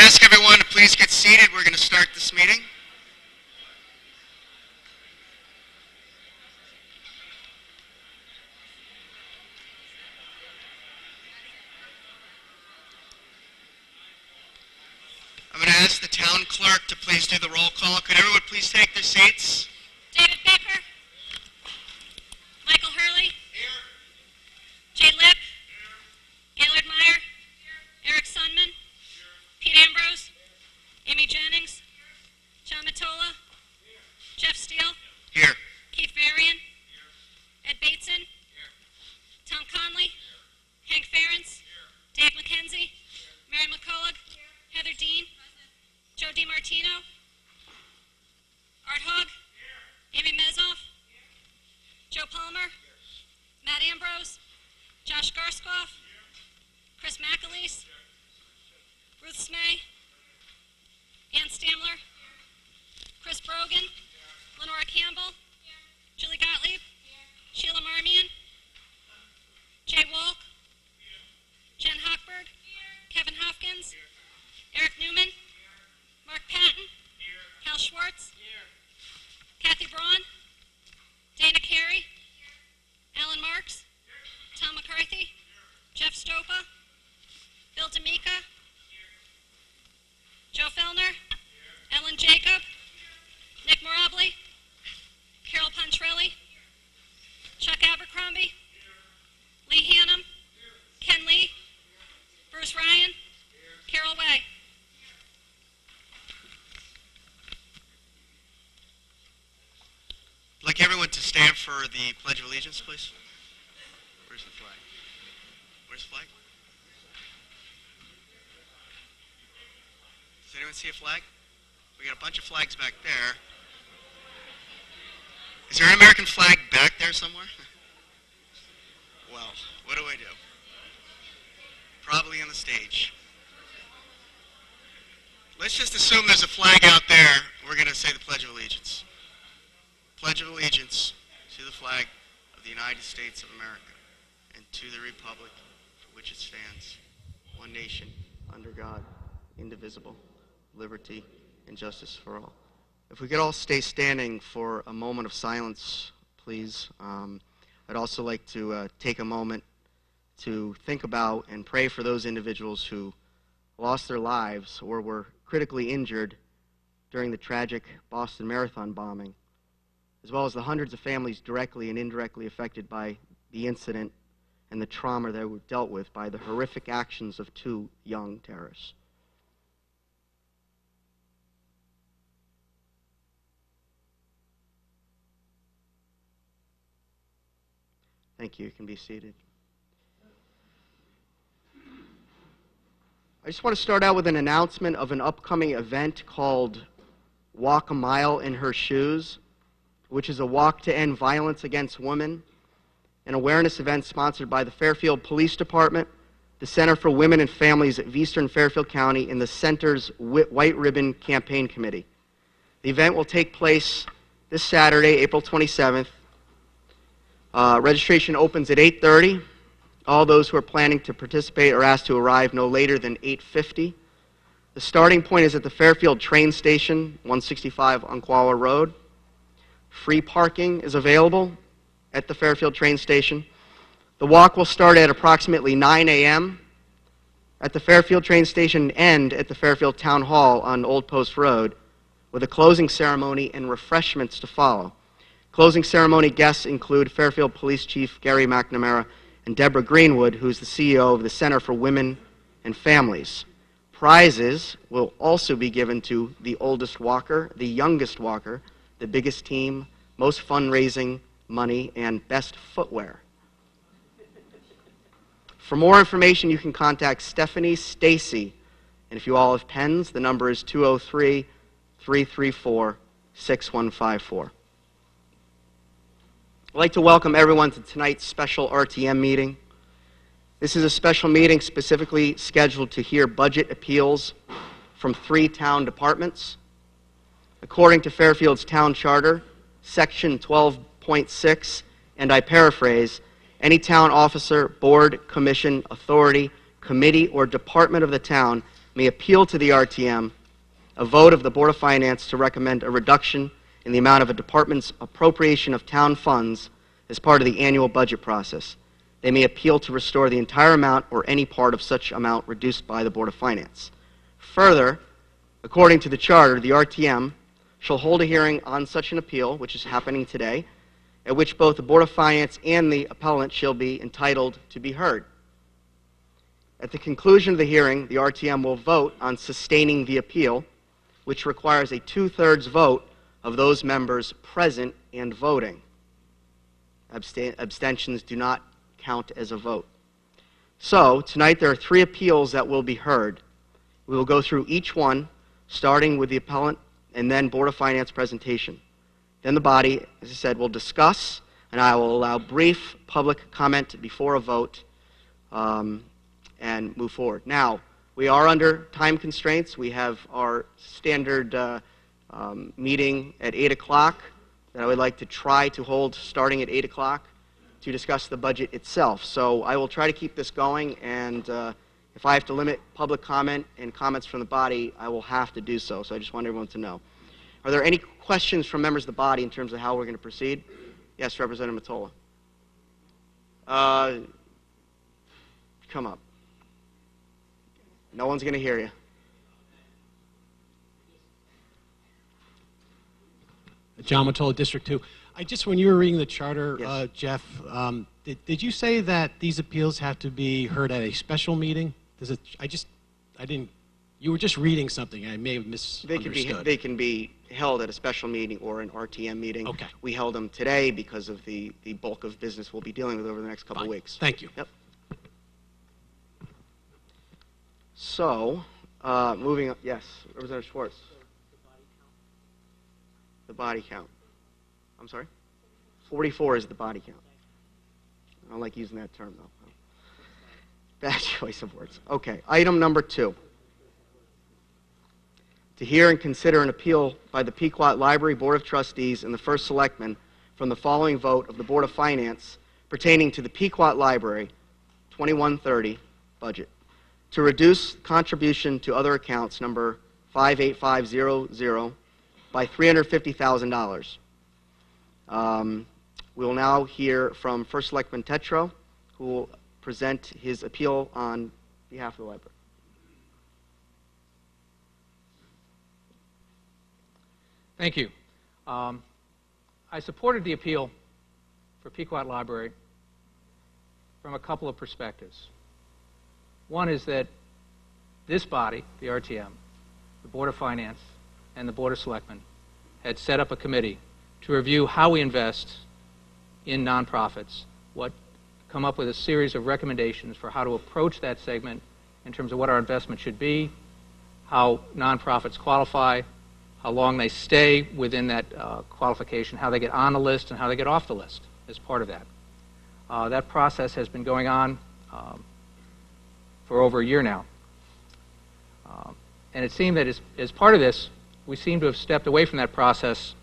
ask everyone to please get seated. We're going to start this meeting. I'm going to ask the town clerk to please do the roll call. Could everyone please take their seats? David Becker. Michael Hurley. Here. Jay Lipp. Gaylord Meyer. Eric Sunman. Pete Ambrose. Amy Jennings. John Matola. Jeff Steele. Here. Keith Varian. Ed Bateson. Tom Conley. Hank Ferentz. Dave McKenzie. Mary McCullough. Heather Dean. Joe DiMartino. Art Hogg. Amy Mezoff. Joe Palmer. Matt Ambrose. Josh Garskoff. Chris McAleese. Ruth Smay. Ann Stamler. Chris Brogan. Lenora Campbell. Julie Gottlieb. Sheila Marmion. Jay Walk. Jen Hochberg. Kevin Hopkins. Eric Newman. Mark Patton. Hal Schwartz. Kathy Braun. Dana Carey. Alan Marks. Tom McCarthy. Jeff Stopa. Bill D'Amica. Joe Fellner. Ellen Jacob. Nick Morably. Carol Pontrelli. Chuck Abercrombie. Lee Hannum. Ken Lee. Bruce Ryan. Carol Way. I'd like everyone to stand for the Pledge of Allegiance, please. Where's the flag? Where's the flag? Does anyone see a flag? We got a bunch of flags back there. Is there an American flag back there somewhere? Well, what do I do? Probably on the stage. Let's just assume there's a flag out there. We're going to say the Pledge of Allegiance. Pledge of allegiance to the flag of the United States of America and to the republic for which it stands, one nation, under God, indivisible, liberty and justice for all. If we could all stay standing for a moment of silence, please. I'd also like to take a moment to think about and pray for those individuals who lost their lives or were critically injured during the tragic Boston Marathon bombing, as well as the hundreds of families directly and indirectly affected by the incident and the trauma that were dealt with by the horrific actions of two young terrorists. Thank you. You can be seated. I just want to start out with an announcement of an upcoming event called Walk a Mile in Her Shoes, which is a walk to end violence against women, an awareness event sponsored by the Fairfield Police Department, the Center for Women and Families at Eastern Fairfield County, and the Center's White Ribbon Campaign Committee. The event will take place this Saturday, April 27th. Registration opens at 8:30. All those who are planning to participate are asked to arrive no later than 8:50. The starting point is at the Fairfield train station, 165 Unquawa Road. Free parking is available at the Fairfield train station. The walk will start at approximately 9 a.m. at the Fairfield train station and end at the Fairfield Town Hall on Old Post Road, with a closing ceremony and refreshments to follow. Closing ceremony guests include Fairfield Police Chief Gary McNamara and Deborah Greenwood, who is the CEO of the Center for Women and Families. Prizes will also be given to the oldest walker, the youngest walker, the biggest team, most fundraising money, and best footwear. For more information, you can contact Stephanie Stacy. And if you all have pens, the number is 203-334-6154. I'd like to welcome everyone to tonight's special RTM meeting. This is a special meeting specifically scheduled to hear budget appeals from 3 town departments. According to Fairfield's town charter, Section 12.6, and I paraphrase, any town officer, board, commission, authority, committee, or department of the town may appeal to the RTM a vote of the Board of Finance to recommend a reduction in the amount of a department's appropriation of town funds as part of the annual budget process. They may appeal to restore the entire amount or any part of such amount reduced by the Board of Finance. Further, according to the charter, the RTM shall hold a hearing on such an appeal, which is happening today, at which both the Board of Finance and the appellant shall be entitled to be heard. At the conclusion of the hearing, the RTM will vote on sustaining the appeal, which requires a 2/3 vote of those members present and voting. Abstentions do not count as a vote. So, tonight there are 3 appeals that will be heard. We will go through each one, starting with the appellant and then Board of Finance presentation. Then the body, as I said, will discuss, and I will allow brief public comment before a vote and move forward. Now, we are under time constraints. We have our standard meeting at 8 o'clock that I would like to try to hold starting at 8 o'clock to discuss the budget itself. So I will try to keep this going, and if I have to limit public comment and comments from the body, I will have to do so. So I just want everyone to know. Are there any questions from members of the body in terms of how we're going to proceed? Yes, Representative Mottola. Come up. No one's going to hear you. John Mottola, District 2. When you were reading the charter, Yes. Jeff, did you say that these appeals have to be heard at a special meeting? You were just reading something. I may have misunderstood. They can be held at a special meeting or an RTM meeting. Okay. We held them today because of the bulk of business we'll be dealing with over the next couple of Fine. weeks. Thank you. Yep. So, moving on. Yes, Representative Schwartz. The body count. I'm sorry? 44 is the body count. I don't like using that term, though. Bad choice of words. Okay, item number 2. To hear and consider an appeal by the Pequot Library Board of Trustees and the First Selectman from the following vote of the Board of Finance pertaining to the Pequot Library 2130 budget. To reduce contribution to other accounts number 58500 by $350,000. We will now hear from First Selectman Tetreault, who will present his appeal on behalf of the library. Thank you. I supported the appeal for Pequot Library from a couple of perspectives. One is that this body, the RTM, the Board of Finance, and the Board of Selectmen had set up a committee to review how we invest in nonprofits, come up with a series of recommendations for how to approach that segment in terms of what our investment should be, how nonprofits qualify, how long they stay within that qualification, how they get on the list, and how they get off the list as part of that. That process has been going on for over a year now. And it seemed that as part of this, we seem to have stepped away from that process.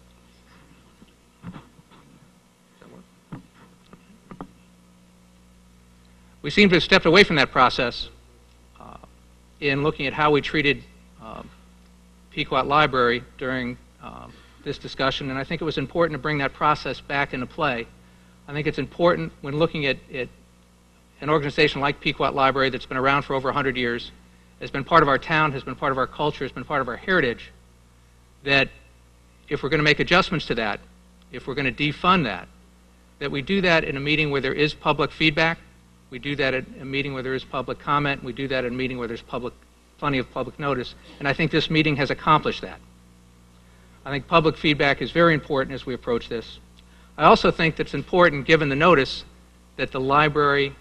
We seem to have stepped away from that process in looking at how we treated Pequot Library during this discussion, and I think it was important to bring that process back into play. I think it's important when looking at an organization like Pequot Library that's been around for over 100 years, has been part of our town, has been part of our culture, has been part of our heritage, that if we're going to make adjustments to that, if we're going to defund that we do that in a meeting where there is public feedback, we do that at a meeting where there is public comment, we do that at a meeting where there's plenty of public notice, and I think this meeting has accomplished that. I think public feedback is very important as we approach this. I also think that it's important, given the notice, that the library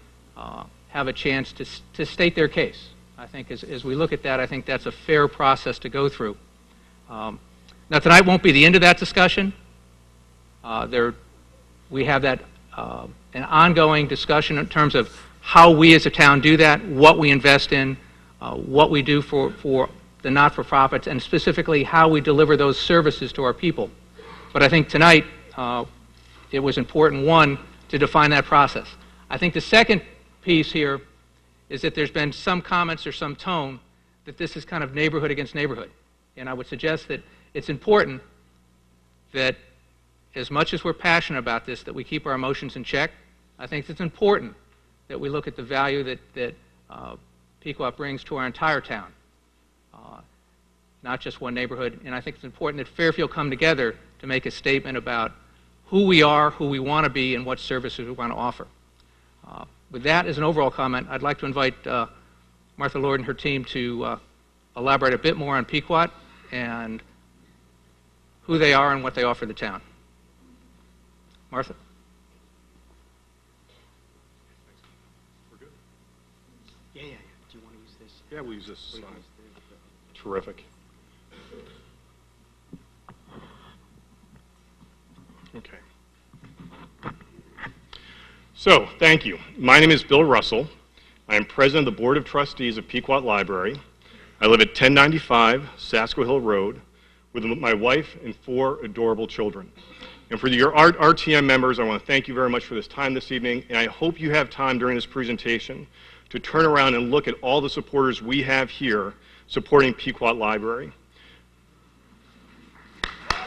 have a chance to state their case. I think as we look at that, I think that's a fair process to go through. Now, tonight won't be the end of that discussion. We have that an ongoing discussion in terms of how we as a town do that, what we invest in, what we do for the not-for-profits, and specifically how we deliver those services to our people. But I think tonight it was important, one, to define that process. I think the second piece here is that there's been some comments or some tone that this is kind of neighborhood against neighborhood. And I would suggest that it's important that as much as we're passionate about this, that we keep our emotions in check. I think it's important that we look at the value that Pequot brings to our entire town, not just one neighborhood. And I think it's important that Fairfield come together to make a statement about who we are, who we want to be, and what services we want to offer. With that as an overall comment, I'd like to invite Martha Lord and her team to elaborate a bit more on Pequot and who they are and what they offer the town. Martha? Yeah. Do you want to use this? Yeah, we'll use this slide. Terrific. Okay. So, thank you. My name is Bill Russell. I am president of the Board of Trustees of Pequot Library. I live at 1095 Sasko Hill Road with my wife and 4 adorable children. And for your RTM members, I want to thank you very much for this time this evening, and I hope you have time during this presentation to turn around and look at all the supporters we have here supporting Pequot Library.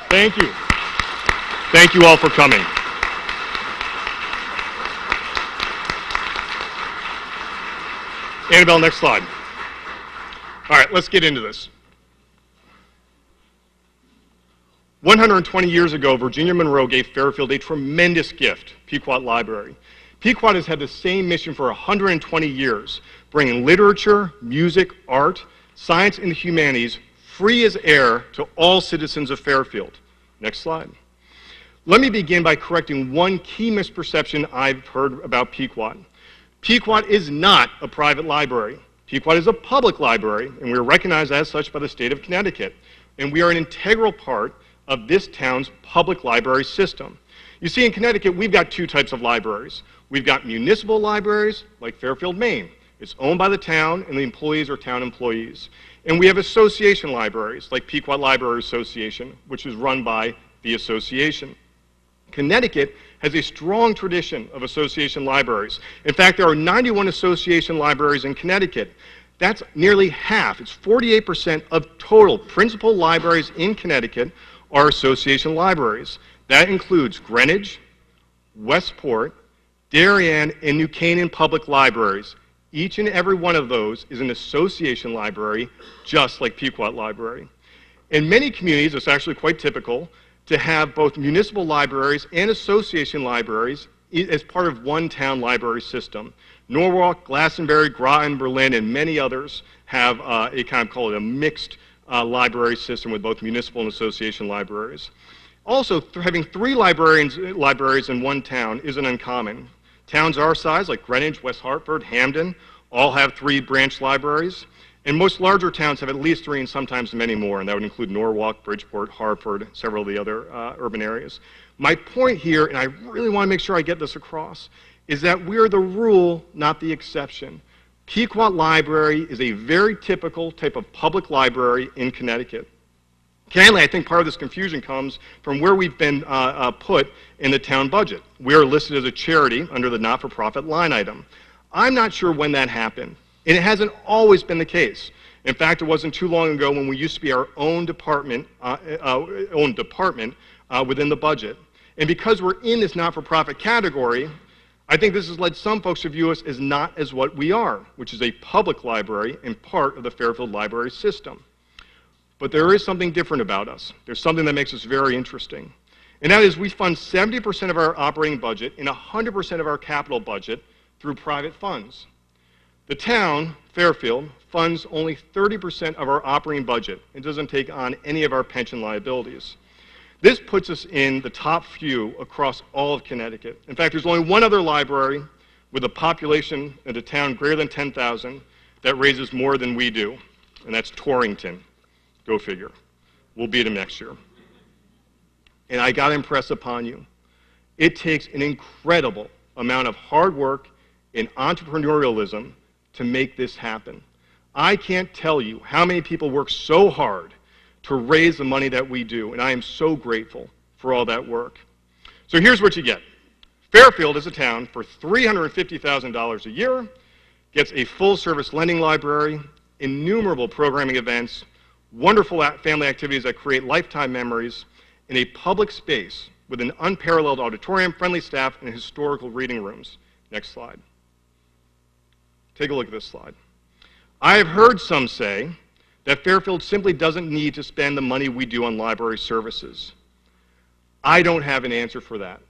Thank you. Thank you all for coming. Annabelle, next slide. All right, let's get into this. 120 years ago, Virginia Monroe gave Fairfield a tremendous gift, Pequot Library. Pequot has had the same mission for 120 years, bringing literature, music, art, science, and the humanities free as air to all citizens of Fairfield. Next slide. Let me begin by correcting one key misperception I've heard about Pequot. Pequot is not a private library. Pequot is a public library, and we are recognized as such by the state of Connecticut. And we are an integral part of this town's public library system. You see, in Connecticut, we've got 2 types of libraries. We've got municipal libraries, like Fairfield, Maine. It's owned by the town, and the employees are town employees. And we have association libraries, like Pequot Library Association, which is run by the association. Connecticut has a strong tradition of association libraries. In fact, there are 91 association libraries in Connecticut. That's nearly half. It's 48% of total principal libraries in Connecticut are association libraries. That includes Greenwich, Westport, Darien, and New Canaan public libraries. Each and every one of those is an association library, just like Pequot Library. In many communities, it's actually quite typical to have both municipal libraries and association libraries as part of one town library system. Norwalk, Glastonbury, Groton, Berlin, and many others have a kind of called a mixed library system with both municipal and association libraries. Also, having 3 libraries in one town isn't uncommon. Towns our size, like Greenwich, West Hartford, Hamden, all have 3 branch libraries. And most larger towns have at least 3 and sometimes many more, and that would include Norwalk, Bridgeport, Hartford, several of the other urban areas. My point here, and I really want to make sure I get this across, is that we're the rule, not the exception. Pequot Library is a very typical type of public library in Connecticut. Candidly, I think part of this confusion comes from where we've been put in the town budget. We are listed as a charity under the not-for-profit line item. I'm not sure when that happened, and it hasn't always been the case. In fact, it wasn't too long ago when we used to be our own department within the budget. And because we're in this not-for-profit category, I think this has led some folks to view us as not as what we are, which is a public library and part of the Fairfield Library system. But there is something different about us. There's something that makes us very interesting. And that is we fund 70% of our operating budget and 100% of our capital budget through private funds. The town, Fairfield, funds only 30% of our operating budget and doesn't take on any of our pension liabilities. This puts us in the top few across all of Connecticut. In fact, there's only one other library with a population in a town greater than 10,000 that raises more than we do, and that's Torrington. Go figure. We'll beat them next year. And I got to impress upon you, it takes an incredible amount of hard work and entrepreneurialism to make this happen. I can't tell you how many people work so hard to raise the money that we do, and I am so grateful for all that work. So here's what you get. Fairfield is a town for $350,000 a year, gets a full-service lending library, innumerable programming events, wonderful family activities that create lifetime memories, in a public space with an unparalleled auditorium, friendly staff, and historical reading rooms. Next slide. Take a look at this slide. I have heard some say that Fairfield simply doesn't need to spend the money we do on library services. I don't have an answer for that.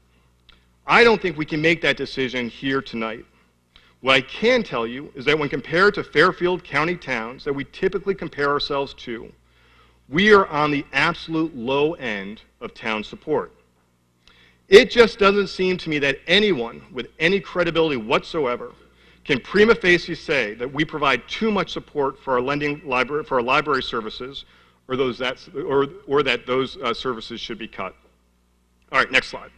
I don't think we can make that decision here tonight. What I can tell you is that when compared to Fairfield County towns that we typically compare ourselves to, we are on the absolute low end of town support. It just doesn't seem to me that anyone with any credibility whatsoever can prima facie say that we provide too much support for our library services, or that those services should be cut. All right, next slide.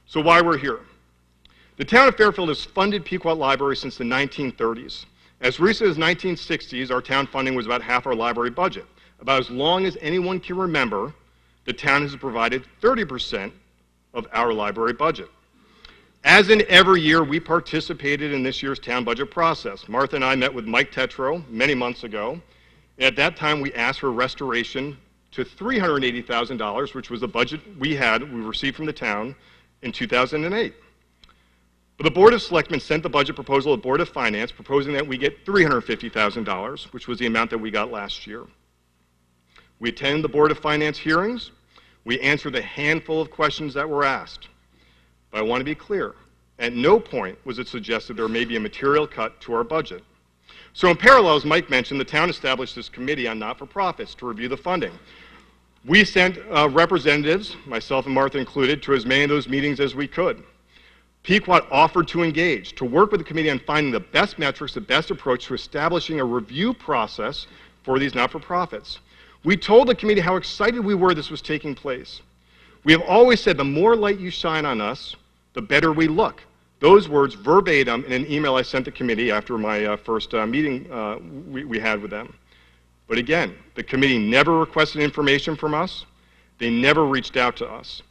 So why we're here. The town of Fairfield has funded Pequot Library since the 1930s. As recent as 1960s, our town funding was about half our library budget. About as long as anyone can remember, the town has provided 30% of our library budget. As in every year, we participated in this year's town budget process. Martha and I met with Mike Tetro many months ago. At that time, we asked for restoration to $380,000, which was the budget we received from the town in 2008. But the Board of Selectmen sent the budget proposal to the Board of Finance, proposing that we get $350,000, which was the amount that we got last year. We attended the Board of Finance hearings. We answered a handful of questions that were asked. But I want to be clear, at no point was it suggested there may be a material cut to our budget. So in parallel, as Mike mentioned, the town established this committee on not-for-profits to review the funding. We sent representatives, myself and Martha included, to as many of those meetings as we could. Pequot offered to engage, to work with the committee on finding the best metrics, the best approach to establishing a review process for these not-for-profits. We told the committee how excited we were this was taking place. We have always said the more light you shine on us, the better we look. Those words verbatim in an email I sent the committee after my first meeting we had with them. But again, the committee never requested information from us. They never reached out to us.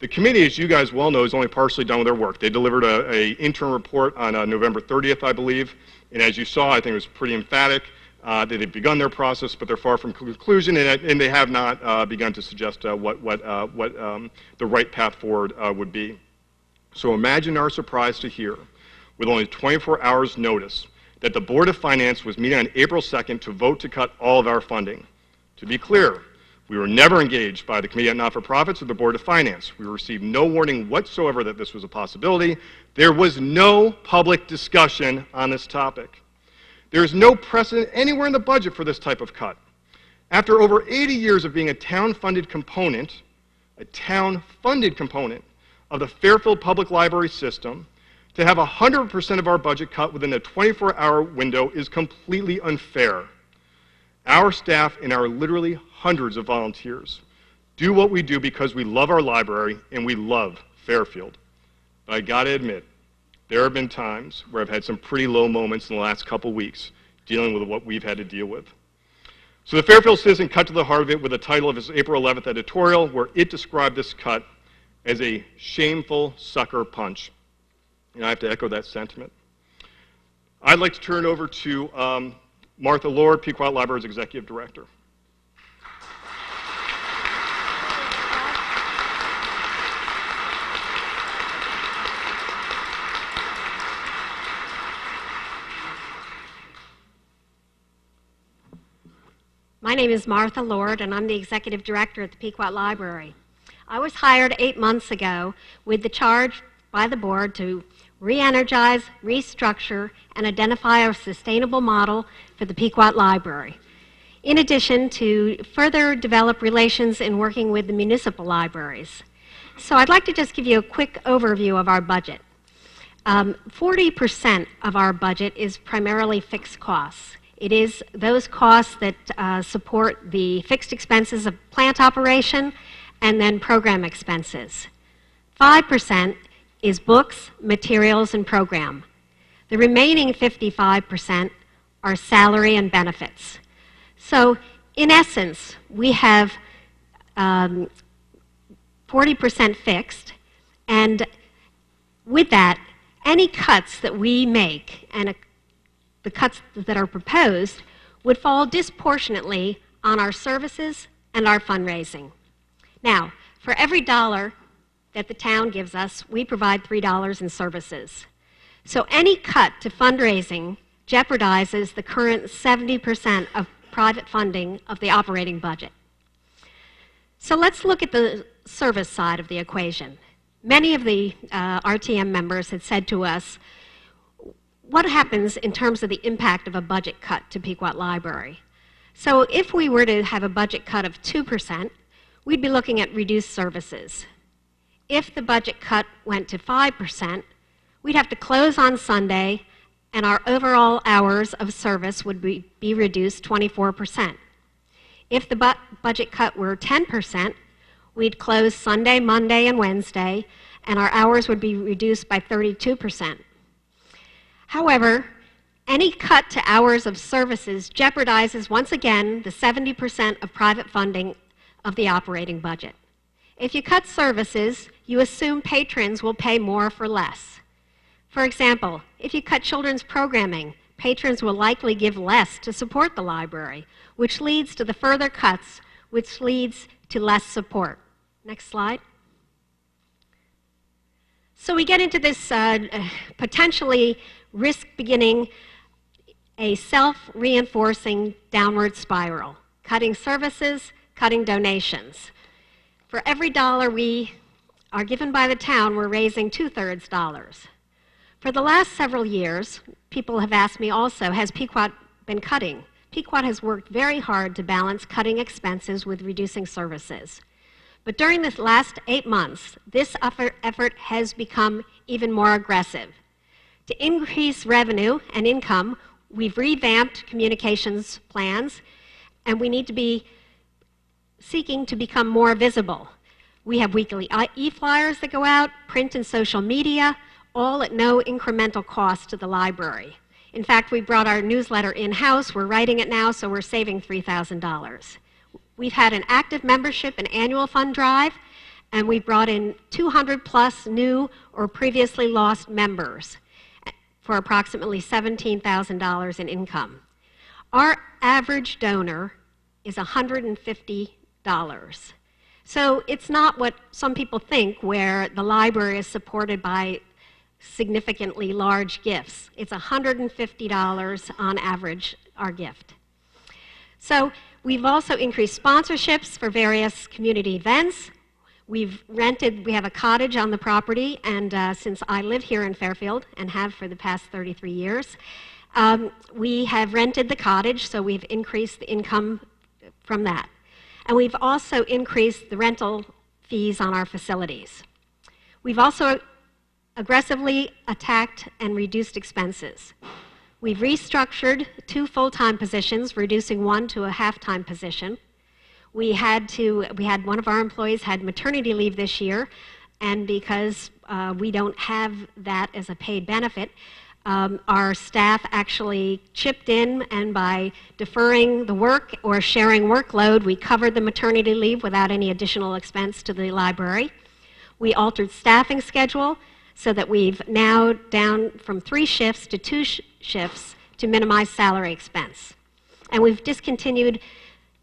The committee, as you guys well know, is only partially done with their work. They delivered an interim report on November 30th, I believe, and as you saw, I think it was pretty emphatic that they've begun their process, but they're far from conclusion, and they have not begun to suggest what the right path forward would be. So imagine our surprise to hear, with only 24 hours notice, that the Board of Finance was meeting on April 2nd to vote to cut all of our funding. To be clear, we were never engaged by the Committee on Not-for-Profits or the Board of Finance. We received no warning whatsoever that this was a possibility. There was no public discussion on this topic. There is no precedent anywhere in the budget for this type of cut. After over 80 years of being a town-funded component of the Fairfield Public Library system, to have 100% of our budget cut within a 24-hour window is completely unfair. Our staff and our literally hundreds of volunteers do what we do because we love our library and we love Fairfield. But I gotta admit, there have been times where I've had some pretty low moments in the last couple weeks dealing with what we've had to deal with. So the Fairfield Citizen cut to the heart of it with the title of his April 11th editorial, where it described this cut as a shameful sucker punch. And I have to echo that sentiment. I'd like to turn it over to Martha Lord, Pequot Library's Executive Director. My name is Martha Lord, and I'm the Executive Director at the Pequot Library. I was hired 8 months ago with the charge by the board to re-energize, restructure, and identify a sustainable model for the Pequot Library. In addition, to further develop relations in working with the municipal libraries. So I'd like to just give you a quick overview of our budget. 40% of our budget is primarily fixed costs. It is those costs that support the fixed expenses of plant operation and then program expenses. 5% is books, materials, and program. The remaining 55% are salary and benefits. So in essence, we have 40% fixed, and with that, any cuts that we make, and the cuts that are proposed would fall disproportionately on our services and our fundraising. Now, for every dollar that the town gives us, we provide $3 in services. So any cut to fundraising jeopardizes the current 70% of private funding of the operating budget. So let's look at the service side of the equation. Many of the RTM members had said to us, what happens in terms of the impact of a budget cut to Pequot Library? So if we were to have a budget cut of 2%, we'd be looking at reduced services. If the budget cut went to 5%, we'd have to close on Sunday, and our overall hours of service would be reduced 24%. If the budget cut were 10%, we'd close Sunday, Monday, and Wednesday, and our hours would be reduced by 32%. However, any cut to hours of services jeopardizes, once again, the 70% of private funding of the operating budget. If you cut services, you assume patrons will pay more for less. For example, if you cut children's programming, patrons will likely give less to support the library, which leads to the further cuts, which leads to less support. Next slide. So we get into this potentially risk beginning a self-reinforcing downward spiral, cutting services, cutting donations. For every dollar we are given by the town, we're raising 2/3 dollars. For the last several years, people have asked me also, has Pequot been cutting? Pequot has worked very hard to balance cutting expenses with reducing services. But during the last 8 months, this effort has become even more aggressive. To increase revenue and income, we've revamped communications plans, and we need to be seeking to become more visible. We have weekly e-flyers that go out, print and social media, all at no incremental cost to the library. In fact, we brought our newsletter in-house. We're writing it now, so we're saving $3,000. We've had an active membership and annual fund drive, and we brought in 200 plus new or previously lost members for approximately $17,000 in income. Our average donor is $150. So it's not what some people think, where the library is supported by significantly large gifts. It's $150 on average, our gift. So we've also increased sponsorships for various community events. We have a cottage on the property, and since I live here in Fairfield and have for the past 33 years, we have rented the cottage, so we've increased the income from that. And we've also increased the rental fees on our facilities. We've also aggressively attacked and reduced expenses. We've restructured 2 full-time positions, reducing 1 to a half-time position. We had one of our employees had maternity leave this year, and because we don't have that as a paid benefit, our staff actually chipped in, and by deferring the work or sharing workload, we covered the maternity leave without any additional expense to the library. We altered staffing schedule so that we've now down from 3 shifts to 2 shifts to minimize salary expense. And we've discontinued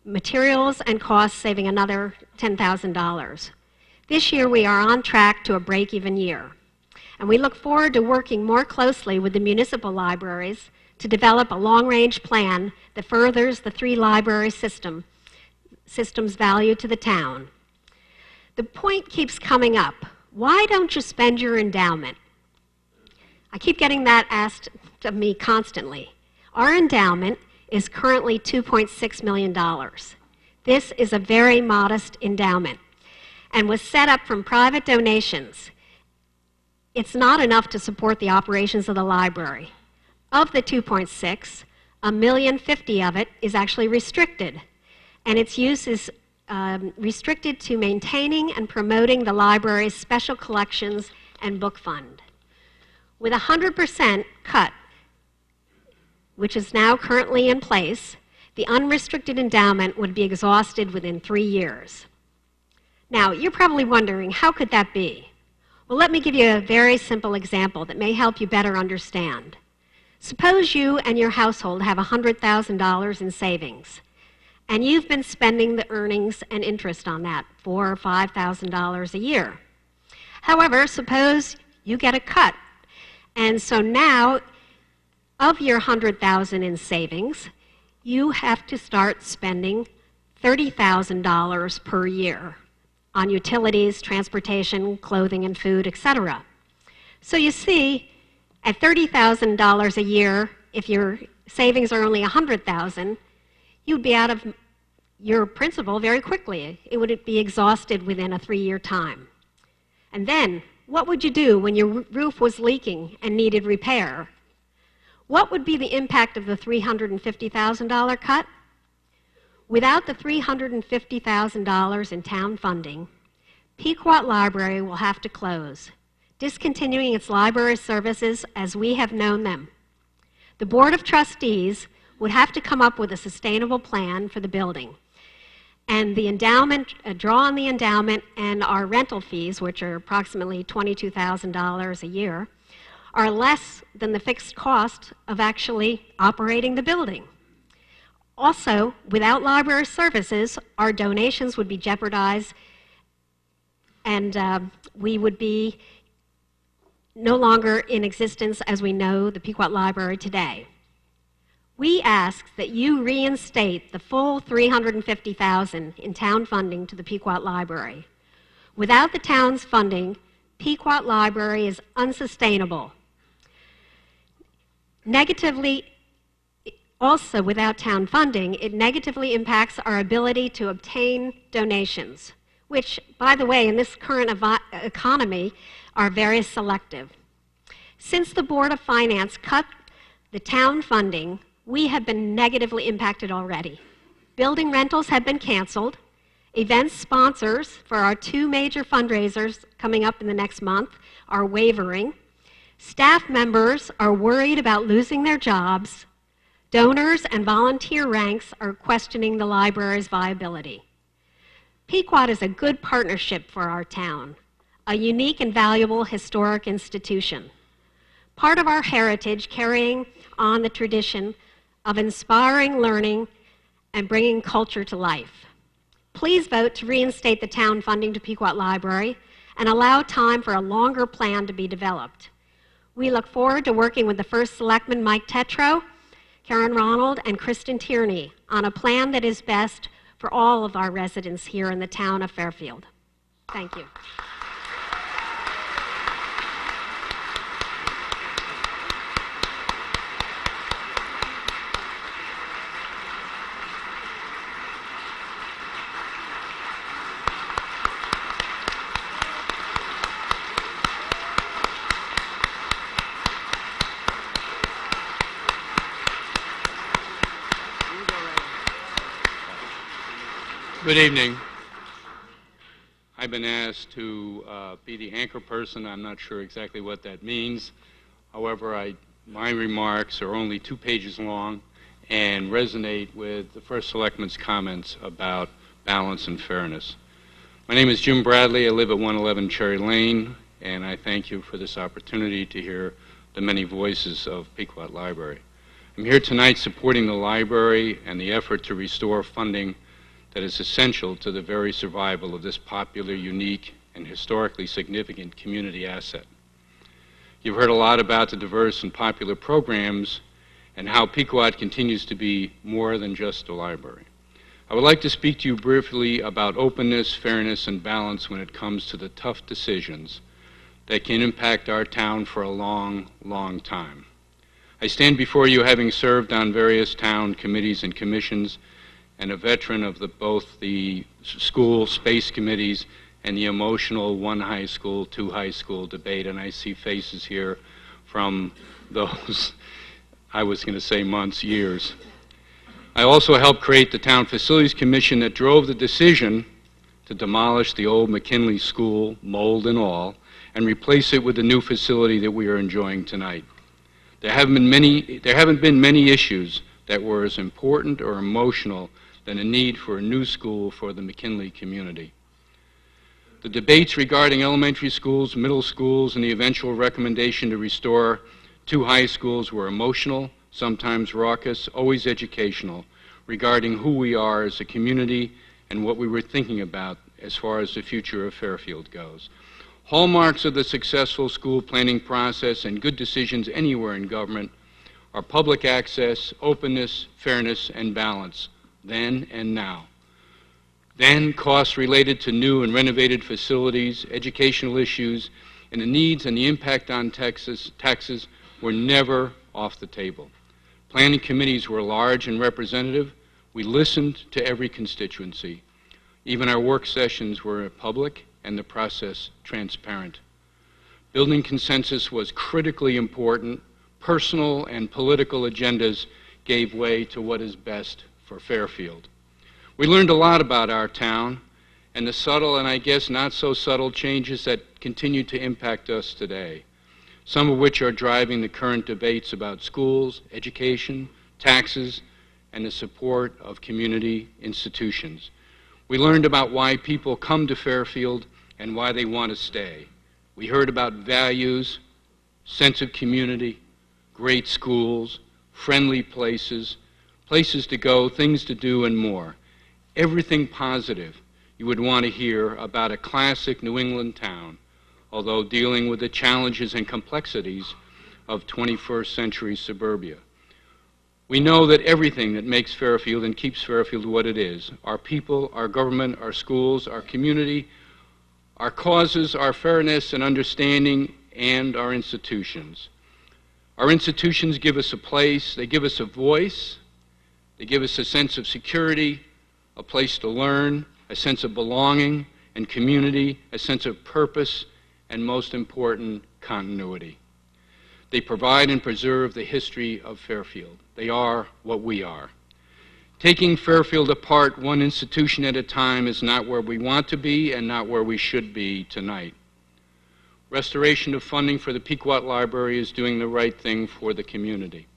materials and costs, saving another $10,000. This year we are on track to a break-even year. And we look forward to working more closely with the municipal libraries to develop a long-range plan that furthers the 3 library system's value to the town. The point keeps coming up. Why don't you spend your endowment? I keep getting that asked of me constantly. Our endowment is currently $2.6 million. This is a very modest endowment and was set up from private donations. It's not enough to support the operations of the library. Of the 2.6, $1,050,000 of it is actually restricted, and its use is restricted to maintaining and promoting the library's special collections and book fund. With 100% cut, which is now currently in place, the unrestricted endowment would be exhausted within 3 years. Now, you're probably wondering, how could that be? Well, let me give you a very simple example that may help you better understand. Suppose you and your household have $100,000 in savings, and you've been spending the earnings and interest on that, $4,000 or $5,000 a year. However, suppose you get a cut, and so now of your $100,000 in savings, you have to start spending $30,000 per year on utilities, transportation, clothing and food, etc. So you see, at $30,000 a year, if your savings are only $100,000, you'd be out of your principal very quickly. It would be exhausted within a 3-year time. And then, what would you do when your roof was leaking and needed repair? What would be the impact of the $350,000 cut? Without the $350,000 in town funding, Pequot Library will have to close, discontinuing its library services as we have known them. The Board of Trustees would have to come up with a sustainable plan for the building. And the endowment, draw on the endowment and our rental fees, which are approximately $22,000 a year, are less than the fixed cost of actually operating the building. Also, without library services, our donations would be jeopardized and we would be no longer in existence as we know the Pequot Library today. We ask that you reinstate the full $350,000 in town funding to the Pequot Library. Without the town's funding, Pequot Library is unsustainable. Also, without town funding, it negatively impacts our ability to obtain donations, which, by the way, in this current economy, are very selective. Since the Board of Finance cut the town funding, we have been negatively impacted already. Building rentals have been canceled. Event sponsors for our 2 major fundraisers coming up in the next month are wavering. Staff members are worried about losing their jobs. Donors and volunteer ranks are questioning the library's viability. Pequot is a good partnership for our town, a unique and valuable historic institution. Part of our heritage carrying on the tradition of inspiring learning and bringing culture to life. Please vote to reinstate the town funding to Pequot Library and allow time for a longer plan to be developed. We look forward to working with the First Selectman Mike Tetreault, Karen Ronald, and Kristen Tierney on a plan that is best for all of our residents here in the town of Fairfield. Thank you. Good evening. I've been asked to be the anchor person. I'm not sure exactly what that means. However, my remarks are only 2 pages long and resonate with the First Selectman's comments about balance and fairness. My name is Jim Bradley. I live at 111 Cherry Lane, and I thank you for this opportunity to hear the many voices of Pequot Library. I'm here tonight supporting the library and the effort to restore funding that is essential to the very survival of this popular, unique, and historically significant community asset. You've heard a lot about the diverse and popular programs and how Pequot continues to be more than just a library. I would like to speak to you briefly about openness, fairness, and balance when it comes to the tough decisions that can impact our town for a long, long time. I stand before you having served on various town committees and commissions and a veteran of both the school space committees and the emotional 1 high school, 2 high school debate, and I see faces here from those, I was going to say months, years. I also helped create the Town Facilities Commission that drove the decision to demolish the old McKinley School, mold and all, and replace it with the new facility that we are enjoying tonight. There haven't been many issues that were as important or emotional than a need for a new school for the McKinley community. The debates regarding elementary schools, middle schools, and the eventual recommendation to restore 2 high schools were emotional, sometimes raucous, always educational, regarding who we are as a community and what we were thinking about as far as the future of Fairfield goes. Hallmarks of the successful school planning process and good decisions anywhere in government are public access, openness, fairness, and balance, then and now. Then, costs related to new and renovated facilities, educational issues, and the needs and the impact on taxes were never off the table. Planning committees were large and representative. We listened to every constituency. Even our work sessions were public and the process transparent. Building consensus was critically important. Personal and political agendas gave way to what is best for Fairfield. We learned a lot about our town and the subtle and I guess not so subtle changes that continue to impact us today, some of which are driving the current debates about schools, education, taxes, and the support of community institutions. We learned about why people come to Fairfield and why they want to stay. We heard about values, sense of community, great schools, friendly places, places to go, things to do, and more. Everything positive you would want to hear about a classic New England town, although dealing with the challenges and complexities of 21st century suburbia. We know that everything that makes Fairfield and keeps Fairfield what it is, our people, our government, our schools, our community, our causes, our fairness and understanding, and our institutions. Our institutions give us a place, they give us a voice, they give us a sense of security, a place to learn, a sense of belonging and community, a sense of purpose, and most important, continuity. They provide and preserve the history of Fairfield. They are what we are. Taking Fairfield apart one institution at a time is not where we want to be and not where we should be tonight. Restoration of funding for the Pequot Library is doing the right thing for the community.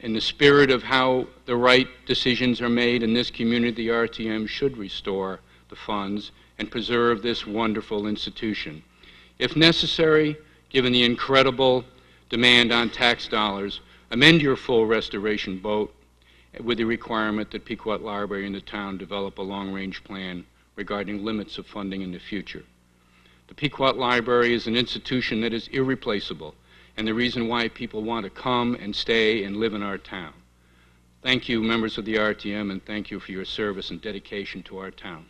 In the spirit of how the right decisions are made in this community, the RTM should restore the funds and preserve this wonderful institution. If necessary, given the incredible demand on tax dollars, amend your full restoration vote with the requirement that Pequot Library and the town develop a long-range plan regarding limits of funding in the future. The Pequot Library is an institution that is irreplaceable and the reason why people want to come and stay and live in our town. Thank you, members of the RTM, and thank you for your service and dedication to our town.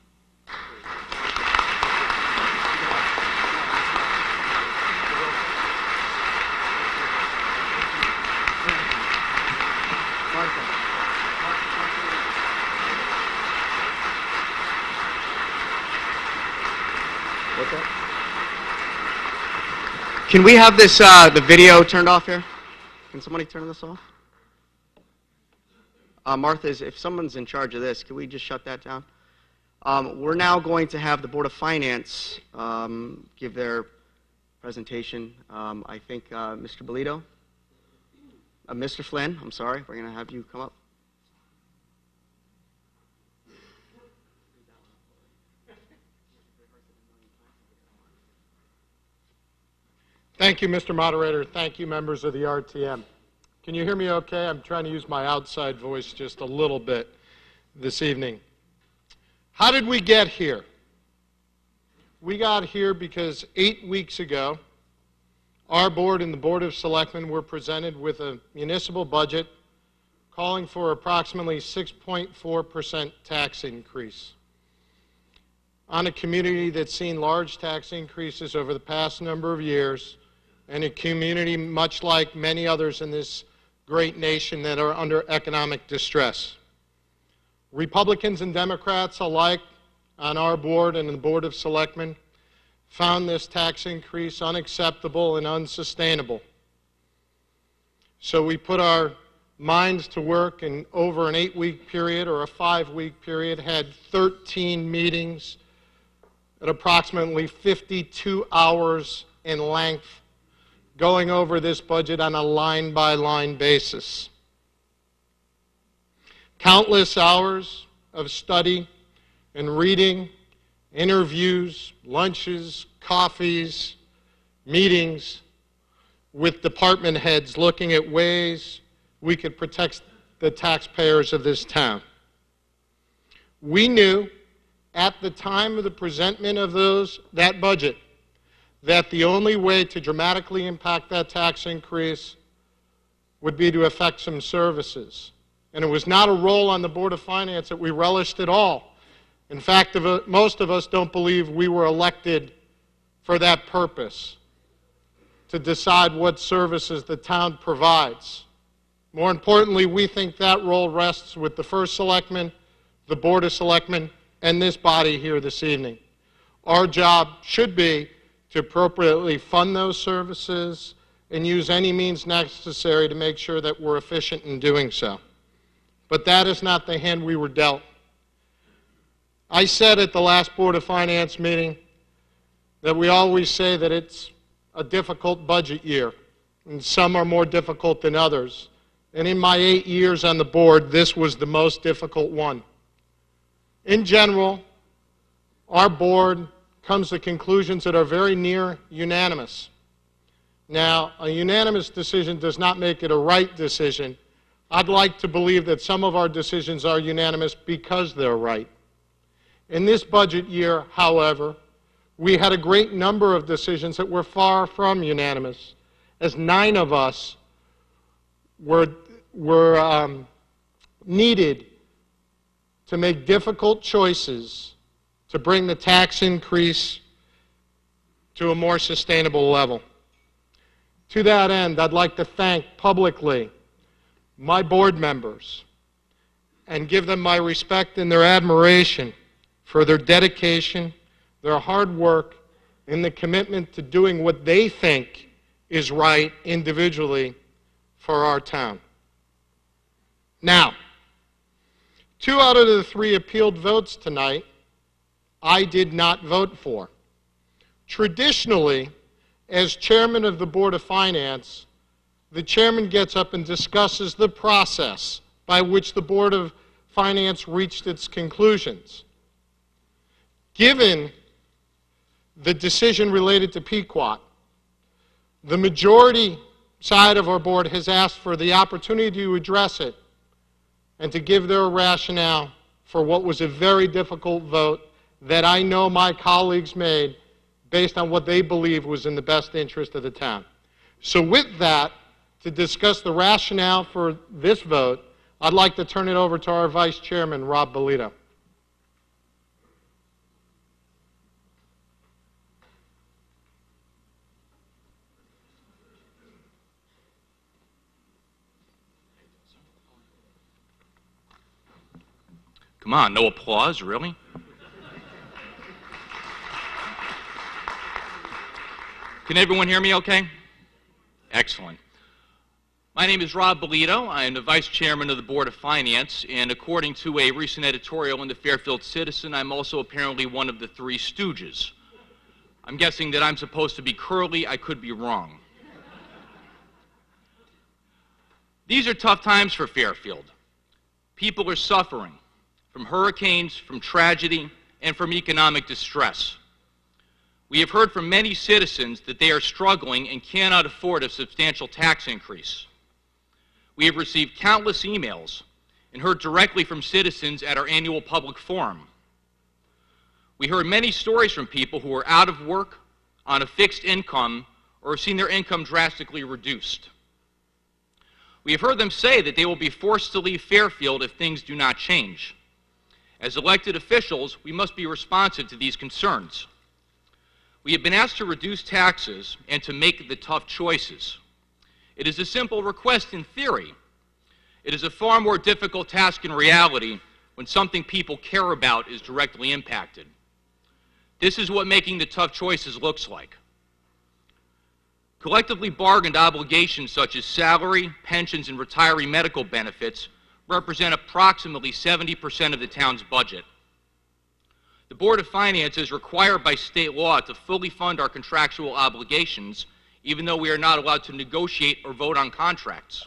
Can we have this, the video turned off here? Can somebody turn this off? Martha, if someone's in charge of this, can we just shut that down? We're now going to have the Board of Finance give their presentation. I think Mr. Bolito, Mr. Flynn, I'm sorry, we're going to have you come up. Thank you, Mr. Moderator. Thank you, members of the RTM. Can you hear me okay? I'm trying to use my outside voice just a little bit this evening. How did we get here? We got here because 8 weeks ago, our board and the Board of Selectmen were presented with a municipal budget calling for approximately 6.4% tax increase on a community that's seen large tax increases over the past number of years, and a community much like many others in this great nation that are under economic distress. Republicans and Democrats alike on our board and the Board of Selectmen found this tax increase unacceptable and unsustainable. So we put our minds to work and over an 8-week period or a 5-week period had 13 meetings at approximately 52 hours in length, going over this budget on a line-by-line basis. Countless hours of study and reading, interviews, lunches, coffees, meetings, with department heads looking at ways we could protect the taxpayers of this town. We knew at the time of the presentment of that budget that the only way to dramatically impact that tax increase would be to affect some services. And it was not a role on the Board of Finance that we relished at all. In fact, most of us don't believe we were elected for that purpose, to decide what services the town provides. More importantly, we think that role rests with the First Selectman, the Board of Selectmen, and this body here this evening. Our job should be to appropriately fund those services and use any means necessary to make sure that we're efficient in doing so. But that is not the hand we were dealt. I said at the last Board of Finance meeting that we always say that it's a difficult budget year, and some are more difficult than others. And in my 8 years on the board, this was the most difficult one. In general, our board comes to conclusions that are very near unanimous. Now, a unanimous decision does not make it a right decision. I'd like to believe that some of our decisions are unanimous because they're right. In this budget year, however, we had a great number of decisions that were far from unanimous, as 9 of us were needed to make difficult choices to bring the tax increase to a more sustainable level. To that end, I'd like to thank publicly my board members and give them my respect and their admiration for their dedication, their hard work, and the commitment to doing what they think is right individually for our town. Now, 2 out of the 3 appealed votes tonight, I did not vote for. Traditionally, as chairman of the Board of Finance, the chairman gets up and discusses the process by which the Board of Finance reached its conclusions. Given the decision related to Pequot, the majority side of our board has asked for the opportunity to address it and to give their rationale for what was a very difficult vote that I know my colleagues made based on what they believe was in the best interest of the town. So with that, to discuss the rationale for this vote, I'd like to turn it over to our Vice Chairman, Rob Bolito. Come on, no applause, really? Can everyone hear me okay? Excellent. My name is Rob Bolito. I am the Vice Chairman of the Board of Finance, and according to a recent editorial in the Fairfield Citizen, I'm also apparently one of the 3 stooges. I'm guessing that I'm supposed to be curly. I could be wrong. These are tough times for Fairfield. People are suffering from hurricanes, from tragedy, and from economic distress. We have heard from many citizens that they are struggling and cannot afford a substantial tax increase. We have received countless emails and heard directly from citizens at our annual public forum. We heard many stories from people who are out of work, on a fixed income, or have seen their income drastically reduced. We have heard them say that they will be forced to leave Fairfield if things do not change. As elected officials, we must be responsive to these concerns. We have been asked to reduce taxes and to make the tough choices. It is a simple request in theory. It is a far more difficult task in reality when something people care about is directly impacted. This is what making the tough choices looks like. Collectively bargained obligations such as salary, pensions, and retiree medical benefits represent approximately 70% of the town's budget. The Board of Finance is required by state law to fully fund our contractual obligations, even though we are not allowed to negotiate or vote on contracts.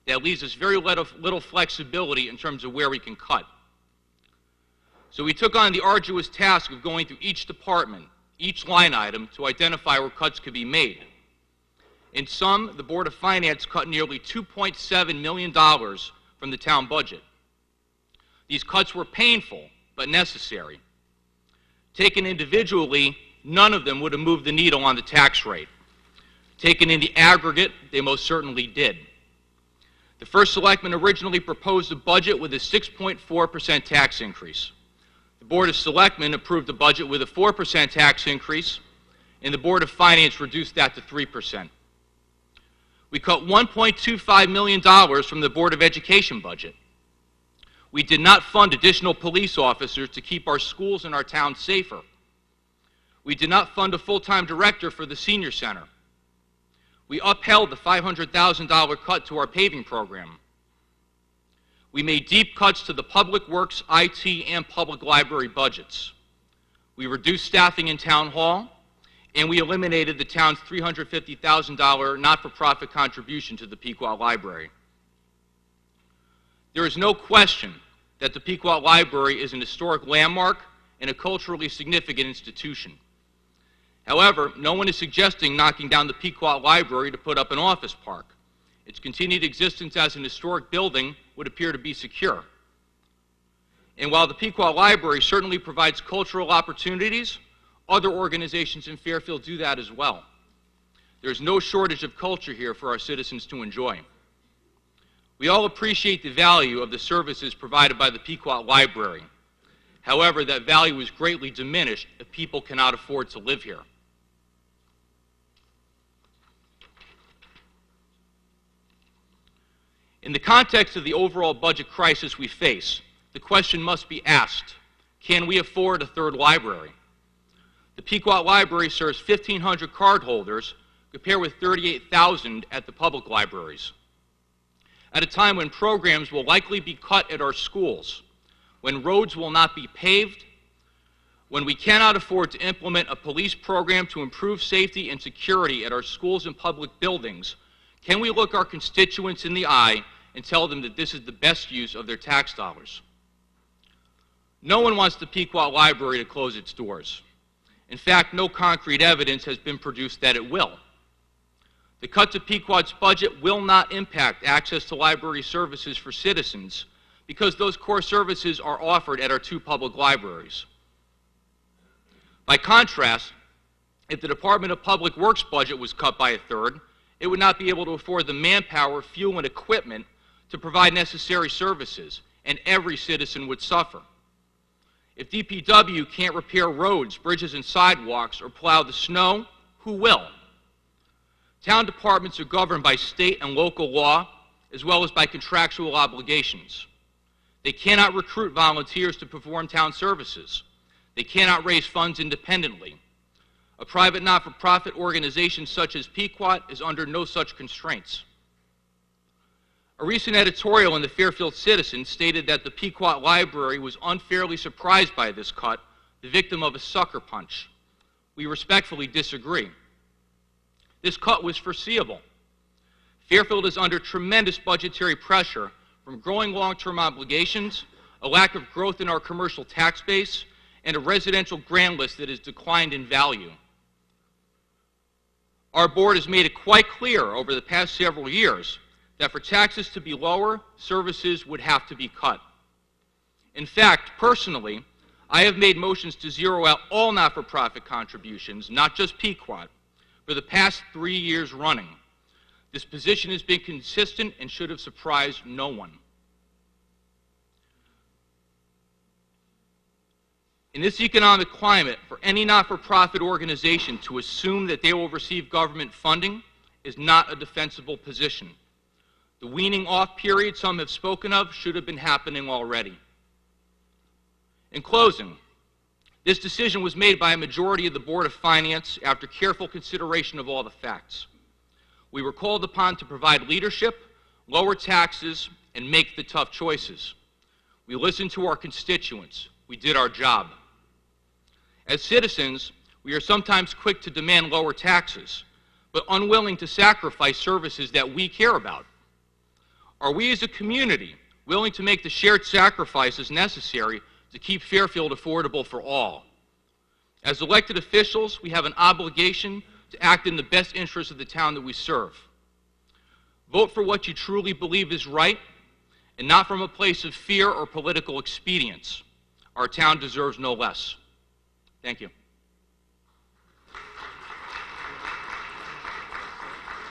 That leaves us very little flexibility in terms of where we can cut. So we took on the arduous task of going through each department, each line item, to identify where cuts could be made. In sum, the Board of Finance cut nearly $2.7 million from the town budget. These cuts were painful, but necessary. Taken individually, none of them would have moved the needle on the tax rate. Taken in the aggregate, they most certainly did. The first selectman originally proposed a budget with a 6.4% tax increase. The Board of Selectmen approved the budget with a 4% tax increase, and the Board of Finance reduced that to 3%. We cut $1.25 million from the Board of Education budget. We did not fund additional police officers to keep our schools and our towns safer. We did not fund a full-time director for the senior center. We upheld the $500,000 cut to our paving program. We made deep cuts to the public works, IT, and public library budgets. We reduced staffing in town hall, and we eliminated the town's $350,000 not-for-profit contribution to the Pequot Library. There is no question that the Pequot Library is an historic landmark and a culturally significant institution. However, no one is suggesting knocking down the Pequot Library to put up an office park. Its continued existence as an historic building would appear to be secure. And while the Pequot Library certainly provides cultural opportunities, other organizations in Fairfield do that as well. There's no shortage of culture here for our citizens to enjoy. We all appreciate the value of the services provided by the Pequot Library. However, that value is greatly diminished if people cannot afford to live here. In the context of the overall budget crisis we face, the question must be asked, can we afford a third library? The Pequot Library serves 1,500 cardholders, compared with 38,000 at the public libraries. At a time when programs will likely be cut at our schools, when roads will not be paved, when we cannot afford to implement a police program to improve safety and security at our schools and public buildings, can we look our constituents in the eye and tell them that this is the best use of their tax dollars? No one wants the Pequot Library to close its doors. In fact, no concrete evidence has been produced that it will. The cut to Pequot's budget will not impact access to library services for citizens because those core services are offered at our two public libraries. By contrast, if the Department of Public Works budget was cut by a third, it would not be able to afford the manpower, fuel, and equipment to provide necessary services, and every citizen would suffer. If DPW can't repair roads, bridges, and sidewalks or plow the snow, who will? Town departments are governed by state and local law, as well as by contractual obligations. They cannot recruit volunteers to perform town services. They cannot raise funds independently. A private not-for-profit organization such as Pequot is under no such constraints. A recent editorial in the Fairfield Citizen stated that the Pequot Library was unfairly surprised by this cut, the victim of a sucker punch. We respectfully disagree. This cut was foreseeable. Fairfield is under tremendous budgetary pressure from growing long-term obligations, a lack of growth in our commercial tax base, and a residential grant list that has declined in value. Our board has made it quite clear over the past several years that for taxes to be lower, services would have to be cut. In fact, personally, I have made motions to zero out all not-for-profit contributions, not just Pequot, for the past 3 years running. This position has been consistent and should have surprised no one. In this economic climate, for any not-for-profit organization to assume that they will receive government funding is not a defensible position. The weaning off period some have spoken of should have been happening already. In closing, this decision was made by a majority of the Board of Finance after careful consideration of all the facts. We were called upon to provide leadership, lower taxes, and make the tough choices. We listened to our constituents. We did our job. As citizens, we are sometimes quick to demand lower taxes, but unwilling to sacrifice services that we care about. Are we as a community willing to make the shared sacrifices necessary to keep Fairfield affordable for all? As elected officials, we have an obligation to act in the best interest of the town that we serve. Vote for what you truly believe is right, and not from a place of fear or political expedience. Our town deserves no less. Thank you.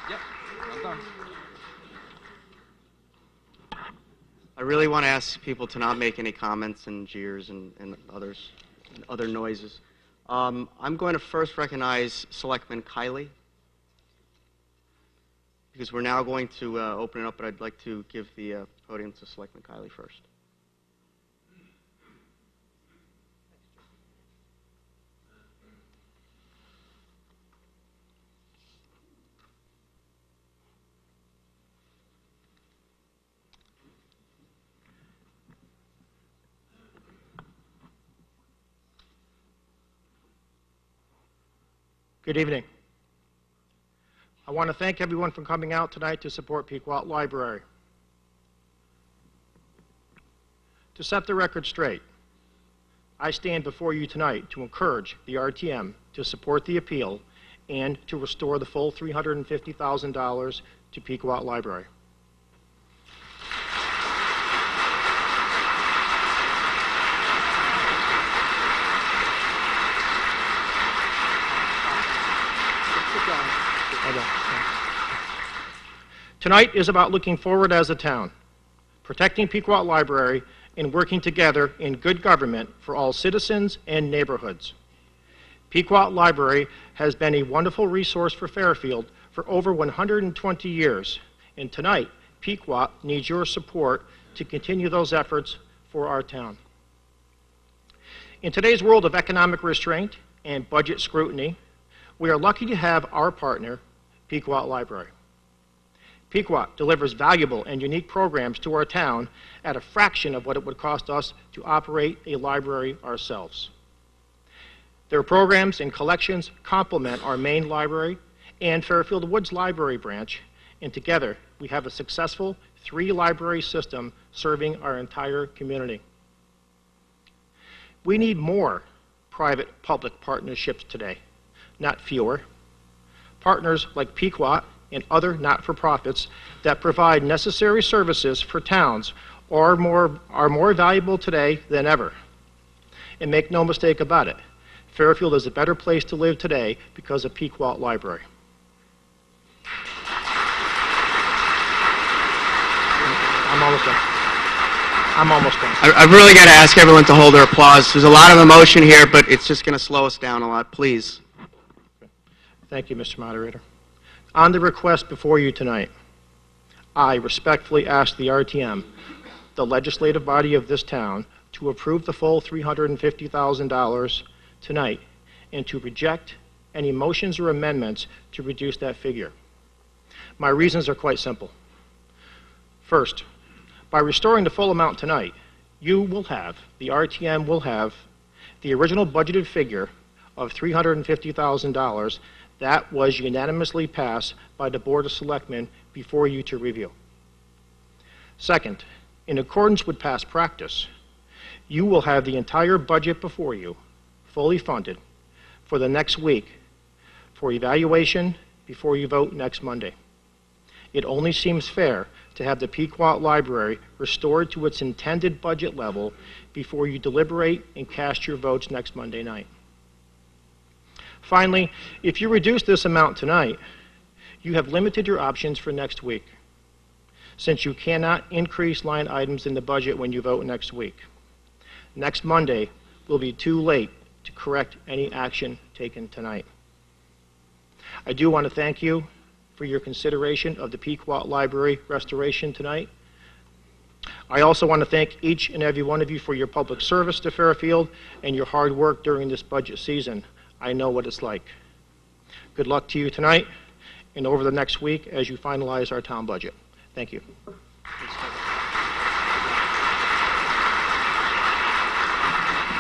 Yep, I'm done. I really want to ask people to not make any comments and jeers and other noises. I'm going to first recognize Selectman Kiley, because we're now going to open it up, but I'd like to give the podium to Selectman Kiley first. Good evening. I want to thank everyone for coming out tonight to support Pequot Library. To set the record straight, I stand before you tonight to encourage the RTM to support the appeal and to restore the full $350,000 to Pequot Library. Tonight is about looking forward as a town, protecting Pequot Library, and working together in good government for all citizens and neighborhoods. Pequot Library has been a wonderful resource for Fairfield for over 120 years, and tonight, Pequot needs your support to continue those efforts for our town. In today's world of economic restraint and budget scrutiny, we are lucky to have our partner, Pequot Library. Pequot delivers valuable and unique programs to our town at a fraction of what it would cost us to operate a library ourselves. Their programs and collections complement our main library and Fairfield Woods Library branch, and together we have a successful 3-library system serving our entire community. We need more private-public partnerships today, not fewer. Partners like Pequot and other not-for-profits that provide necessary services for towns are more valuable today than ever. And make no mistake about it, Fairfield is a better place to live today because of Pequot Library. I'm almost done. I've really got to ask everyone to hold their applause. There's a lot of emotion here, but it's just going to slow us down a lot. Please. Thank you, Mr. Moderator. On the request before you tonight, I respectfully ask the RTM, the legislative body of this town, to approve the full $350,000 tonight and to reject any motions or amendments to reduce that figure. My reasons are quite simple. First, by restoring the full amount tonight, the RTM will have the original budgeted figure of $350,000 that was unanimously passed by the Board of Selectmen before you to review. Second, in accordance with past practice, you will have the entire budget before you, fully funded, for the next week for evaluation before you vote next Monday. It only seems fair to have the Pequot Library restored to its intended budget level before you deliberate and cast your votes next Monday night. Finally, if you reduce this amount tonight, you have limited your options for next week, since you cannot increase line items in the budget when you vote next week. Next Monday will be too late to correct any action taken tonight. I do want to thank you for your consideration of the Pequot Library restoration tonight. I also want to thank each and every one of you for your public service to Fairfield and your hard work during this budget season. I know what it's like. Good luck to you tonight and over the next week as you finalize our town budget. Thank you.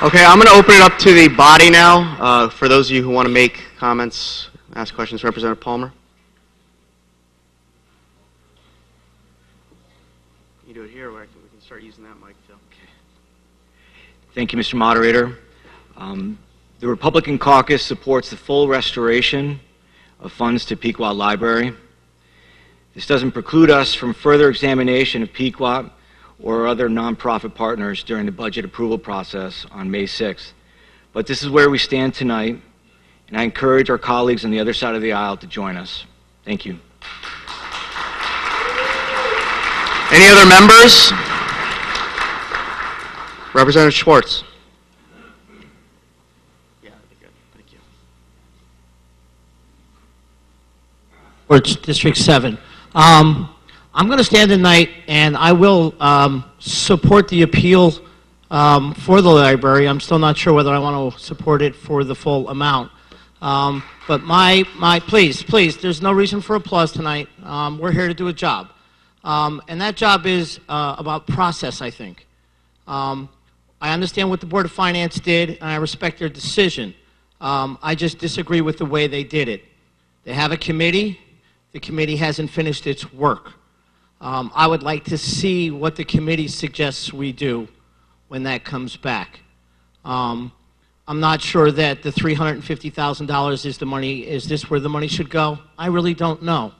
Okay, I'm going to open it up to the body now. For those of you who want to make comments, ask questions, Representative Palmer. You do it here, or we can start using that mic too. Thank you, Mr. Moderator. The Republican caucus supports the full restoration of funds to Pequot Library. This doesn't preclude us from further examination of Pequot or other nonprofit partners during the budget approval process on May 6th. But this is where we stand tonight, and I encourage our colleagues on the other side of the aisle to join us. Thank you. Any other members? Representative Schwartz. Yeah, that'd be good. Thank you. Schwartz, District 7. I'm going to stand tonight, and I will support the appeal for the library. I'm still not sure whether I want to support it for the full amount. But please, there's no reason for applause tonight. We're here to do a job. And that job is about process, I think. I understand what the Board of Finance did, and I respect their decision. I just disagree with the way they did it. They have a committee. The committee hasn't finished its work. I would like to see what the committee suggests we do when that comes back. I'm not sure that the $350,000 is the money. Is this where the money should go? I really don't know.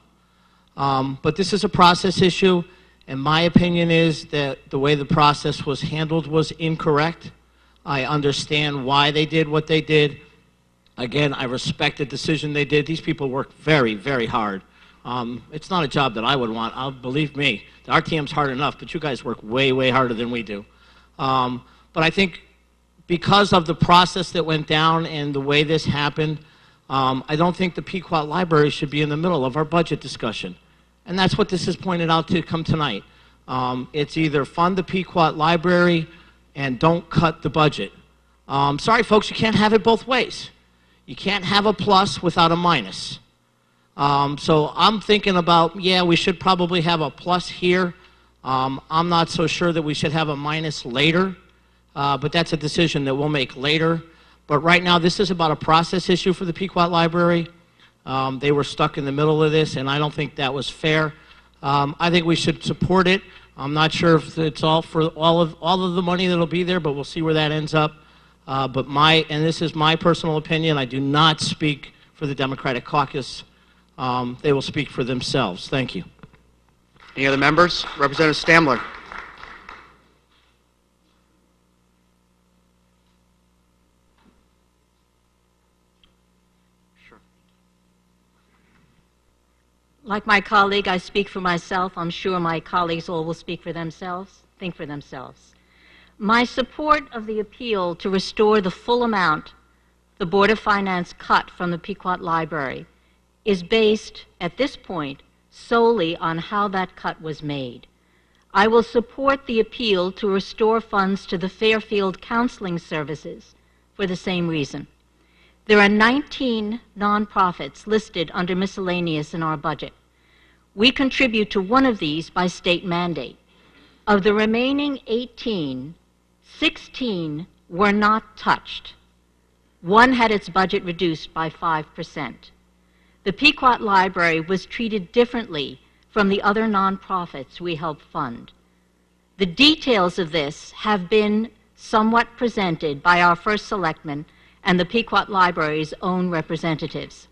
But this is a process issue, and my opinion is that the way the process was handled was incorrect. I understand why they did what they did. Again, I respect the decision they did. These people worked very, very hard. It's not a job that I would want. Believe me, the RTM's hard enough, but you guys work way, way harder than we do. But I think because of the process that went down and the way this happened, I don't think the Pequot Library should be in the middle of our budget discussion. And that's what this is pointed out to come tonight. It's either fund the Pequot Library and don't cut the budget. Sorry, folks, you can't have it both ways. You can't have a plus without a minus. So I'm thinking about, yeah, we should probably have a plus here. I'm not so sure that we should have a minus later, but that's a decision that we'll make later. But right now, this is about a process issue for the Pequot Library. They were stuck in the middle of this, and I don't think that was fair. I think we should support it. I'm not sure if it's all for all of the money that'll be there, but we'll see where that ends up. And this is my personal opinion, I do not speak for the Democratic caucus. They will speak for themselves. Thank you. Any other members? Representative Stamler. Sure. Like my colleague, I speak for myself. I'm sure my colleagues all will speak for themselves, think for themselves. My support of the appeal to restore the full amount the Board of Finance cut from the Pequot Library is based, at this point, solely on how that cut was made. I will support the appeal to restore funds to the Fairfield Counseling Services for the same reason. There are 19 nonprofits listed under miscellaneous in our budget. We contribute to one of these by state mandate. Of the remaining 18, 16 were not touched. One had its budget reduced by 5%. The Pequot Library was treated differently from the other nonprofits we help fund. The details of this have been somewhat presented by our first selectman and the Pequot Library's own representatives.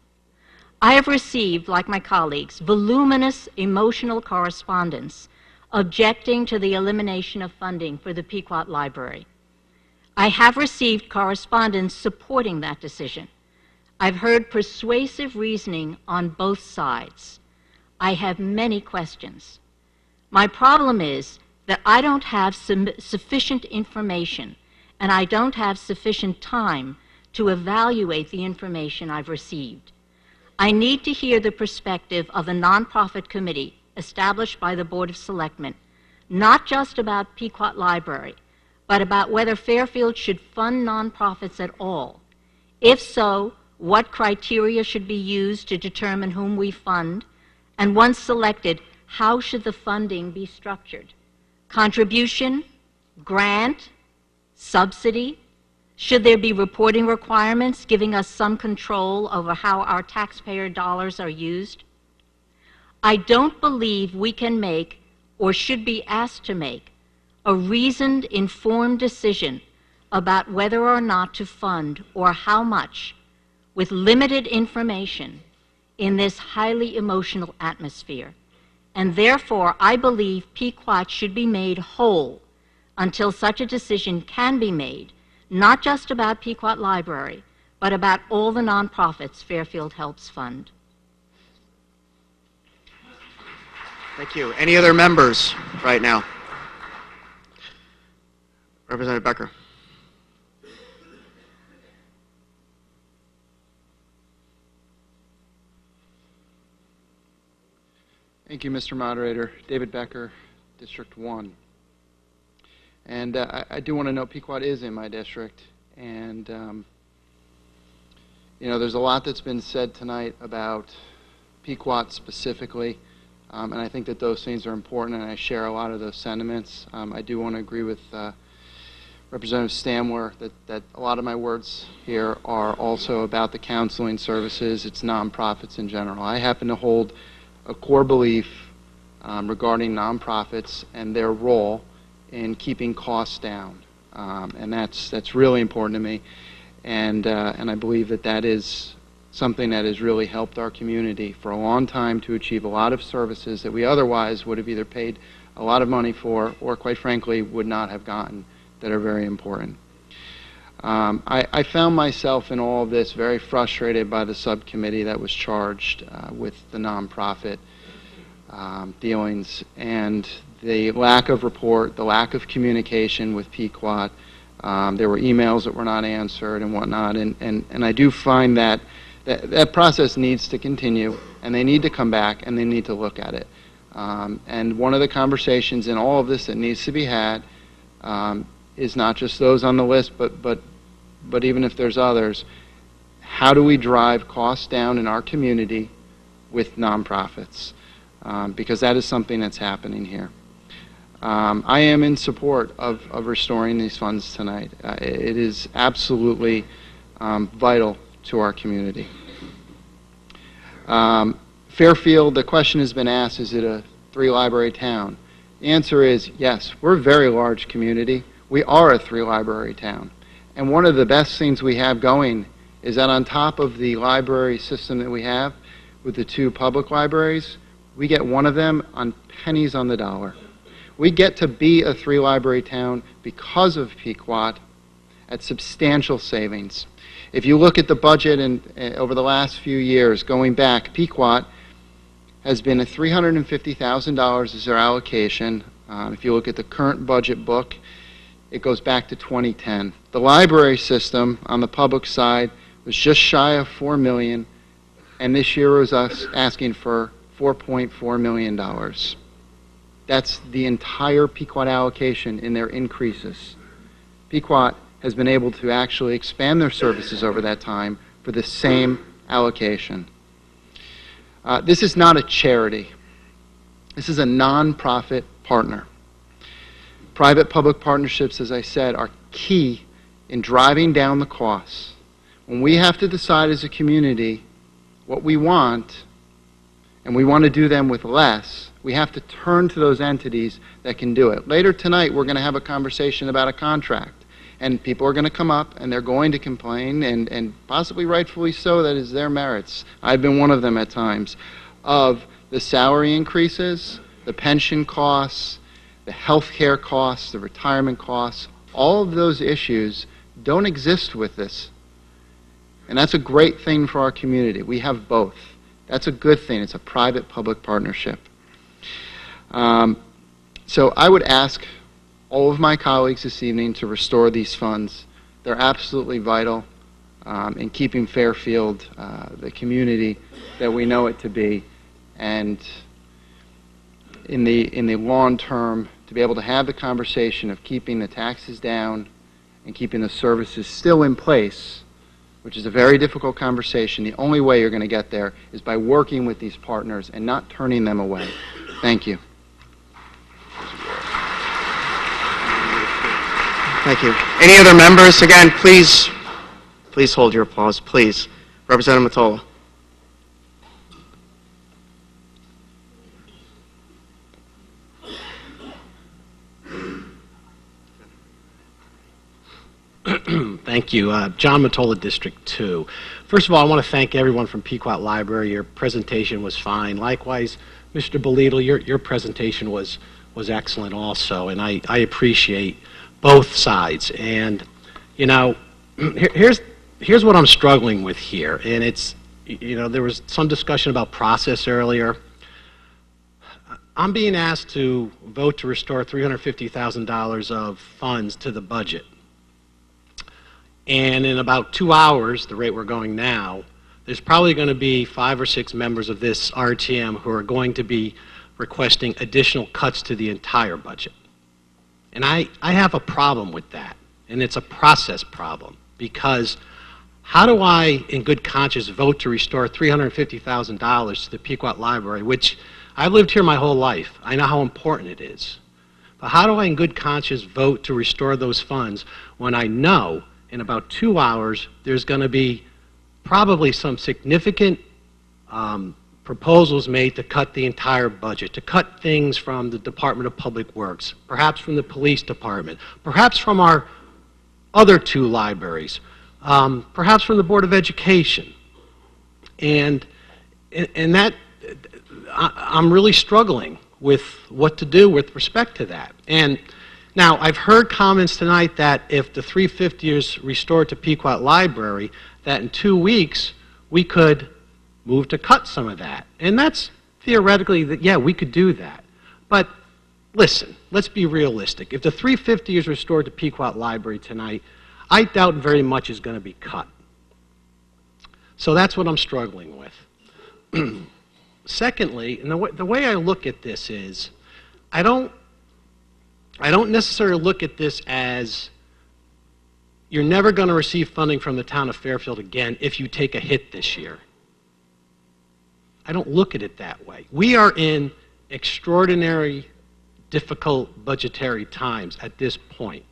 I have received, like my colleagues, voluminous emotional correspondence objecting to the elimination of funding for the Pequot Library. I have received correspondence supporting that decision. I've heard persuasive reasoning on both sides. I have many questions. My problem is that I don't have sufficient information, and I don't have sufficient time to evaluate the information I've received. I need to hear the perspective of a nonprofit committee established by the Board of Selectmen, not just about Pequot Library, but about whether Fairfield should fund nonprofits at all. If so, what criteria should be used to determine whom we fund, and once selected, how should the funding be structured? Contribution, grant, subsidy? Should there be reporting requirements giving us some control over how our taxpayer dollars are used? I don't believe we can make, or should be asked to make, a reasoned, informed decision about whether or not to fund or how much with limited information in this highly emotional atmosphere. And therefore, I believe Pequot should be made whole until such a decision can be made, not just about Pequot Library, but about all the nonprofits Fairfield helps fund. Thank you. Any other members right now? Representative Becker. Thank you, Mr. Moderator. David Becker, District 1. And I do want to note Pequot is in my district. And, you know, there's a lot that's been said tonight about Pequot specifically. And I think that those things are important, and I share a lot of those sentiments. I do want to agree with Representative Stamler that a lot of my words here are also about the counseling services, its nonprofits in general. I happen to hold a core belief regarding nonprofits and their role in keeping costs down, and that's really important to me. And I believe that is something that has really helped our community for a long time to achieve a lot of services that we otherwise would have either paid a lot of money for or, quite frankly, would not have gotten, that are very important. I found myself in all of this very frustrated by the subcommittee that was charged with the nonprofit dealings and the lack of report, the lack of communication with Pequot. There were emails that were not answered and whatnot, and I do find that process needs to continue, and they need to come back and they need to look at it. And one of the conversations in all of this that needs to be had is not just those on the list, but even if there's others, how do we drive costs down in our community with nonprofits? Because that is something that's happening here. I am in support of restoring these funds tonight. It is absolutely vital to our community. Fairfield, the question has been asked, is it a 3-library town? The answer is yes. We're a very large community. We are a 3-library town. And one of the best things we have going is that on top of the library system that we have with the 2 public libraries, we get one of them on pennies on the dollar. We get to be a 3-library town because of Pequot at substantial savings. If you look at the budget over the last few years, going back, Pequot has been at $350,000 as their allocation. If you look at the current budget book, it goes back to 2010. The library system on the public side was just shy of $4 million, and this year was us asking for $4.4 million. That's the entire Pequot allocation in their increases. Pequot has been able to actually expand their services over that time for the same allocation. This is not a charity. This is a nonprofit partner. Private-public partnerships, as I said, are key in driving down the costs. When we have to decide as a community what we want, and we want to do them with less, we have to turn to those entities that can do it. Later tonight, we're going to have a conversation about a contract. And people are going to come up and they're going to complain, and possibly rightfully so, that is their merits. I've been one of them at times, of the salary increases, the pension costs, the health care costs, the retirement costs. All of those issues don't exist with this. And that's a great thing for our community. We have both. That's a good thing. It's a private-public partnership. So I would ask all of my colleagues this evening to restore these funds. They're absolutely vital in keeping Fairfield the community that we know it to be, and in the long term, to be able to have the conversation of keeping the taxes down and keeping the services still in place, which is a very difficult conversation. The only way you're going to get there is by working with these partners and not turning them away. Thank you. Thank you. Any other members? Again, please hold your applause, please. Representative Mottola. Thank you. John Matola, District 2. First of all, I want to thank everyone from Pequot Library. Your presentation was fine. Likewise, Mr. Belito, your presentation was excellent also, and I appreciate both sides. And, you know, here's what I'm struggling with here, and it's, you know, there was some discussion about process earlier. I'm being asked to vote to restore $350,000 of funds to the budget. And in about 2 hours, the rate we're going now, there's probably going to be 5 or 6 members of this RTM who are going to be requesting additional cuts to the entire budget. And I have a problem with that, and it's a process problem, because how do I, in good conscience, vote to restore $350,000 to the Pequot Library, which I've lived here my whole life. I know how important it is. But how do I, in good conscience, vote to restore those funds when I know in about 2 hours there's going to be probably some significant proposals made to cut the entire budget, to cut things from the Department of Public Works, perhaps from the Police Department, perhaps from our other 2 libraries, perhaps from the Board of Education. And that, I'm really struggling with what to do with respect to that. And now, I've heard comments tonight that if the $350 is restored to Pequot Library, that in 2 weeks we could move to cut some of that. And that's theoretically, yeah, we could do that. But listen, let's be realistic. If the $350 is restored to Pequot Library tonight, I doubt very much is going to be cut. So that's what I'm struggling with. Secondly, and the way I look at this is, I don't necessarily look at this as you're never going to receive funding from the town of Fairfield again if you take a hit this year. I don't look at it that way. We are in extraordinary, difficult budgetary times at this point.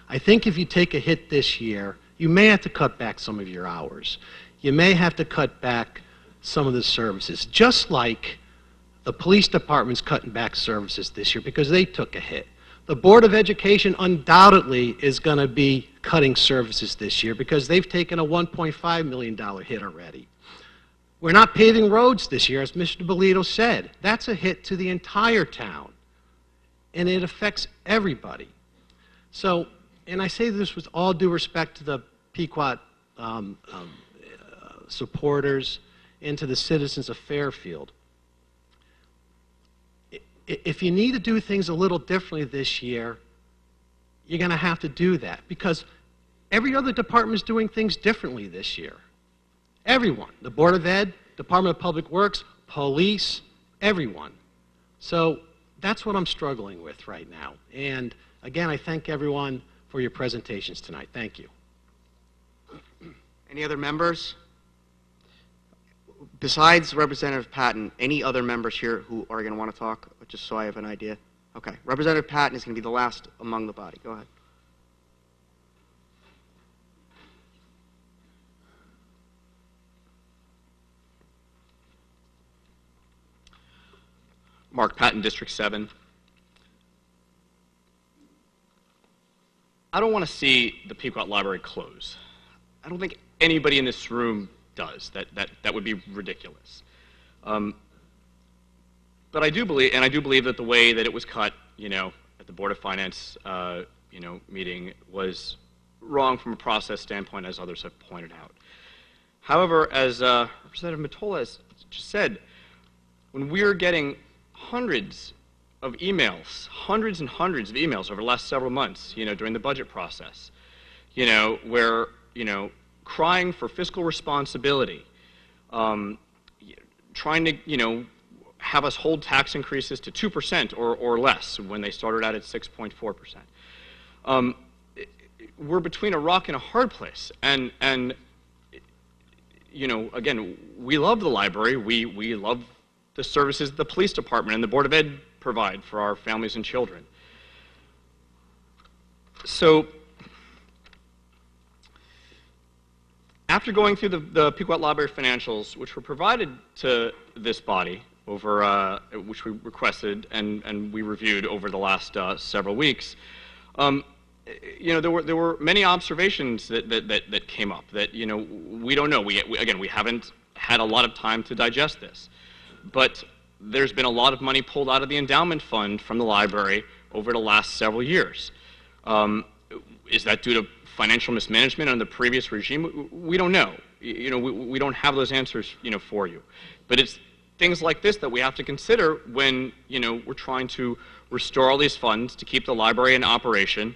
I think if you take a hit this year, you may have to cut back some of your hours. You may have to cut back some of the services, just like the police department's cutting back services this year because they took a hit. The Board of Education undoubtedly is going to be cutting services this year because they've taken a $1.5 million hit already. We're not paving roads this year, as Mr. Belito said. That's a hit to the entire town, and it affects everybody. So, and I say this with all due respect to the Pequot supporters and to the citizens of Fairfield. If you need to do things a little differently this year, you're going to have to do that because every other department is doing things differently this year. Everyone, the Board of Ed, Department of Public Works, police, everyone. So that's what I'm struggling with right now. And again, I thank everyone for your presentations tonight. Thank you. Any other members? Besides Representative Patton, any other members here who are going to want to talk, just so I have an idea? Okay. Representative Patton is going to be the last among the body. Go ahead. Mark Patton, District 7. I don't want to see the Pequot Library close. I don't think anybody in this room does. That would be ridiculous. But I do believe that the way that it was cut, at the Board of Finance, meeting was wrong from a process standpoint, as others have pointed out. However, as Representative Matola has just said, when we're getting hundreds of emails, hundreds and hundreds of emails over the last several months, during the budget process, where, crying for fiscal responsibility, trying to, have us hold tax increases to 2% or less when they started out at 6.4%. We're between a rock and a hard place. And again, we love the library. We love the services the police department and the Board of Ed provide for our families and children. So, after going through the Pequot Library financials, which were provided to this body over, which we requested and we reviewed over the last several weeks, there were many observations that came up that, we don't know. Again, we haven't had a lot of time to digest this. But there's been a lot of money pulled out of the endowment fund from the library over the last several years. Is that due to financial mismanagement under the previous regime? We don't know. We don't have those answers, for you. But it's things like this that we have to consider when, we're trying to restore all these funds to keep the library in operation.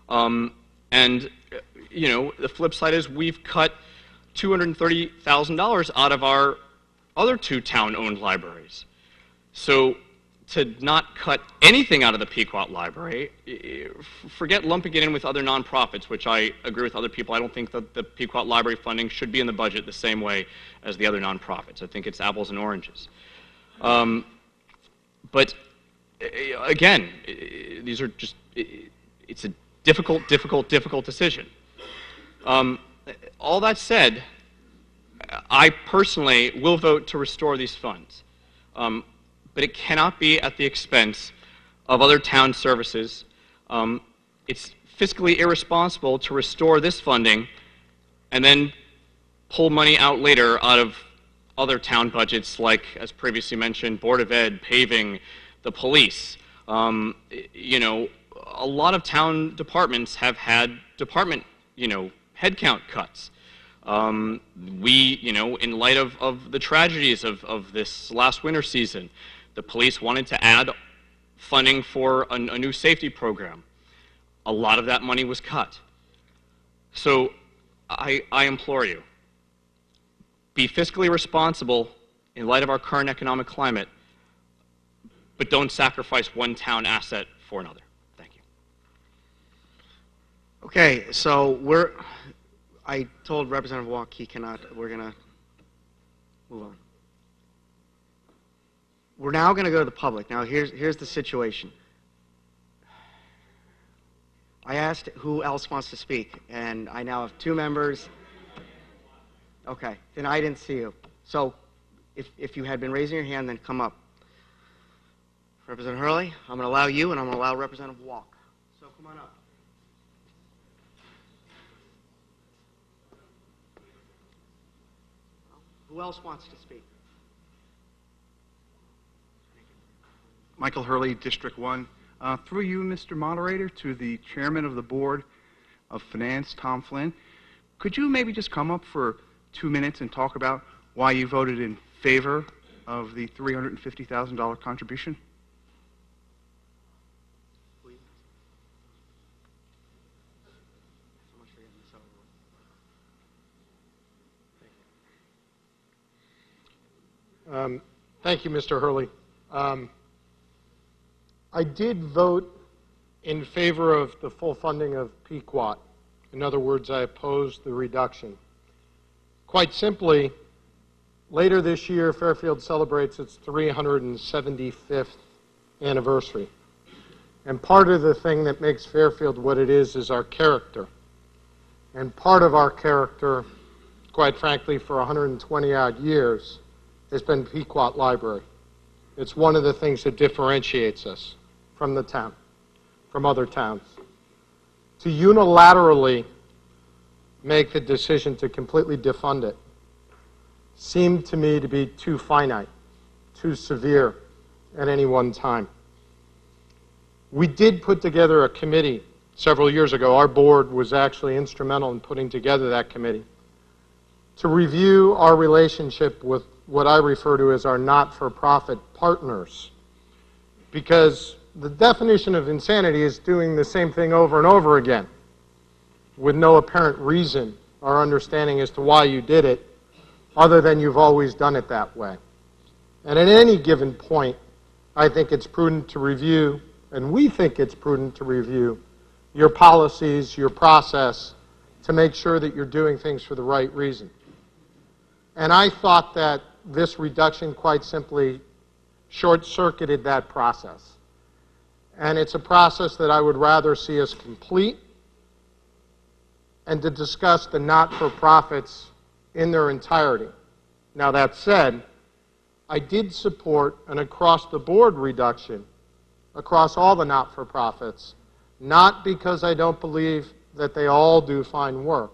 The flip side is we've cut $230,000 out of our other two town-owned libraries. So to not cut anything out of the Pequot Library, forget lumping it in with other nonprofits, which I agree with other people. I don't think that the Pequot Library funding should be in the budget the same way as the other nonprofits. I think it's apples and oranges. But again, these are just, it's a difficult decision. All that said, I personally will vote to restore these funds. But it cannot be at the expense of other town services. It's fiscally irresponsible to restore this funding and then pull money out later out of other town budgets like, as previously mentioned, Board of Ed, paving, the police. A lot of town departments have had department, headcount cuts. In light of the tragedies of this last winter season, the police wanted to add funding for a new safety program. A lot of that money was cut. So I implore you, be fiscally responsible in light of our current economic climate, but don't sacrifice one town asset for another. Thank you. Okay, so I told Representative Walk we're going to move on. We're now going to go to the public. Now, here's the situation. I asked who else wants to speak, and I now have two members. Okay, then I didn't see you. So if you had been raising your hand, then come up. Representative Hurley, I'm going to allow you, and I'm going to allow Representative Walk. So come on up. Who else wants to speak? Michael Hurley, District 1. Through you, Mr. Moderator, to the Chairman of the Board of Finance, Tom Flynn, could you maybe just come up for 2 minutes and talk about why you voted in favor of the $350,000 contribution? Thank you, Mr. Hurley. I did vote in favor of the full funding of Pequot. In other words, I opposed the reduction. Quite simply, later this year, Fairfield celebrates its 375th anniversary. And part of the thing that makes Fairfield what it is our character. And part of our character, quite frankly, for 120-odd years, has been Pequot Library. It's one of the things that differentiates us from the town, from other towns. To unilaterally make the decision to completely defund it seemed to me to be too finite, too severe at any one time. We did put together a committee several years ago. Our board was actually instrumental in putting together that committee to review our relationship with what I refer to as our not-for-profit partners. Because the definition of insanity is doing the same thing over and over again with no apparent reason or understanding as to why you did it, other than you've always done it that way. And at any given point, I think it's prudent to review, and we think it's prudent to review, your policies, your process, to make sure that you're doing things for the right reason. And I thought that this reduction quite simply short-circuited that process. And it's a process that I would rather see us complete and to discuss the not-for-profits in their entirety. Now, that said, I did support an across-the-board reduction across all the not-for-profits not because I don't believe that they all do fine work,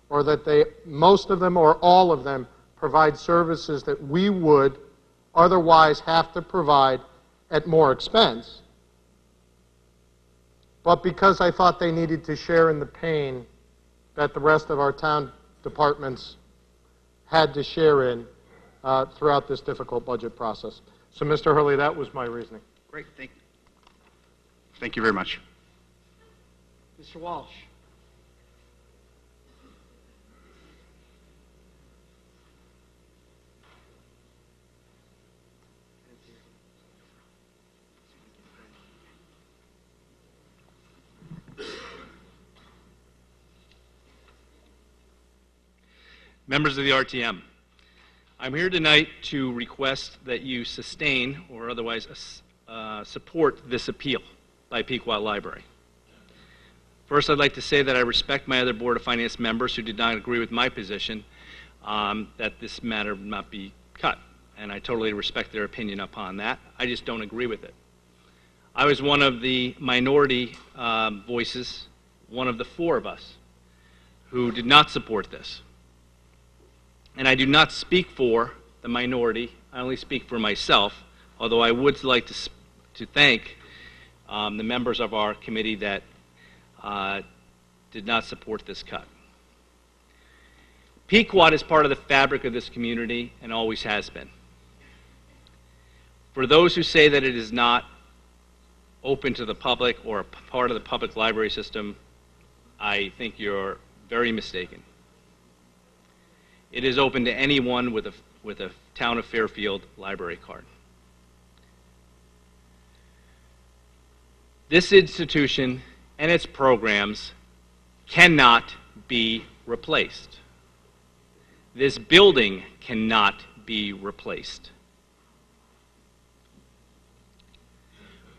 or that most of them or all of them provide services that we would otherwise have to provide at more expense, but because I thought they needed to share in the pain that the rest of our town departments had to share in throughout this difficult budget process. So, Mr. Hurley, that was my reasoning. Great, thank you. Thank you very much. Mr. Walsh. Members of the RTM, I'm here tonight to request that you sustain or otherwise support this appeal by Pequot Library. First, I'd like to say that I respect my other Board of Finance members who did not agree with my position that this matter not be cut, and I totally respect their opinion upon that. I just don't agree with it. I was one of the minority voices, one of the four of us, who did not support this. And I do not speak for the minority, I only speak for myself, although I would like to thank the members of our committee that did not support this cut. Pequot is part of the fabric of this community and always has been. For those who say that it is not open to the public or a part of the public library system, I think you're very mistaken. It is open to anyone with a Town of Fairfield library card. This institution and its programs cannot be replaced. This building cannot be replaced.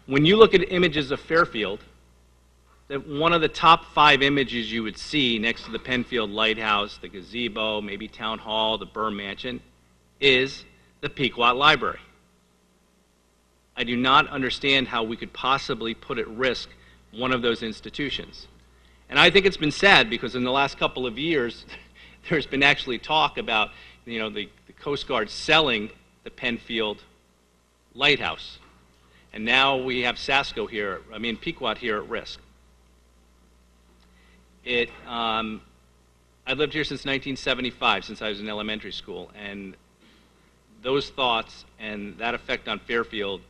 When you look at images of Fairfield, one of the top 5 images you would see next to the Penfield Lighthouse, the gazebo, maybe Town Hall, the Burr Mansion, is the Pequot Library. I do not understand how we could possibly put at risk one of those institutions. And I think it's been sad because in the last couple of years, there's been actually talk about, the Coast Guard selling the Penfield Lighthouse. And now we have Pequot here at risk. I lived here since 1975, since I was in elementary school, and those thoughts and that effect on Fairfield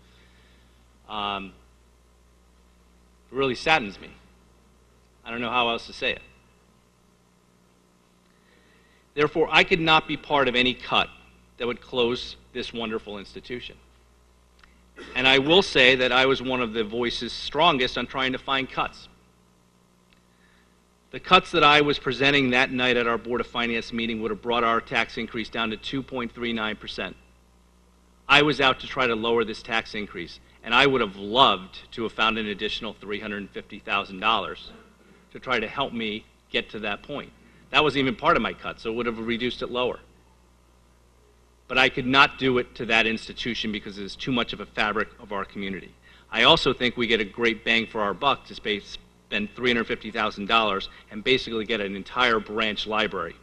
really saddens me. I don't know how else to say it. Therefore, I could not be part of any cut that would close this wonderful institution. And I will say that I was one of the voices strongest on trying to find cuts. The cuts that I was presenting that night at our Board of Finance meeting would have brought our tax increase down to 2.39%. I was out to try to lower this tax increase, and I would have loved to have found an additional $350,000 to try to help me get to that point. That wasn't even part of my cut, so it would have reduced it lower. But I could not do it to that institution because it is too much of a fabric of our community. I also think we get a great bang for our buck to spend $350,000 and basically get an entire branch library.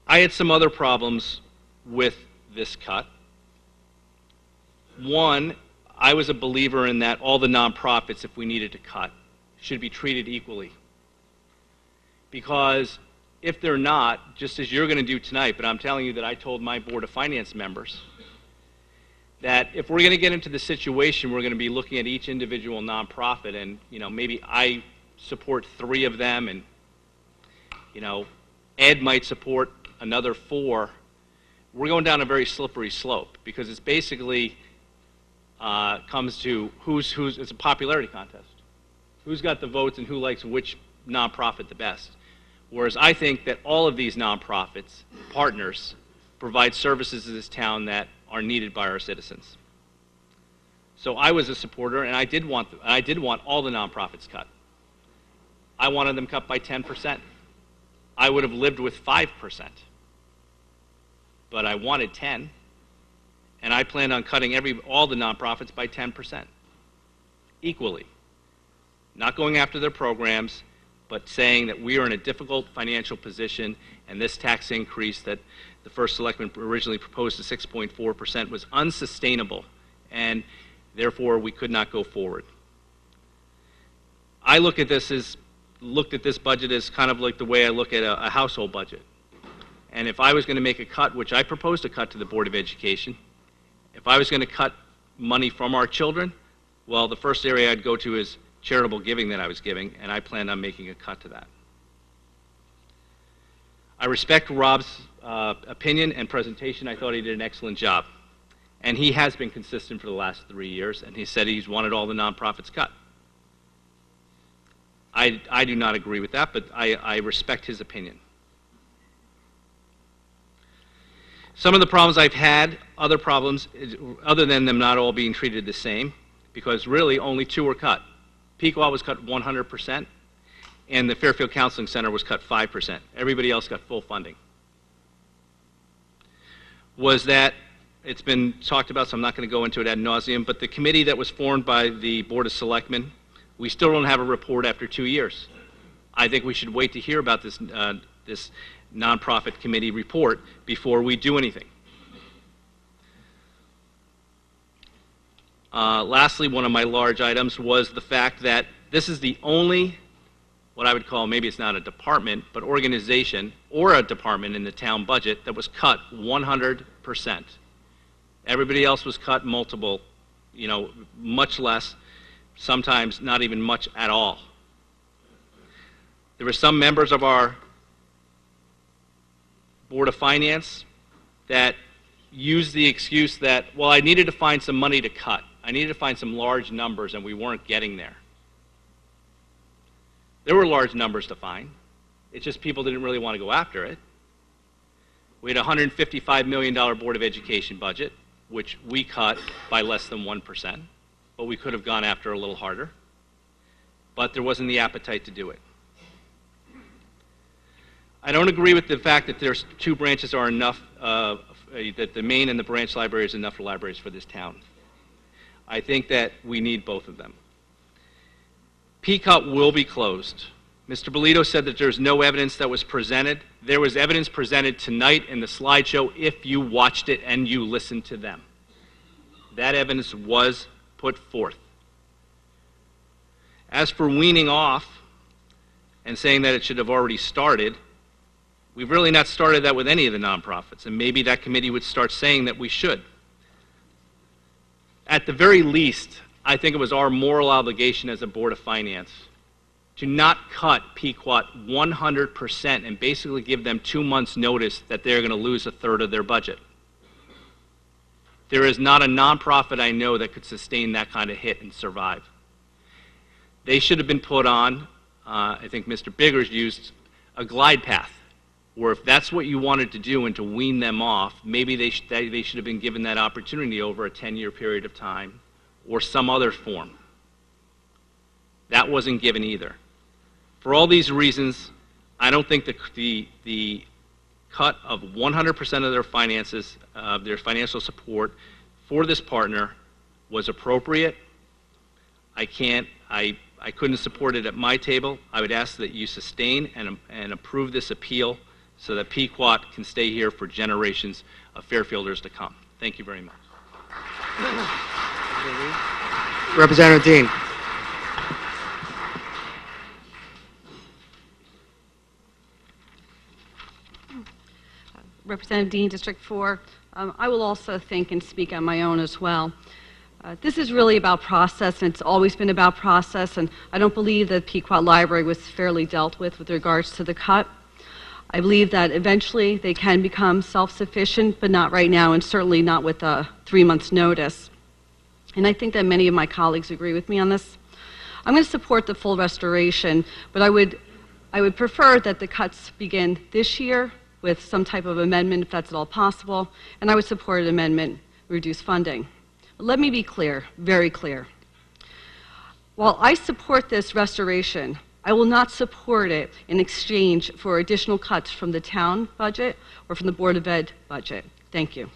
I had some other problems with this cut. One, I was a believer in that all the nonprofits, if we needed to cut, should be treated equally. Because if they're not, just as you're going to do tonight, but I'm telling you that I told my Board of Finance members that if we're going to get into the situation, we're going to be looking at each individual nonprofit, and maybe I support 3 of them, and Ed might support another 4. We're going down a very slippery slope because it's basically comes to it's a popularity contest. Who's got the votes and who likes which nonprofit the best? Whereas I think that all of these nonprofits, partners, provide services in this town that are needed by our citizens. So I was a supporter, and I did want all the nonprofits cut. I wanted them cut by 10%. I would have lived with 5%, but I wanted 10, and I plan on cutting all the nonprofits by 10%, equally. Not going after their programs, but saying that we are in a difficult financial position, and this tax increase that the first selectman originally proposed to 6.4% was unsustainable, and therefore we could not go forward. I looked at this budget as kind of like the way I look at a household budget. And if I was going to make a cut, which I proposed a cut to the Board of Education, if I was going to cut money from our children, well, the first area I'd go to is charitable giving that I was giving, and I planned on making a cut to that. I respect Rob's opinion and presentation. I thought he did an excellent job. And he has been consistent for the last 3 years, and he said he's wanted all the nonprofits cut. I do not agree with that, but I respect his opinion. Some of the problems I've had, other problems, other than them not all being treated the same, because really only 2 were cut. Pequot was cut 100%, and the Fairfield Counseling Center was cut 5%. Everybody else got full funding. Was that, it's been talked about, so I'm not going to go into it ad nauseum, but the committee that was formed by the Board of Selectmen, we still don't have a report after 2 years. I think we should wait to hear about this, this nonprofit committee report before we do anything. Lastly, one of my large items was the fact that this is the only, what I would call, maybe it's not a department, but organization or a department in the town budget that was cut 100%. Everybody else was cut multiple, much less, sometimes not even much at all. There were some members of our Board of Finance that used the excuse that, well, I needed to find some money to cut. I needed to find some large numbers, and we weren't getting there. There were large numbers to find. It's just people didn't really want to go after it. We had a $155 million Board of Education budget, which we cut by less than 1%, but we could have gone after a little harder. But there wasn't the appetite to do it. I don't agree with the fact that there's 2 branches are enough, that the main and the branch library is enough libraries for this town. I think that we need both of them. Pequot will be closed. Mr. Bolito said that there's no evidence that was presented. There was evidence presented tonight in the slideshow if you watched it and you listened to them. That evidence was put forth. As for weaning off and saying that it should have already started, we've really not started that with any of the nonprofits, and maybe that committee would start saying that we should. At the very least, I think it was our moral obligation as a Board of Finance to not cut Pequot 100% and basically give them 2 months' notice that they're going to lose a third of their budget. There is not a nonprofit I know that could sustain that kind of hit and survive. They should have been put on, I think Mr. Biggers used a glide path, where if that's what you wanted to do and to wean them off, maybe they should have been given that opportunity over a 10-year period of time or some other form. That wasn't given either. For all these reasons, I don't think the cut of 100% of their finances, their financial support for this partner was appropriate. I couldn't support it at my table. I would ask that you sustain and approve this appeal so that Pequot can stay here for generations of Fairfielders to come. Thank you very much. Representative Dean. Representative Dean, District 4. I will also think and speak on my own as well. This is really about process, and it's always been about process, and I don't believe that Pequot Library was fairly dealt with regards to the cut. I believe that eventually they can become self-sufficient, but not right now, and certainly not with a 3 months' notice. And I think that many of my colleagues agree with me on this. I'm going to support the full restoration, but I would prefer that the cuts begin this year with some type of amendment, if that's at all possible, and I would support an amendment, reduce funding. Let me be clear, very clear. While I support this restoration, I will not support it in exchange for additional cuts from the town budget or from the Board of Ed budget. Thank you.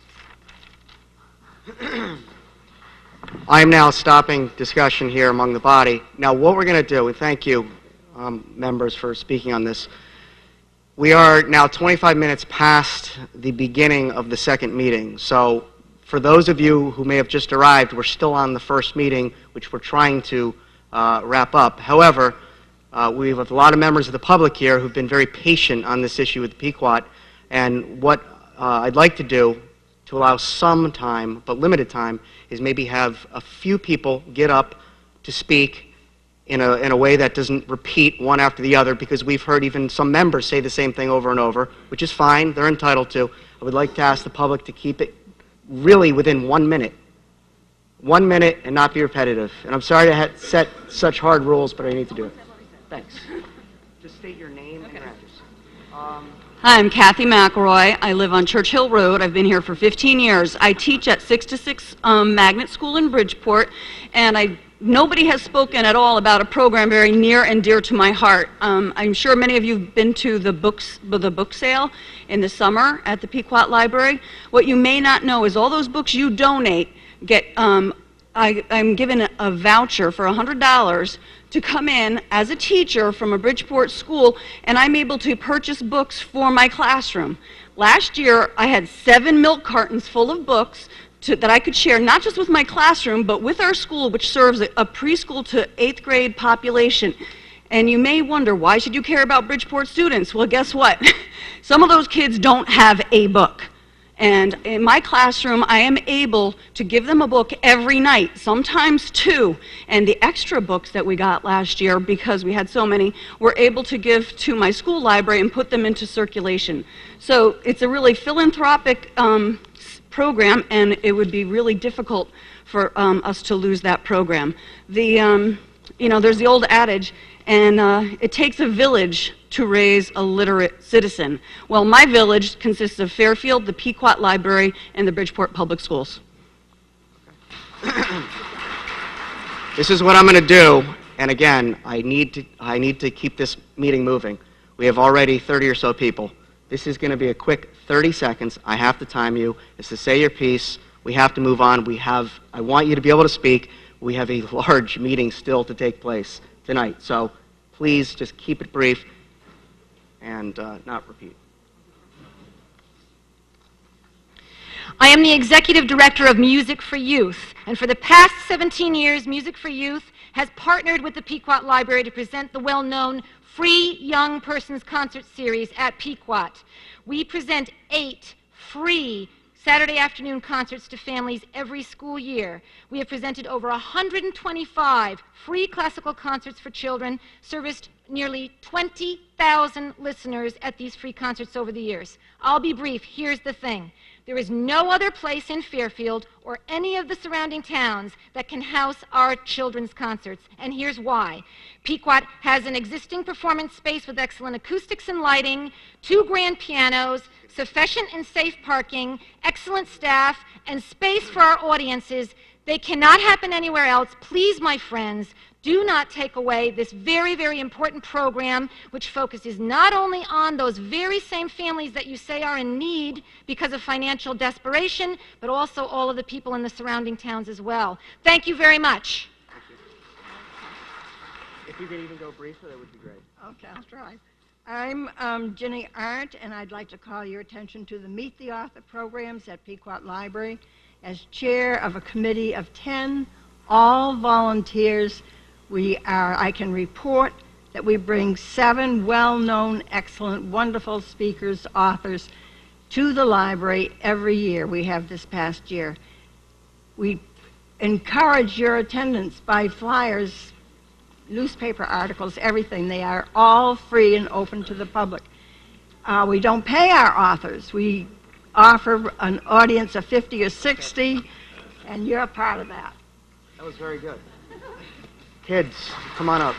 I am now stopping discussion here among the body. Now, what we're going to do, and thank you, members, for speaking on this. We are now 25 minutes past the beginning of the second meeting. So for those of you who may have just arrived, we're still on the first meeting, which we're trying to wrap up. However, we have a lot of members of the public here who've been very patient on this issue with the Pequot. And what I'd like to do, to allow some time, but limited time, is maybe have a few people get up to speak in a way that doesn't repeat one after the other, because we've heard even some members say the same thing over and over, which is fine, they're entitled to. I would like to ask the public to keep it really within 1 minute. 1 minute and not be repetitive. And I'm sorry to set such hard rules, but I need to do it. Thanks. Just state your name and your address. Hi, I'm Kathy McElroy. I live on Churchill Road. I've been here for 15 years. I teach at 6 to 6 Magnet School in Bridgeport, and nobody has spoken at all about a program very near and dear to my heart. I'm sure many of you have been to the book sale in the summer at the Pequot Library. What you may not know is all those books you donate get, I'm given a voucher for $100 to come in as a teacher from a Bridgeport school, and I'm able to purchase books for my classroom. Last year, I had 7 milk cartons full of books that I could share not just with my classroom, but with our school, which serves a preschool to 8th grade population. And you may wonder, why should you care about Bridgeport students? Well, guess what? Some of those kids don't have a book. And in my classroom, I am able to give them a book every night, sometimes 2. And the extra books that we got last year, because we had so many, we're able to give to my school library and put them into circulation. So it's a really philanthropic program, and it would be really difficult for us to lose that program. There's the old adage, and it takes a village to raise a literate citizen. Well, my village consists of Fairfield, the Pequot Library, and the Bridgeport Public Schools. This is what I'm going to do, and again, I need to keep this meeting moving. We have already 30 or so people. This is going to be a quick 30 seconds. I have to time you. It's to say your piece. We have to move on. I want you to be able to speak. We have a large meeting still to take place tonight, so please just keep it brief and not repeat. I am the Executive Director of Music for Youth, and for the past 17 years, Music for Youth has partnered with the Pequot Library to present the well-known Free Young Persons Concert Series at Pequot. We present 8 free Saturday afternoon concerts to families every school year. We have presented over 125 free classical concerts for children, serviced nearly 20,000 listeners at these free concerts over the years. I'll be brief. Here's the thing. There is no other place in Fairfield or any of the surrounding towns that can house our children's concerts, and here's why. Pequot has an existing performance space with excellent acoustics and lighting, 2 grand pianos, sufficient and safe parking, excellent staff, and space for our audiences. They cannot happen anywhere else. Please, my friends, do not take away this very, very important program, which focuses not only on those very same families that you say are in need because of financial desperation, but also all of the people in the surrounding towns as well. Thank you very much. Thank you. If you could even go briefer, that would be great. Okay, I'll try. I'm Jenny Arndt, and I'd like to call your attention to the Meet the Author programs at Pequot Library. As chair of a committee of 10, all volunteers, I can report that we bring 7 well-known, excellent, wonderful speakers, authors to the library every year. We have this past year. We encourage your attendance by flyers, newspaper articles, everything. They are all free and open to the public. We don't pay our authors. We offer an audience of 50 or 60, and you're a part of that. That was very good. Kids, come on up.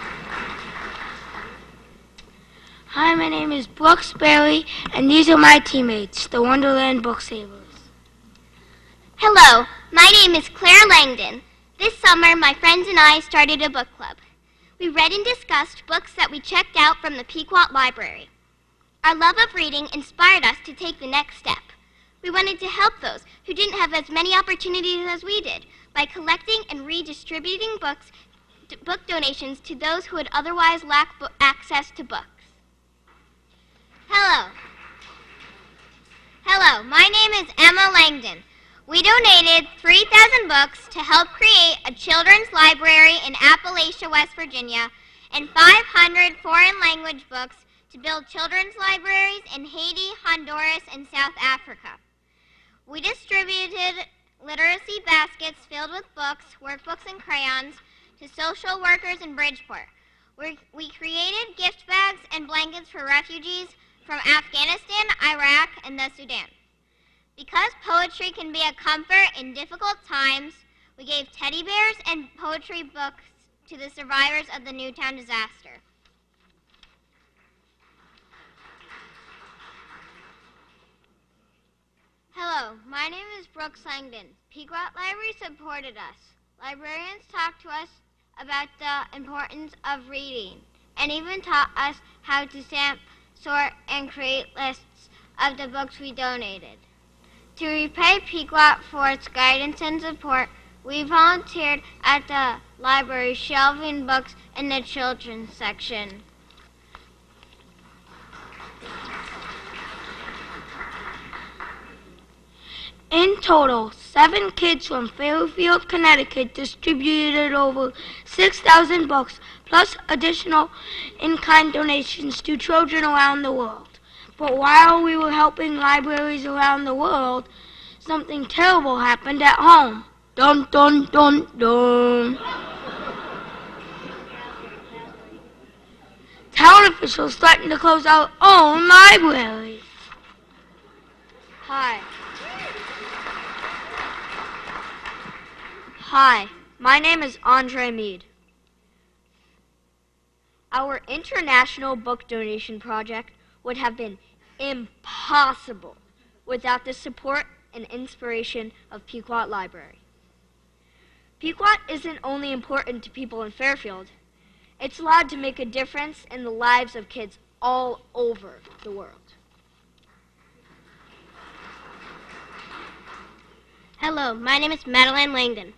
Hi, my name is Brooks Bailey, and these are my teammates, the Wonderland Book Savers. Hello, my name is Claire Langdon. This summer, my friends and I started a book club. We read and discussed books that we checked out from the Pequot Library. Our love of reading inspired us to take the next step. We wanted to help those who didn't have as many opportunities as we did by collecting and redistributing book donations to those who would otherwise lack access to books. Hello, my name is Emma Langdon. We donated 3,000 books to help create a children's library in Appalachia, West Virginia, and 500 foreign language books to build children's libraries in Haiti, Honduras, and South Africa. We distributed literacy baskets filled with books, workbooks, and crayons to social workers in Bridgeport. We created gift bags and blankets for refugees from Afghanistan, Iraq, and the Sudan. Because poetry can be a comfort in difficult times, we gave teddy bears and poetry books to the survivors of the Newtown disaster. Hello, my name is Brooks Langdon. Pequot Library supported us. Librarians talked to us about the importance of reading and even taught us how to stamp, sort, and create lists of the books we donated. To repay Pequot for its guidance and support, we volunteered at the library shelving books in the children's section. In total, 7 kids from Fairfield, Connecticut distributed over 6,000 books, plus additional in-kind donations to children around the world. But while we were helping libraries around the world, something terrible happened at home. Dun, dun, dun, dun. Town officials threatened to close our own library. Hi, my name is Andre Mead. Our international book donation project would have been impossible without the support and inspiration of Pequot Library. Pequot isn't only important to people in Fairfield, it's allowed to make a difference in the lives of kids all over the world. Hello, my name is Madeline Langdon.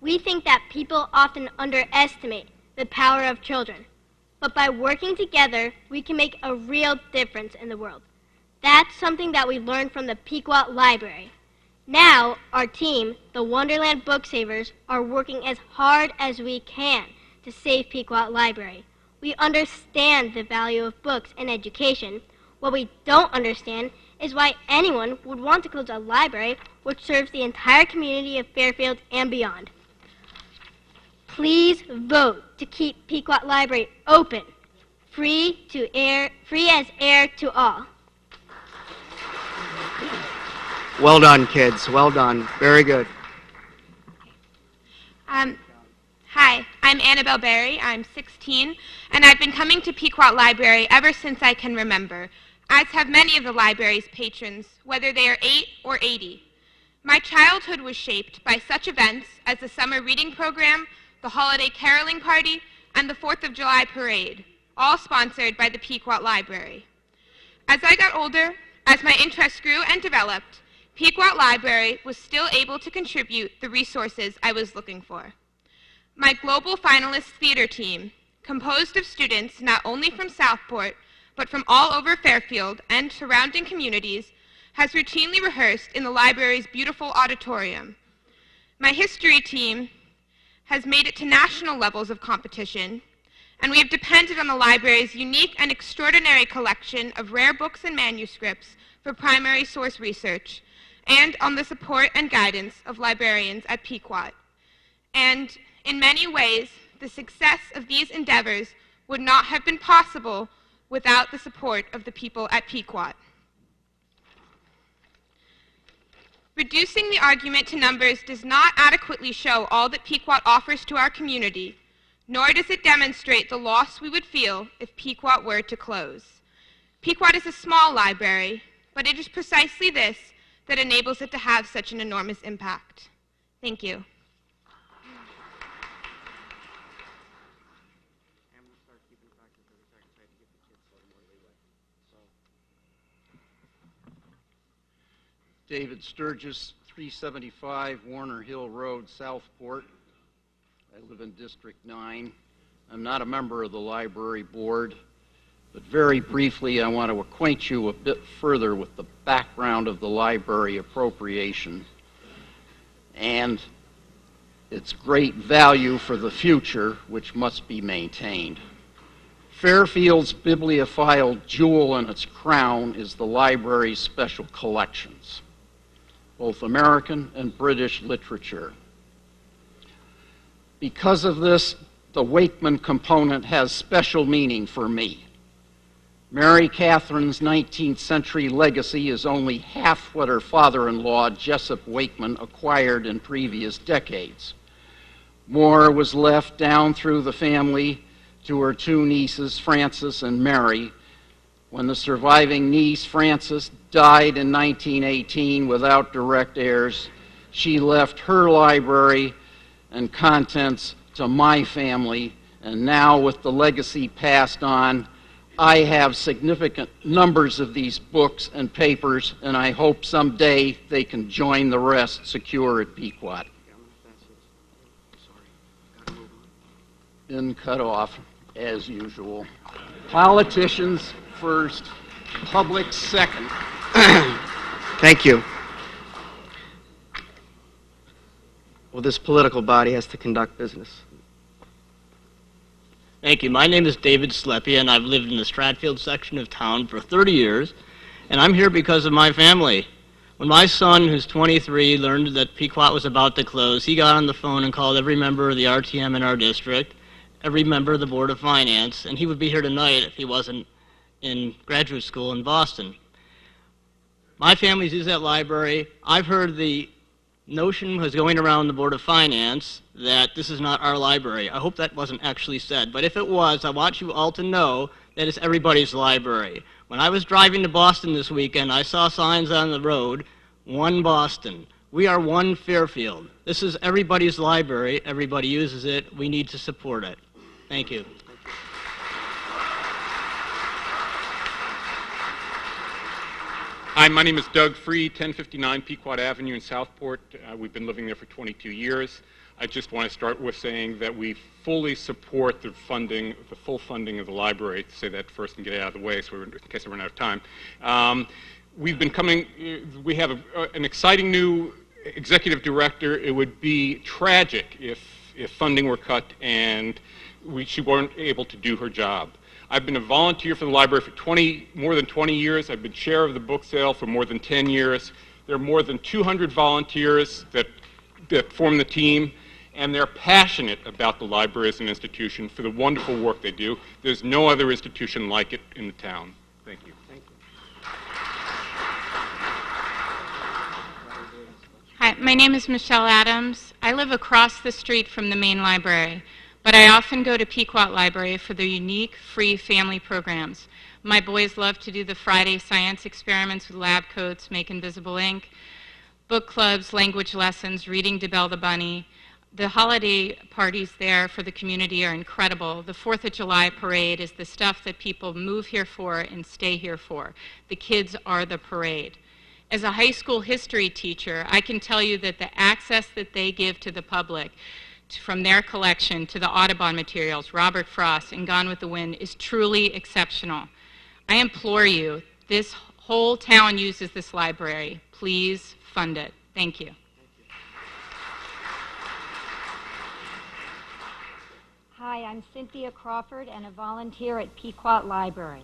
We think that people often underestimate the power of children, but by working together, we can make a real difference in the world. That's something that we learned from the Pequot Library. Now, our team, the Wonderland Book Savers, are working as hard as we can to save Pequot Library. We understand the value of books and education. What we don't understand is why anyone would want to close a library which serves the entire community of Fairfield and beyond. Please vote to keep Pequot Library open, free as air to all. Well done, kids. Well done. Very good. Hi, I'm Annabelle Berry. I'm 16, and I've been coming to Pequot Library ever since I can remember, as have many of the library's patrons, whether they are 8 or 80. My childhood was shaped by such events as the summer reading program, the holiday caroling party, and the 4th of July parade, all sponsored by the Pequot Library. As I got older, as my interests grew and developed, Pequot Library was still able to contribute the resources I was looking for. My global finalist theater team, composed of students not only from Southport, but from all over Fairfield and surrounding communities, has routinely rehearsed in the library's beautiful auditorium. My history team has made it to national levels of competition, and we have depended on the library's unique and extraordinary collection of rare books and manuscripts for primary source research, and on the support and guidance of librarians at Pequot. And in many ways, the success of these endeavors would not have been possible without the support of the people at Pequot. Reducing the argument to numbers does not adequately show all that Pequot offers to our community, nor does it demonstrate the loss we would feel if Pequot were to close. Pequot is a small library, but it is precisely this that enables it to have such an enormous impact. Thank you. David Sturgis, 375 Warner Hill Road, Southport. I live in District 9. I'm not a member of the library board, but very briefly I want to acquaint you a bit further with the background of the library appropriation and its great value for the future, which must be maintained. Fairfield's bibliophile jewel in its crown is the library's special collections, both American and British literature. Because of this, the Wakeman component has special meaning for me. Mary Catherine's 19th century legacy is only half what her father-in-law, Jessup Wakeman, acquired in previous decades. More was left down through the family to her two nieces, Frances and Mary. When the surviving niece, Frances, died in 1918 without direct heirs, she left her library and contents to my family, and now with the legacy passed on, I have significant numbers of these books and papers, and I hope someday they can join the rest secure at Pequot. Been cut off, as usual. Politicians first, public second. Thank you. Well, this political body has to conduct business. Thank you. My name is David Sleppy, and I've lived in the Stratfield section of town for 30 years, and I'm here because of my family. When my son, who's 23, learned that Pequot was about to close, he got on the phone and called every member of the RTM in our district, every member of the Board of Finance, and he would be here tonight if he wasn't in graduate school in Boston. My family's used that library. I've heard the notion was going around the Board of Finance that this is not our library. I hope that wasn't actually said, but if it was, I want you all to know that it's everybody's library. When I was driving to Boston this weekend, I saw signs on the road, One Boston. We are one Fairfield. This is everybody's library. Everybody uses it. We need to support it. Thank you. Hi, my name is Doug Freed, 1059 Pequot Avenue in Southport. We've been living there for 22 years. I just want to start with saying that we fully support the funding, the full funding of the library, to say that first and get it out of the way so in case I run out of time. We've been coming, we have an exciting new executive director. It would be tragic if funding were cut and she weren't able to do her job. I've been a volunteer for the library for more than 20 years. I've been chair of the book sale for more than 10 years. There are more than 200 volunteers that form the team, and they're passionate about the library as an institution for the wonderful work they do. There's no other institution like it in the town. Thank you. Hi, my name is Michelle Adams. I live across the street from the main library, but I often go to Pequot Library for their unique free family programs. My boys love to do the Friday science experiments with lab coats, make invisible ink, book clubs, language lessons, reading DeBelle the Bunny. The holiday parties there for the community are incredible. The 4th of July parade is the stuff that people move here for and stay here for. The kids are the parade. As a high school history teacher, I can tell you that the access that they give to the public from their collection to the Audubon materials, Robert Frost and Gone with the Wind, is truly exceptional. I implore you, this whole town uses this library. Please fund it. Thank you. Hi, I'm Cynthia Crawford and a volunteer at Pequot Library.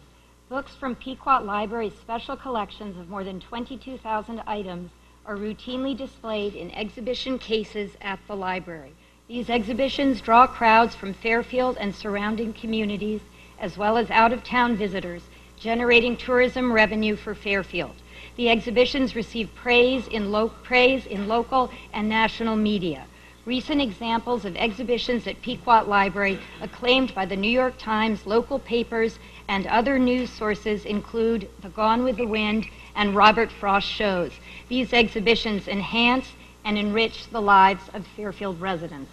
Books from Pequot Library's special collections of more than 22,000 items are routinely displayed in exhibition cases at the library. These exhibitions draw crowds from Fairfield and surrounding communities, as well as out-of-town visitors, generating tourism revenue for Fairfield. The exhibitions receive praise in local and national media. Recent examples of exhibitions at Pequot Library acclaimed by the New York Times, local papers, and other news sources include the Gone with the Wind and Robert Frost shows. These exhibitions enhance and enrich the lives of Fairfield residents.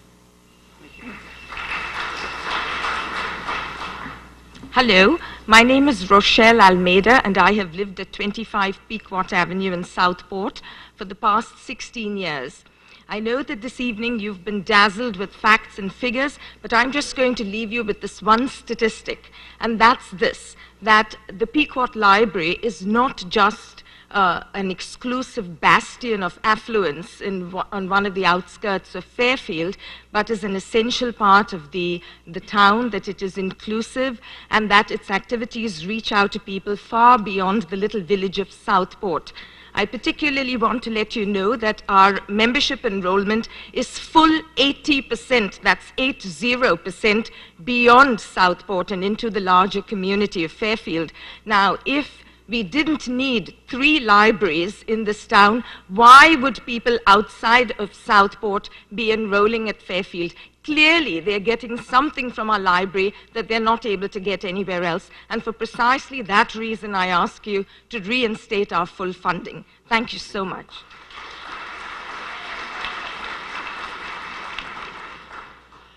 Hello, My name is Rochelle Almeida, and I have lived at 25 Pequot Avenue in Southport for the past 16 years. I know that this evening you've been dazzled with facts and figures, but I'm just going to leave you with this one statistic, and that's this, that the Pequot Library is not just an exclusive bastion of affluence on one of the outskirts of Fairfield, but is an essential part of the town, that it is inclusive, and that its activities reach out to people far beyond the little village of Southport. I particularly want to let you know that our membership enrollment is full 80%, that's 80% beyond Southport and into the larger community of Fairfield. Now, if we didn't need 3 libraries in this town, why would people outside of Southport be enrolling at Fairfield? Clearly, they're getting something from our library that they're not able to get anywhere else. And for precisely that reason, I ask you to reinstate our full funding. Thank you so much.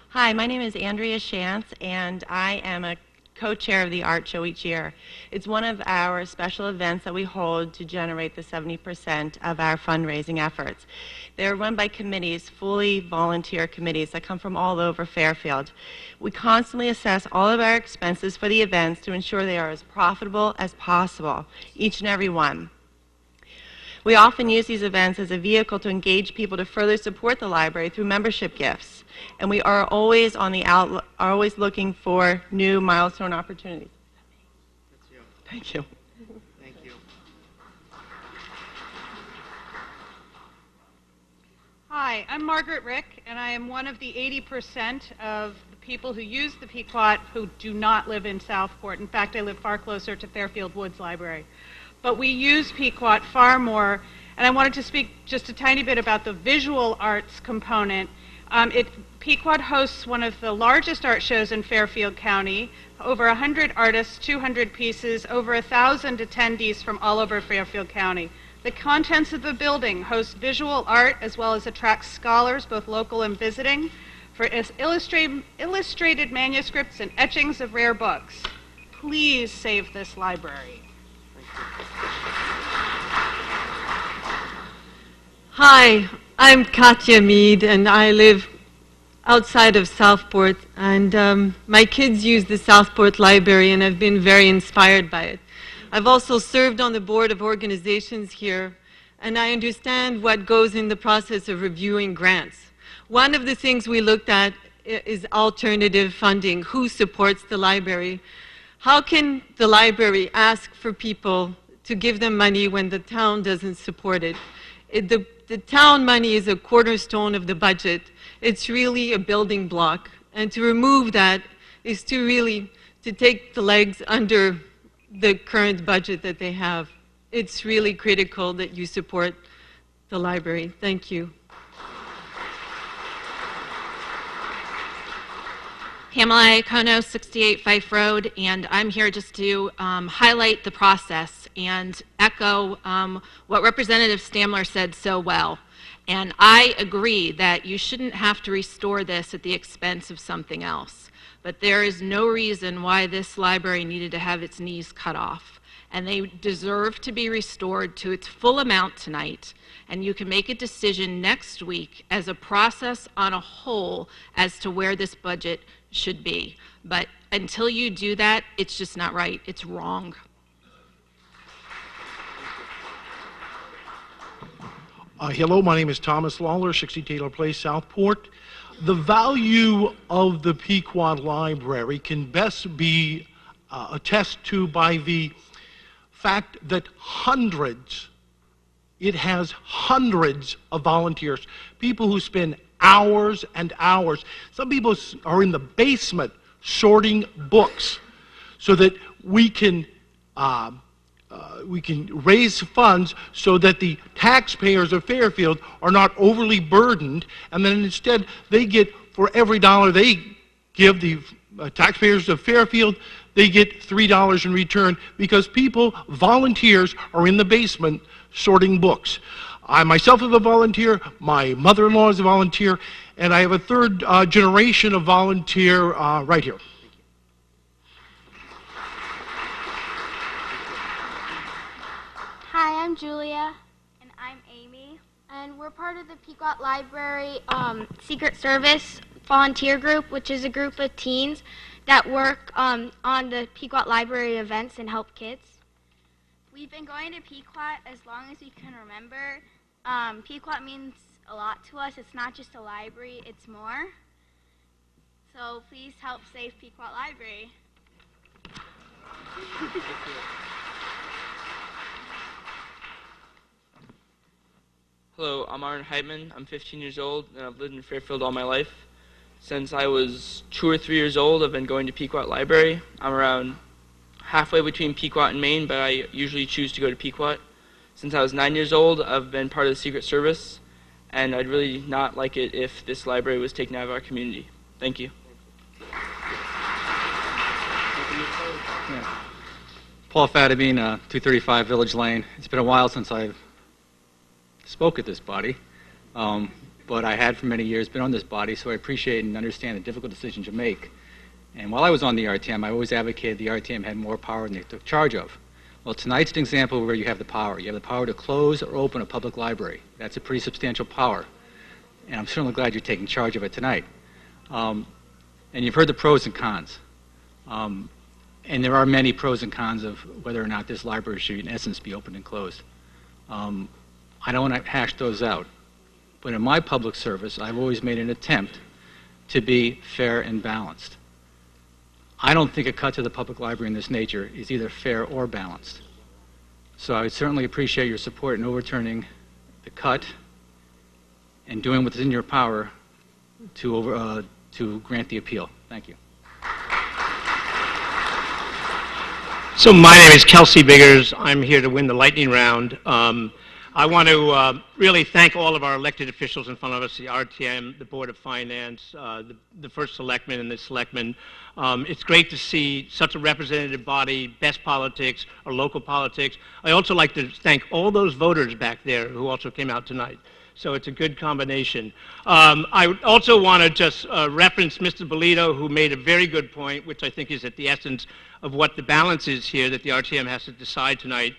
Hi, my name is Andrea Shantz, and I am a co-chair of the art show each year. It's one of our special events that we hold to generate the 70% of our fundraising efforts. They're run by committees, fully volunteer committees that come from all over Fairfield. We constantly assess all of our expenses for the events to ensure they are as profitable as possible, each and every one. We often use these events as a vehicle to engage people to further support the library through membership gifts. And we are always on the always looking for new milestone opportunities. Thank you. Thank you. Hi, I'm Margaret Rick, and I am one of the 80% of the people who use the Pequot who do not live in Southport. In fact, I live far closer to Fairfield Woods Library. But we use Pequot far more, and I wanted to speak just a tiny bit about the visual arts component. Pequot hosts one of the largest art shows in Fairfield County, over 100 artists, 200 pieces, over 1,000 attendees from all over Fairfield County. The contents of the building host visual art as well as attracts scholars, both local and visiting, for illustrated manuscripts and etchings of rare books. Please save this library. Hi, I'm Katya Mead, and I live outside of Southport, and my kids use the Southport Library, and I've been very inspired by it. I've also served on the board of organizations here, and I understand what goes in the process of reviewing grants. One of the things we looked at is alternative funding. Who supports the library? How can the library ask for people to give them money when the town doesn't support it? The town money is a cornerstone of the budget. It's really a building block. And to remove that is to take the legs under the current budget that they have. It's really critical that you support the library. Thank you. Pamela Iacono, 68 Fife Road, and I'm here just to highlight the process and echo what Representative Stamler said so well. And I agree that you shouldn't have to restore this at the expense of something else. But there is no reason why this library needed to have its knees cut off. And they deserve to be restored to its full amount tonight. And you can make a decision next week as a process on a whole as to where this budget should be. But until you do that, it's just not right. It's wrong. Hello, my name is Thomas Lawler, 60 Taylor Place, Southport. The value of the Pequot Library can best be attested to by the fact that it has hundreds of volunteers, people who spend hours and hours. Some people are in the basement sorting books so that we can raise funds so that the taxpayers of Fairfield are not overly burdened, and then instead they get, for every dollar they give the taxpayers of Fairfield, they get $3 in return because volunteers are in the basement sorting books. I myself am a volunteer, my mother-in-law is a volunteer, and I have a third generation of volunteer right here. I'm Julia. And I'm Amy. And we're part of the Pequot Library Secret Service volunteer group, which is a group of teens that work on the Pequot Library events and help kids. We've been going to Pequot as long as we can remember. Pequot means a lot to us. It's not just a library, it's more. So please help save Pequot Library. Hello, I'm Aaron Heitman. I'm 15 years old, and I've lived in Fairfield all my life. Since I was 2 or 3 years old, I've been going to Pequot Library. I'm around halfway between Pequot and Maine, but I usually choose to go to Pequot. Since I was 9 years old, I've been part of the Secret Service, and I'd really not like it if this library was taken out of our community. Thank you. Paul Fadabine, 235 Village Lane. It's been a while since I've spoke at this body, but I had for many years been on this body, so I appreciate and understand the difficult decisions you make. And while I was on the RTM, I always advocated the RTM had more power than they took charge of. Well, tonight's an example where you have the power. You have the power to close or open a public library. That's a pretty substantial power, and I'm certainly glad you're taking charge of it tonight. And you've heard the pros and cons. And there are many pros and cons of whether or not this library should, in essence, be opened and closed. I don't want to hash those out, but in my public service, I've always made an attempt to be fair and balanced. I don't think a cut to the public library in this nature is either fair or balanced. So I would certainly appreciate your support in overturning the cut and doing what's in your power to grant the appeal. Thank you. So my name is Kelsey Biggers. I'm here to win the lightning round. I want to really thank all of our elected officials in front of us, the RTM, the Board of Finance, the First Selectman and the Selectmen. It's great to see such a representative body, best politics or local politics. I also like to thank all those voters back there who also came out tonight. So it's a good combination. I also want to just reference Mr. Bolito, who made a very good point, which I think is at the essence of what the balance is here that the RTM has to decide tonight.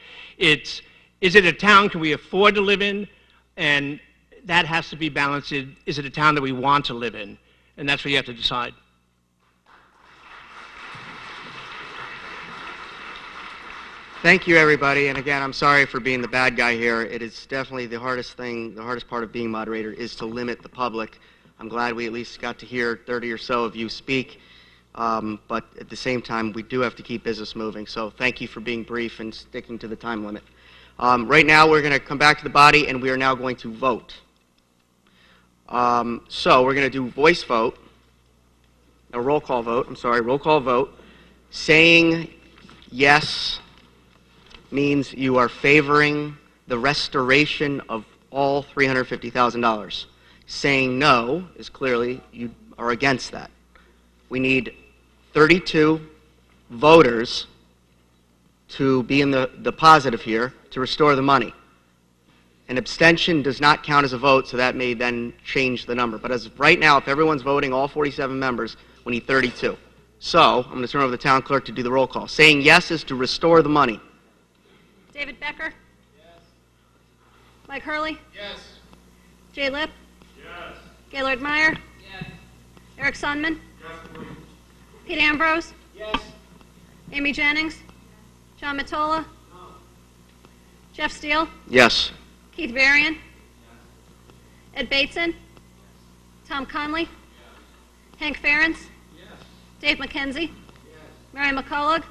Is it a town can we afford to live in? And that has to be balanced. Is it a town that we want to live in? And that's what you have to decide. Thank you, everybody. And again, I'm sorry for being the bad guy here. It is definitely the hardest part of being moderator is to limit the public. I'm glad we at least got to hear 30 or so of you speak. But at the same time, we do have to keep business moving. So thank you for being brief and sticking to the time limit. Right now, we're going to come back to the body, and we are now going to vote. So we're going to do voice vote, a roll call vote, roll call vote. Saying yes means you are favoring the restoration of all $350,000. Saying no is clearly you are against that. We need 32 voters to be in the positive here to restore the money. An abstention does not count as a vote, so that may then change the number. But as of right now, if everyone's voting, all 47 members, we need 32. So I'm going to turn over to the town clerk to do the roll call. Saying yes is to restore the money. David Becker? Yes. Mike Hurley? Yes. Jay Lipp? Yes. Gaylord Meyer? Yes. Eric Sundman? Yes, please. Pete Ambrose? Yes. Amy Jennings? John Matola? No. Jeff Steele? Yes. Keith Varian? Ed Bateson? Tom Conley? Hank Ferentz? Dave McKenzie? Mary McCullough?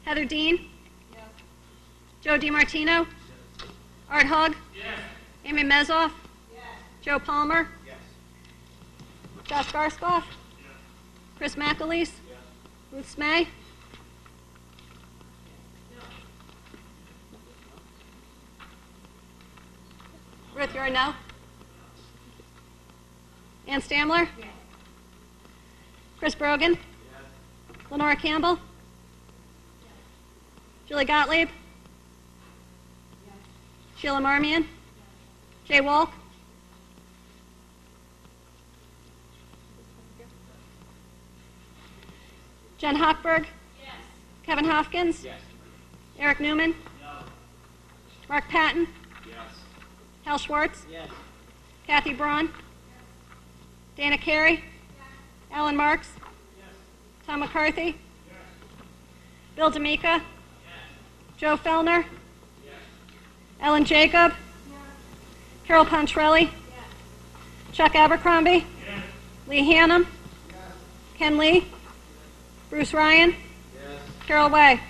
Heather Dean? Joe DiMartino? Art Hugg? Amy Mezoff? Joe Palmer? Josh Garskoff? Chris McAleese? Ruth Smay? Ruth, you're a no? Ann Stamler? Chris Brogan? Lenora Campbell? Julie Gottlieb? Sheila Marmion? Jay Walk? Jen Hochberg? Kevin Hopkins? Eric Newman? Mark Patton? Yes. Hal Schwartz? Yes. Kathy Braun? Dana Carey? Alan Marks? Tom McCarthy? Bill D'Amica? Joe Fellner? Ellen Jacob? Carol Pontrelli? Chuck Abercrombie? Lee Hannum? Ken Lee? Bruce Ryan? Carol Way?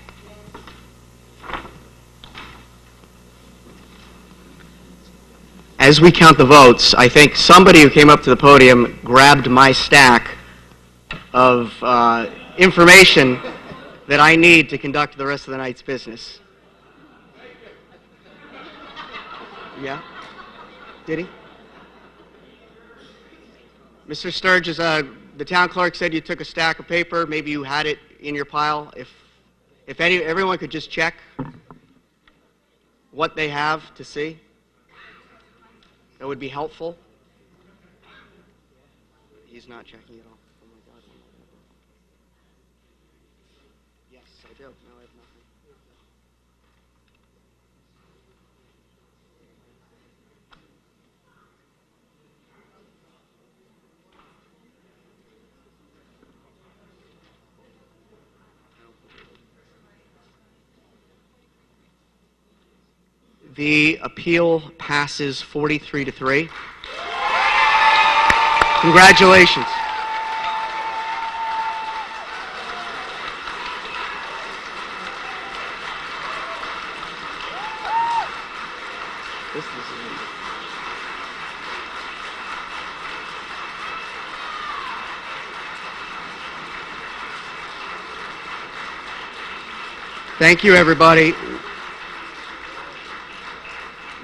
As we count the votes, I think somebody who came up to the podium grabbed my stack of information that I need to conduct the rest of the night's business. Yeah? Did he? Mr. Sturgis, the town clerk said you took a stack of paper. Maybe you had it in your pile. If everyone could just check what they have to see, that would be helpful. He's not checking at all. Oh my God. Yes, I do. No, I have nothing. The appeal passes 43-3. Congratulations. Thank you, everybody.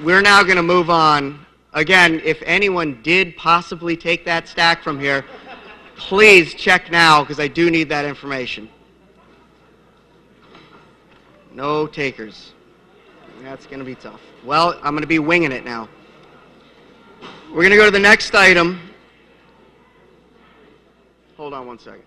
We're now going to move on. Again, if anyone did possibly take that stack from here, please check now, because I do need that information. No takers. That's going to be tough. Well, I'm going to be winging it now. We're going to go to the next item. Hold on one second.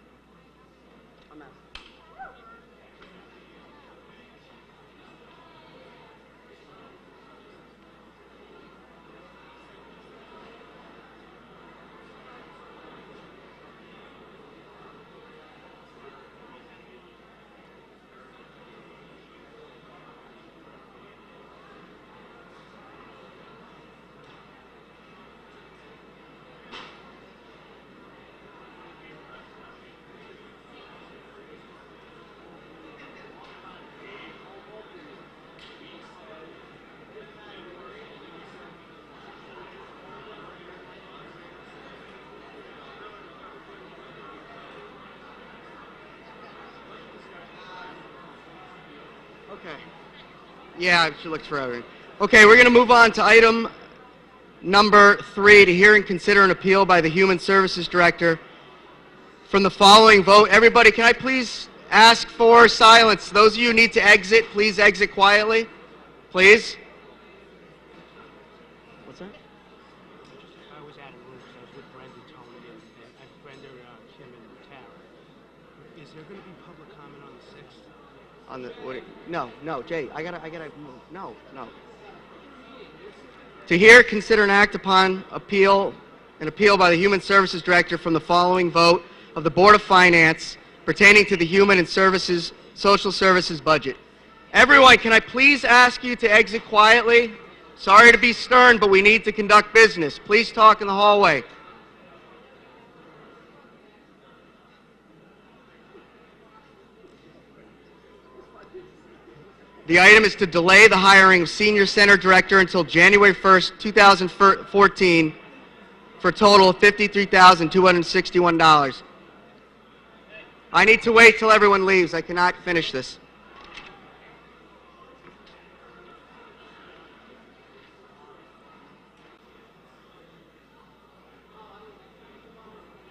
Okay. Yeah, she looks for everything. Okay, we're going to move on to item number 3, to hear and consider an appeal by the Human Services Director from the following vote. Everybody, can I please ask for silence? Those of you who need to exit, please exit quietly. Please. What's that? I was at a room because I was with Brenda, Tony, and Brenda, Kim, and Tara. Is there going to be public comment on the 6th? On the no, Jay, I gotta move. No. To hear, consider, and act upon an appeal by the Human Services Director from the following vote of the Board of Finance pertaining to the Human and Social Services budget. Everyone, can I please ask you to exit quietly? Sorry to be stern, but we need to conduct business. Please talk in the hallway. The item is to delay the hiring of Senior Center Director until January 1st, 2014, for a total of $53,261. I need to wait till everyone leaves. I cannot finish this.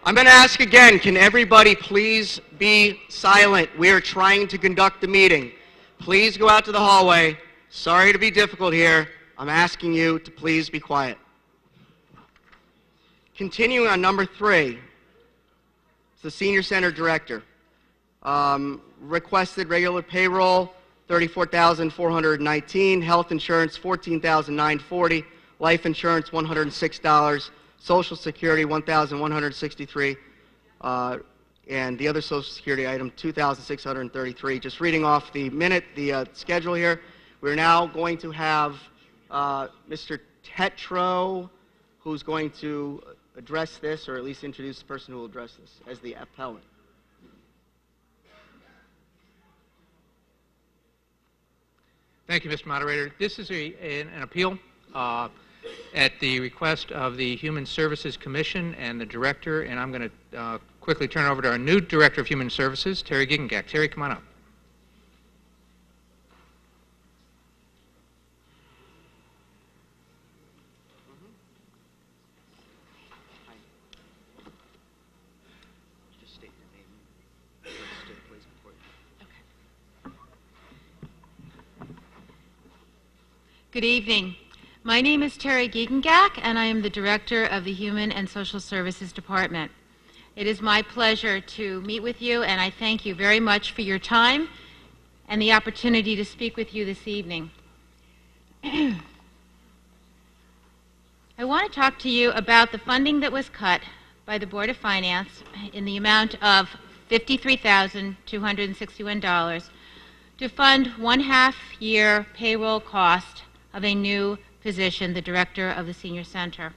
I'm going to ask again, can everybody please be silent? We are trying to conduct the meeting. Please go out to the hallway. Sorry to be difficult here. I'm asking you to please be quiet. Continuing on number 3, it's the Senior Center Director. Requested regular payroll $34,419. Health insurance, $14,940. Life insurance, $106. Social Security, $1,163. And the other Social Security item, $2,633. Just reading off the schedule here. We're now going to have Mr. Tetro, who's going to address this, or at least introduce the person who will address this as the appellant. Thank you, Mr. Moderator. This is an appeal at the request of the Human Services Commission and the director, and I'm going to quickly turn over to our new Director of Human Services, Terry Giegengack. Terry, come on up. Good evening. My name is Terry Giegengack, and I am the Director of the Human and Social Services Department. It is my pleasure to meet with you, and I thank you very much for your time and the opportunity to speak with you this evening. I want to talk to you about the funding that was cut by the Board of Finance in the amount of $53,261 to fund 1/2 year payroll cost of a new position, the Director of the Senior Center.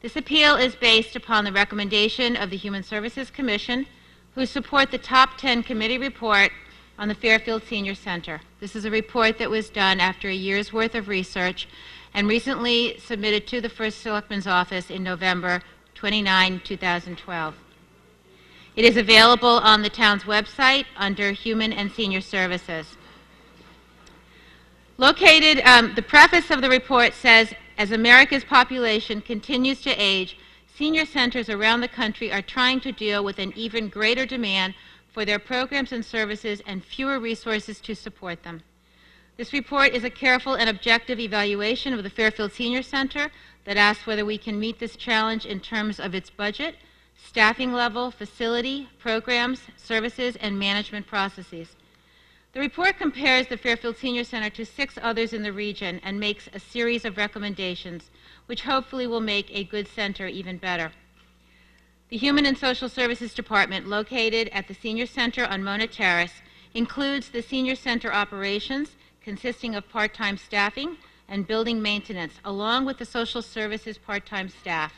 This appeal is based upon the recommendation of the Human Services Commission, who support the top 10 committee report on the Fairfield Senior Center. This is a report that was done after a year's worth of research and recently submitted to the First Selectman's Office in November 29, 2012. It is available on the town's website under Human and Senior Services. The preface of the report says, as America's population continues to age, senior centers around the country are trying to deal with an even greater demand for their programs and services and fewer resources to support them. This report is a careful and objective evaluation of the Fairfield Senior Center that asks whether we can meet this challenge in terms of its budget, staffing level, facility, programs, services, and management processes. The report compares the Fairfield Senior Center to 6 others in the region and makes a series of recommendations, which hopefully will make a good center even better. The Human and Social Services Department, located at the Senior Center on Mona Terrace, includes the Senior Center operations, consisting of part-time staffing and building maintenance, along with the social services part-time staff.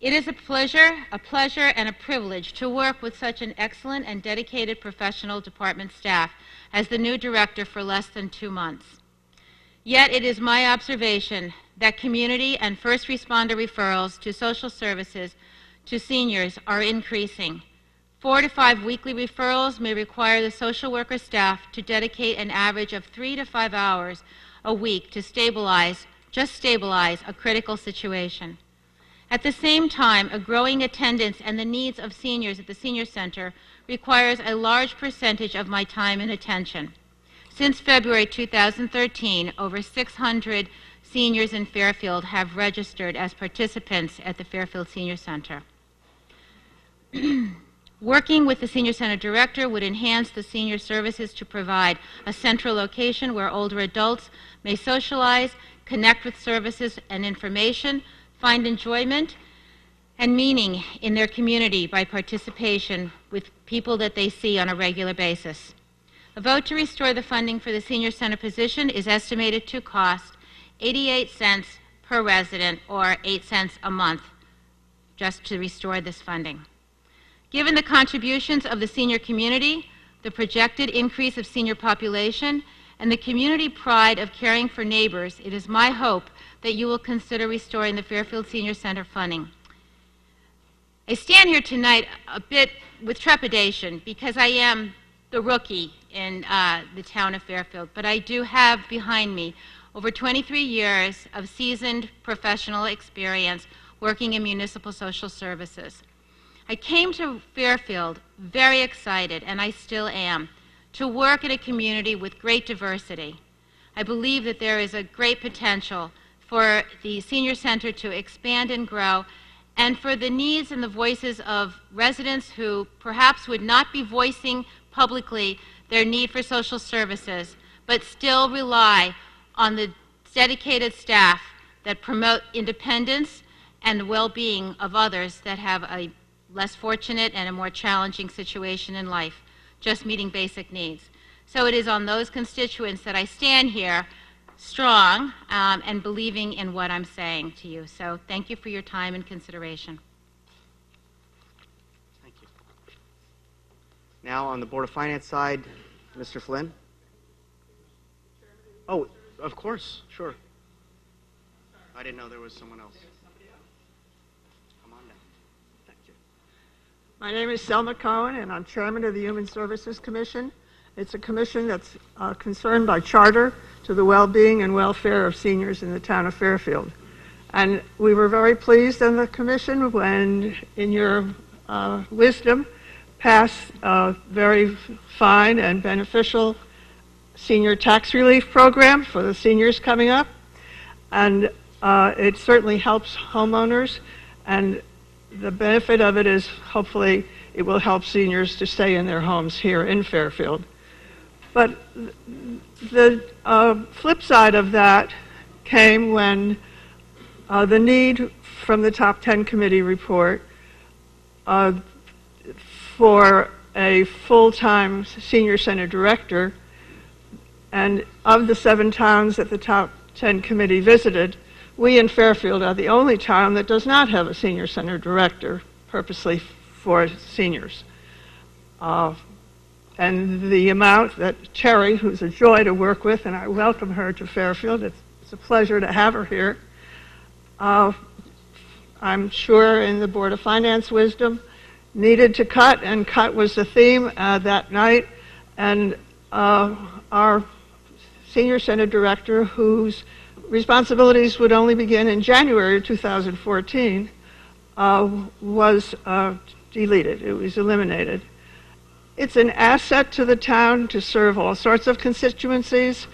It is a pleasure and a privilege to work with such an excellent and dedicated professional department staff as the new director for less than 2 months. Yet it is my observation that community and first responder referrals to social services to seniors are increasing. 4 to 5 weekly referrals may require the social worker staff to dedicate an average of 3 to 5 hours a week to stabilize a critical situation. At the same time, a growing attendance and the needs of seniors at the Senior Center requires a large percentage of my time and attention. Since February 2013, over 600 seniors in Fairfield have registered as participants at the Fairfield Senior Center. Working with the Senior Center Director would enhance the senior services to provide a central location where older adults may socialize, connect with services and information, find enjoyment and meaning in their community by participation with people that they see on a regular basis. A vote to restore the funding for the Senior Center position is estimated to cost 88 cents per resident, or 8 cents a month, just to restore this funding. Given the contributions of the senior community, the projected increase of senior population, and the community pride of caring for neighbors, it is my hope that you will consider restoring the Fairfield Senior Center funding. I stand here tonight a bit with trepidation because I am the rookie in the town of Fairfield, but I do have behind me over 23 years of seasoned professional experience working in municipal social services. I came to Fairfield very excited, and I still am, to work in a community with great diversity. I believe that there is a great potential for the Senior Center to expand and grow, and for the needs and the voices of residents who perhaps would not be voicing publicly their need for social services, but still rely on the dedicated staff that promote independence and the well-being of others that have a less fortunate and a more challenging situation in life, just meeting basic needs. So it is on those constituents that I stand here strong and believing in what I'm saying to you. So thank you for your time and consideration. Thank you. Now on the Board of Finance side, Mr. Flynn. Oh, of course, sure. I didn't know there was someone else. Come on down. Thank you. My name is Selma Cohen, and I'm chairman of the Human Services Commission. It's a commission that's concerned by charter to the well-being and welfare of seniors in the town of Fairfield. And we were very pleased in the commission when, in your wisdom, passed a very fine and beneficial senior tax relief program for the seniors coming up. And it certainly helps homeowners, and the benefit of it is hopefully it will help seniors to stay in their homes here in Fairfield. But the flip side of that came when the need from the Top 10 Committee report for a full-time senior center director, and of the 7 towns that the Top 10 Committee visited, we in Fairfield are the only town that does not have a senior center director purposely for seniors. And the amount that Terry, who's a joy to work with, and I welcome her to Fairfield, it's a pleasure to have her here. I'm sure in the Board of Finance wisdom, needed to cut, and cut was the theme that night. And our senior center director, whose responsibilities would only begin in January of 2014, was deleted. It was eliminated. It's an asset to the town to serve all sorts of constituencies,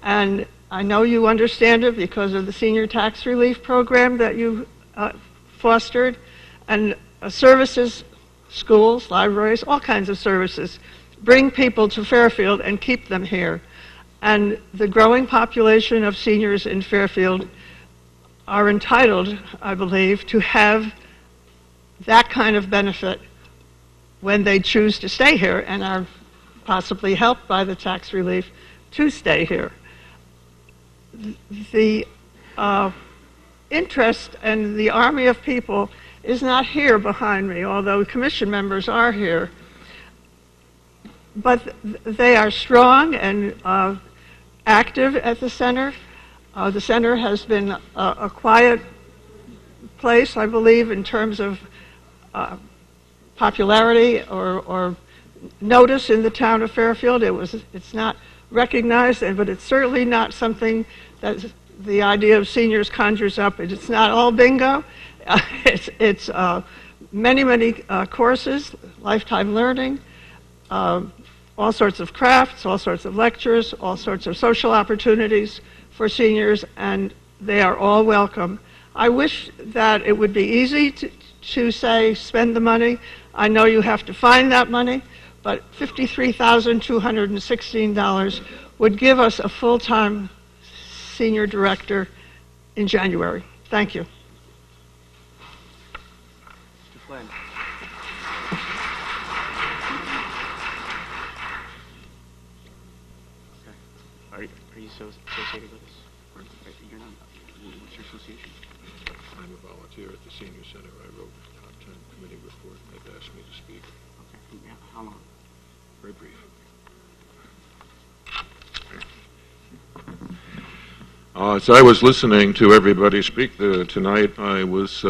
and I know you understand it because of the senior tax relief program that you fostered, and services, schools, libraries, all kinds of services bring people to Fairfield and keep them here. And the growing population of seniors in Fairfield are entitled, I believe, to have that kind of benefit when they choose to stay here and are possibly helped by the tax relief to stay here. The interest and the army of people is not here behind me, although commission members are here. But they are strong and active at the center. The center has been a quiet place, I believe, in terms of popularity or notice in the town of Fairfield. It's not recognized, but it's certainly not something that the idea of seniors conjures up. It's not all bingo. It's many courses, lifetime learning, all sorts of crafts, all sorts of lectures, all sorts of social opportunities for seniors, and they are all welcome. I wish that it would be easy to say, spend the money. I know you have to find that money, but $53,216 would give us a full-time senior director in January. Thank you. Mr. Flynn. Okay. Are you associated with us? Or you're not? What's your association? I'm a volunteer at the Senior Center. I wrote the Top 10 Committee report, and they've asked me to speak. Okay. Yeah. How long? Very brief. As I was listening to everybody speak tonight, I was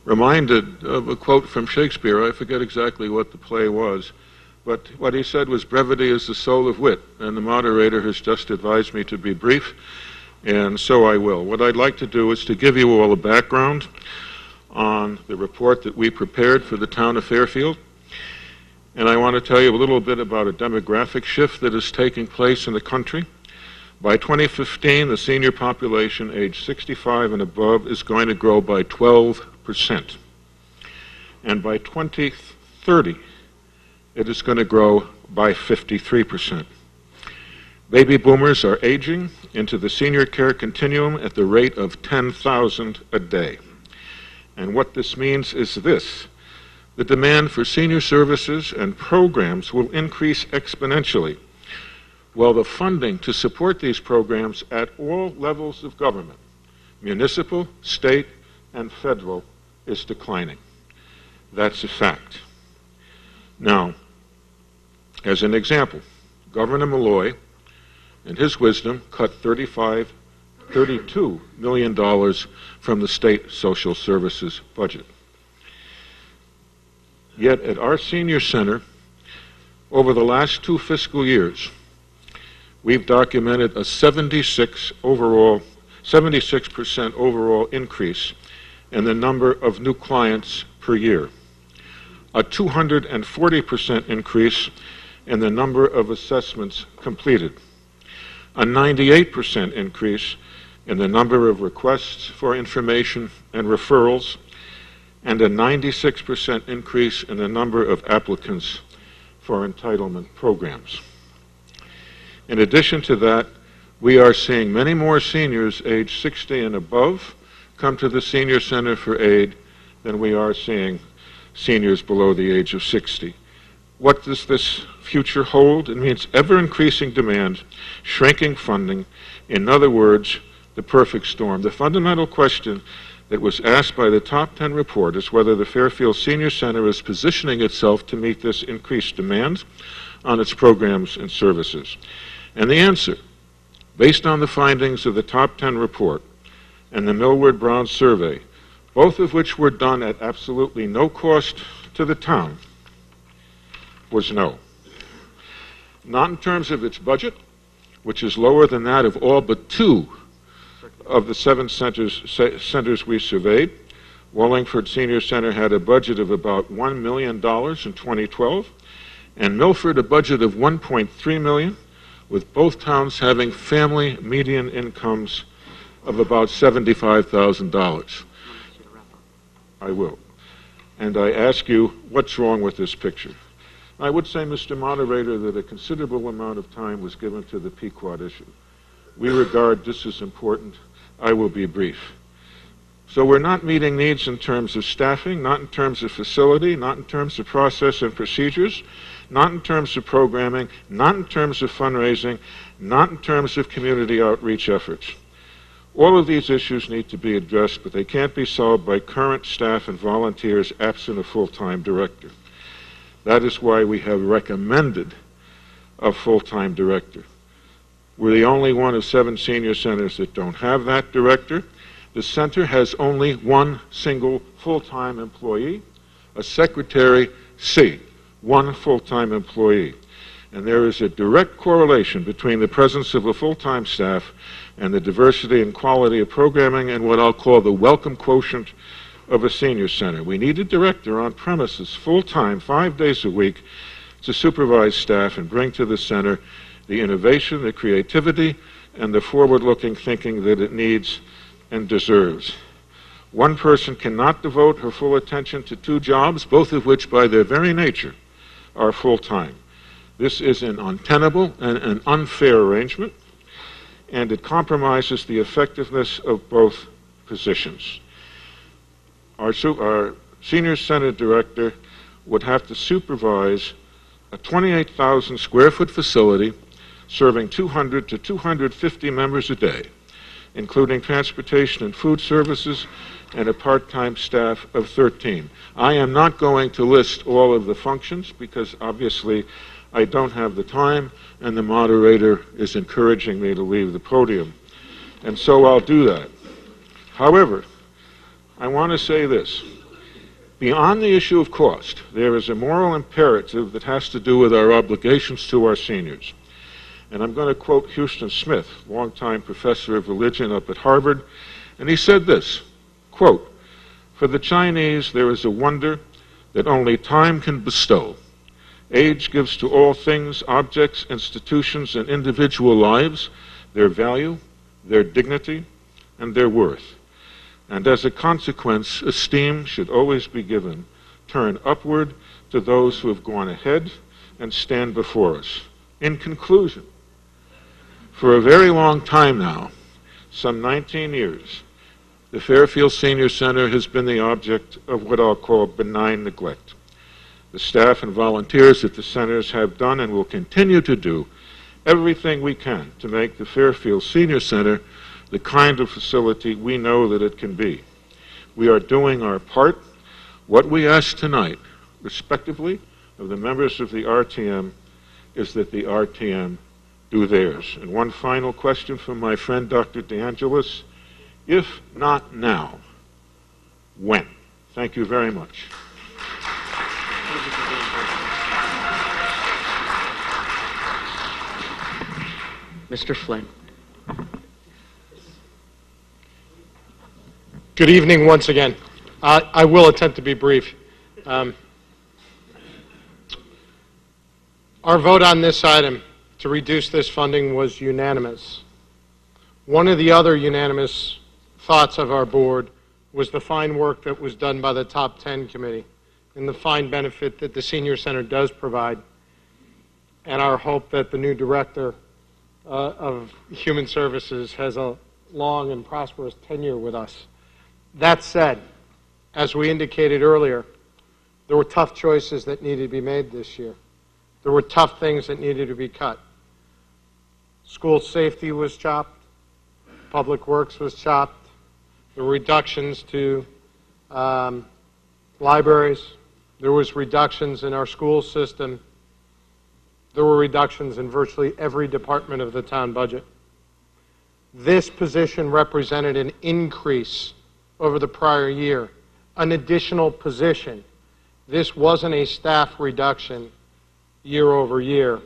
reminded of a quote from Shakespeare. I forget exactly what the play was, but what he said was, "Brevity is the soul of wit," and the moderator has just advised me to be brief, and so I will. What I'd like to do is to give you all a background on the report that we prepared for the town of Fairfield, and I want to tell you a little bit about a demographic shift that is taking place in the country. By 2015, the senior population aged 65 and above is going to grow by 12%. And by 2030, it is going to grow by 53%. Baby boomers are aging into the senior care continuum at the rate of 10,000 a day. And what this means is this: the demand for senior services and programs will increase exponentially, while the funding to support these programs at all levels of government, municipal, state, and federal, is declining. That's a fact. Now, as an example, Governor Malloy, in his wisdom, cut $32 million from the state social services budget. Yet at our senior center, over the last 2 fiscal years, we've documented a 76% overall increase in the number of new clients per year, a 240% increase in the number of assessments completed, a 98% increase in the number of requests for information and referrals, and a 96% increase in the number of applicants for entitlement programs. In addition to that, we are seeing many more seniors age 60 and above come to the Senior Center for Aid than we are seeing seniors below the age of 60. What does this future hold? It means ever-increasing demand, shrinking funding, in other words, the perfect storm. The fundamental question that was asked by the top 10 report is whether the Fairfield Senior Center is positioning itself to meet this increased demand on its programs and services. And the answer, based on the findings of the top 10 report and the Millward Brown survey, both of which were done at absolutely no cost to the town, was no. Not in terms of its budget, which is lower than that of all but 2 of the 7 centers we surveyed. Wallingford Senior Center had a budget of about $1 million in 2012, and Milford a budget of $1.3 million, with both towns having family median incomes of about $75,000. I will. And I ask you, what's wrong with this picture? I would say, Mr. Moderator, that a considerable amount of time was given to the Pequot issue. We regard this as important. I will be brief. So we're not meeting needs in terms of staffing, not in terms of facility, not in terms of process and procedures, not in terms of programming, not in terms of fundraising, not in terms of community outreach efforts. All of these issues need to be addressed, but they can't be solved by current staff and volunteers absent a full-time director. That is why we have recommended a full-time director. We're the only one of 7 senior centers that don't have that director. The center has only 1 single full-time employee, a secretary, C, 1 full-time employee. And there is a direct correlation between the presence of a full-time staff and the diversity and quality of programming and what I'll call the welcome quotient of a senior center. We need a director on premises, full-time, 5 days a week, to supervise staff and bring to the center the innovation, the creativity, and the forward-looking thinking that it needs and deserves. One person cannot devote her full attention to 2 jobs, both of which by their very nature are full-time. This is an untenable and an unfair arrangement, and it compromises the effectiveness of both positions. Our senior center director would have to supervise a 28,000 square foot facility serving 200 to 250 members a day, including transportation and food services, and a part-time staff of 13. I am not going to list all of the functions because obviously I don't have the time and the moderator is encouraging me to leave the podium. And so I'll do that. However, I want to say this. Beyond the issue of cost, there is a moral imperative that has to do with our obligations to our seniors. And I'm going to quote Houston Smith, longtime professor of religion up at Harvard, and he said this, quote, "For the Chinese, there is a wonder that only time can bestow. Age gives to all things, objects, institutions, and individual lives their value, their dignity, and their worth. And as a consequence, esteem should always be given, turn upward to those who have gone ahead and stand before us. In conclusion, for a very long time now, some 19 years, the Fairfield Senior Center has been the object of what I'll call benign neglect. The staff and volunteers at the centers have done and will continue to do everything we can to make the Fairfield Senior Center the kind of facility we know that it can be. We are doing our part. What we ask tonight, respectively, of the members of the RTM is that the RTM do theirs. And one final question from my friend Dr. DeAngelis. If not now, when? Thank you very much. Mr. Flynn. Good evening once again. I will attempt to be brief. Our vote on this item to reduce this funding was unanimous. One of the other unanimous thoughts of our board was the fine work that was done by the Top 10 Committee and the fine benefit that the Senior Center does provide, and our hope that the new director of Human Services has a long and prosperous tenure with us. That said, as we indicated earlier, there were tough choices that needed to be made this year. There were tough things that needed to be cut. School safety was chopped. Public Works was chopped. There were reductions to libraries. There was reductions in our school system. There were reductions in virtually every department of the town budget. This position represented an increase over the prior year, an additional position. This wasn't a staff reduction year over year.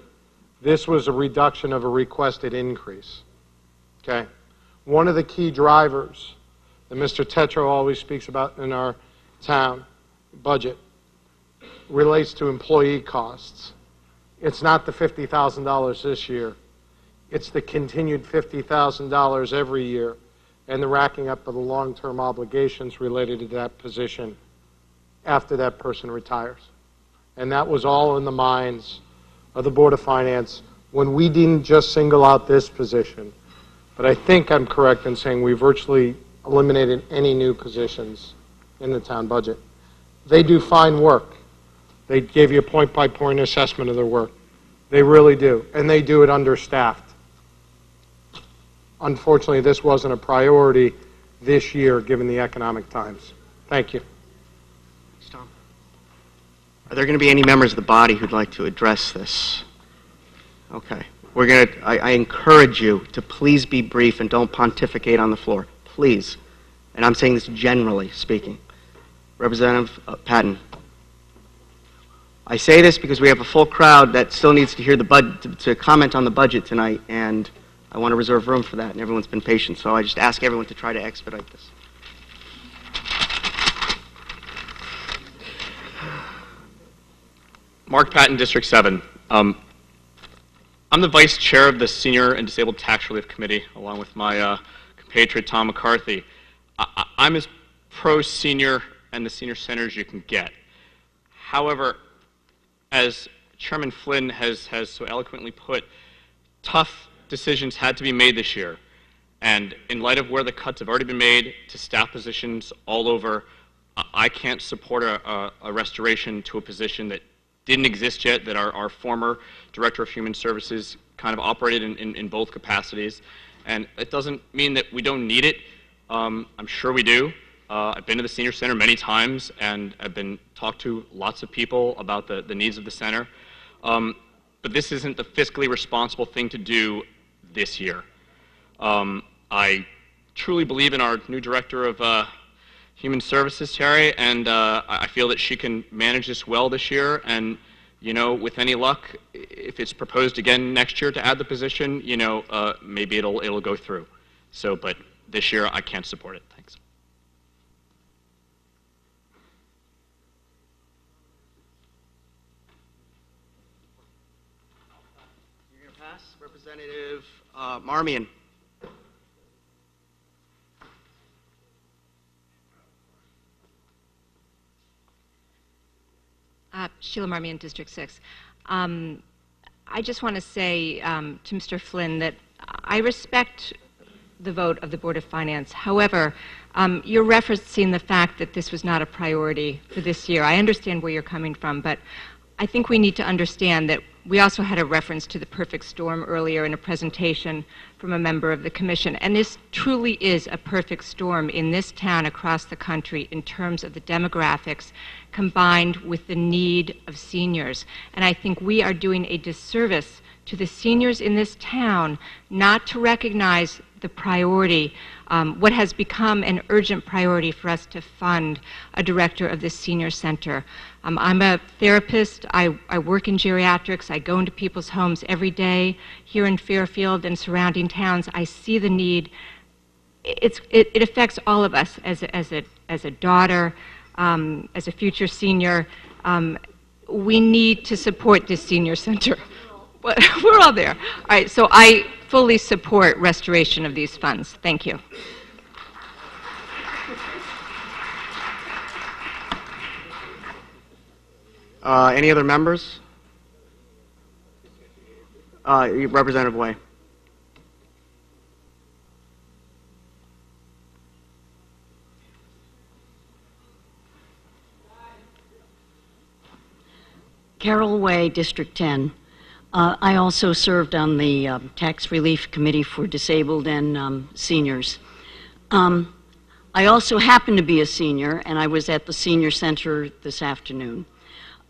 This was a reduction of a requested increase. Okay? One of the key drivers that Mr. Tetro always speaks about in our town budget relates to employee costs. It's not the $50,000 this year. It's the continued $50,000 every year and the racking up of the long-term obligations related to that position after that person retires. And that was all in the minds of the Board of Finance when we didn't just single out this position, but I think I'm correct in saying we virtually eliminated any new positions in the town budget. They do fine work. They gave you a point-by-point assessment of their work. They really do, and they do it understaffed. Unfortunately, this wasn't a priority this year given the economic times. Thank you. Thanks, Tom. Are there going to be any members of the body who'd like to address this? Okay. I encourage you to please be brief and don't pontificate on the floor. Please. And I'm saying this generally speaking. Representative Patton. I say this because we have a full crowd that still needs to hear to comment on the budget tonight, and I want to reserve room for that, and everyone's been patient, so I just ask everyone to try to expedite this. Mark Patton, District 7. I'm the vice chair of the Senior and Disabled Tax Relief Committee, along with my compatriot Tom McCarthy. I'm as pro-senior and the senior center as you can get. However, as Chairman Flynn has so eloquently put, tough decisions had to be made this year. And in light of where the cuts have already been made to staff positions all over, I can't support a restoration to a position that didn't exist yet, that our former Director of Human Services kind of operated in both capacities. And it doesn't mean that we don't need it. I'm sure we do. I've been to the Senior Center many times, and I've been talked to lots of people about the needs of the center. But this isn't the fiscally responsible thing to do this year. I truly believe in our new Director of Human Services, Terry, and I feel that she can manage this well this year. And, you know, with any luck, if it's proposed again next year to add the position, you know, maybe it'll go through. So, but this year I can't support it. Thanks. You're going to pass? Representative Marmion. Sheila Marmion, District 6. I just want to say to Mr. Flynn that I respect the vote of the Board of Finance. However, you're referencing the fact that this was not a priority for this year. I understand where you're coming from, but I think we need to understand that we also had a reference to the perfect storm earlier in a presentation from a member of the commission, and this truly is a perfect storm in this town across the country in terms of the demographics combined with the need of seniors. And I think we are doing a disservice to the seniors in this town not to recognize the priority, what has become an urgent priority for us to fund a director of this senior center. I'm a therapist. I work in geriatrics. I go into people's homes every day here in Fairfield and surrounding towns. I see the need. It affects all of us as a daughter, as a future senior. We need to support this senior center. We're all there. All right, so I fully support restoration of these funds. Thank you. Any other members? Representative Way. Carol Way, District 10. I also served on the Tax Relief Committee for Disabled and Seniors. I also happen to be a senior, and I was at the Senior Center this afternoon.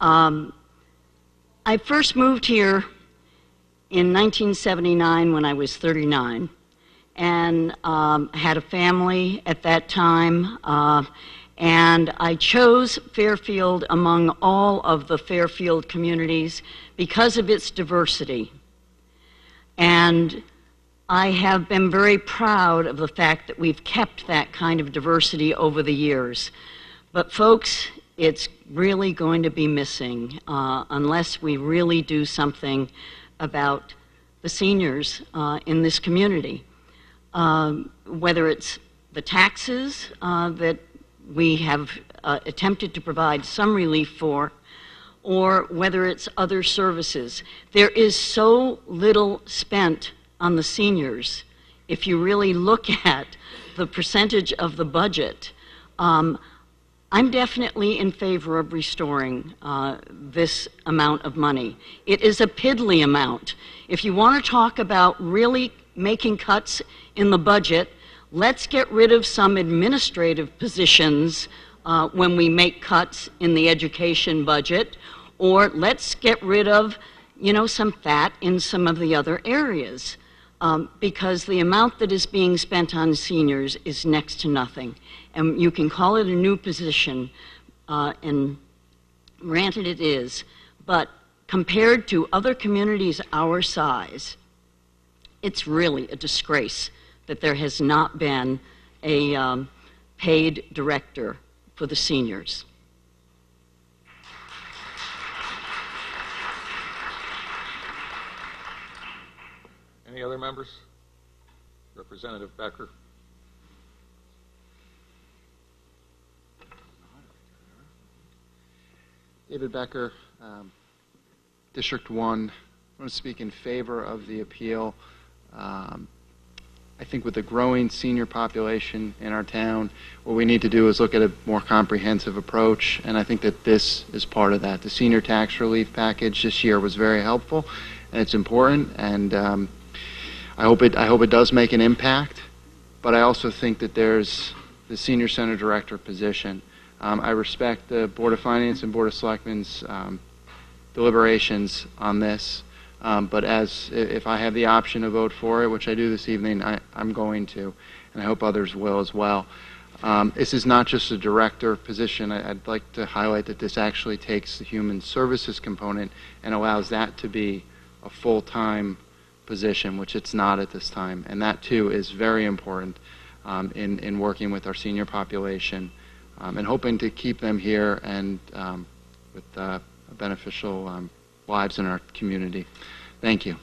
I first moved here in 1979 when I was 39, and had a family at that time, and I chose Fairfield among all of the Fairfield communities because of its diversity. And I have been very proud of the fact that we've kept that kind of diversity over the years. But folks, it's really going to be missing unless we really do something about the seniors in this community. Whether it's the taxes that we have attempted to provide some relief for, or whether it's other services. There is so little spent on the seniors. If you really look at the percentage of the budget, I'm definitely in favor of restoring this amount of money. It is a piddly amount. If you want to talk about really making cuts in the budget, let's get rid of some administrative positions when we make cuts in the education budget, or let's get rid of, some fat in some of the other areas, because the amount that is being spent on seniors is next to nothing. And you can call it a new position, and granted it is, but compared to other communities our size, it's really a disgrace that there has not been a paid director for the seniors. Any other members? Representative Becker. David Becker, District 1. I want to speak in favor of the appeal. I think with the growing senior population in our town, what we need to do is look at a more comprehensive approach, and I think that this is part of that. The senior tax relief package this year was very helpful, and it's important, and I hope it does make an impact, but I also think that there's the senior center director position. I respect the Board of Finance and Board of Selectmen's deliberations on this. But if I have the option to vote for it, which I do this evening, I'm going to, and I hope others will as well. This is not just a director position. I'd like to highlight that this actually takes the human services component and allows that to be a full-time position, which it's not at this time. And that, too, is very important in working with our senior population and hoping to keep them here and with beneficial lives in our community. Thank you.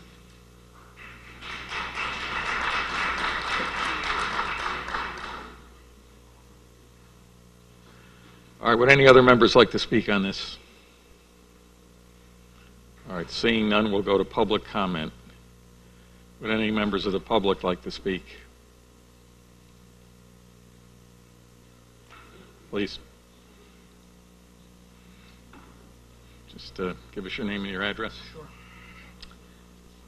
All right, would any other members like to speak on this? right, seeing none, we'll go to public comment. Would any members of the public like to speak? Please. Just give us your name and your address. Sure.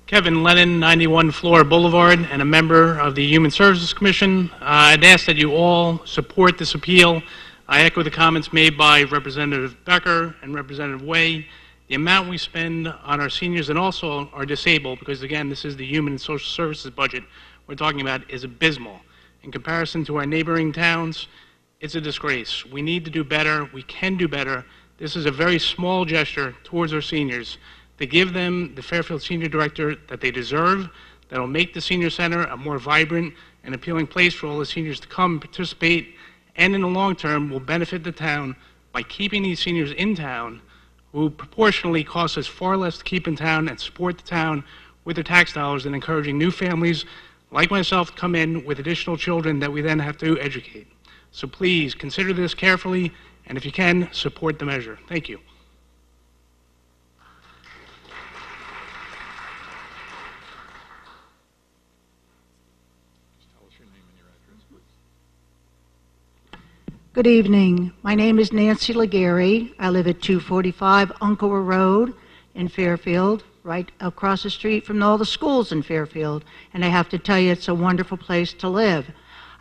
Kevin Lennon, 91 Flora Boulevard, and a member of the Human Services Commission. I'd ask that you all support this appeal. I echo the comments made by Representative Becker and Representative Way. The amount we spend on our seniors and also our disabled, because again, this is the Human and Social Services budget we're talking about, is abysmal. In comparison to our neighboring towns, it's a disgrace. We need to do better. We can do better. This is a very small gesture towards our seniors to give them the Fairfield Senior Director that they deserve, that will make the Senior Center a more vibrant and appealing place for all the seniors to come and participate, and in the long term will benefit the town by keeping these seniors in town, who proportionally cost us far less to keep in town and support the town with their tax dollars, and encouraging new families like myself to come in with additional children that we then have to educate. So please consider this carefully, and if you can, support the measure. Thank you. Good evening. My name is Nancy Legary. I live at 245 Uncowa Road in Fairfield, right across the street from all the schools in Fairfield. And I have to tell you, it's a wonderful place to live.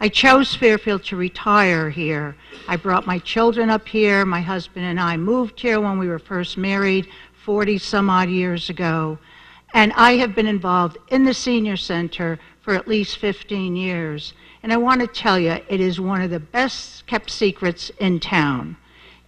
I chose Fairfield to retire here. I brought my children up here. My husband and I moved here when we were first married 40 some odd years ago. And I have been involved in the senior center for at least 15 years. And I want to tell you, it is one of the best kept secrets in town.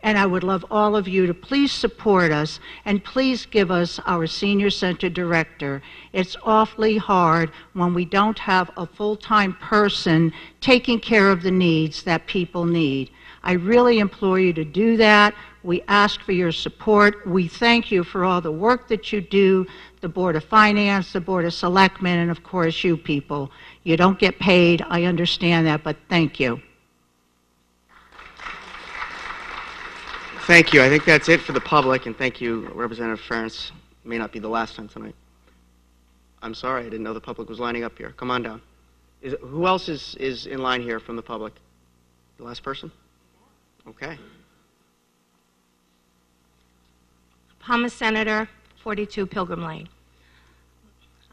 And I would love all of you to please support us and please give us our senior center director. It's awfully hard when we don't have a full-time person taking care of the needs that people need. I really implore you to do that. We ask for your support. We thank you for all the work that you do, the Board of Finance, the Board of Selectmen, and of course you people. You don't get paid, I understand that, but thank you. Thank you. I think that's it for the public, and thank you, Representative Ferentz. May not be the last time tonight. I'm sorry, I didn't know the public was lining up here. Come on down. Who else is in line here from the public? The last person? Okay. Palmer Senator, 42 Pilgrim Lane.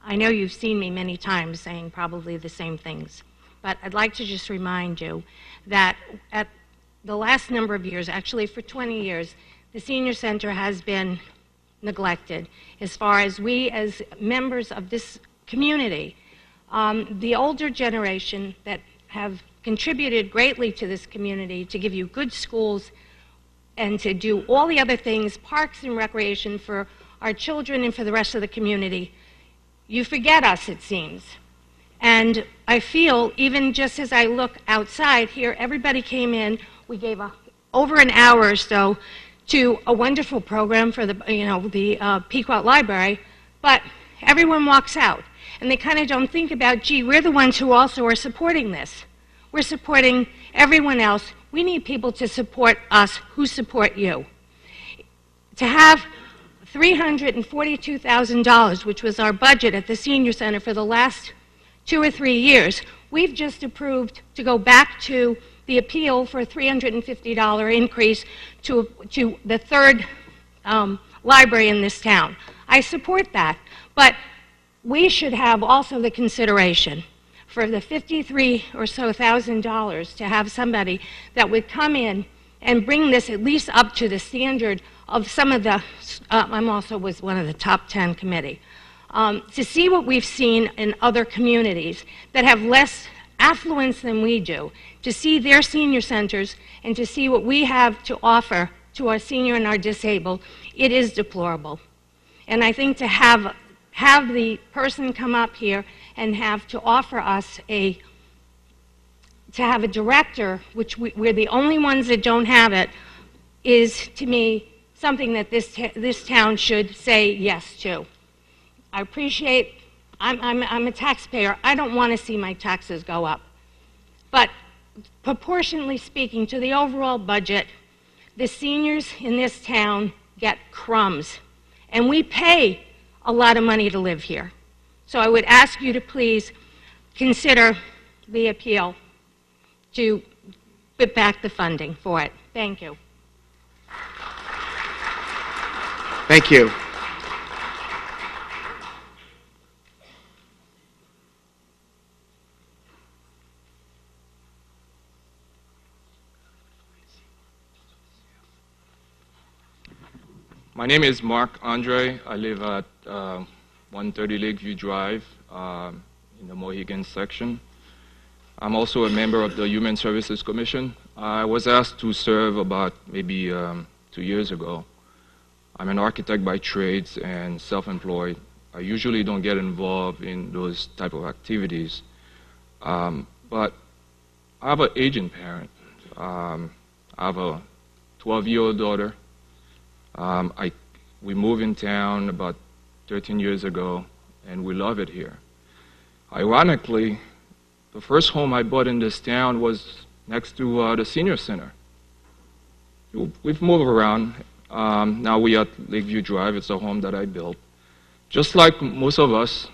I know you've seen me many times saying probably the same things, but I'd like to just remind you that at the last number of years, actually for 20 years, the Senior Center has been neglected as far as we as members of this community. The older generation that have contributed greatly to this community to give you good schools and to do all the other things, parks and recreation for our children and for the rest of the community. You forget us, it seems. And I feel, even just as I look outside here, everybody came in. We gave over an hour or so to a wonderful program for the Pequot Library, but everyone walks out. And they kind of don't think about, gee, we're the ones who also are supporting this. We're supporting everyone else. We need people to support us who support you. To have $342,000, which was our budget at the Senior Center for the last 2 or 3 years, we've just approved to go back to the appeal for a $350 increase to the third library in this town. I support that, but we should have also the consideration for the $53,000 or so to have somebody that would come in and bring this at least up to the standard of some of the, I'm also was one of the top 10 committee, to see what we've seen in other communities that have less affluence than we do, to see their senior centers and to see what we have to offer to our senior and our disabled, it is deplorable. And I think to have the person come up here and have to offer us to have a director, which we're the only ones that don't have it, is to me something that this town should say yes to. I appreciate, I'm a taxpayer. I don't want to see my taxes go up. But proportionally speaking to the overall budget, the seniors in this town get crumbs. and we pay a lot of money to live here. So I would ask you to please consider the appeal to put back the funding for it. Thank you. Thank you. My name is Mark Andre. I live at 130 Lakeview Drive in the Mohegan section. I'm also a member of the Human Services Commission. I was asked to serve about maybe 2 years ago. I'm an architect by trades and self-employed. I usually don't get involved in those type of activities. But I have an aging parent. I have a 12-year-old daughter. We moved in town about 13 years ago, and we love it here. Ironically, the first home I bought in this town was next to the senior center. We've moved around. Now we at Lakeview Drive. It's a home that I built. Just like most of us,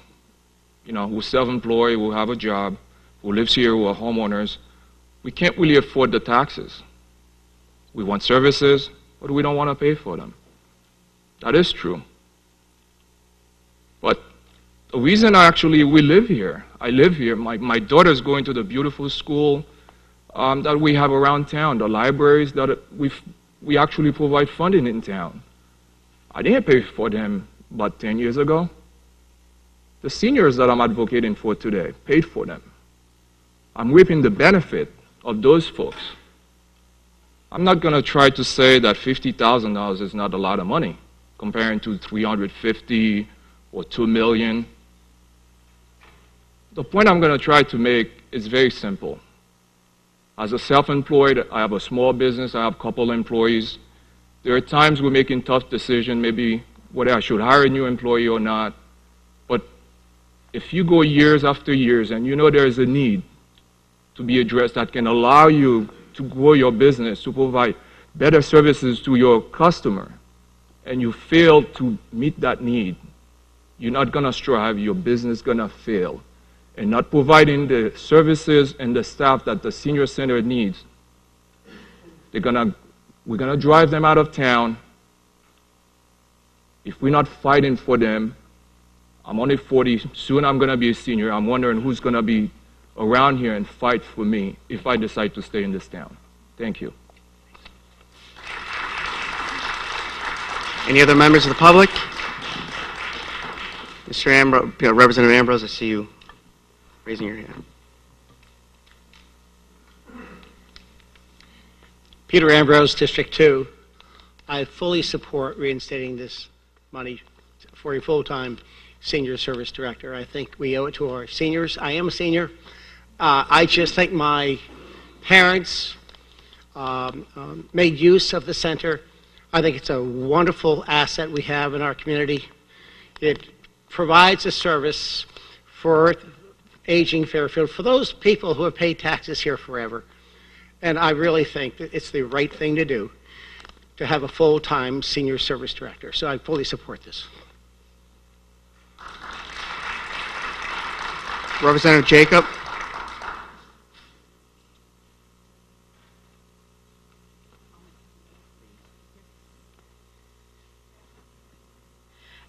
you know, who self-employed, who have a job, who lives here, who are homeowners, we can't really afford the taxes. We want services, but we don't want to pay for them. That is true. But the reason we live here, I live here, my daughter's going to the beautiful school that we have around town, the libraries that we actually provide funding in town. I didn't pay for them about 10 years ago. The seniors that I'm advocating for today paid for them. I'm reaping the benefit of those folks. I'm not going to try to say that $50,000 is not a lot of money comparing to $350 or $2 million. The point I'm going to try to make is very simple. As a self-employed, I have a small business, I have a couple employees. There are times we're making tough decisions, maybe whether I should hire a new employee or not. But if you go years after years and you know there is a need to be addressed that can allow you to grow your business, to provide better services to your customer, and you fail to meet that need, you're not going to strive, your business is going to fail. And not providing the services and the staff that the senior center needs, we're going to drive them out of town. If we're not fighting for them, I'm only 40, soon I'm going to be a senior. I'm wondering who's going to be around here and fight for me if I decide to stay in this town. Thank you. Any other members of the public? Mr. Representative Ambrose, I see you raising your hand. Peter Ambrose, District 2. I fully support reinstating this money for a full-time senior service director. I think we owe it to our seniors. I am a senior. I just think my parents made use of the center. I think it's a wonderful asset we have in our community. It provides a service for aging Fairfield, for those people who have paid taxes here forever. And I really think that it's the right thing to do to have a full-time senior service director. So I fully support this. Representative Jacob.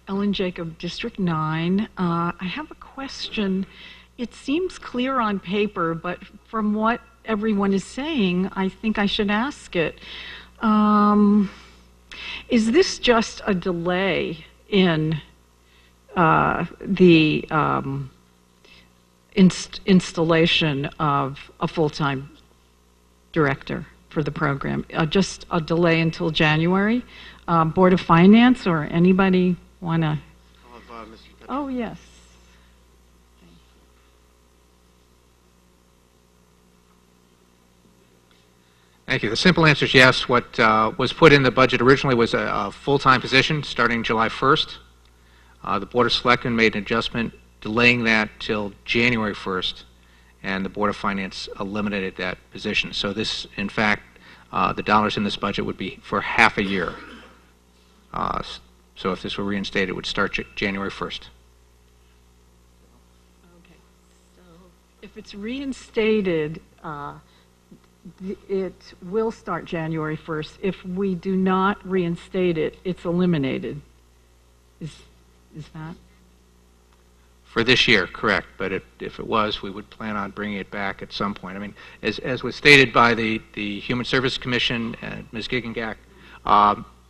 Ellen Jacob, District 9. I have a question. It seems clear on paper, but from what everyone is saying, I think I should ask it. Is this just a delay in the installation of a full-time director for the program? Just a delay until January? Board of Finance or anybody want to? Oh, yes. Thank you. The simple answer is yes. What was put in the budget originally was a full-time position starting July 1st. The Board of Selectmen made an adjustment delaying that till January 1st, and the Board of Finance eliminated that position. So this, in fact, the dollars in this budget would be for half a year, So if this were reinstated, it would start January 1st. If it's reinstated, it will start January 1st. If we do not reinstate it, it's eliminated. Is that? For this year, correct. But if it was, we would plan on bringing it back at some point. I mean, as was stated by the Human Services Commission and Ms. Gigengak,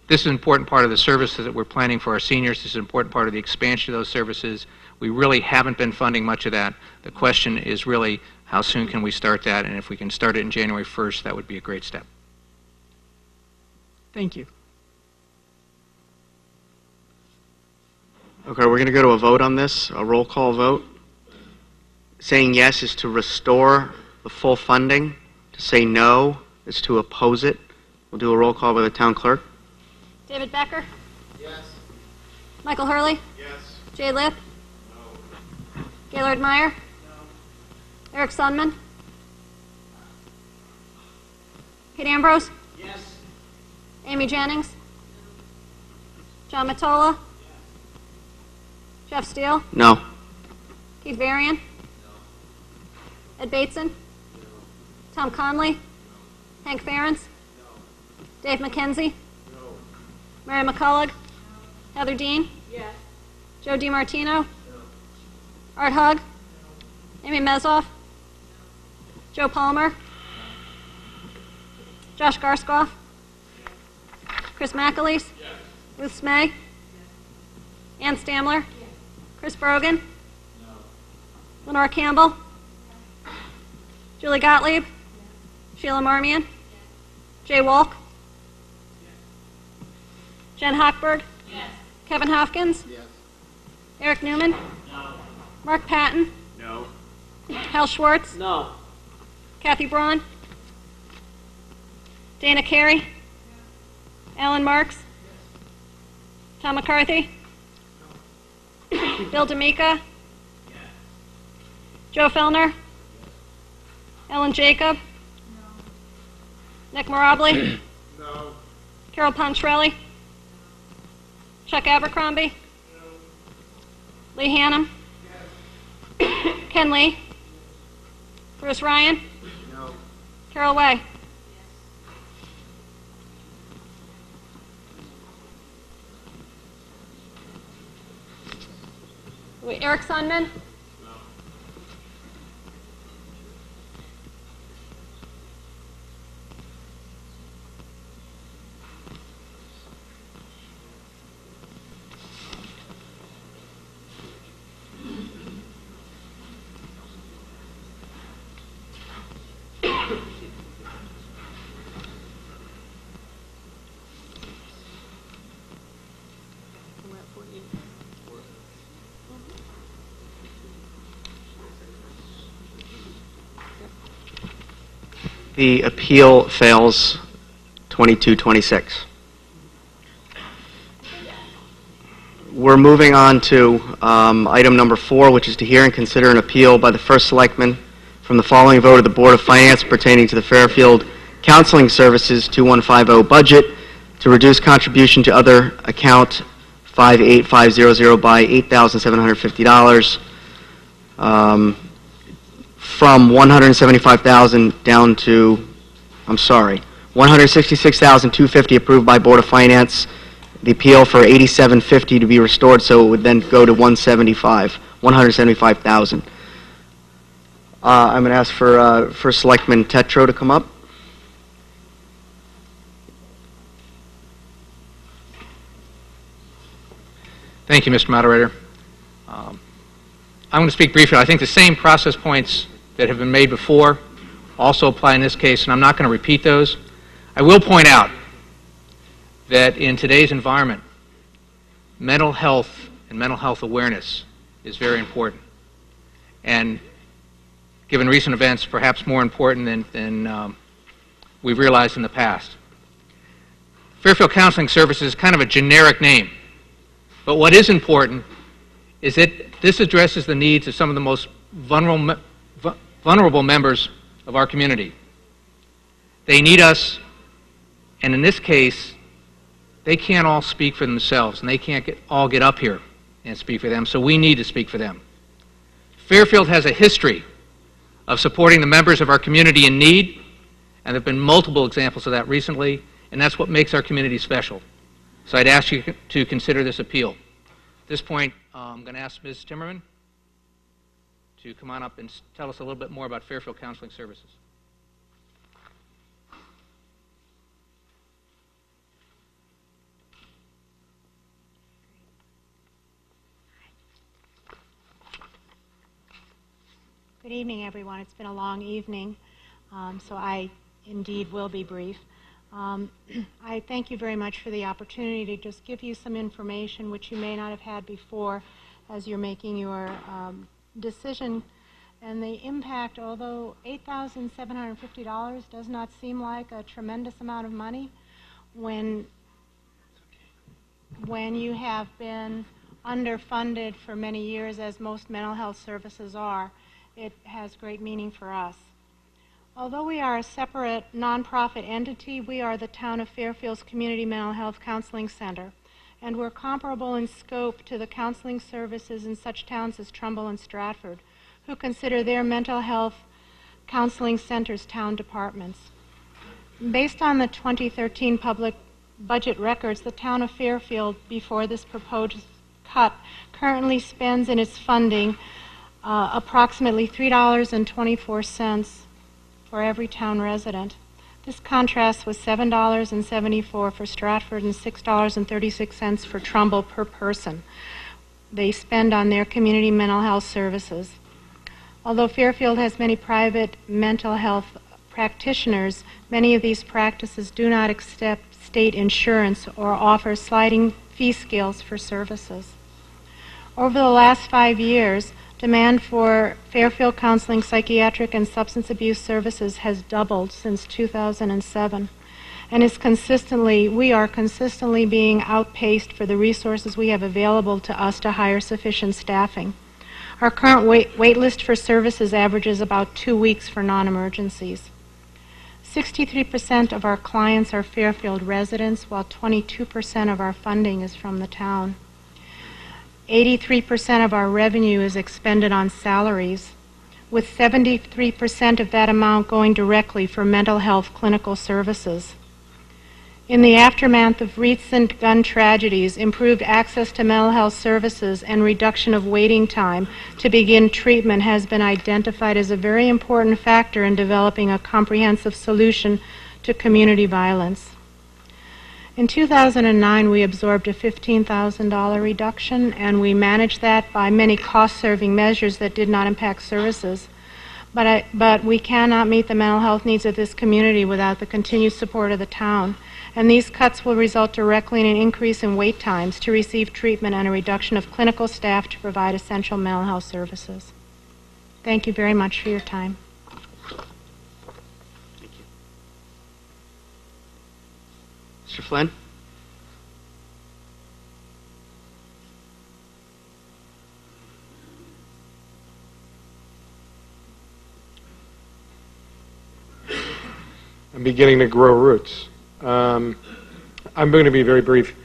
this is an important part of the services that we're planning for our seniors. This is an important part of the expansion of those services. We really haven't been funding much of that. The question is really, how soon can we start that? And if we can start it in January 1st, that would be a great step. Thank you. Okay, we're going to go to a vote on this, a roll call vote. Saying yes is to restore the full funding. To say no is to oppose it. We'll do a roll call by the town clerk. David Becker? Yes. Michael Hurley? Yes. Jay Lip? No. Gaylord Meyer? No. Eric Sundman? Kate Ambrose? Yes. Amy Jennings? John Matola? Jeff Steele? No. Keith Varian? Ed Bateson? Tom Conley? Hank Ferentz? Dave McKenzie? Mary McCullough? Heather Dean? Yes. Joe DiMartino? Art Hug? Amy Mezoff? Joe Palmer? Josh Garskoff? Chris McAleese? Ruth Smay? Ann Stamler? Chris Brogan? Lenore Campbell? Julie Gottlieb? Sheila Marmion? Jay Walk? Jen Hochberg? Kevin Hopkins? Eric Newman? Mark Patton? No. Hal Schwartz? No. Kathy Braun? Dana Carey? Alan Marks? Tom McCarthy? Bill D'Amica? Joe Fellner? Ellen Jacob? Nick Marabli? Carol Pontrelli? Chuck Abercrombie? Lee Hannum? Ken Lee? Bruce Ryan? Carol Way? Eric Sundman? The appeal fails 22-26. We're moving on to item number 4, which is to hear and consider an appeal by the First Selectman from the following vote of the Board of Finance pertaining to the Fairfield Counseling Services 2150 budget to reduce contribution to other account 58500 by $8,750. From $175,000 down to, $166,250 approved by Board of Finance. The appeal for $87.50 to be restored, so it would then go to $175,000. I'm going to ask for Selectman Tetro to come up. Thank you, Mr. Moderator. I'm going to speak briefly. I think the same process points that have been made before also apply in this case, and I'm not going to repeat those. I will point out that in today's environment, mental health and mental health awareness is very important. And given recent events, perhaps more important than we've realized in the past. Fairfield Counseling Services is kind of a generic name. But what is important is that this addresses the needs of some of the most vulnerable members of our community. They need us, and in this case, they can't all speak for themselves, and they can't all get up here and speak for them, so we need to speak for them. Fairfield has a history of supporting the members of our community in need, and there have been multiple examples of that recently, and that's what makes our community special. So I'd ask you to consider this appeal. At this point, I'm going to ask Ms. Timmerman to come on up and tell us a little bit more about Fairfield Counseling Services. Good evening, everyone. It's been a long evening, so I indeed will be brief. I thank you very much for the opportunity to just give you some information which you may not have had before as you're making your decision. And the impact, although $8,750 does not seem like a tremendous amount of money, when you have been underfunded for many years, as most mental health services are, it has great meaning for us. Although we are a separate nonprofit entity, we are the town of Fairfield's Community Mental Health Counseling Center, and we're comparable in scope to the counseling services in such towns as Trumbull and Stratford, who consider their mental health counseling centers town departments. Based on the 2013 public budget records, the town of Fairfield, before this proposed cut, currently spends in its funding approximately $3.24 for every town resident. This contrasts with $7.74 for Stratford and $6.36 for Trumbull per person they spend on their community mental health services. Although Fairfield has many private mental health practitioners, many of these practices do not accept state insurance or offer sliding fee scales for services. Over the last 5 years, demand for Fairfield counseling, psychiatric, and substance abuse services has doubled since 2007, and we are consistently being outpaced for the resources we have available to us to hire sufficient staffing. Our current wait list for services averages about 2 weeks for non-emergencies. 63% of our clients are Fairfield residents, while 22% of our funding is from the town. 83% of our revenue is expended on salaries, with 73% of that amount going directly for mental health clinical services. In the aftermath of recent gun tragedies, improved access to mental health services and reduction of waiting time to begin treatment has been identified as a very important factor in developing a comprehensive solution to community violence. In 2009, we absorbed a $15,000 reduction, and we managed that by many cost-saving measures that did not impact services. But we cannot meet the mental health needs of this community without the continued support of the town. And these cuts will result directly in an increase in wait times to receive treatment and a reduction of clinical staff to provide essential mental health services. Thank you very much for your time. Mr. Flynn? I'm beginning to grow roots. I'm going to be very brief.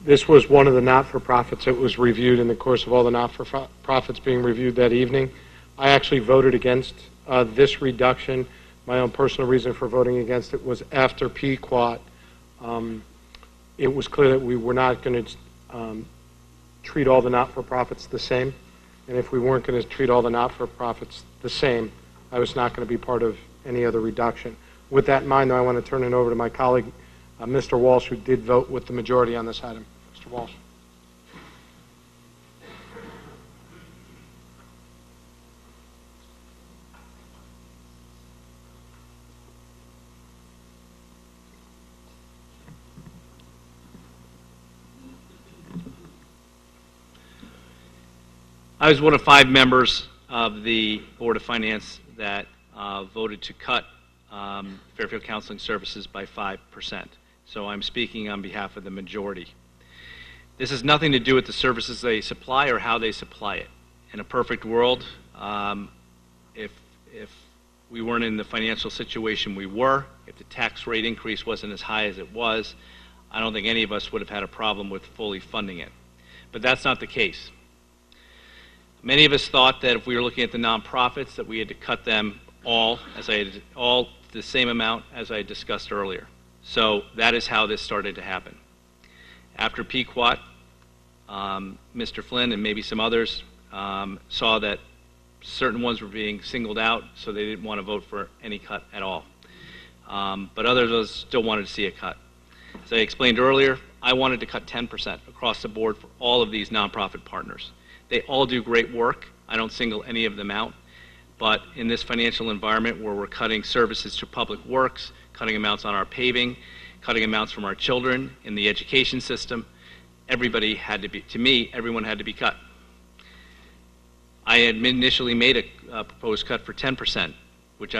This was one of the not-for-profits that was reviewed in the course of all the not-for-profits being reviewed that evening. I actually voted against this reduction. My own personal reason for voting against it was after Pequot, it was clear that we were not going to treat all the not-for-profits the same. And if we weren't going to treat all the not-for-profits the same, I was not going to be part of any other reduction. With that in mind, though, I want to turn it over to my colleague, Mr. Walsh, who did vote with the majority on this item. Mr. Walsh. I was one of 5 members of the Board of Finance that voted to cut Fairfield Counseling Services by 5%. So I'm speaking on behalf of the majority. This has nothing to do with the services they supply or how they supply it. In a perfect world, if we weren't in the financial situation we were, if the tax rate increase wasn't as high as it was, I don't think any of us would have had a problem with fully funding it. But that's not the case. Many of us thought that if we were looking at the nonprofits, that we had to cut them all the same amount as I discussed earlier. So that is how this started to happen. After Pequot, Mr. Flynn and maybe some others saw that certain ones were being singled out, so they didn't want to vote for any cut at all. But others of us still wanted to see a cut. As I explained earlier, I wanted to cut 10% across the board for all of these nonprofit partners. They all do great work. I don't single any of them out. But in this financial environment where we're cutting services to public works, cutting amounts on our paving, cutting amounts from our children in the education system, everybody had to be, to me, everyone had to be cut. I had initially made a proposed cut for 10%, which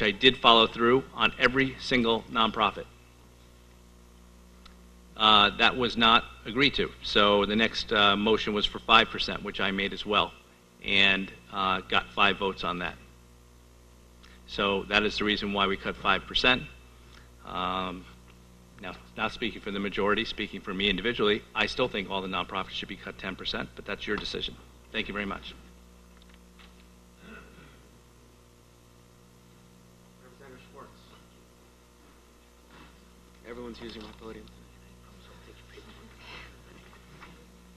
I did follow through on every single nonprofit. That was not agreed to. So the next motion was for 5%, which I made as well, and got 5 votes on that. So that is the reason why we cut 5%. Now, not speaking for the majority, speaking for me individually, I still think all the nonprofits should be cut 10%, but that's your decision. Thank you very much. Representative Schwartz. Everyone's using my podium.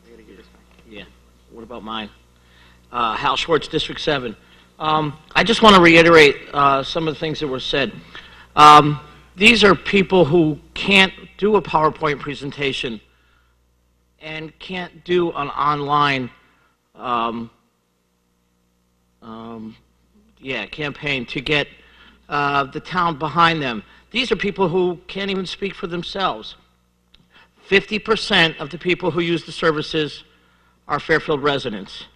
I gotta give this back. Yeah. What about mine? Hal Schwartz, District 7. I just want to reiterate some of the things that were said. These are people who can't do a PowerPoint presentation and can't do an online campaign to get the town behind them. These are people who can't even speak for themselves. 50% of the people who use the services are Fairfield residents.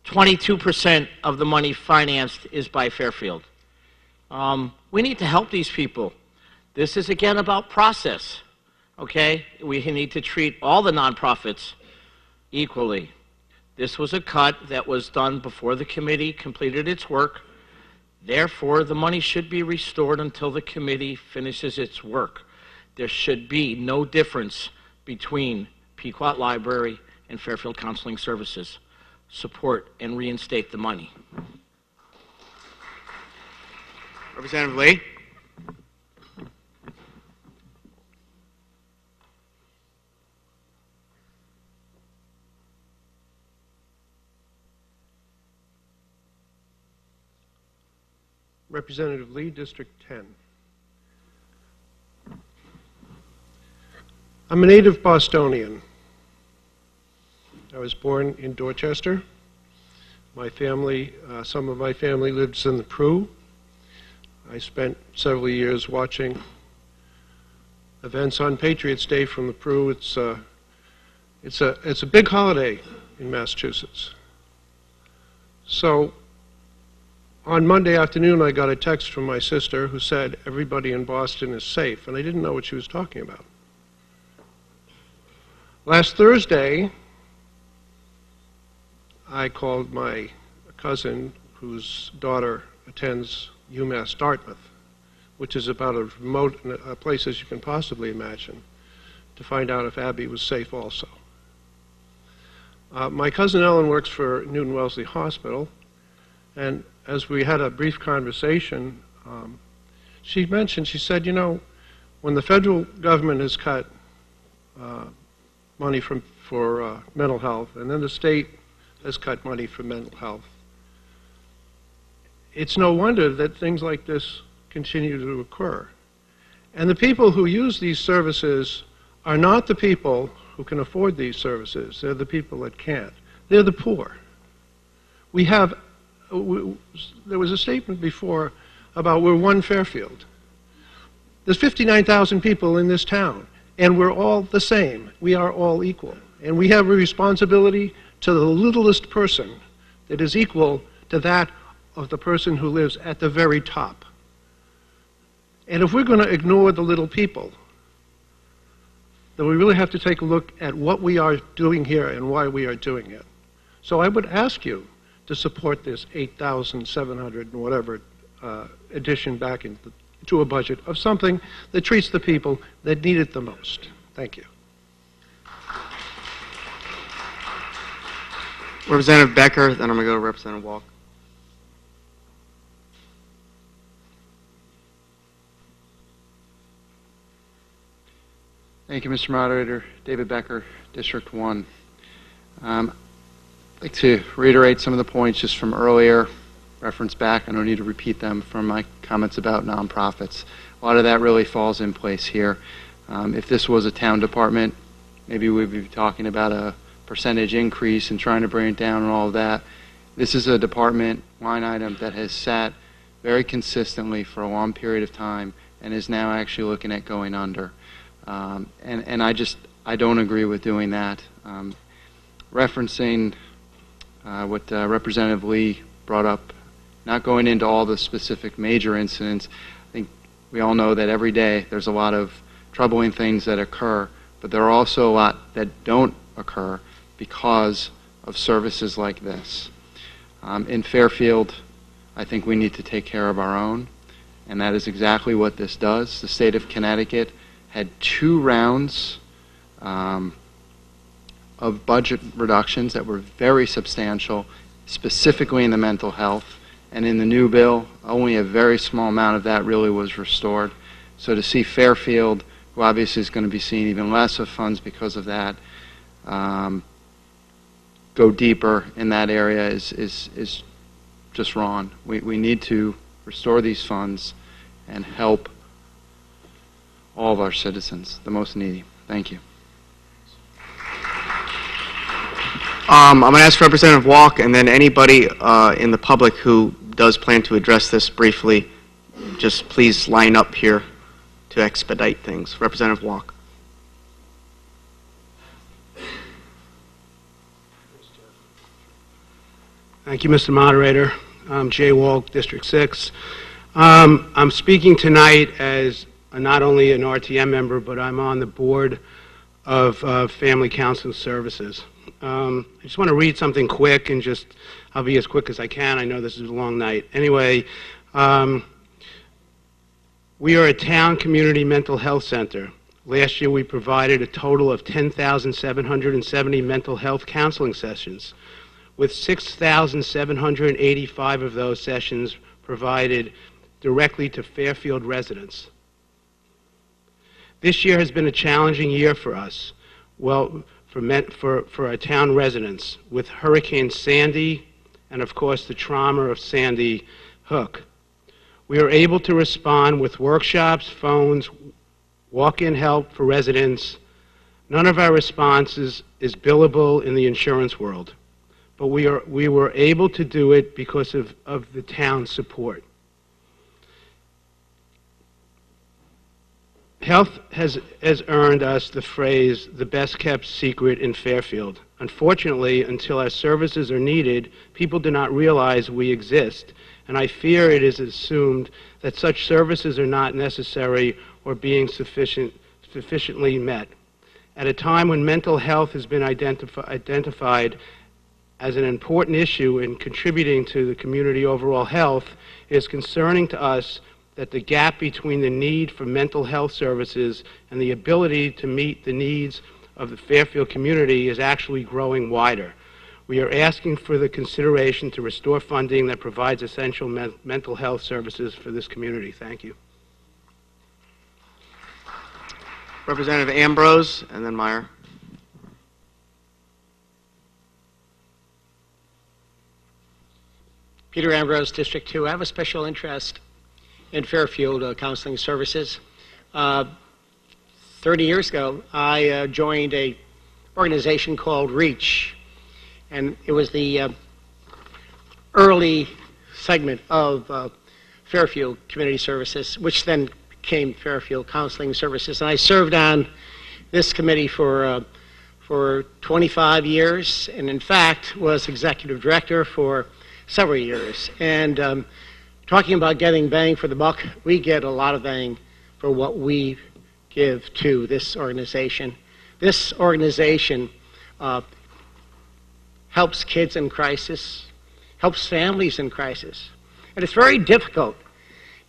22% of the money financed is by Fairfield. We need to help these people. This is, again, about process, okay? We need to treat all the nonprofits equally. This was a cut that was done before the committee completed its work. Therefore, the money should be restored until the committee finishes its work. There should be no difference between Pequot Library and Fairfield Counseling Services. Support and reinstate the money. Representative Lee. Representative Lee, District 10. I'm a native Bostonian. I was born in Dorchester. My family, some of my family lives in the Prue. I spent several years watching events on Patriots Day from the Prue. It's a big holiday in Massachusetts. So on Monday afternoon, I got a text from my sister who said everybody in Boston is safe, and I didn't know what she was talking about. Last Thursday, I called my cousin, whose daughter attends UMass Dartmouth, which is about as remote a place as you can possibly imagine, to find out if Abby was safe also. My cousin Ellen works for Newton Wellesley Hospital, and as we had a brief conversation, she said, you know, when the federal government has cut money for mental health, and then the state has cut money for mental health, it's no wonder that things like this continue to occur. And the people who use these services are not the people who can afford these services. They're the people that can't. They're the poor. There was a statement before about we're one Fairfield. There's 59,000 people in this town, and we're all the same. We are all equal. And we have a responsibility to the littlest person that is equal to that of the person who lives at the very top. And if we're going to ignore the little people, then we really have to take a look at what we are doing here and why we are doing it. So I would ask you to support this 8,700 and whatever addition back into to a budget of something that treats the people that need it the most. Thank you. Representative Becker, then I'm going to go to Representative Walk. Thank you, Mr. Moderator. David Becker, District 1. I'd like to reiterate some of the points just from earlier, reference back. I don't need to repeat them from my comments about nonprofits. A lot of that really falls in place here. If this was a town department, maybe we'd be talking about a percentage increase and trying to bring it down and all of that. This is a department line item that has sat very consistently for a long period of time and is now actually looking at going under. And I don't agree with doing that. Referencing what Representative Lee brought up, not going into all the specific major incidents, I think we all know that every day there's a lot of troubling things that occur, but there are also a lot that don't occur because of services like this. In Fairfield, I think we need to take care of our own, and that is exactly what this does. The state of Connecticut had 2 rounds of budget reductions that were very substantial, specifically in the mental health, and in the new bill, only a very small amount of that really was restored. So to see Fairfield, who obviously is going to be seeing even less of funds because of that, go deeper in that area is just wrong. We need to restore these funds and help all of our citizens, the most needy. Thank you. I'm going to ask Representative Walk, and then anybody in the public who does plan to address this briefly, just please line up here to expedite things. Representative Walk. Thank you, Mr. Moderator. I'm Jay Walk, District 6. I'm speaking tonight as not only an RTM member, but I'm on the board of Family Counseling Services. I just want to read something quick, and I'll be as quick as I can. I know this is a long night. Anyway, we are a town community mental health center. Last year we provided a total of 10,770 mental health counseling sessions, with 6,785 of those sessions provided directly to Fairfield residents. This year has been a challenging year for us, for our town residents, with Hurricane Sandy and, of course, the trauma of Sandy Hook. We are able to respond with workshops, phones, walk-in help for residents. None of our responses is billable in the insurance world, but we were able to do it because of the town's support. Health has earned us the phrase, the best kept secret in Fairfield. Unfortunately, until our services are needed, people do not realize we exist, and I fear it is assumed that such services are not necessary or being sufficiently met. At a time when mental health has been identified as an important issue in contributing to the community overall health, it is concerning to us that the gap between the need for mental health services and the ability to meet the needs of the Fairfield community is actually growing wider. We are asking for the consideration to restore funding that provides essential mental health services for this community. Thank you. Representative Ambrose, and then Meyer. Peter Ambrose, District 2. I have a special interest in Fairfield Counseling Services. 30 years ago, I joined an organization called REACH, and it was the early segment of Fairfield Community Services, which then became Fairfield Counseling Services. And I served on this committee for 25 years, and in fact was executive director for several years. And talking about getting bang for the buck, we get a lot of bang for what we give to this organization. This organization helps kids in crisis, helps families in crisis. And it's very difficult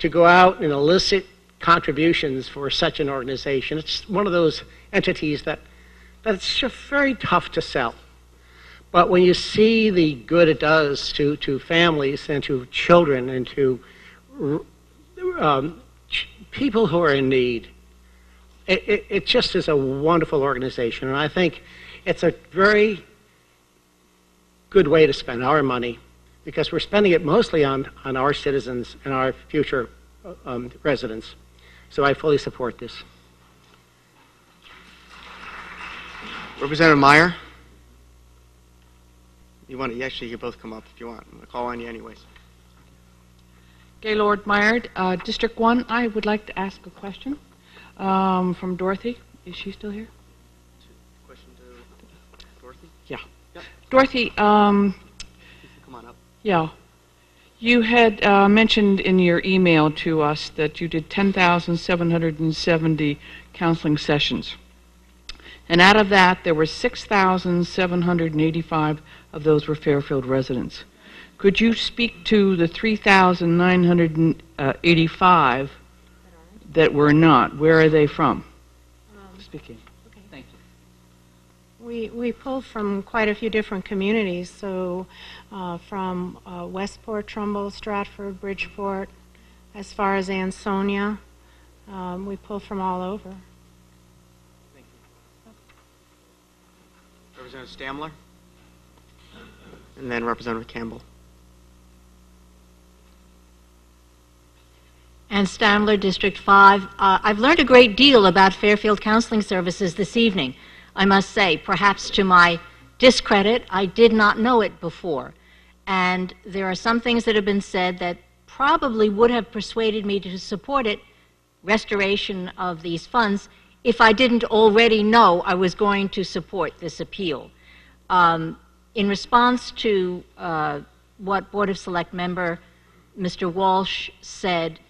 to go out and elicit contributions for such an organization. It's one of those entities that's just very tough to sell. But when you see the good it does to families and to children and to people who are in need, it just is a wonderful organization. And I think it's a very good way to spend our money, because we're spending it mostly on our citizens and our future residents. So I fully support this. Representative Meyer? Actually, you can both come up if you want. I'm going to call on you anyways. Gaylord Meyer, District 1. I would like to ask a question from Dorothy. Is she still here? Question to Dorothy? Yeah. Yep. Dorothy, Come on up. yeah. You had mentioned in your email to us that you did 10,770 counseling sessions. And out of that, there were 6,785 of those were Fairfield residents. Could you speak to the 3,985 that were not? Where are they from? Speaking. Okay. Thank you. We pulled from quite a few different communities, so from Westport, Trumbull, Stratford, Bridgeport, as far as Ansonia. We pulled from all over. Representative Stamler? And then Representative Campbell. And Stamler, District 5. I've learned a great deal about Fairfield Counseling Services this evening. I must say, perhaps to my discredit, I did not know it before. And there are some things that have been said that probably would have persuaded me to support it, restoration of these funds, if I didn't already know I was going to support this appeal. In response to what Board of Select Member Mr. Walsh said,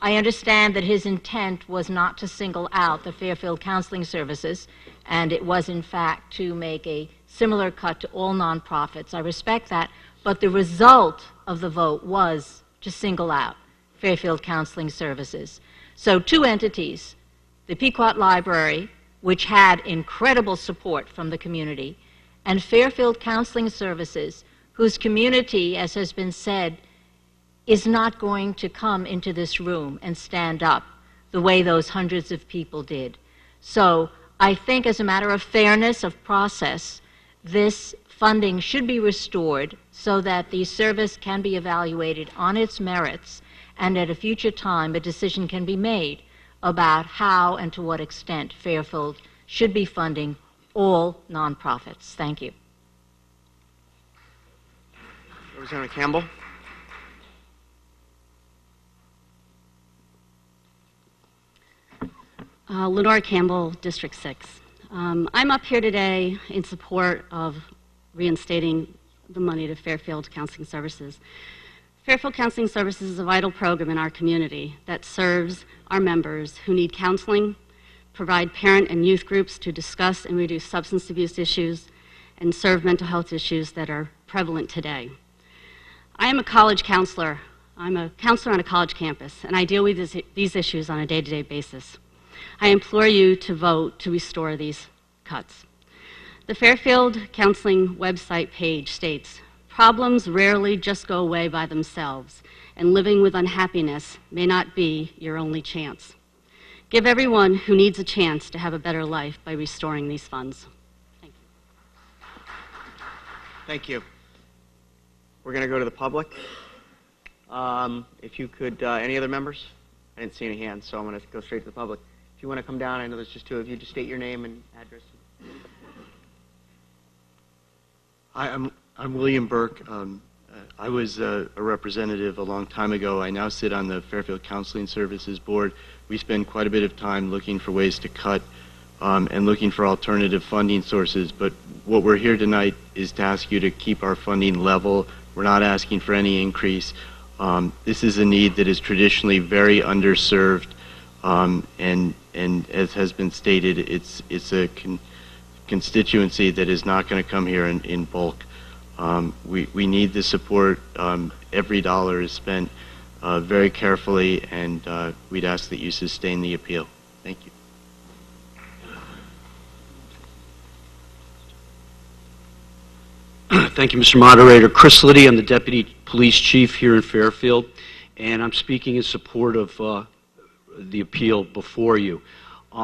I understand that his intent was not to single out the Fairfield Counseling Services, and it was in fact to make a similar cut to all nonprofits. I respect that, but the result of the vote was to single out Fairfield Counseling Services. So two entities, the Pequot Library, which had incredible support from the community, and Fairfield Counseling Services, whose community, as has been said, is not going to come into this room and stand up the way those hundreds of people did. So I think as a matter of fairness, of process, this funding should be restored so that the service can be evaluated on its merits, and at a future time a decision can be made about how and to what extent Fairfield should be funding all nonprofits. Thank you. Representative Campbell. Lenore Campbell, District 6. I'm up here today in support of reinstating the money to Fairfield Counseling Services. Fairfield Counseling Services is a vital program in our community that serves our members who need counseling, provide parent and youth groups to discuss and reduce substance abuse issues, and serve mental health issues that are prevalent today. I am a college counselor. I'm a counselor on a college campus, and I deal with these issues on a day-to-day basis. I implore you to vote to restore these cuts. The Fairfield Counseling website page states, "Problems rarely just go away by themselves, and living with unhappiness may not be your only chance. Give everyone who needs a chance to have a better life by restoring these funds." Thank you. Thank you. We're going to go to the public. If you could, any other members? I didn't see any hands, so I'm going to go straight to the public. If you want to come down, I know there's just two of you, just state your name and address. Hi, I'm William Burke. I was a representative a long time ago. I now sit on the Fairfield Counseling Services Board. We spend quite a bit of time looking for ways to cut and looking for alternative funding sources. But what we're here tonight is to ask you to keep our funding level. We're not asking for any increase. This is a need that is traditionally very underserved, and as has been stated, it's a constituency that is not going to come here in bulk. We need the support. Every dollar is spent very carefully, and we'd ask that you sustain the appeal. Thank you. Thank you, Mr. Moderator. Chris Liddy, I'm the Deputy Police Chief here in Fairfield, and I'm speaking in support of the appeal before you.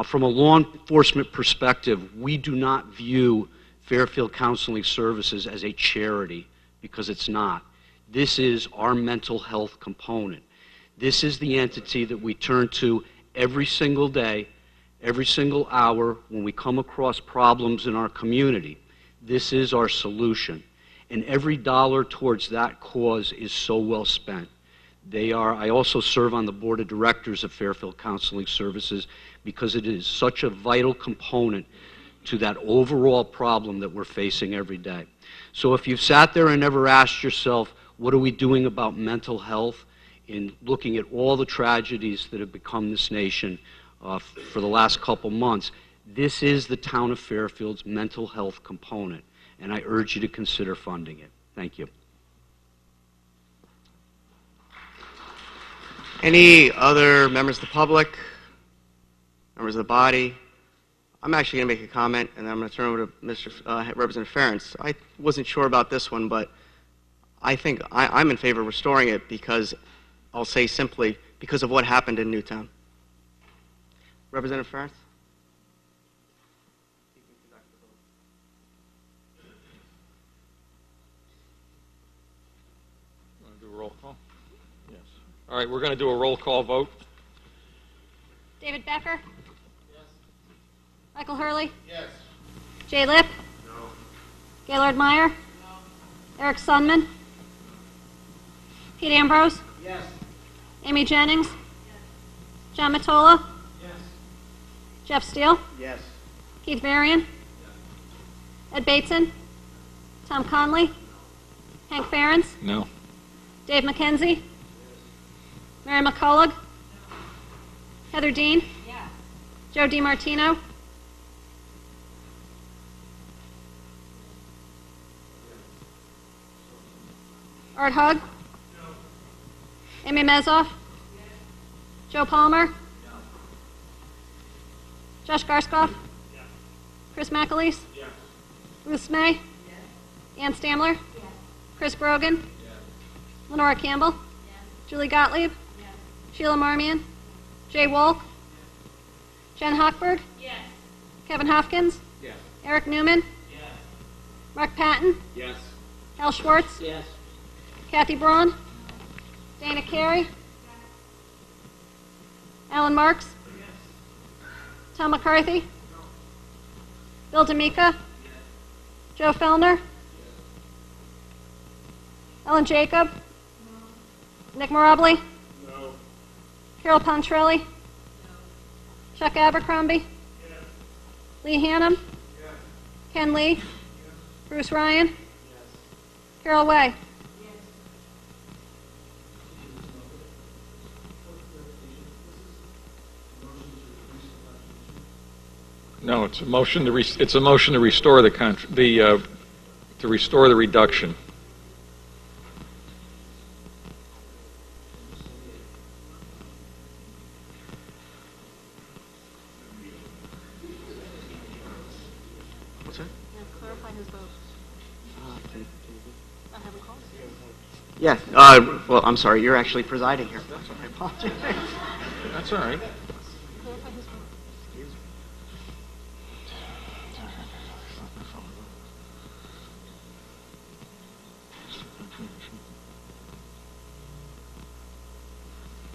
From a law enforcement perspective, we do not view Fairfield Counseling Services as a charity, because it's not. This is our mental health component. This is the entity that we turn to every single day, every single hour when we come across problems in our community. This is our solution. And every dollar towards that cause is so well spent. I also serve on the board of directors of Fairfield Counseling Services because it is such a vital component to that overall problem that we're facing every day. So if you've sat there and ever asked yourself, what are we doing about mental health, in looking at all the tragedies that have become this nation for the last couple months, this is the town of Fairfield's mental health component, and I urge you to consider funding it. Thank you. Any other members of the public, members of the body? I'm actually going to make a comment, and then I'm going to turn over to Representative Ferentz. I wasn't sure about this one, but I think I'm in favor of restoring it because, I'll say simply, because of what happened in Newtown. Representative Ferentz? Want to do a roll call? Yes. All right, we're going to do a roll call vote. David Becker? Yes. Michael Hurley? Yes. Jay Lipp? No. Gaylord Meyer? No. Eric Sundman? Pete Ambrose? Yes. Amy Jennings? Yes. John Matola? Yes. Jeff Steele? Yes. Keith Varian? Yes. Ed Bateson? Tom Conley? Hank Ferentz? No. Dave McKenzie? Yes. Mary McCullough? Heather Dean? Yes. Joe DiMartino? Art Hugg? No. Amy Mezoff? Yes. Joe Palmer? No. Josh Garskoff? Yes. Chris McAleese? Yes. Ruth Smay? Yes. Ann Stamler? Yes. Chris Brogan? Yes. Lenora Campbell? Yes. Julie Gottlieb? Yes. Sheila Marmion? Jay Wolk? Yes. Jen Hochberg? Yes. Kevin Hopkins? Yes. Eric Newman? Yes. Mark Patton? Yes. Hal Schwartz? Yes. Kathy Braun? Dana Carey? Alan Marks? Yes. Tom McCarthy? Bill D'Amica? Joe Fellner? Ellen Jacob? Nick Marabli? No. Carol Pontrelli? Chuck Abercrombie? Lee Hannum? Ken Lee? Bruce Ryan? Carol Way? No, it's a motion to restore to restore the reduction. What's that? Clarify his vote. I haven't called. Yeah, well, I'm sorry, you're actually presiding here. I apologize. That's all right. Clarify his vote.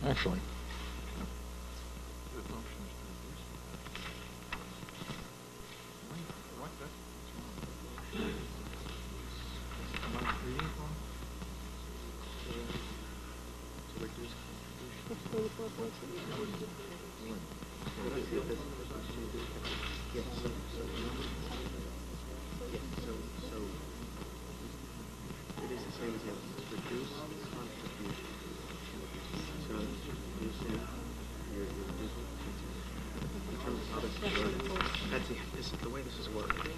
Actually. It is the same as the others. It's reduce contribution. So reducing your reducing in terms of how this is working. This is the way this is working.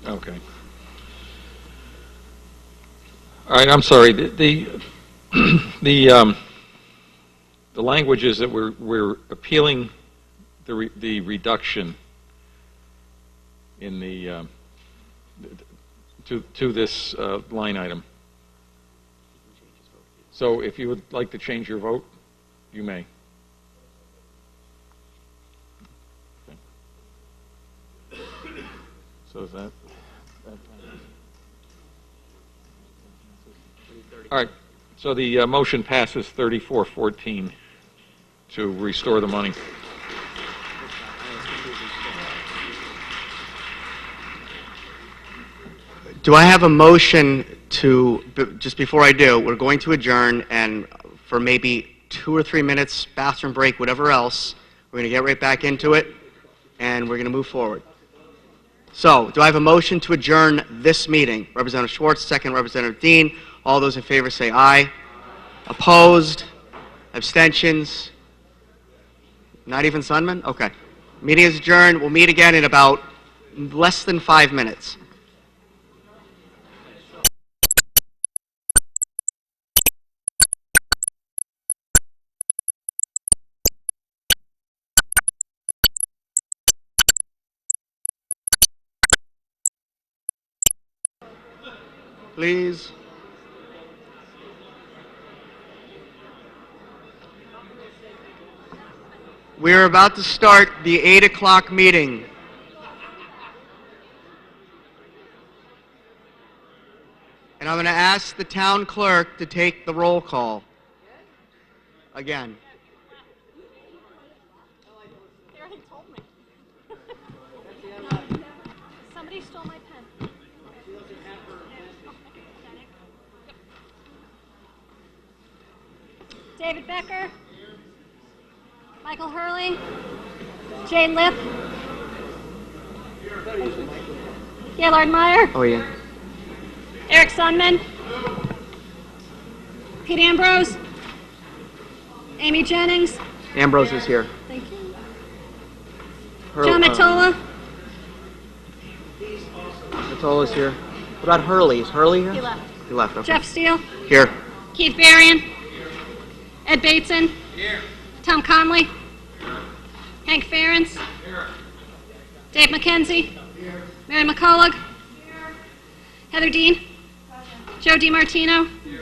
Okay. All right, I'm sorry. The language is that we're appealing the reduction in the to this line item. So if you would like to change your vote, you may. Okay. So is that all right. So the motion passes 34-14 to restore the money. Do I have a motion to, just before I do, we're going to adjourn, and for maybe 2 or 3 minutes, bathroom break, whatever else, we're going to get right back into it, and we're going to move forward. So, do I have a motion to adjourn this meeting? Representative Schwartz, second Representative Dean. All those in favor say aye. Opposed? Abstentions? Not even Sunman? Okay. Meeting is adjourned. We'll meet again in about less than 5 minutes. Please. We're about to start the 8 o'clock meeting. And I'm going to ask the town clerk to take the roll call. Again. They already told me. Somebody stole my pen. David Becker. Michael Hurley. Jane Lipp. Gaylord Meyer. Oh, yeah. Eric Sunman. Pete Ambrose. Amy Jennings. Ambrose is here. Thank you. John John Matola. Matola's here. What about Hurley? Is Hurley here? He left. He left, okay. Jeff Steele. Here. Keith Varian. Ed Bateson. Here. Tom Conley. Hank Ferentz. Here. Dave McKenzie. Here. Mary McCullough. Here. Heather Dean. Joe DiMartino. Here.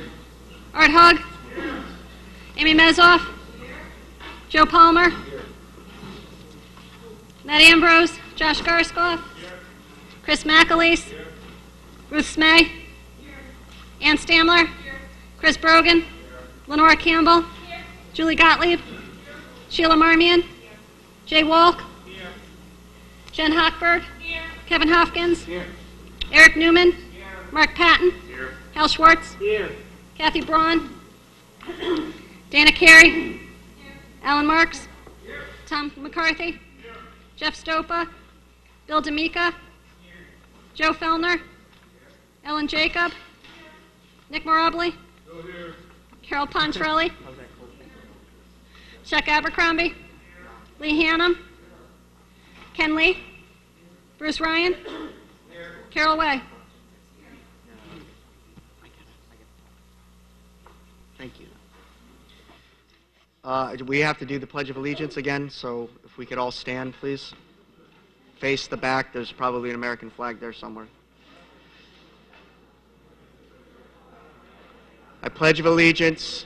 Art Hugg. Here. Amy Mezoff. Here. Joe Palmer. Here. Matt Ambrose. Josh Garskoff. Here. Chris McAleese. Here. Ruth Smay. Here. Ann Stamler. Here. Chris Brogan. Here. Lenora Campbell. Here. Julie Gottlieb. Here. Sheila Marmion. Here. Jay Walk. Here. Jen Hochberg. Here. Kevin Hopkins. Here. Eric Newman. Here. Mark Patton. Here. Hal Schwartz. Here. Kathy Braun. Dana Carey. Here. Alan Marks. Here. Tom McCarthy. Here. Jeff Stopa. Bill D'Amica. Here. Joe Fellner. Here. Ellen Jacob. Here. Nick Morably. Here. Carol Pontrelli. Chuck Abercrombie. Lee Hannum. Ken Lee. Bruce Ryan. Carol Way. Thank you. We have to do the Pledge of Allegiance again, so if we could all stand, please. Face the back. There's probably an American flag there somewhere. I pledge of allegiance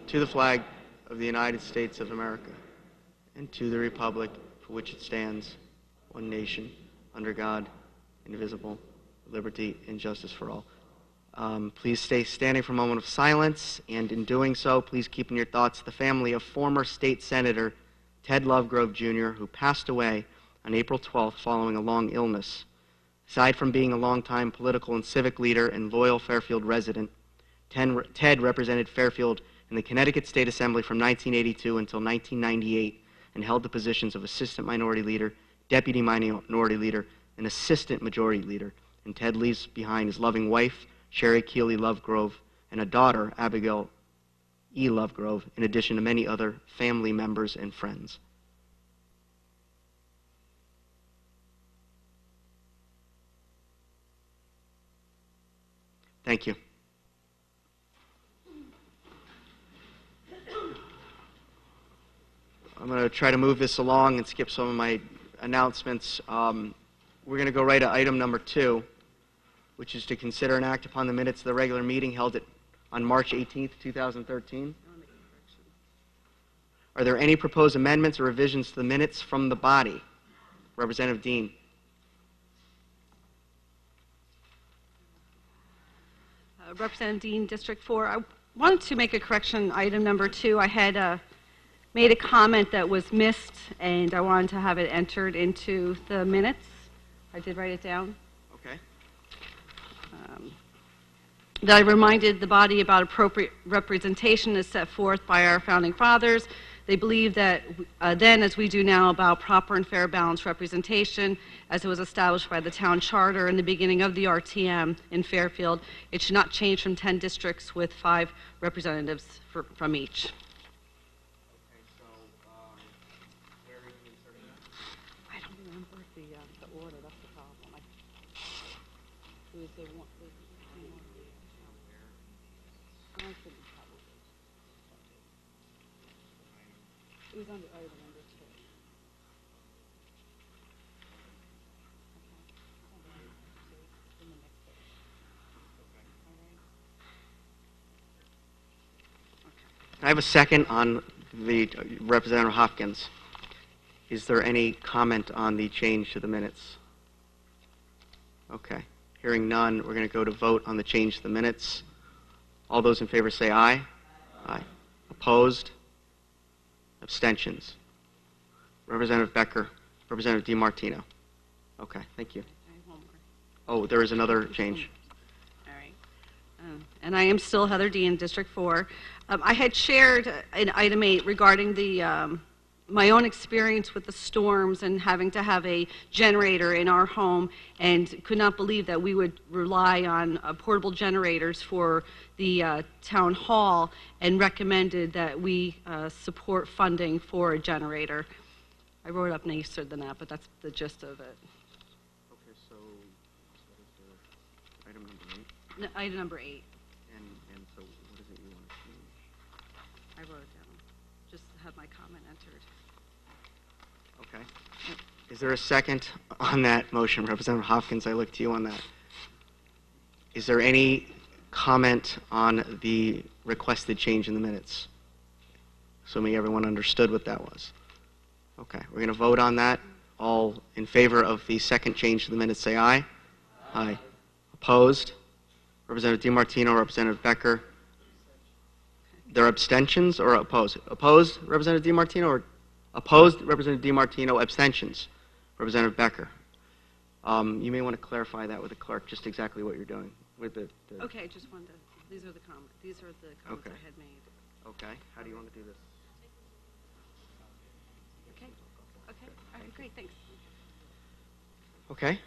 to the flag of the United States of America and to the republic for which it stands, one nation, under God, indivisible, with liberty and justice for all. Please stay standing for a moment of silence, and in doing so, please keep in your thoughts the family of former state senator Ted Lovegrove, Jr., who passed away on April 12th following a long illness. Aside from being a longtime political and civic leader and loyal Fairfield resident, Ted represented Fairfield in the Connecticut State Assembly from 1982 until 1998 and held the positions of Assistant Minority Leader, Deputy Minority Leader, and Assistant Majority Leader. And Ted leaves behind his loving wife, Sherry Keeley Lovegrove, and a daughter, Abigail E. Lovegrove, in addition to many other family members and friends. Thank you. I'm going to try to move this along and skip some of my announcements. We're going to go right to item number 2, which is to consider and act upon the minutes of the regular meeting held on March 18th, 2013. Are there any proposed amendments or revisions to the minutes from the body? Representative Dean. Representative Dean, District 4. I wanted to make a correction, item number 2. I had made a comment that was missed, and I wanted to have it entered into the minutes. I did write it down. Okay. That I reminded the body about appropriate representation as set forth by our founding fathers. They believed that then, as we do now, about proper and fair balanced representation, as it was established by the town charter in the beginning of the RTM in Fairfield. It should not change from 10 districts with 5 representatives from each. I don't remember the order, that's the problem. It was under item number 2. I have a second on the Representative Hopkins. Is there any comment on the change to the minutes? Okay. Hearing none, we're going to go to vote on the change to the minutes. All those in favor say aye. Aye. Opposed? Abstentions? Representative Becker, Representative DiMartino. Okay, thank you. Oh, there is another change. All right. And I am still Heather Dean, District 4. I had shared in item 8 regarding the my own experience with the storms and having to have a generator in our home, and could not believe that we would rely on portable generators for the town hall, and recommended that we support funding for a generator. I wrote up nicer than that, but that's the gist of it. Okay, so item number 8? No, item number 8. And so what is it you want to change? I wrote it down. Just have my comment entered. Okay. Is there a second on that motion? Representative Hopkins, I look to you on that. Is there any comment on the requested change in the minutes? Assuming everyone understood what that was. Okay, we're going to vote on that. All in favor of the second change to the minutes say aye. Aye. Opposed? Representative DiMartino, Representative Becker. There are abstentions or opposed? Opposed, Representative DiMartino, or opposed, Representative DiMartino? Abstentions, Representative Becker. You may want to clarify that with the clerk, just exactly what you're doing with the Okay, just wanted to, these are the comments Okay. I had made. Okay, how do you want to do this? Okay, all right, great, thanks. Okay.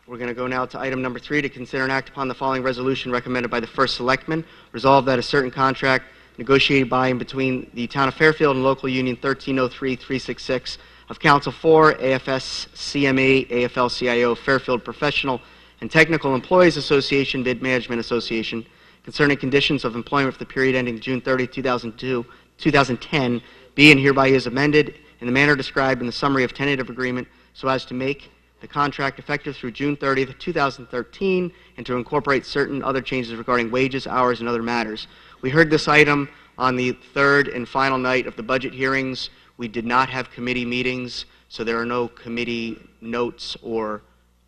We're going to go now to item number 3, to consider and act upon the following resolution recommended by the First Selectman. Resolved that a certain contract negotiated by and between the Town of Fairfield and Local Union 1303-366 of Council 4, AFS CME, AFL-CIO, Fairfield Professional and Technical Employees Association, Bid Management Association, concerning conditions of employment for the period ending June 30, 2010, be and hereby is amended in the manner described in the summary of tentative agreement so as to make the contract effective through June 30, 2013, and to incorporate certain other changes regarding wages, hours, and other matters. We heard this item on the third and final night of the budget hearings. We did not have committee meetings, so there are no committee notes or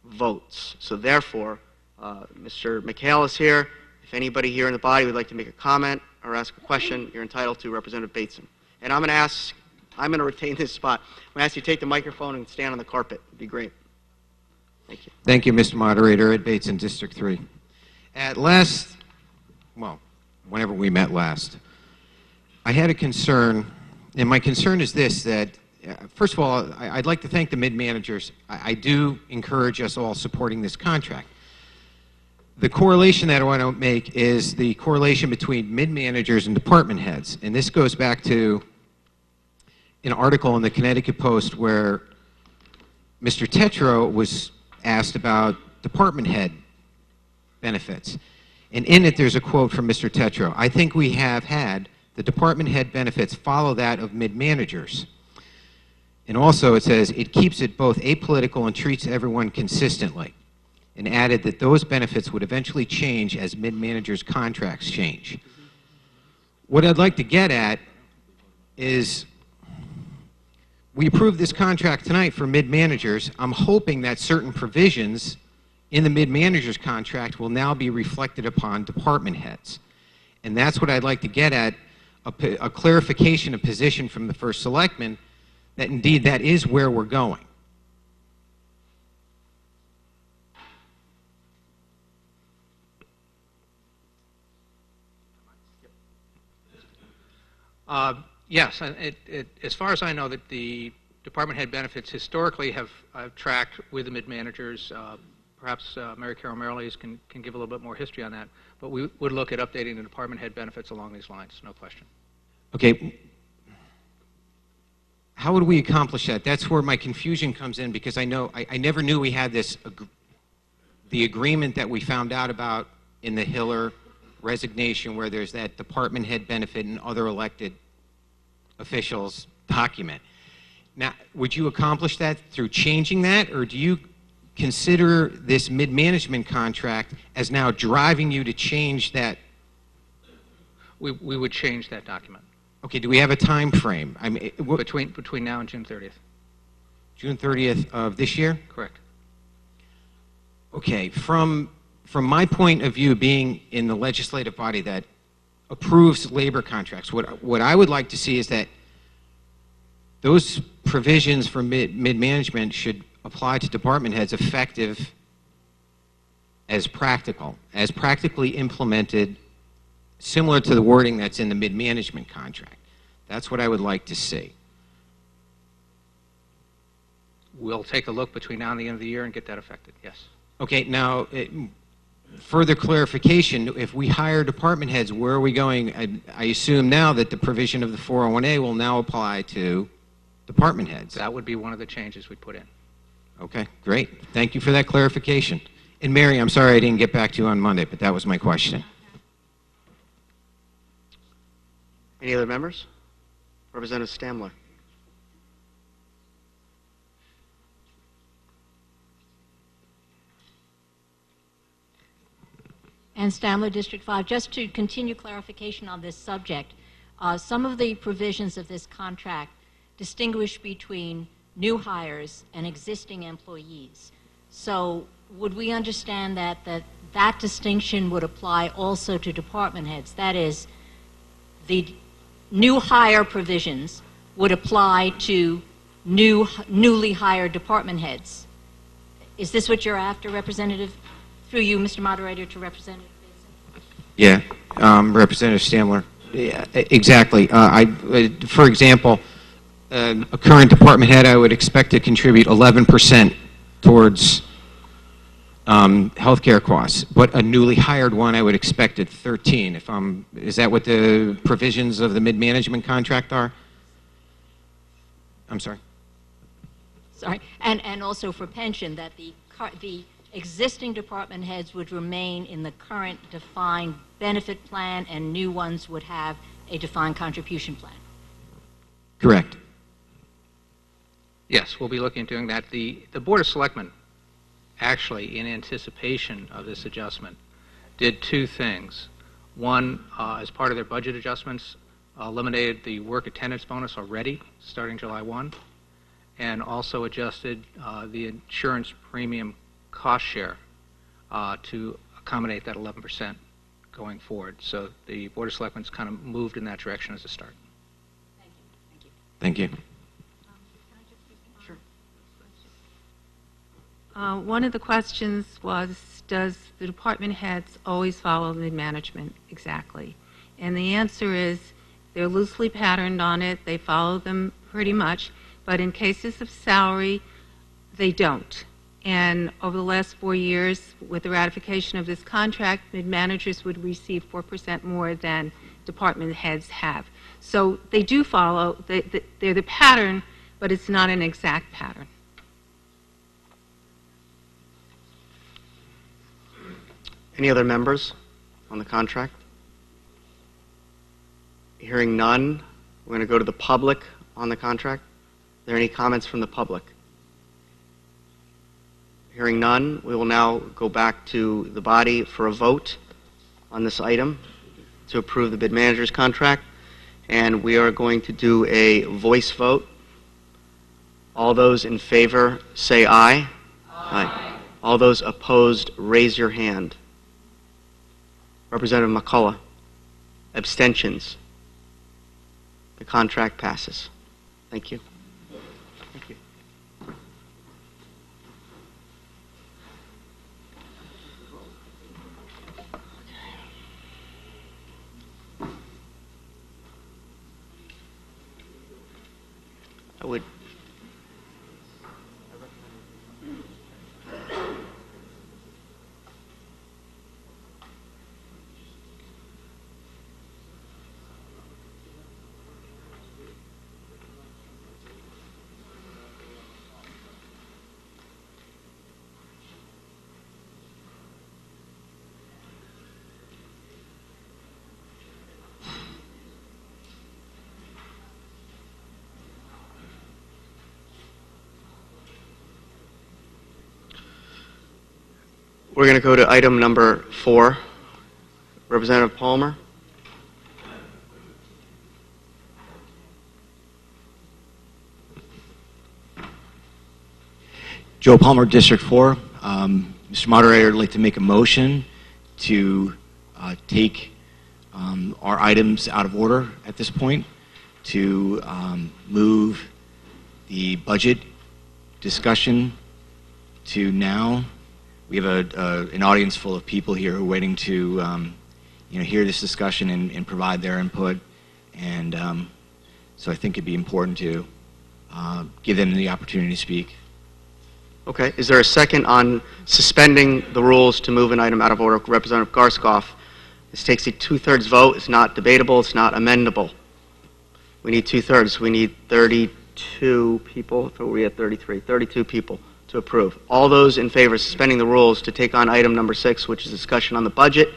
votes. So therefore, Mr. McHale is here. If anybody here in the body would like to make a comment or ask a question, you're entitled to. Representative Bateson. And I'm going to retain this spot. I'm going to ask you to take the microphone and stand on the carpet. It'd be great. Thank you. Thank you, Mr. Moderator. Ed Bates in District 3. Whenever we met last, I had a concern, and my concern is this, that, first of all, I'd like to thank the mid-managers. I do encourage us all supporting this contract. The correlation that I want to make is the correlation between mid-managers and department heads, and this goes back to an article in the Connecticut Post where Mr. Tetro was asked about department head benefits. And in it, there's a quote from Mr. Tetro. I think we have had the department head benefits follow that of mid-managers. And also it says, it keeps it both apolitical and treats everyone consistently. And added that those benefits would eventually change as mid-managers' contracts change. What I'd like to get at is, we approved this contract tonight for mid-managers. I'm hoping that certain provisions in the mid-manager's contract will now be reflected upon department heads. And that's what I'd like to get at, a clarification of position from the first selectman that indeed that is where we're going. Yes, and as far as I know, that the department head benefits historically have tracked with the mid-managers. Perhaps Mary Carol Merriles can give a little bit more history on that, but we would look at updating the department head benefits along these lines, no question. Okay. How would we accomplish that? That's where my confusion comes in, because I know, I never knew we had this, the agreement that we found out about in the Hiller resignation, where there's that department head benefit and other elected officials document. Now, would you accomplish that through changing that, or do you consider this mid-management contract as now driving you to change that? We would change that document. Okay, do we have a time frame? I mean, between now and June 30th. June 30th of this year? Correct. Okay, from my point of view, being in the legislative body that approves labor contracts, what I would like to see is that those provisions for mid-management should apply to department heads effective as practically implemented, similar to the wording that's in the mid-management contract. That's what I would like to see. We'll take a look between now and the end of the year and get that affected, yes. Okay, now, further clarification, if we hire department heads, where are we going? I assume now that the provision of the 401A will now apply to department heads. That would be one of the changes we put in. Okay, great. Thank you for that clarification. And Mary, I'm sorry I didn't get back to you on Monday, but that was my question. Any other members? Representative Stamler. And Stamler, District 5. Just to continue clarification on this subject, some of the provisions of this contract distinguish between new hires and existing employees. So would we understand that that distinction would apply also to department heads? That is, the new hire provisions would apply to newly hired department heads. Is this what you're after, Representative? Through you, Mr. Moderator, to Representative Basin. Yeah, Representative Stamler. Yeah, exactly. For example, a current department head, I would expect to contribute 11% towards healthcare costs, but a newly hired one, I would expect at 13. Is that what the provisions of the mid-management contract are? I'm sorry. Sorry, and also for pension, that the existing department heads would remain in the current defined benefit plan, and new ones would have a defined contribution plan. Correct. Yes, we'll be looking at doing that. The Board of Selectmen, actually, in anticipation of this adjustment, did two things. One, as part of their budget adjustments, eliminated the work attendance bonus already, starting July 1, and also adjusted the insurance premium cost share to accommodate that 11% going forward. So the Board of Selectmen's kind of moved in that direction as a start. Thank you. One of the questions was, does the department heads always follow mid-management exactly? And the answer is, they're loosely patterned on it. They follow them pretty much. But in cases of salary, they don't. And over the last 4 years, with the ratification of this contract, mid-managers would receive 4% more than department heads have. So they do follow, they're the pattern, but it's not an exact pattern. Any other members on the contract? Hearing none, we're going to go to the public on the contract. Are there any comments from the public? Hearing none, we will now go back to the body for a vote on this item to approve the bid manager's contract. And we are going to do a voice vote. All those in favor say aye. Aye. All those opposed, raise your hand. Representative McCullough. Abstentions. The contract passes. Thank you. Thank you. I would. We're going to go to item number 4. Representative Palmer. Joe Palmer, District 4. Mr. Moderator, I'd like to make a motion to take our items out of order at this point, to move the budget discussion to now. We have an audience full of people here who are waiting to hear this discussion and provide their input, and so I think it'd be important to give them the opportunity to speak. Okay. Is there a second on suspending the rules to move an item out of order? Representative Garskoff. This takes a 2/3 vote. It's not debatable. It's not amendable. We need 2/3. We need 32 people. So we at 33. 32 people to approve. All those in favor of suspending the rules to take on item number 6, which is discussion on the budget,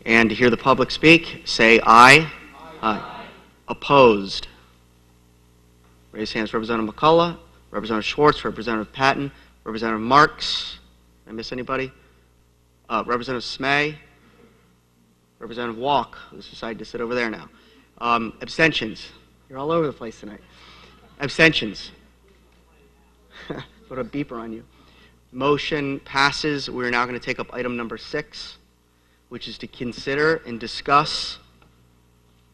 and to hear the public speak, say aye. Aye. Opposed? Raise hands. Representative McCullough, Representative Schwartz, Representative Patton, Representative Marks. Did I miss anybody? Representative Smay, Representative Walk, who's decided to sit over there now. Abstentions. You're all over the place tonight. Abstentions. Put a beeper on you. Motion passes. We're now going to take up item number 6, which is to consider and discuss,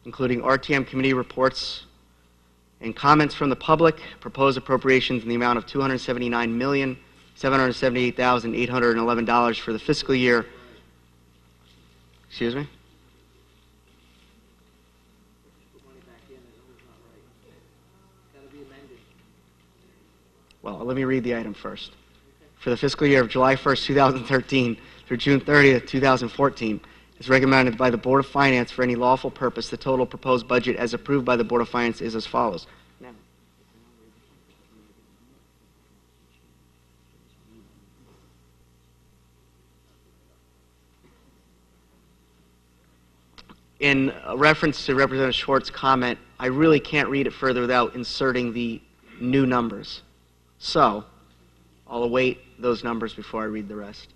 including RTM committee reports and comments from the public, proposed appropriations in the amount of $279,778,811 for the fiscal year. Excuse me? Well, let me read the item first. For the fiscal year of July 1st, 2013 through June 30th, 2014, is recommended by the Board of Finance for any lawful purpose. The total proposed budget as approved by the Board of Finance is as follows. In reference to Representative Schwartz's comment, I really can't read it further without inserting the new numbers. So, I'll await those numbers before I read the rest.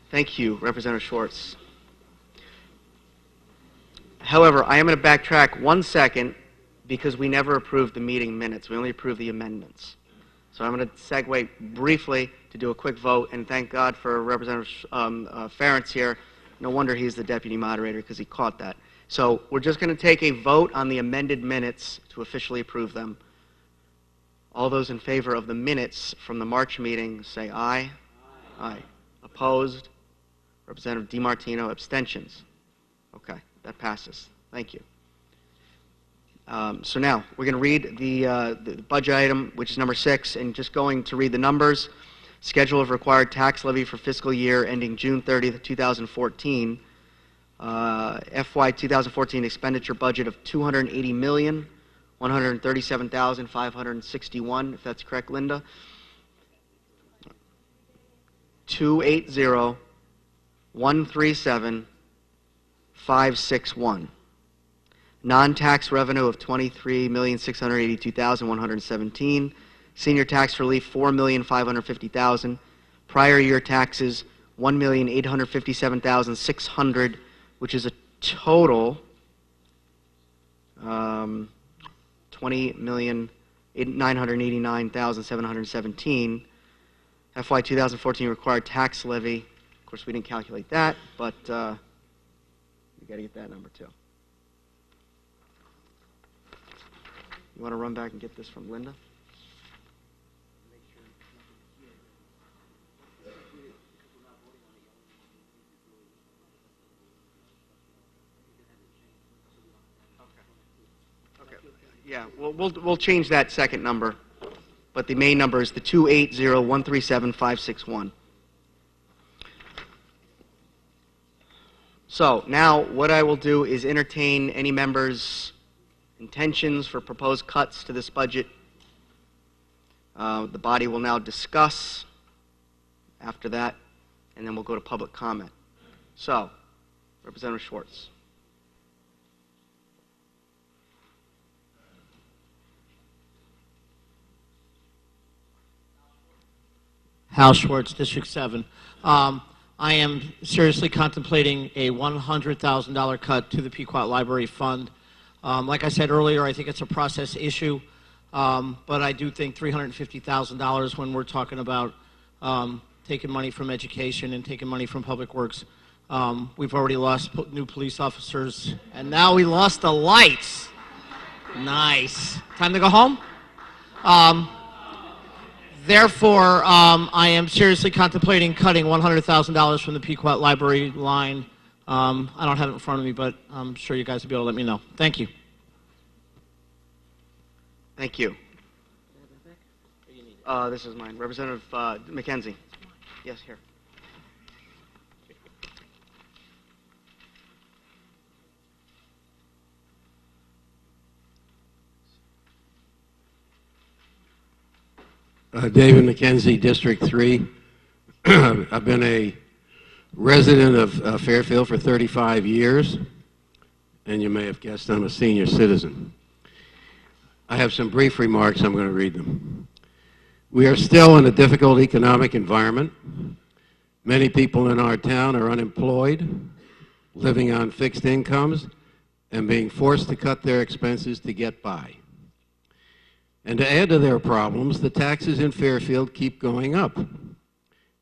Thank you, Representative Schwartz. However, I am going to backtrack 1 second because we never approved the meeting minutes. We only approved the amendments. So I'm going to segue briefly to do a quick vote, and thank God for Representative Ferentz here. No wonder he's the deputy moderator because he caught that. So we're just going to take a vote on the amended minutes to officially approve them. All those in favor of the minutes from the March meeting, say aye. Aye. Opposed? Representative DiMartino, abstentions? Okay, that passes. Thank you. So now, we're going to read the budget item, which is number 6, and just going to read the numbers. Schedule of required tax levy for fiscal year ending June 30th, 2014. FY 2014 expenditure budget of $280,137,561, if that's correct, Linda. 280,137,561. Non-tax revenue of $23,682,117. Senior tax relief, $4,550,000. Prior year taxes, $1,857,600, which is a total $20,989,717. FY 2014 required tax levy. Of course, we didn't calculate that, but we got to get that number too. You want to run back and get this from Linda? Okay. Yeah, we'll change that second number, but the main number is the 280,137,561. So now what I will do is entertain any members' intentions for proposed cuts to this budget. The body will now discuss after that, and then we'll go to public comment. So, Representative Schwartz. Hal Schwartz, District 7. I am seriously contemplating a $100,000 cut to the Pequot Library Fund. Like I said earlier, I think it's a process issue, but I do think $350,000 when we're talking about taking money from education and taking money from public works. We've already lost new police officers, and now we lost the lights. Nice. Time to go home? Therefore, I am seriously contemplating cutting $100,000 from the Pequot Library line. I don't have it in front of me, but I'm sure you guys will be able to let me know. Thank you. Thank you. This is mine. Representative McKenzie. Yes, here. David McKenzie, District 3. I've been a resident of Fairfield for 35 years, and you may have guessed I'm a senior citizen. I have some brief remarks. I'm going to read them. We are still in a difficult economic environment. Many people in our town are unemployed, living on fixed incomes, and being forced to cut their expenses to get by. And to add to their problems, the taxes in Fairfield keep going up.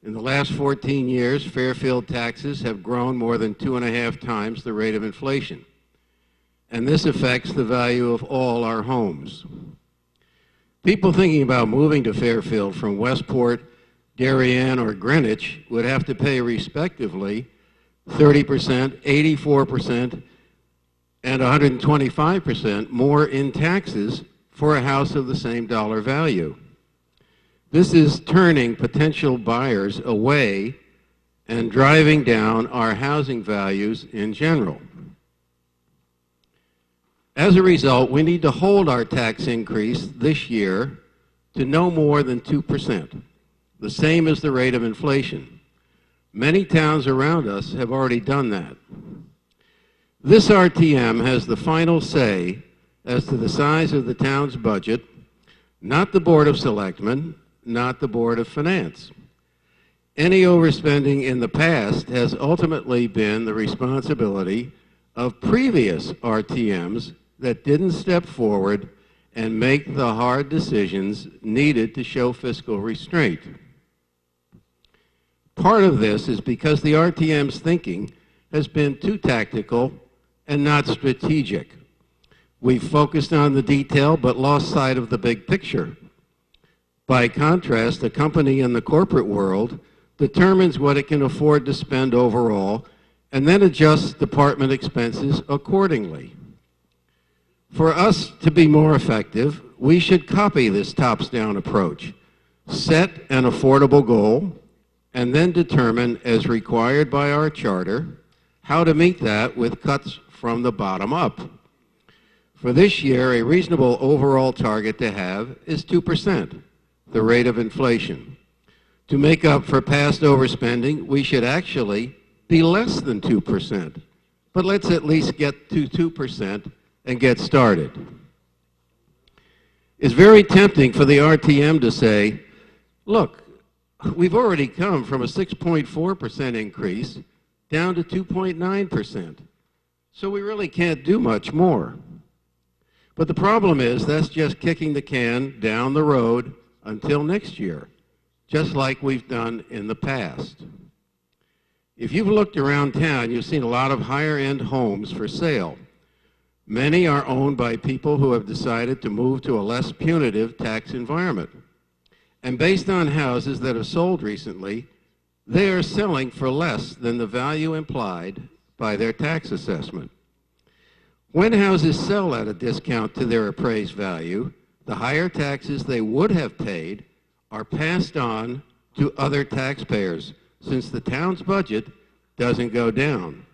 In the last 14 years, Fairfield taxes have grown more than 2.5 times the rate of inflation. And this affects the value of all our homes. People thinking about moving to Fairfield from Westport, Darien, or Greenwich would have to pay respectively 30%, 84%, and 125% more in taxes for a house of the same dollar value. This is turning potential buyers away and driving down our housing values in general. As a result, we need to hold our tax increase this year to no more than 2%, the same as the rate of inflation. Many towns around us have already done that. This RTM has the final say as to the size of the town's budget, not the Board of Selectmen, not the Board of Finance. Any overspending in the past has ultimately been the responsibility of previous RTMs that didn't step forward and make the hard decisions needed to show fiscal restraint. Part of this is because the RTM's thinking has been too tactical and not strategic. We've focused on the detail but lost sight of the big picture. By contrast, a company in the corporate world determines what it can afford to spend overall and then adjusts department expenses accordingly. For us to be more effective, we should copy this tops-down approach, set an affordable goal, and then determine, as required by our charter, how to meet that with cuts from the bottom up. For this year, a reasonable overall target to have is 2%, the rate of inflation. To make up for past overspending, we should actually be less than 2%. But let's at least get to 2% and get started. It's very tempting for the RTM to say, look, we've already come from a 6.4% increase down to 2.9%. So we really can't do much more. But the problem is that's just kicking the can down the road until next year, just like we've done in the past. If you've looked around town, you've seen a lot of higher-end homes for sale. Many are owned by people who have decided to move to a less punitive tax environment. And based on houses that have sold recently, they are selling for less than the value implied by their tax assessment. When houses sell at a discount to their appraised value, the higher taxes they would have paid are passed on to other taxpayers, since the town's budget doesn't go down.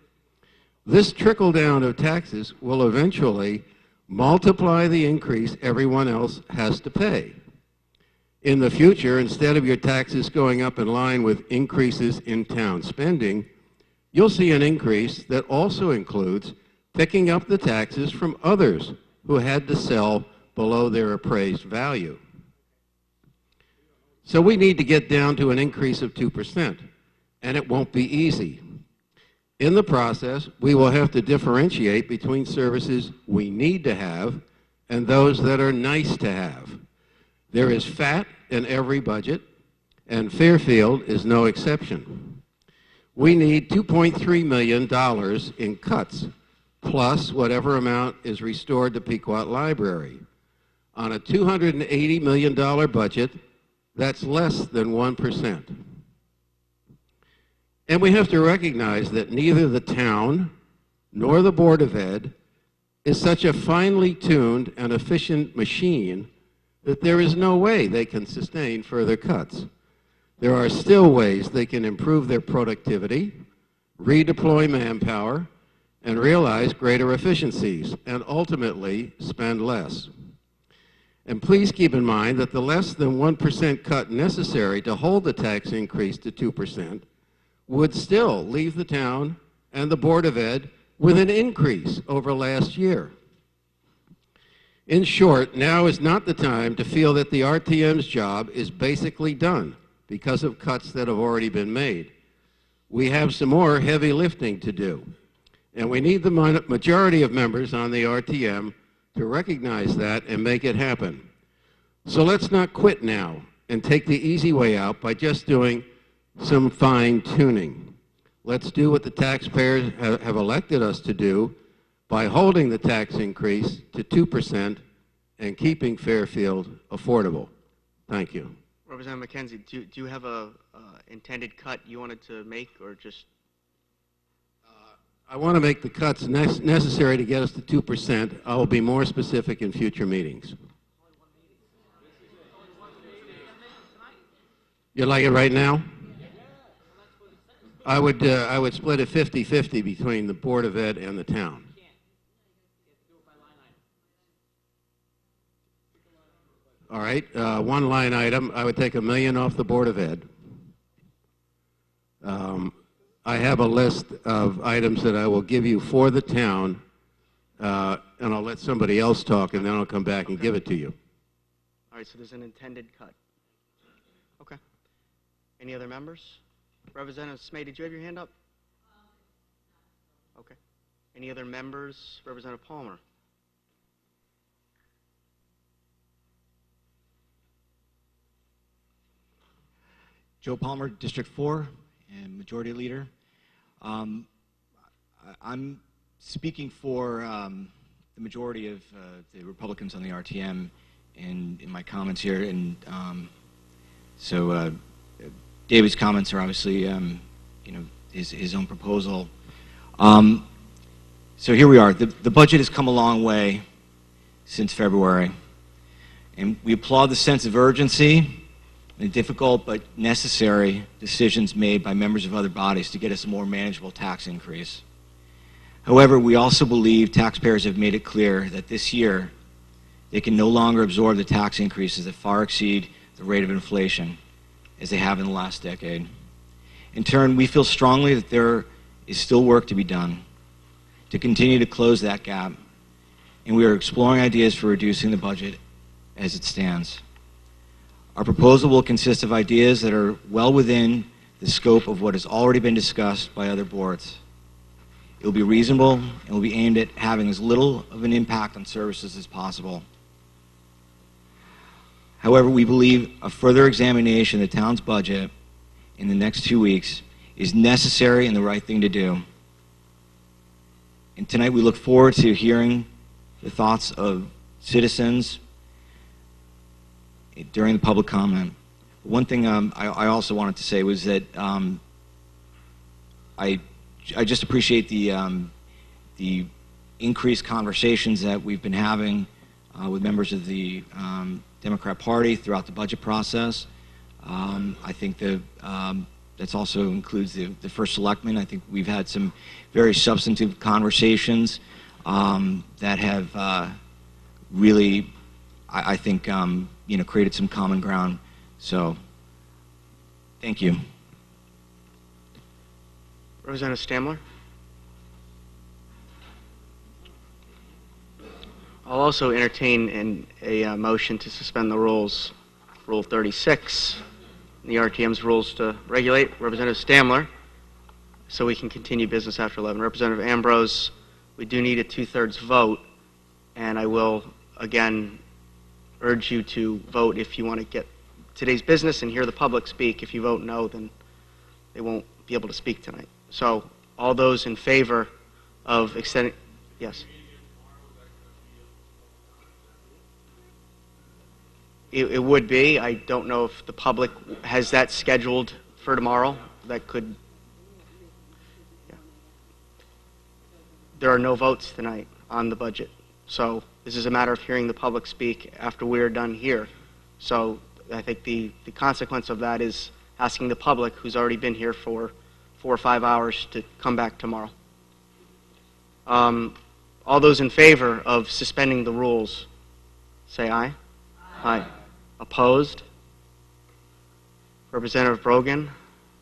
This trickle-down of taxes will eventually multiply the increase everyone else has to pay. In the future, instead of your taxes going up in line with increases in town spending, you'll see an increase that also includes picking up the taxes from others who had to sell below their appraised value. So we need to get down to an increase of 2%, and it won't be easy. In the process, we will have to differentiate between services we need to have and those that are nice to have. There is fat in every budget, and Fairfield is no exception. We need $2.3 million in cuts, plus whatever amount is restored to Pequot Library. On a $280 million budget, that's less than 1%. And we have to recognize that neither the town nor the Board of Ed is such a finely tuned and efficient machine that there is no way they can sustain further cuts. There are still ways they can improve their productivity, redeploy manpower, and realize greater efficiencies, and ultimately spend less. And please keep in mind that the less than 1% cut necessary to hold the tax increase to 2% would still leave the town and the Board of Ed with an increase over last year. In short, now is not the time to feel that the RTM's job is basically done because of cuts that have already been made. We have some more heavy lifting to do, and we need the majority of members on the RTM to recognize that and make it happen. So let's not quit now and take the easy way out by just doing some fine-tuning. Let's do what the taxpayers have elected us to do by holding the tax increase to 2% and keeping Fairfield affordable. Thank you. Representative McKenzie, do you have a intended cut you wanted to make, or just? I want to make the cuts necessary to get us to 2%. I will be more specific in future meetings. You like it right now? I would split it 50-50 between the Board of Ed and the town. All right, one line item, I would take $1 million off the Board of Ed. I have a list of items that I will give you for the town, and I'll let somebody else talk, and then I'll come back and give it to you. All right, so there's an intended cut. Okay. Any other members? Representative Smay, did you have your hand up? Okay. Any other members? Representative Palmer. Joe Palmer, District 4, and Majority Leader. I'm speaking for the majority of the Republicans on the RTM in my comments here, and So David's comments are obviously, his own proposal. So here we are. The budget has come a long way since February, and we applaud the sense of urgency and the difficult but necessary decisions made by members of other bodies to get us a more manageable tax increase. However, we also believe taxpayers have made it clear that this year they can no longer absorb the tax increases that far exceed the rate of inflation as they have in the last decade. In turn, we feel strongly that there is still work to be done to continue to close that gap, and we are exploring ideas for reducing the budget as it stands. Our proposal will consist of ideas that are well within the scope of what has already been discussed by other boards. It will be reasonable and will be aimed at having as little of an impact on services as possible. However, we believe a further examination of the town's budget in the next 2 weeks is necessary and the right thing to do. And tonight we look forward to hearing the thoughts of citizens during the public comment. One thing I also wanted to say was that I just appreciate the increased conversations that we've been having with members of the Democrat Party throughout the budget process. I think that also includes the first selectman. I think we've had some very substantive conversations that have really, I think, created some common ground. So, thank you. Representative Stamler? I'll also entertain a motion to suspend the rules, Rule 36, the RTM's rules to regulate. Representative Stamler, so we can continue business after 11. Representative Ambrose, we do need a 2/3 vote, and I will, again, urge you to vote if you want to get today's business and hear the public speak. If you vote no, then they won't be able to speak tonight. So all those in favor of extending, yes. It would be. I don't know if the public has that scheduled for tomorrow. That could, yeah. There are no votes tonight on the budget. So this is a matter of hearing the public speak after we're done here. So I think the consequence of that is asking the public, who's already been here for 4 or 5 hours, to come back tomorrow. All those in favor of suspending the rules, say aye. Aye. Opposed? Representative Brogan,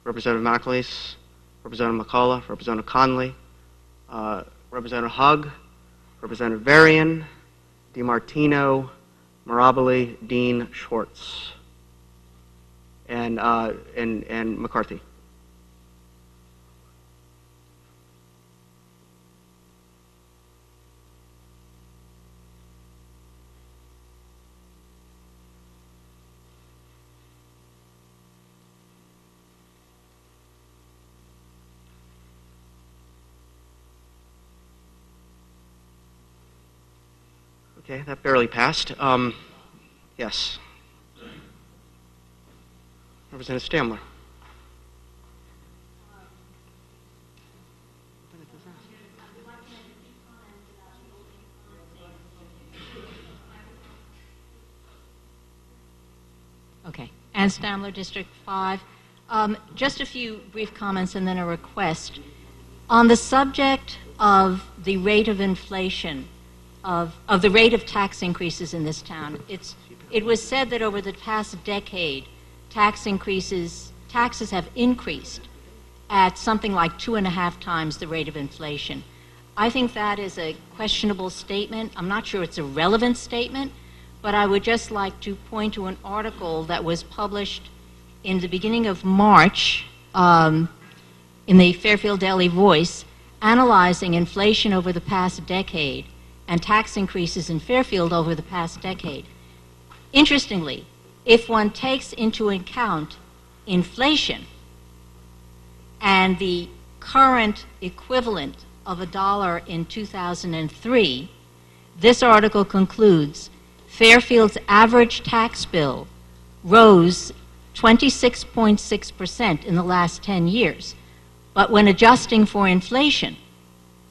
Representative McAleese, Representative McCullough, Representative Conley, Representative Hugg, Representative Varian, DiMartino, Mirabile, Dean, Schwartz, and McCarthy. Okay, that barely passed. Yes. Representative Stamler. Okay. Ann Stamler, District 5. Just a few brief comments and then a request. On the subject of the rate of inflation, of the rate of tax increases in this town, it was said that over the past decade, taxes have increased at something like 2.5 times the rate of inflation. I think that is a questionable statement. I'm not sure it's a relevant statement, but I would just like to point to an article that was published in the beginning of March in the Fairfield Daily Voice, analyzing inflation over the past decade and tax increases in Fairfield over the past decade. Interestingly, if one takes into account inflation and the current equivalent of $1 in 2003, this article concludes Fairfield's average tax bill rose 26.6% in the last 10 years. But when adjusting for inflation,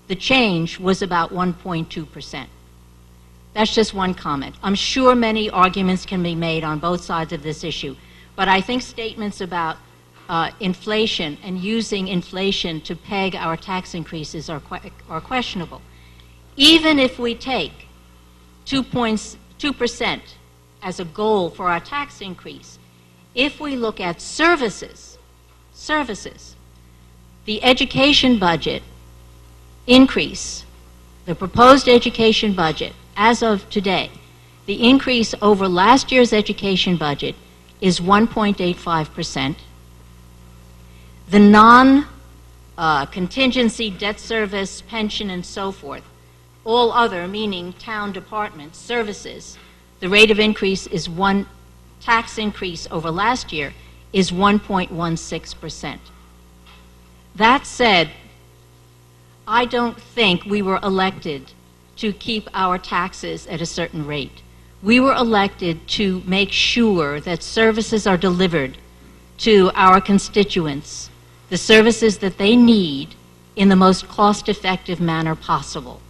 the change was about 1.2%. That's just one comment. I'm sure many arguments can be made on both sides of this issue, but I think statements about inflation and using inflation to peg our tax increases are questionable. Even if we take 2% as a goal for our tax increase, if we look at services, the education budget increase, the proposed education budget, as of today, the increase over last year's education budget is 1.85%. The non-contingency debt service, pension, and so forth, all other, meaning town departments, services, the rate of increase is tax increase over last year is 1.16%. That said, I don't think we were elected to keep our taxes at a certain rate. We were elected to make sure that services are delivered to our constituents, the services that they need in the most cost-effective manner possible.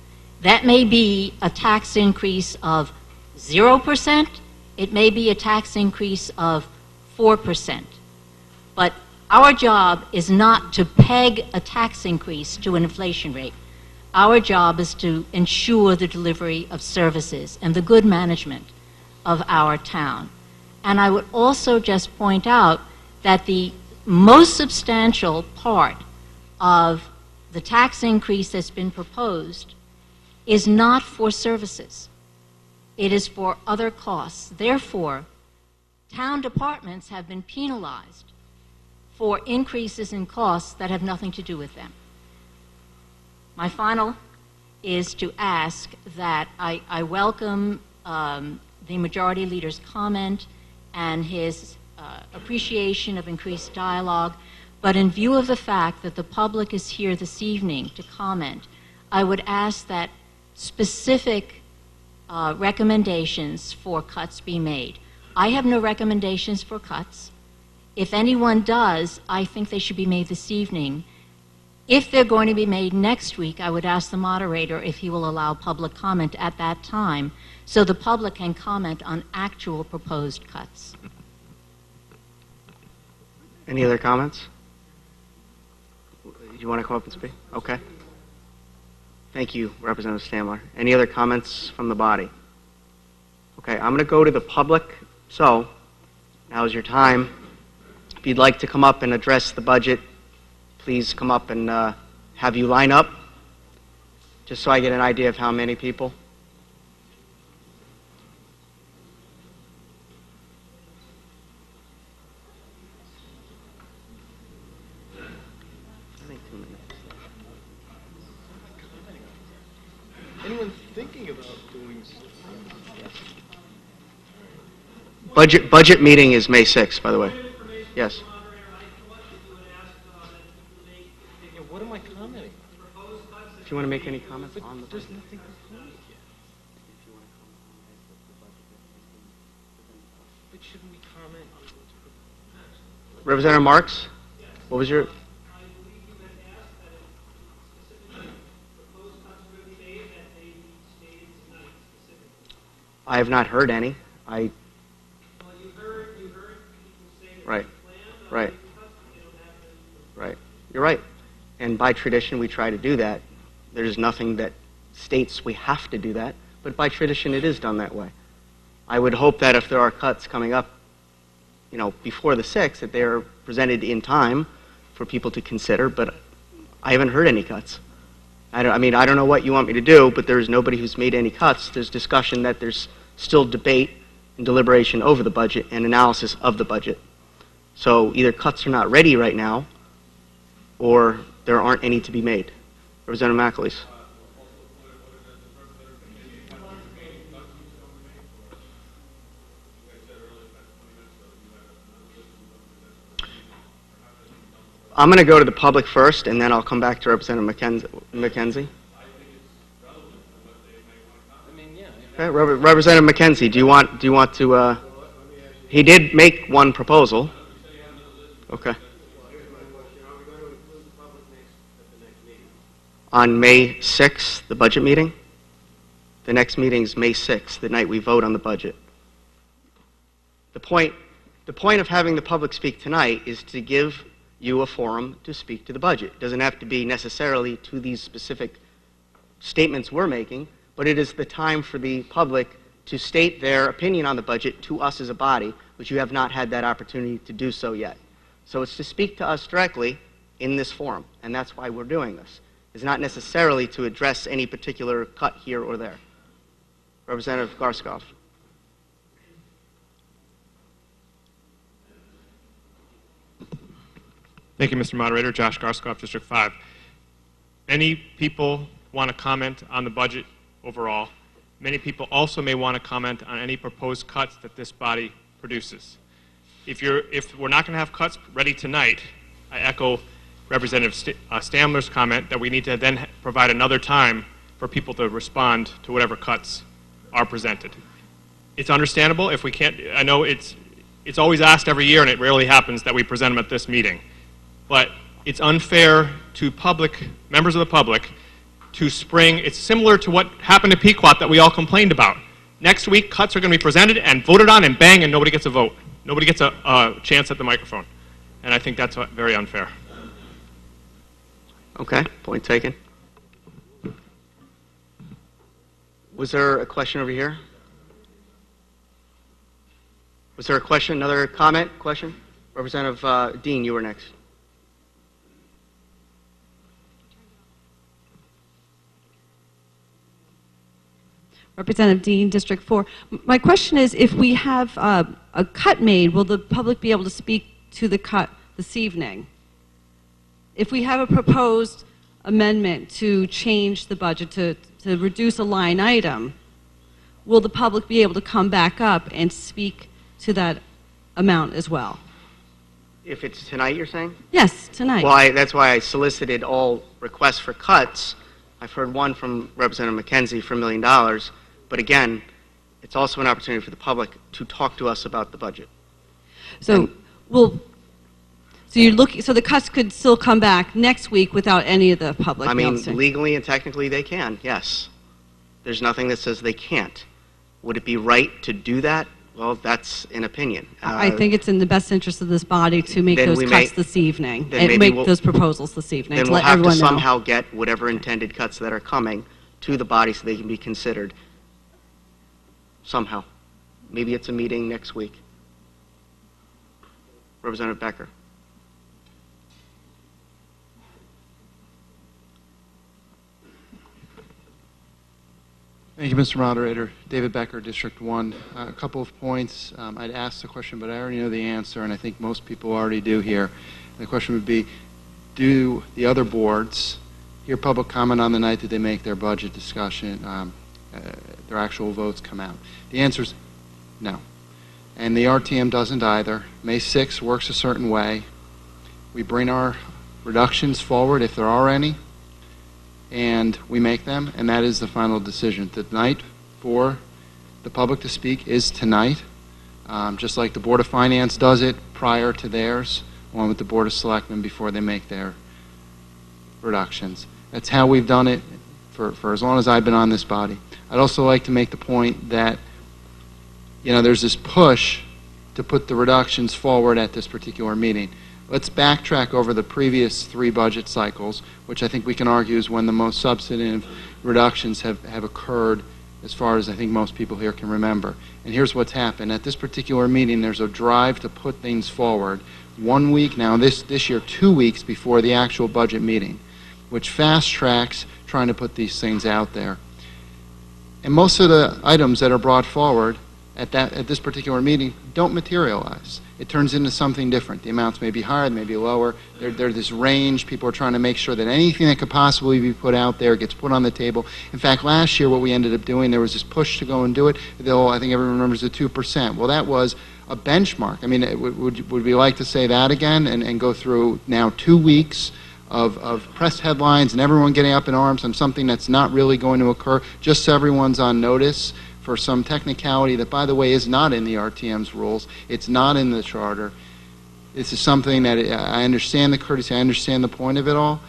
That may be a tax increase of 0%, it may be a tax increase of 4%. But our job is not to peg a tax increase to an inflation rate. Our job is to ensure the delivery of services and the good management of our town. And I would also just point out that the most substantial part of the tax increase that's been proposed is not for services. It is for other costs. Therefore, town departments have been penalized for increases in costs that have nothing to do with them. My final is to ask that I welcome the Majority Leader's comment and his appreciation of increased dialogue, but in view of the fact that the public is here this evening to comment, I would ask that specific recommendations for cuts be made. I have no recommendations for cuts. If anyone does, I think they should be made this evening. If they're going to be made next week, I would ask the moderator if he will allow public comment at that time so the public can comment on actual proposed cuts. Any other comments? You want to come up and speak? Okay. Thank you, Representative Stamler. Any other comments from the body? Okay, I'm going to go to the public. So, now is your time. If you'd like to come up and address the budget, please come up and have you line up, just so I get an idea of how many people. Anyone thinking about doing Budget meeting is May 6th, by the way. Yes. What am I commenting? Do you want to make any comments on the budget? There's nothing proposed yet. But shouldn't we comment on what's proposed? Representative Marks, what was your... I have not heard any. Right. You're right. And by tradition, we try to do that. There's nothing that states we have to do that, but by tradition, it is done that way. I would hope that if there are cuts coming up, before the 6th, that they are presented in time for people to consider, but I haven't heard any cuts. I don't know what you want me to do, but there's nobody who's made any cuts. There's discussion that there's still debate and deliberation over the budget and analysis of the budget. So either cuts are not ready right now, or there aren't any to be made. Representative McAleese. I'm going to go to the public first, and then I'll come back to Representative McKenzie. Okay, Representative McKenzie, do you want to? He did make one proposal. Okay. On May 6th, the budget meeting? The next meeting is May 6th, the night we vote on the budget. The point of having the public speak tonight is to give you a forum to speak to the budget. It doesn't have to be necessarily to these specific statements we're making, but it is the time for the public to state their opinion on the budget to us as a body, which you have not had that opportunity to do so yet. So it's to speak to us directly in this forum, and that's why we're doing this. It's not necessarily to address any particular cut here or there. Representative Garskoff. Thank you, Mr. Moderator. Josh Garskoff, District 5. Many people want to comment on the budget overall. Many people also may want to comment on any proposed cuts that this body produces. If we're not going to have cuts ready tonight, I echo Representative Stamler's comment that we need to then provide another time for people to respond to whatever cuts are presented. It's understandable if we can't. I know it's always asked every year, and it rarely happens that we present them at this meeting. But it's unfair to members of the public to spring. It's similar to what happened to Pequot that we all complained about. Next week, cuts are going to be presented and voted on, and bang, and nobody gets a vote. Nobody gets a chance at the microphone. And I think that's very unfair. Okay, point taken. Was there a question over here? Was there a question, another comment, question? Representative Dean, you were next. Representative Dean, District 4. My question is, if we have a cut made, will the public be able to speak to the cut this evening? If we have a proposed amendment to change the budget, to reduce a line item, will the public be able to come back up and speak to that amount as well? If it's tonight, you're saying? Yes, tonight. Well, that's why I solicited all requests for cuts. I've heard one from Representative McKenzie for $1 million. But again, it's also an opportunity for the public to talk to us about the budget. So, so the cuts could still come back next week without any of the public I mean, noticing? legally and technically they can, yes. There's nothing that says they can't. Would it be right to do that? Well, that's an opinion. I think it's in the best interest of this body to make those cuts this evening and make those proposals this evening Then to we'll let have to everyone know. somehow get whatever intended cuts that are coming to the body so they can be considered. Somehow. Maybe it's a meeting next week. Representative Becker. Thank you, Mr. Moderator. David Becker, District 1. A couple of points. I'd asked the question, but I already know the answer, and I think most people already do here. The question would be, do the other boards hear public comment on the night that they make their budget discussion, their actual votes come out? The answer is no. And the RTM doesn't either. May 6th works a certain way. We bring our reductions forward, if there are any, and we make them, and that is the final decision. The night for the public to speak is tonight, just like the Board of Finance does it prior to theirs, along with the Board of Selectmen before they make their reductions. That's how we've done it for as long as I've been on this body. I'd also like to make the point that, you know, there's this push to put the reductions forward at this particular meeting. Let's backtrack over the previous 3 budget cycles, which I think we can argue is when the most substantive reductions have occurred, as far as I think most people here can remember. And here's what's happened. At this particular meeting, there's a drive to put things forward 1 week now, this year 2 weeks before the actual budget meeting, which fast tracks trying to put these things out there. And most of the items that are brought forward at this particular meeting don't materialize. It turns into something different. The amounts may be higher, they may be lower. They're this range. People are trying to make sure that anything that could possibly be put out there gets put on the table. In fact, last year what we ended up doing, there was this push to go and do it. I think everyone remembers the 2%. Well, that was a benchmark. I mean, would we like to say that again and go through now 2 weeks of press headlines and everyone getting up in arms on something that's not really going to occur, just so everyone's on notice for some technicality that, by the way, is not in the RTM's rules. It's not in the charter. This is something that I understand the courtesy, I understand the point of it all,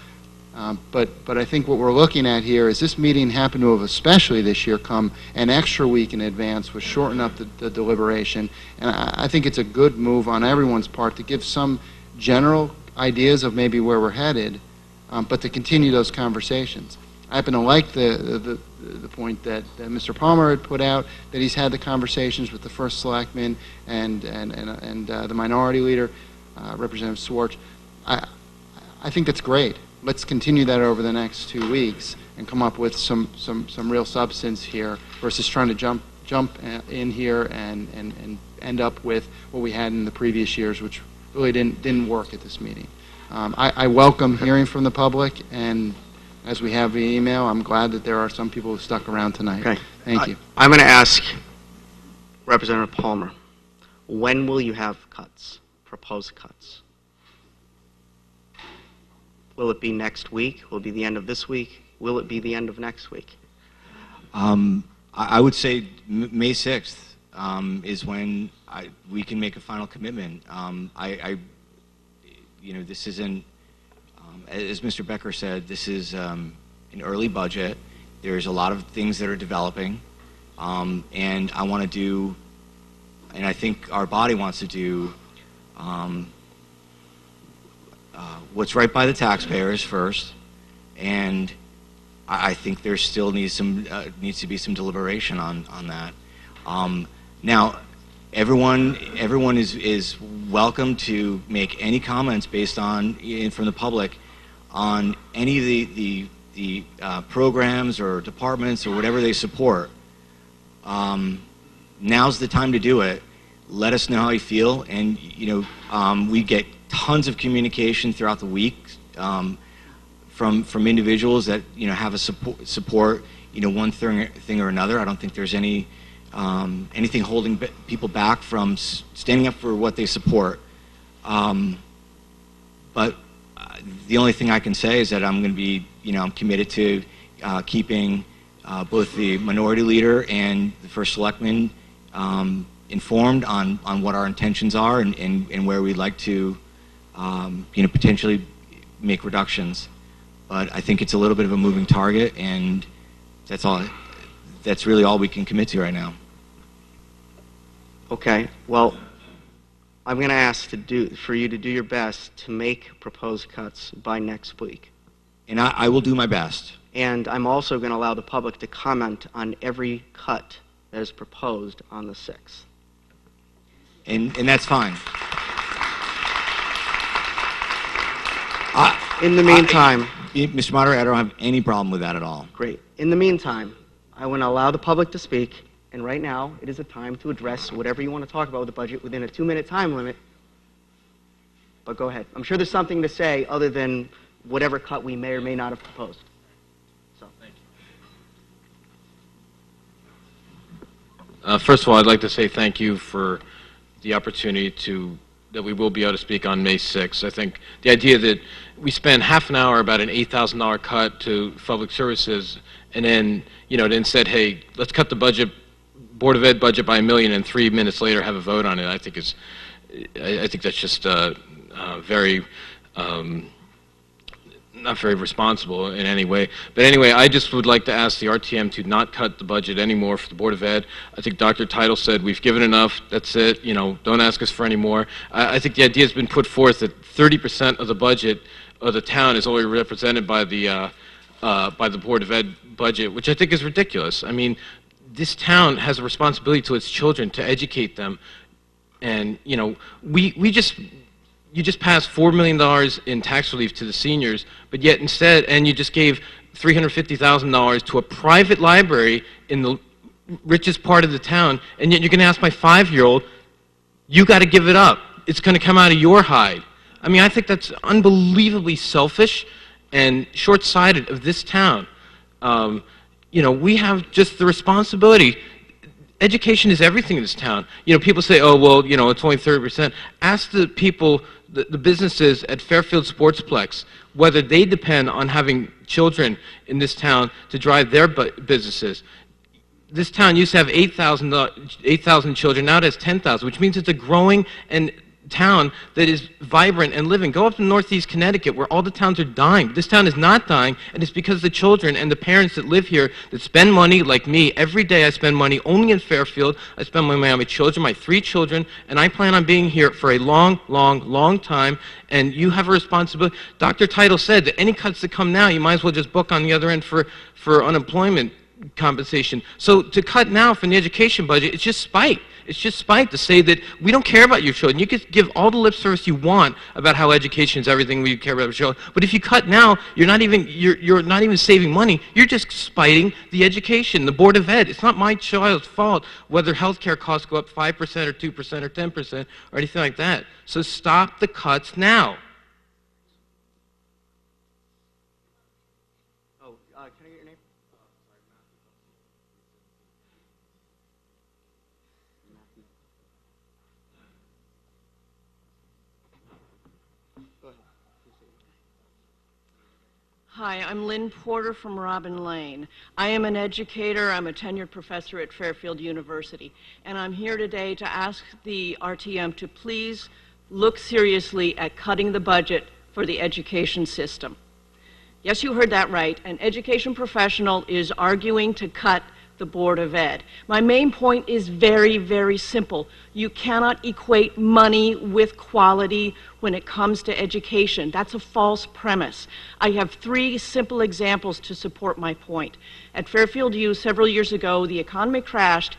but I think what we're looking at here is this meeting happened to have, especially this year, come an extra week in advance, which shortened up the deliberation, and I think it's a good move on everyone's part to give some general ideas of maybe where we're headed, but to continue those conversations. I happen to like the point that Mr. Palmer had put out, that he's had the conversations with the first selectman and the minority leader, Representative Swartz. I think that's great. Let's continue that over the next 2 weeks and come up with some real substance here versus trying to jump in here and end up with what we had in the previous years, which really didn't work at this meeting. I welcome hearing from the public, and as we have via email, I'm glad that there are some people who stuck around tonight. Okay. Thank you. I'm going to ask Representative Palmer, when will you have cuts, proposed cuts? Will it be next week? Will it be the end of this week? Will it be the end of next week? I would say May 6th is when we can make a final commitment. This isn't, as Mr. Becker said, this is an early budget. There's a lot of things that are developing, and I want to do, and I think our body wants to do what's right by the taxpayers first, and I think there still needs to be some deliberation on that. Now, everyone is welcome to make any comments based on from the public on any of the programs or departments or whatever they support. Now's the time to do it. Let us know how you feel, and we get tons of communication throughout the week from individuals that have a support one thing or another. I don't think there's anything holding people back from standing up for what they support. But the only thing I can say is that I'm going to be, I'm committed to keeping both the minority leader and the first selectman informed on what our intentions are and where we'd like to, potentially make reductions. But I think it's a little bit of a moving target, and that's all. That's really all we can commit to right now. Okay. Well, I'm going to ask for you to do your best to make proposed cuts by next week. And I will do my best. And I'm also going to allow the public to comment on every cut that is proposed on the 6th. And that's fine. In the meantime... Mr. Moderator, I don't have any problem with that at all. Great. In the meantime, I want to allow the public to speak, and right now it is a time to address whatever you want to talk about with the budget within a 2-minute time limit. But go ahead. I'm sure there's something to say other than whatever cut we may or may not have proposed. So, thank you. First of all, I'd like to say thank you for the opportunity that we will be able to speak on May 6th. I think the idea that we spend half an hour about an $8,000 cut to public services, and then, then said, hey, let's cut the budget, Board of Ed budget by $1 million, and 3 minutes later have a vote on it. I think that's just very, not very responsible in any way. But anyway, I just would like to ask the RTM to not cut the budget anymore for the Board of Ed. I think Dr. Title said we've given enough, that's it, don't ask us for any more. I think the idea has been put forth that 30% of the budget of the town is already represented by the Board of Ed budget, which I think is ridiculous. I mean, this town has a responsibility to its children to educate them, and you just passed $4 million in tax relief to the seniors, but yet instead, and you just gave $350,000 to a private library in the richest part of the town, and yet you're going to ask my 5-year-old, you got to give it up. It's going to come out of your hide. I mean, I think that's unbelievably selfish and short-sighted of this town. We have just the responsibility. Education is everything in this town. People say, oh, well, it's only 30%. Ask the people, the businesses at Fairfield Sportsplex, whether they depend on having children in this town to drive their businesses. This town used to have 8,000 children. Now it has 10,000, which means it's a growing and town that is vibrant and living. Go up to Northeast Connecticut where all the towns are dying. This town is not dying, and it's because the children and the parents that live here that spend money like me. Every day I spend money only in Fairfield. I spend money on my children, my 3 children, and I plan on being here for a long, long, long time, and you have a responsibility. Dr. Title said that any cuts that come now, you might as well just book on the other end for unemployment compensation. So to cut now from the education budget, it's just spite. It's just spite to say that we don't care about your children. You can give all the lip service you want about how education is everything we care about your children, but if you cut now, you're not even saving money. You're just spiting the education, the Board of Ed. It's not my child's fault whether healthcare costs go up 5% or 2% or 10% or anything like that. So stop the cuts now. Oh, can I get your name? Go ahead. Hi, I'm Lynn Porter from Robin Lane. I am an educator. I'm a tenured professor at Fairfield University. And I'm here today to ask the RTM to please look seriously at cutting the budget for the education system. Yes, you heard that right. An education professional is arguing to cut the Board of Ed. My main point is very, very simple. You cannot equate money with quality when it comes to education. That's a false premise. I have 3 simple examples to support my point. At Fairfield U, several years ago, the economy crashed,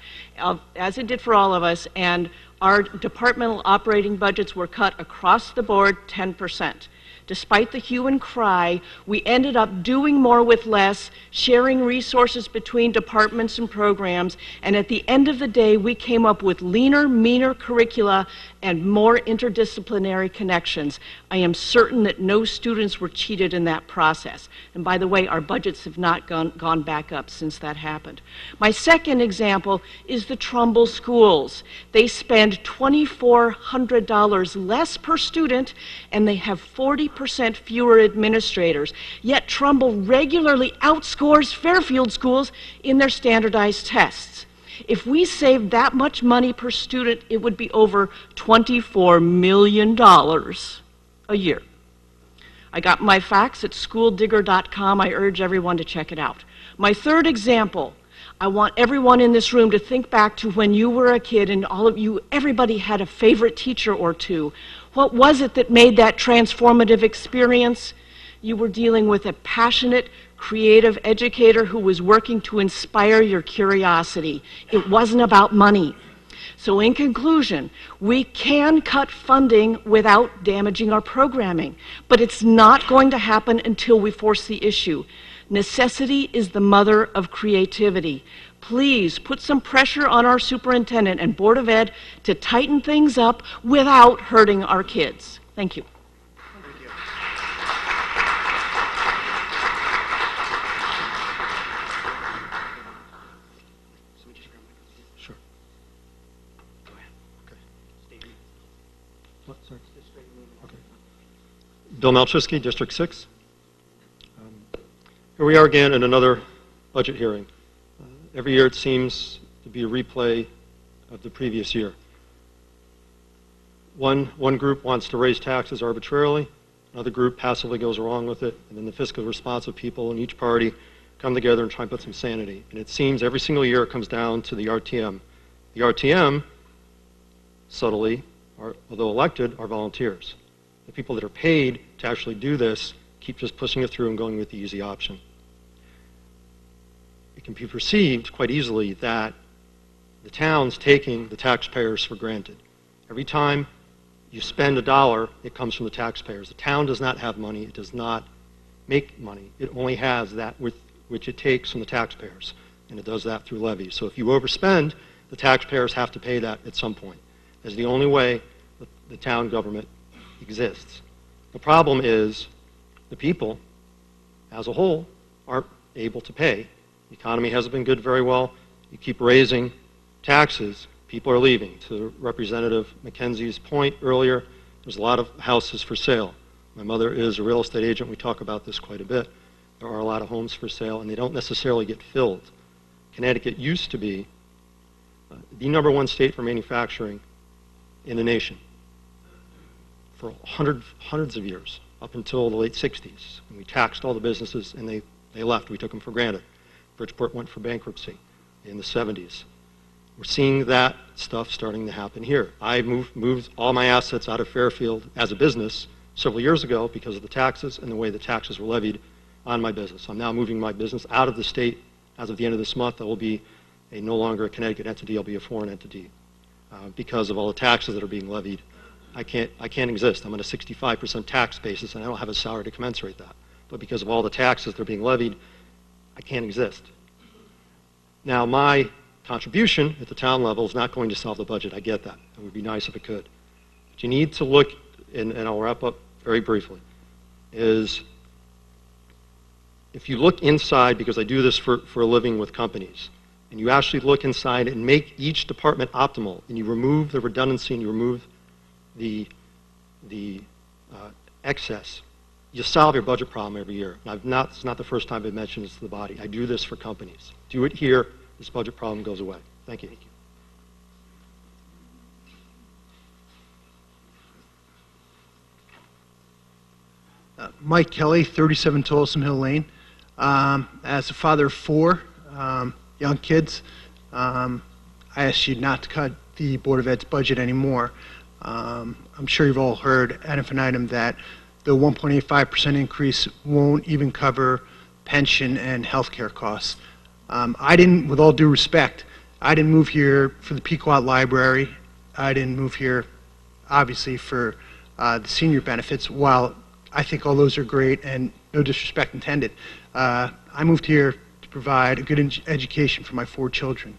as it did for all of us, and our departmental operating budgets were cut across the board 10%. Despite the hue and cry, we ended up doing more with less, sharing resources between departments and programs, and at the end of the day, we came up with leaner, meaner curricula and more interdisciplinary connections. I am certain that no students were cheated in that process. And by the way, our budgets have not gone back up since that happened. My second example is the Trumbull schools. They spend $2,400 less per student, and they have 40% fewer administrators. Yet Trumbull regularly outscores Fairfield schools in their standardized tests. If we saved that much money per student, it would be over $24 million a year. I got my facts at schooldigger.com. I urge everyone to check it out. My third example, I want everyone in this room to think back to when you were a kid and all of you, everybody had a favorite teacher or two. What was it that made that transformative experience? You were dealing with a passionate, creative educator who was working to inspire your curiosity. It wasn't about money. So in conclusion, we can cut funding without damaging our programming, but it's not going to happen until we force the issue. Necessity is the mother of creativity. Please put some pressure on our superintendent and Board of Ed to tighten things up without hurting our kids. Thank you. Sure. Go ahead. Okay. What, sorry? Okay. Bill Malczewski, District 6. Here we are again in another budget hearing. Every year it seems to be a replay of the previous year. One group wants to raise taxes arbitrarily, another group passively goes along with it, and then the fiscally responsive people in each party come together and try and put some sanity. And it seems every single year it comes down to the RTM. The RTM, subtly, although elected, are volunteers. The people that are paid to actually do this keep just pushing it through and going with the easy option. It can be perceived quite easily that the town's taking the taxpayers for granted. Every time you spend $1, it comes from the taxpayers. The town does not have money. It does not make money. It only has that with which it takes from the taxpayers, and it does that through levies. So if you overspend, the taxpayers have to pay that at some point. That's the only way the town government exists. The problem is the people, as a whole, aren't able to pay. The economy hasn't been good very well. You keep raising taxes, people are leaving. To Representative McKenzie's point earlier, there's a lot of houses for sale. My mother is a real estate agent. We talk about this quite a bit. There are a lot of homes for sale, and they don't necessarily get filled. Connecticut used to be the #1 state for manufacturing in the nation. for hundreds of years, up until the late 60s. And we taxed all the businesses, and they left. We took them for granted. Bridgeport went for bankruptcy in the 70s. We're seeing that stuff starting to happen here. I moved all my assets out of Fairfield as a business several years ago because of the taxes and the way the taxes were levied on my business. I'm now moving my business out of the state. As of the end of this month, I will be no longer a Connecticut entity. I'll be a foreign entity because of all the taxes that are being levied. I can't exist. I'm on a 65% tax basis, and I don't have a salary to commensurate that. But because of all the taxes that are being levied, I can't exist. Now, my contribution at the town level is not going to solve the budget. I get that. It would be nice if it could. But you need to look, and I'll wrap up very briefly, is if you look inside, because I do this for a living with companies, and you actually look inside and make each department optimal, and you remove the redundancy and you remove the excess, you solve your budget problem every year. And it's not the first time I've mentioned this to the body. I do this for companies. Do it here, this budget problem goes away. Thank you. Mike Kelly, 37 Tolsom Hill Lane. As a father of 4 young kids, I ask you not to cut the Board of Ed's budget anymore. I'm sure you've all heard ad infinitum that the 1.85% increase won't even cover pension and health care costs. I didn't, with all due respect, I didn't move here for the Pequot Library. I didn't move here, obviously, for the senior benefits. While I think all those are great and no disrespect intended, I moved here to provide a good education for my 4 children.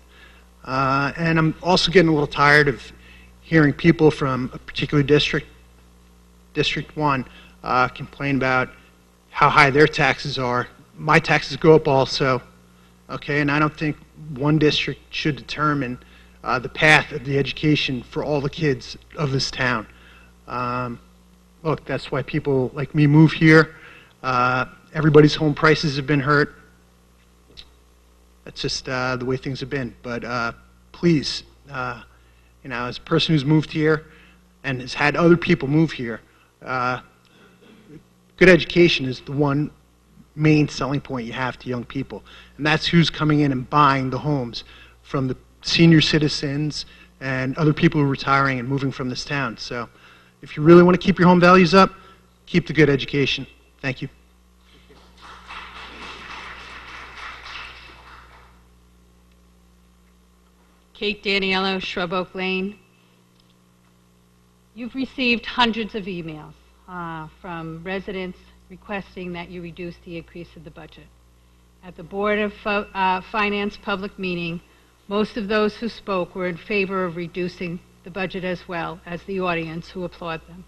And I'm also getting a little tired of hearing people from a particular district, District 1, complain about how high their taxes are. My taxes go up also, okay, and I don't think one district should determine the path of the education for all the kids of this town. Look, that's why people like me move here. Everybody's home prices have been hurt. That's just the way things have been. But please, as a person who's moved here and has had other people move here, good education is the one main selling point you have to young people. And that's who's coming in and buying the homes from the senior citizens and other people who are retiring and moving from this town. So if you really want to keep your home values up, keep the good education. Thank you. Kate Daniello, Shrub Oak Lane. You've received hundreds of emails from residents requesting that you reduce the increase of the budget. At the Board of Finance public meeting, most of those who spoke were in favor of reducing the budget as well as the audience who applaud them.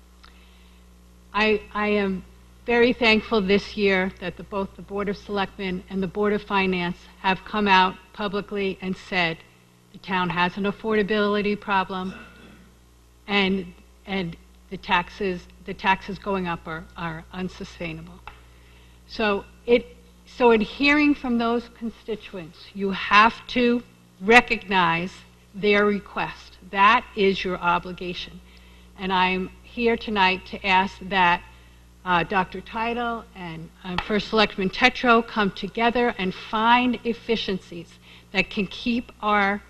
I am very thankful this year that both the Board of Selectmen and the Board of Finance have come out publicly and said the town has an affordability problem, and the taxes going up are unsustainable. So in hearing from those constituents, you have to recognize their request. That is your obligation. And I'm here tonight to ask that Dr. Title and First Selectman Tetro come together and find efficiencies that can keep our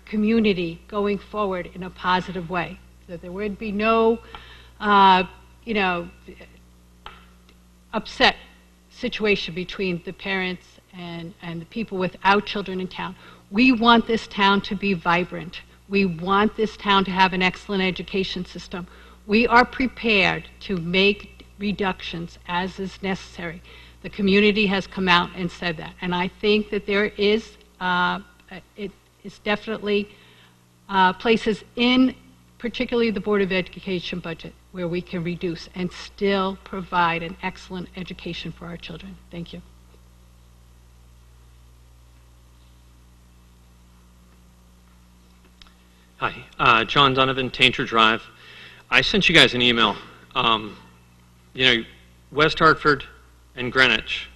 community going forward in a positive way. So there would be no, upset situation between the parents and the people without children in town. We want this town to be vibrant. We want this town to have an excellent education system. We are prepared to make reductions as is necessary. The community has come out and said that. And I think that there is, it is definitely places in particularly the Board of Education budget where we can reduce and still provide an excellent education for our children. Thank you. Hi, John Donovan, Tainter Drive. I sent you guys an email. West Hartford and Greenwich,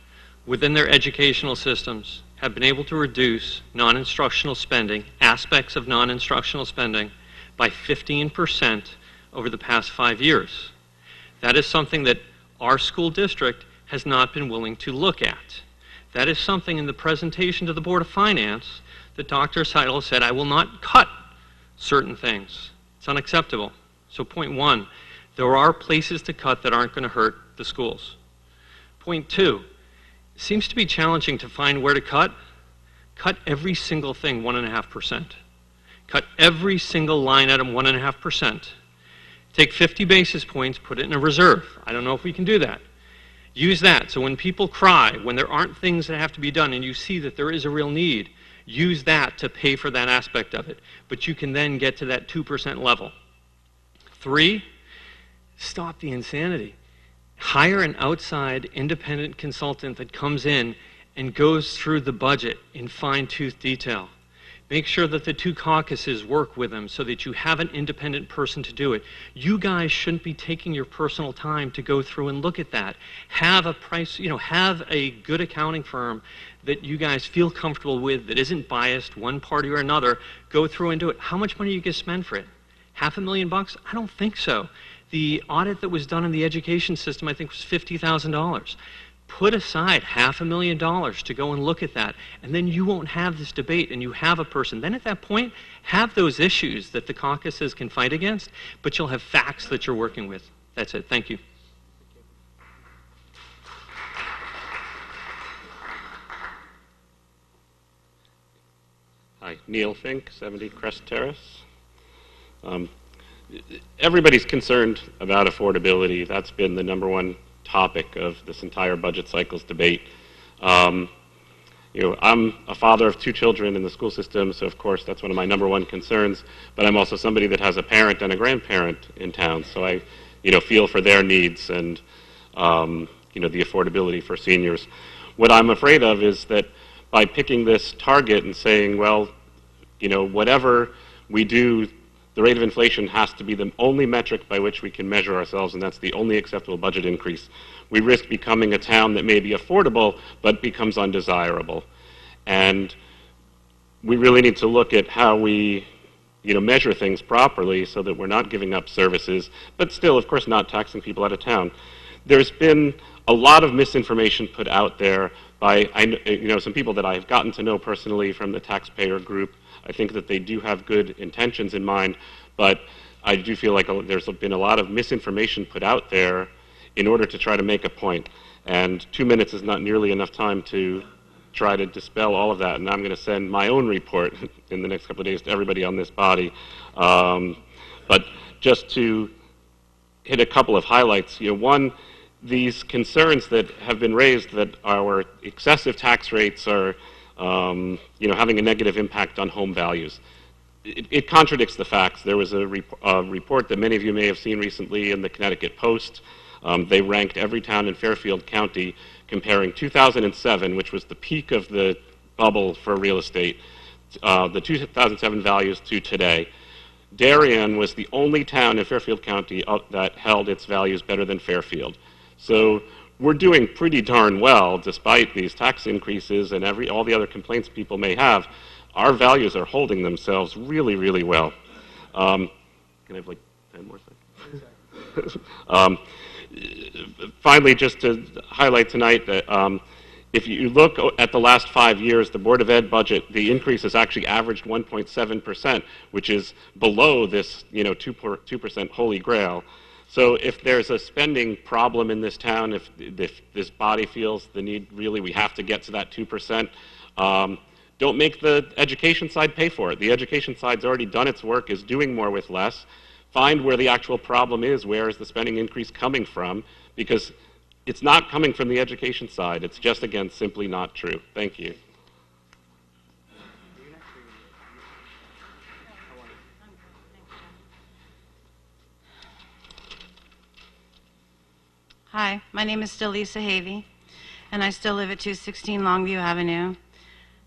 within their educational systems, have been able to reduce non-instructional spending, aspects of non-instructional spending, by 15% over the past 5 years. That is something that our school district has not been willing to look at. That is something in the presentation to the Board of Finance that Dr. Seidel said, I will not cut certain things. It's unacceptable. So point one, there are places to cut that aren't going to hurt the schools. Point two, it seems to be challenging to find where to cut. Cut every single thing 1.5%. Cut every single line item 1.5%. Take 50 basis points, put it in a reserve. I don't know if we can do that. Use that. So when people cry, when there aren't things that have to be done and you see that there is a real need, use that to pay for that aspect of it. But you can then get to that 2% level. 3, stop the insanity. Hire an outside independent consultant that comes in and goes through the budget in fine-tooth detail. Make sure that the 2 caucuses work with them so that you have an independent person to do it. You guys shouldn't be taking your personal time to go through and look at that. Have a price, have a good accounting firm that you guys feel comfortable with, that isn't biased one party or another. Go through and do it. How much money are you going to spend for it? $500,000? I don't think so. The audit that was done in the education system, I think, was $50,000. Put aside $500,000 to go and look at that, and then you won't have this debate, and you have a person. Then at that point, have those issues that the caucuses can fight against, but you'll have facts that you're working with. That's it. Thank you. Hi, Neil Fink, 70 Crest Terrace. Everybody's concerned about affordability. That's been the number one topic of this entire budget cycle's debate. I'm a father of 2 children in the school system, so of course that's one of my number one concerns, but I'm also somebody that has a parent and a grandparent in town, so I feel for their needs and the affordability for seniors. What I'm afraid of is that by picking this target and saying, well, whatever we do, the rate of inflation has to be the only metric by which we can measure ourselves, and that's the only acceptable budget increase. We risk becoming a town that may be affordable, but becomes undesirable. And we really need to look at how we measure things properly so that we're not giving up services, but still, of course, not taxing people out of town. There's been a lot of misinformation put out there by some people that I've gotten to know personally from the taxpayer group. I think that they do have good intentions in mind, but I do feel like there's been a lot of misinformation put out there in order to try to make a point. And 2 minutes is not nearly enough time to try to dispel all of that. And I'm going to send my own report in the next couple of days to everybody on this body. But just to hit a couple of highlights, one, these concerns that have been raised that our excessive tax rates are having a negative impact on home values. It contradicts the facts. There was a report that many of you may have seen recently in the Connecticut Post. They ranked every town in Fairfield County comparing 2007, which was the peak of the bubble for real estate, the 2007 values to today. Darien was the only town in Fairfield County that held its values better than Fairfield. So we're doing pretty darn well despite these tax increases and all the other complaints people may have. Our values are holding themselves really, really well. Can I have like 10 more seconds? Finally, just to highlight tonight that if you look at the last 5 years, the Board of Ed budget, the increase has actually averaged 1.7%, which is below this 2% holy grail. So if there's a spending problem in this town, if this body feels the need, really, we have to get to that 2%, don't make the education side pay for it. The education side's already done its work, is doing more with less. Find where the actual problem is, where is the spending increase coming from, because it's not coming from the education side. It's just, again, simply not true. Thank you. Hi, my name is still Lisa Havey, and I still live at 216 Longview Avenue.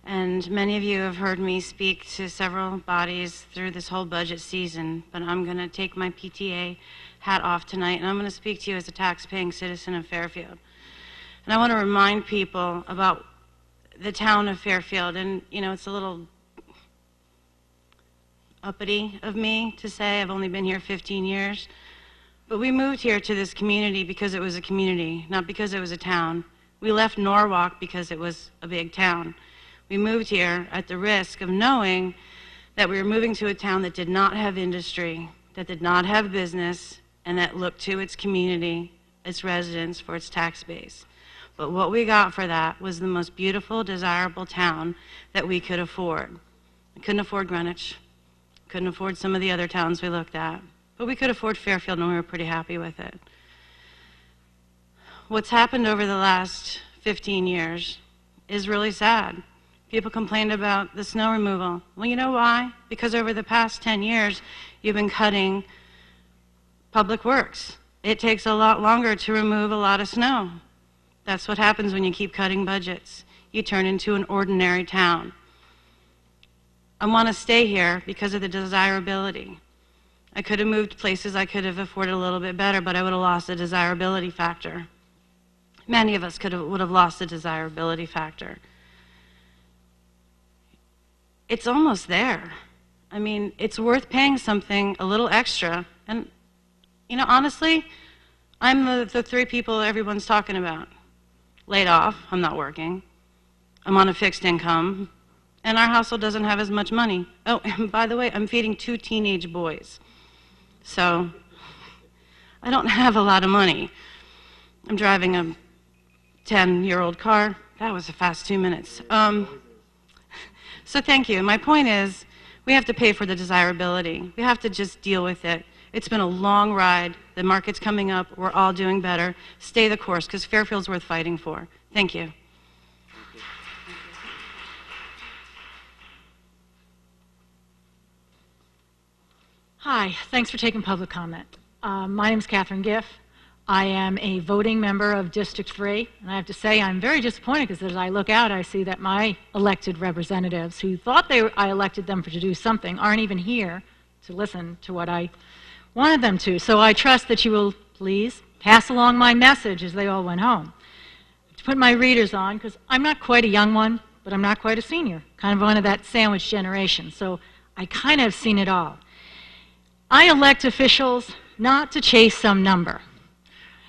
And many of you have heard me speak to several bodies through this whole budget season, but I'm going to take my PTA hat off tonight, and I'm going to speak to you as a tax-paying citizen of Fairfield. And I want to remind people about the town of Fairfield, and it's a little uppity of me to say. I've only been here 15 years. But we moved here to this community because it was a community, not because it was a town. We left Norwalk because it was a big town. We moved here at the risk of knowing that we were moving to a town that did not have industry, that did not have business, and that looked to its community, its residents, for its tax base. But what we got for that was the most beautiful, desirable town that we could afford. We couldn't afford Greenwich, couldn't afford some of the other towns we looked at, but we could afford Fairfield, and we were pretty happy with it. What's happened over the last 15 years is really sad. People complained about the snow removal. Well, you know why? Because over the past 10 years, you've been cutting public works. It takes a lot longer to remove a lot of snow. That's what happens when you keep cutting budgets. You turn into an ordinary town. I want to stay here because of the desirability. I could have moved places I could have afforded a little bit better, but I would have lost the desirability factor. Many of us would have lost the desirability factor. It's almost there. I mean, it's worth paying something a little extra. And, you know, honestly, I'm the three people everyone's talking about. Laid off, I'm not working. I'm on a fixed income, and our household doesn't have as much money. Oh, and by the way, I'm feeding 2 teenage boys. So I don't have a lot of money. I'm driving a 10-year-old car. That was a fast 2 minutes. So thank you. My point is, we have to pay for the desirability. We have to just deal with it. It's been a long ride. The market's coming up. We're all doing better. Stay the course, because Fairfield's worth fighting for. Thank you. Hi, thanks for taking public comment. My name is Catherine Giff. I am a voting member of District 3, and I have to say I'm very disappointed because as I look out, I see that my elected representatives who thought I elected them to do something aren't even here to listen to what I wanted them to. So I trust that you will please pass along my message as they all went home. To put my readers on, because I'm not quite a young one, but I'm not quite a senior, kind of one of that sandwich generation, so I kind of have seen it all. I elect officials not to chase some number.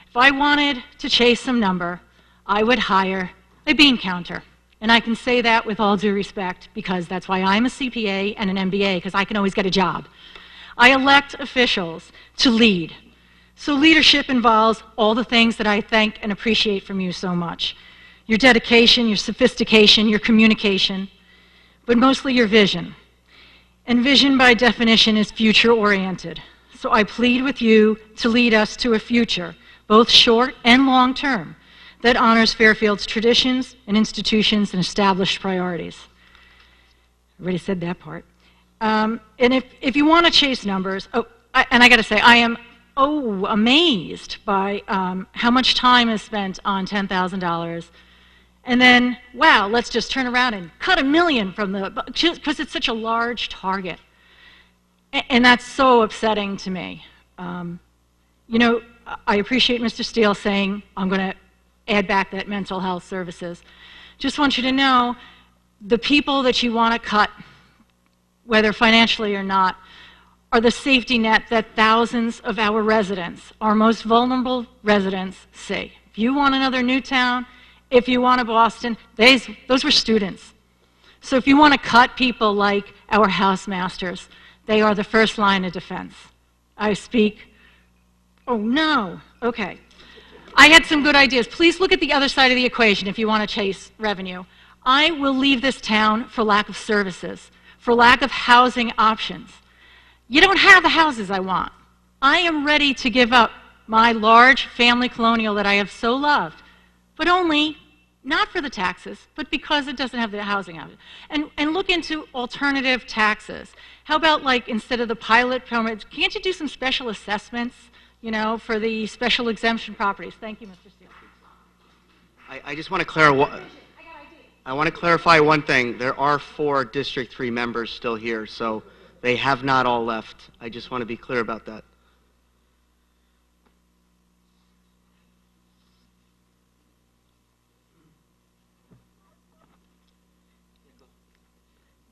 If I wanted to chase some number, I would hire a bean counter. And I can say that with all due respect because that's why I'm a CPA and an MBA, because I can always get a job. I elect officials to lead. So leadership involves all the things that I thank and appreciate from you so much. Your dedication, your sophistication, your communication, but mostly your vision. And vision, by definition, is future-oriented. So I plead with you to lead us to a future, both short and long-term, that honors Fairfield's traditions and institutions and established priorities. I already said that part. And if you want to chase numbers, and I got to say, I am amazed by how much time is spent on $10,000. And then, wow, let's just turn around and cut $1 million from because it's such a large target. And that's so upsetting to me. You know, I appreciate Mr. Steele saying, I'm going to add back that mental health services. Just want you to know, the people that you want to cut, whether financially or not, are the safety net that thousands of our residents, our most vulnerable residents, see. If you want another Newtown, if you want a Boston, those were students. So if you want to cut people like our housemasters, they are the first line of defense. I speak, oh no, okay. I had some good ideas. Please look at the other side of the equation if you want to chase revenue. I will leave this town for lack of services, for lack of housing options. You don't have the houses I want. I am ready to give up my large family colonial that I have so loved, but only, not for the taxes, but because it doesn't have the housing option. And look into alternative taxes. How about, like, instead of the pilot permit, can't you do some special assessments, you know, for the special exemption properties? Thank you, Mr. Steele. I just want to clarify. I want to clarify one thing. There are 4 District 3 members still here, so they have not all left. I just want to be clear about that.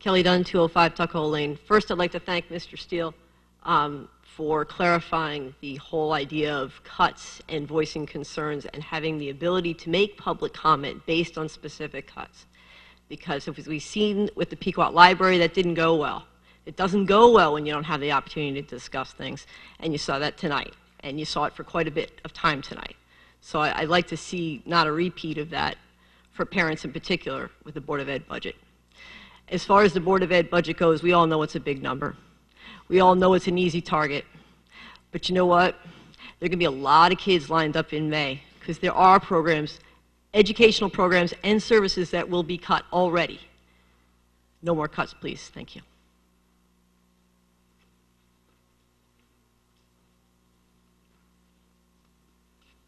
Kelly Dunn, 205 Tuckahoe Lane. First, I'd like to thank Mr. Steele for clarifying the whole idea of cuts and voicing concerns and having the ability to make public comment based on specific cuts. Because as we've seen with the Pequot Library, that didn't go well. It doesn't go well when you don't have the opportunity to discuss things, and you saw that tonight, and you saw it for quite a bit of time tonight. So I'd like to see not a repeat of that for parents in particular with the Board of Ed budget. As far as the Board of Ed budget goes, we all know it's a big number. We all know it's an easy target. But you know what? There are going to be a lot of kids lined up in May because there are programs, educational programs and services that will be cut already. No more cuts, please. Thank you.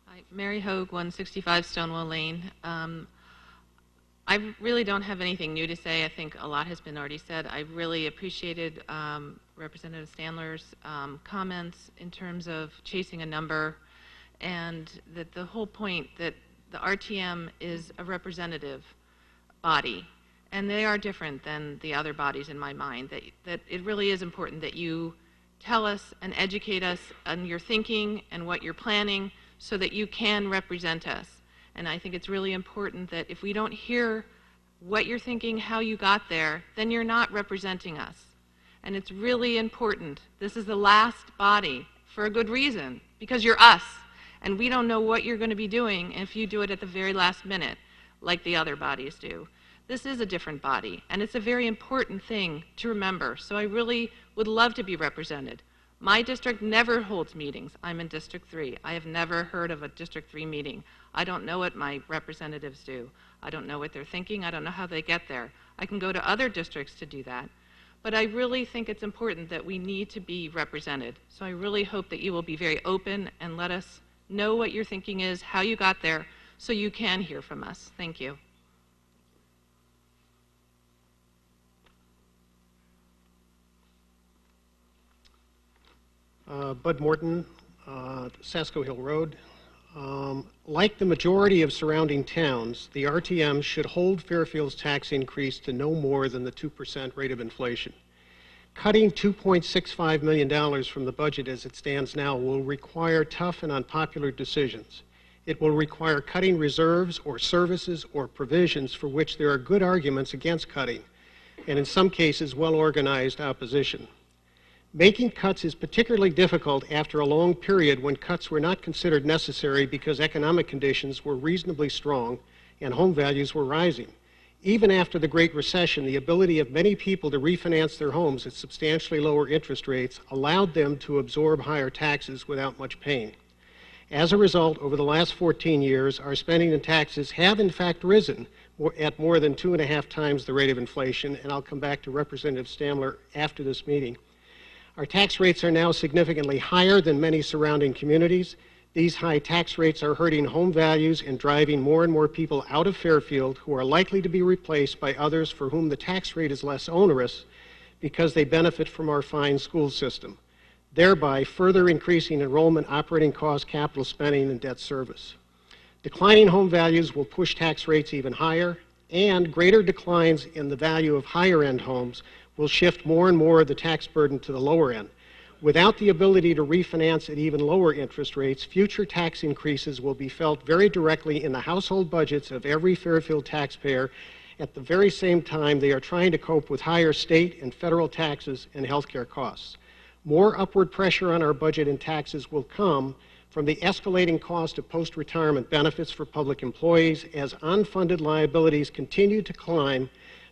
Hi, Mary Hogue, 165 Stonewall Lane. I really don't have anything new to say. I think a lot has been already said. I really appreciated Representative Standler's comments in terms of chasing a number, and that the whole point that the RTM is a representative body, and they are different than the other bodies in my mind, that it really is important that you tell us and educate us on your thinking and what you're planning so that you can represent us. And I think it's really important that if we don't hear what you're thinking, how you got there, then you're not representing us. And it's really important. This is the last body for a good reason, because you're us. And we don't know what you're going to be doing if you do it at the very last minute, like the other bodies do. This is a different body, and it's a very important thing to remember. So I really would love to be represented. My district never holds meetings. I'm in District 3. I have never heard of a District 3 meeting. I don't know what my representatives do. I don't know what they're thinking. I don't know how they get there. I can go to other districts to do that. But I really think it's important that we need to be represented. So I really hope that you will be very open and let us know what your thinking is, how you got there, so you can hear from us. Thank you. Bud Morton, Sasko Hill Road. Like the majority of surrounding towns, the RTM should hold Fairfield's tax increase to no more than the 2% rate of inflation. Cutting $2.65 million from the budget as it stands now will require tough and unpopular decisions. It will require cutting reserves or services or provisions for which there are good arguments against cutting, and in some cases well-organized opposition. Making cuts is particularly difficult after a long period when cuts were not considered necessary because economic conditions were reasonably strong and home values were rising. Even after the Great Recession, the ability of many people to refinance their homes at substantially lower interest rates allowed them to absorb higher taxes without much pain. As a result, over the last 14 years, our spending and taxes have in fact risen at more than 2.5 times the rate of inflation, and I'll come back to Representative Standler after this meeting. Our tax rates are now significantly higher than many surrounding communities. These high tax rates are hurting home values and driving more and more people out of Fairfield who are likely to be replaced by others for whom the tax rate is less onerous because they benefit from our fine school system, thereby further increasing enrollment, operating costs, capital spending, and debt service. Declining home values will push tax rates even higher, and greater declines in the value of higher-end homes will shift more and more of the tax burden to the lower end. Without the ability to refinance at even lower interest rates, future tax increases will be felt very directly in the household budgets of every Fairfield taxpayer at the very same time they are trying to cope with higher state and federal taxes and health care costs. More upward pressure on our budget and taxes will come from the escalating cost of post-retirement benefits for public employees as unfunded liabilities continue to climb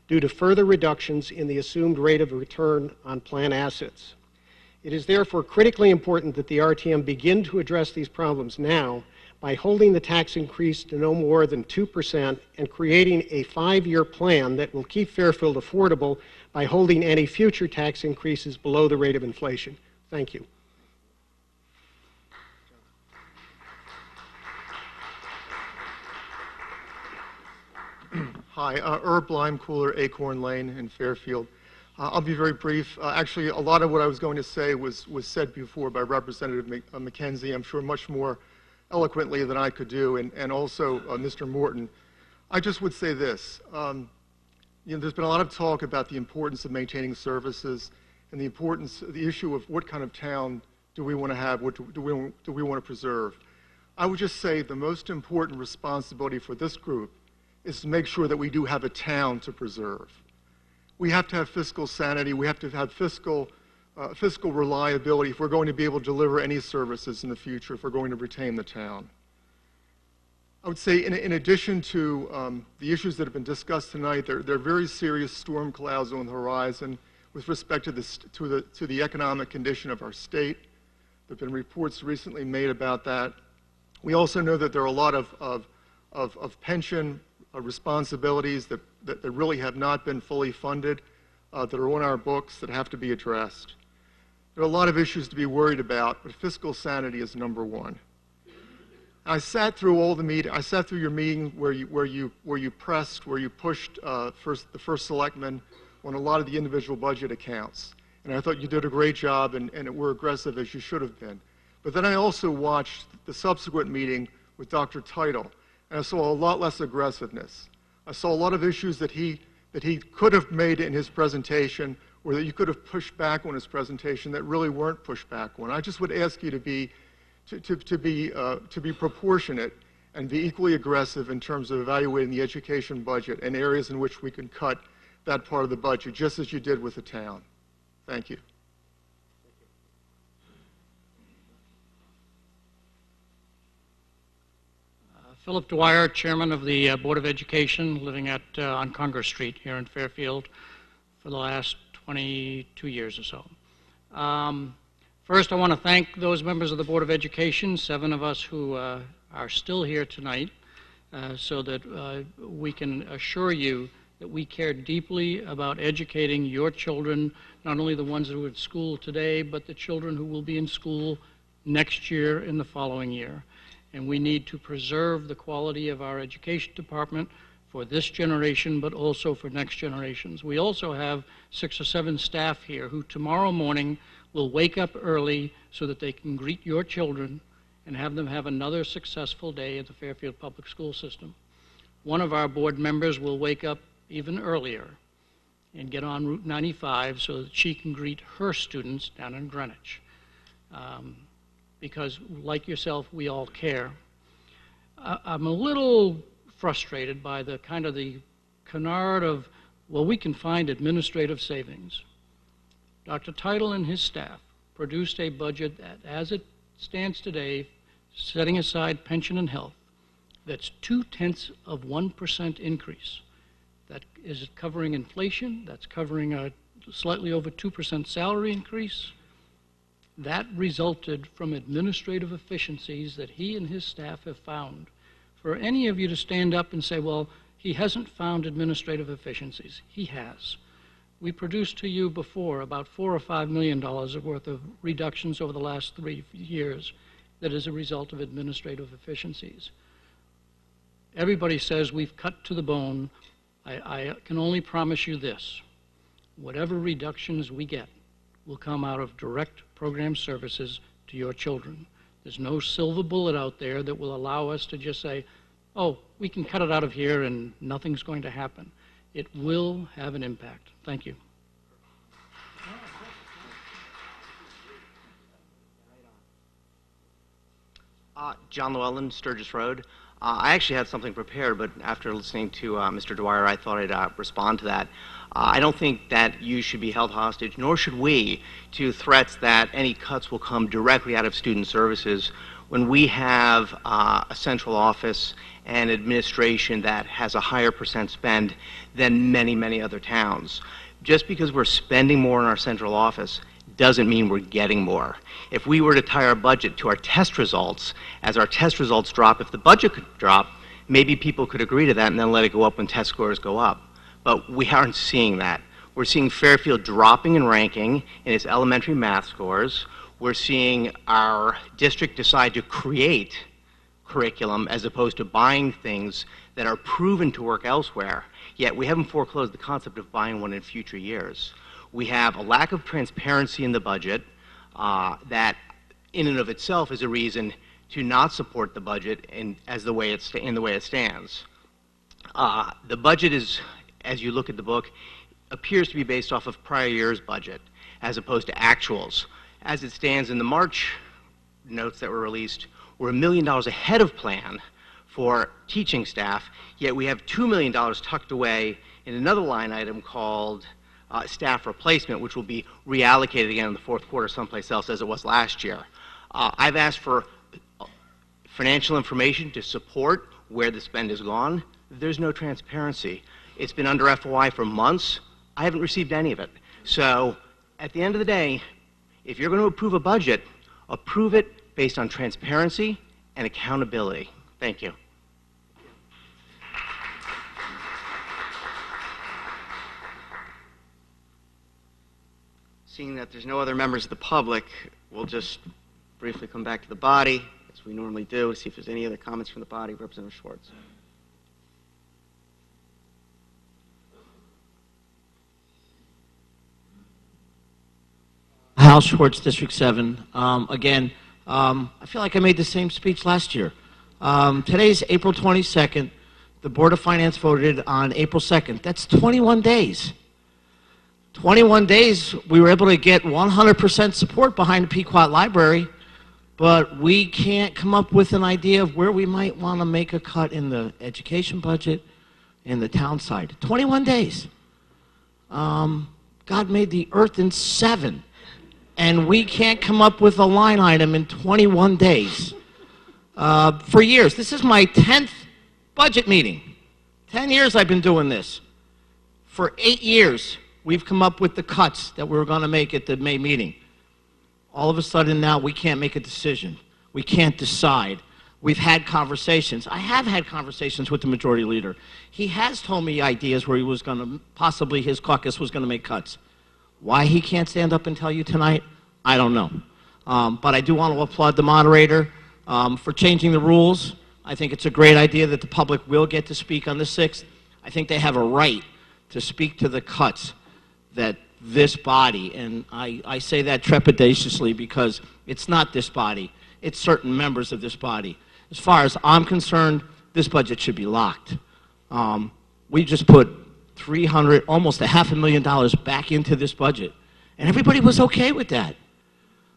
due to further reductions in the assumed rate of return on plan assets. It is therefore critically important that the RTM begin to address these problems now by holding the tax increase to no more than 2% and creating a 5-year plan that will keep Fairfield affordable by holding any future tax increases below the rate of inflation. Thank you. Hi, Herb Limecooler, Acorn Lane in Fairfield. I'll be very brief. Actually, a lot of what I was going to say was said before by Representative McKenzie. I'm sure much more eloquently than I could do, and also Mr. Morton. I just would say this. there's been a lot of talk about the importance of maintaining services and the issue of what kind of town do we want to have, what do we want to preserve. I would just say the most important responsibility for this group is to make sure that we do have a town to preserve. We have to have fiscal sanity. We have to have fiscal reliability if we're going to be able to deliver any services in the future, if we're going to retain the town. I would say in addition to the issues that have been discussed tonight, there are very serious storm clouds on the horizon with respect to the economic condition of our state. There have been reports recently made about that. We also know that there are a lot of pension responsibilities that really have not been fully funded, that are on our books that have to be addressed. There are a lot of issues to be worried about, but fiscal sanity is number one. I sat through all the meeting. I sat through your meeting where you pushed the first selectman on a lot of the individual budget accounts, and I thought you did a great job and were aggressive as you should have been. But then I also watched the subsequent meeting with Dr. Title, and I saw a lot less aggressiveness. I saw a lot of issues that he could have made in his presentation, or that you could have pushed back on his presentation that really weren't pushed back on. I just would ask you to be proportionate and be equally aggressive in terms of evaluating the education budget and areas in which we can cut that part of the budget, just as you did with the town. Thank you. Philip Dwyer, Chairman of the Board of Education, living on Congress Street here in Fairfield for the last 22 years or so. First, I want to thank those members of the Board of Education, 7 of us who are still here tonight, so that we can assure you that we care deeply about educating your children, not only the ones that are in school today, but the children who will be in school next year and the following year. And we need to preserve the quality of our education department for this generation, but also for next generations. We also have 6 or 7 staff here who tomorrow morning will wake up early so that they can greet your children and have them have another successful day at the Fairfield Public School System. One of our board members will wake up even earlier and get on Route 95 so that she can greet her students down in Greenwich. Because, like yourself, we all care. I'm a little frustrated by the canard of, well, we can find administrative savings. Dr. Title and his staff produced a budget that, as it stands today, setting aside pension and health, that's 0.2% increase. That is covering inflation, that's covering a slightly over 2% salary increase. That resulted from administrative efficiencies that he and his staff have found. For any of you to stand up and say, well, he hasn't found administrative efficiencies, he has. We produced to you before about $4 or $5 million worth of reductions over the last 3 years that is a result of administrative efficiencies. Everybody says we've cut to the bone. I can only promise you this. Whatever reductions we get will come out of direct program services to your children. There's no silver bullet out there that will allow us to just say, oh, we can cut it out of here and nothing's going to happen. It will have an impact. Thank you. John Llewellyn, Sturgis Road. I actually had something prepared, but after listening to Mr. Dwyer, I thought I'd respond to that. I don't think that you should be held hostage, nor should we, to threats that any cuts will come directly out of student services when we have a central office and administration that has a higher percent spend than many, many other towns. Just because we're spending more in our central office doesn't mean we're getting more. If we were to tie our budget to our test results, as our test results drop, if the budget could drop, maybe people could agree to that and then let it go up when test scores go up. But we aren't seeing that. We're seeing Fairfield dropping in ranking in its elementary math scores. We're seeing our district decide to create curriculum as opposed to buying things that are proven to work elsewhere, yet we haven't foreclosed the concept of buying one in future years. We have a lack of transparency in the budget that in and of itself is a reason to not support the budget in the way it stands. The budget is, as you look at the book, appears to be based off of prior year's budget as opposed to actuals. As it stands in the March notes that were released, we're $1 million ahead of plan for teaching staff, yet we have $2 million tucked away in another line item called staff replacement, which will be reallocated again in the fourth quarter someplace else as it was last year. I've asked for financial information to support where the spend has gone. There's no transparency. It's been under FOI for months. I haven't received any of it. So at the end of the day, if you're going to approve a budget, approve it based on transparency and accountability. Thank you. Seeing that there's no other members of the public, we'll just briefly come back to the body, as we normally do, see if there's any other comments from the body. Representative Schwartz. Hal Schwartz, District 7. Again, I feel like I made the same speech last year. Today's April 22nd. The Board of Finance voted on April 2nd. That's 21 days. 21 days, we were able to get 100% support behind the Pequot Library, but we can't come up with an idea of where we might want to make a cut in the education budget in the town side. 21 days. God made the earth in 7, and we can't come up with a line item in 21 days. For years, this is my 10th budget meeting. 10 years I've been doing this. For 8 years, we've come up with the cuts that we were going to make at the May meeting. All of a sudden now we can't make a decision. We can't decide. We've had conversations. I have had conversations with the majority leader. He has told me ideas where he was going to, possibly his caucus was going to make cuts. Why he can't stand up and tell you tonight, I don't know. But I do want to applaud the moderator for changing the rules. I think it's a great idea that the public will get to speak on the 6th. I think they have a right to speak to the cuts that this body, and I say that trepidatiously because it's not this body, it's certain members of this body. As far as I'm concerned, this budget should be locked. We just put almost $500,000 back into this budget, and everybody was okay with that.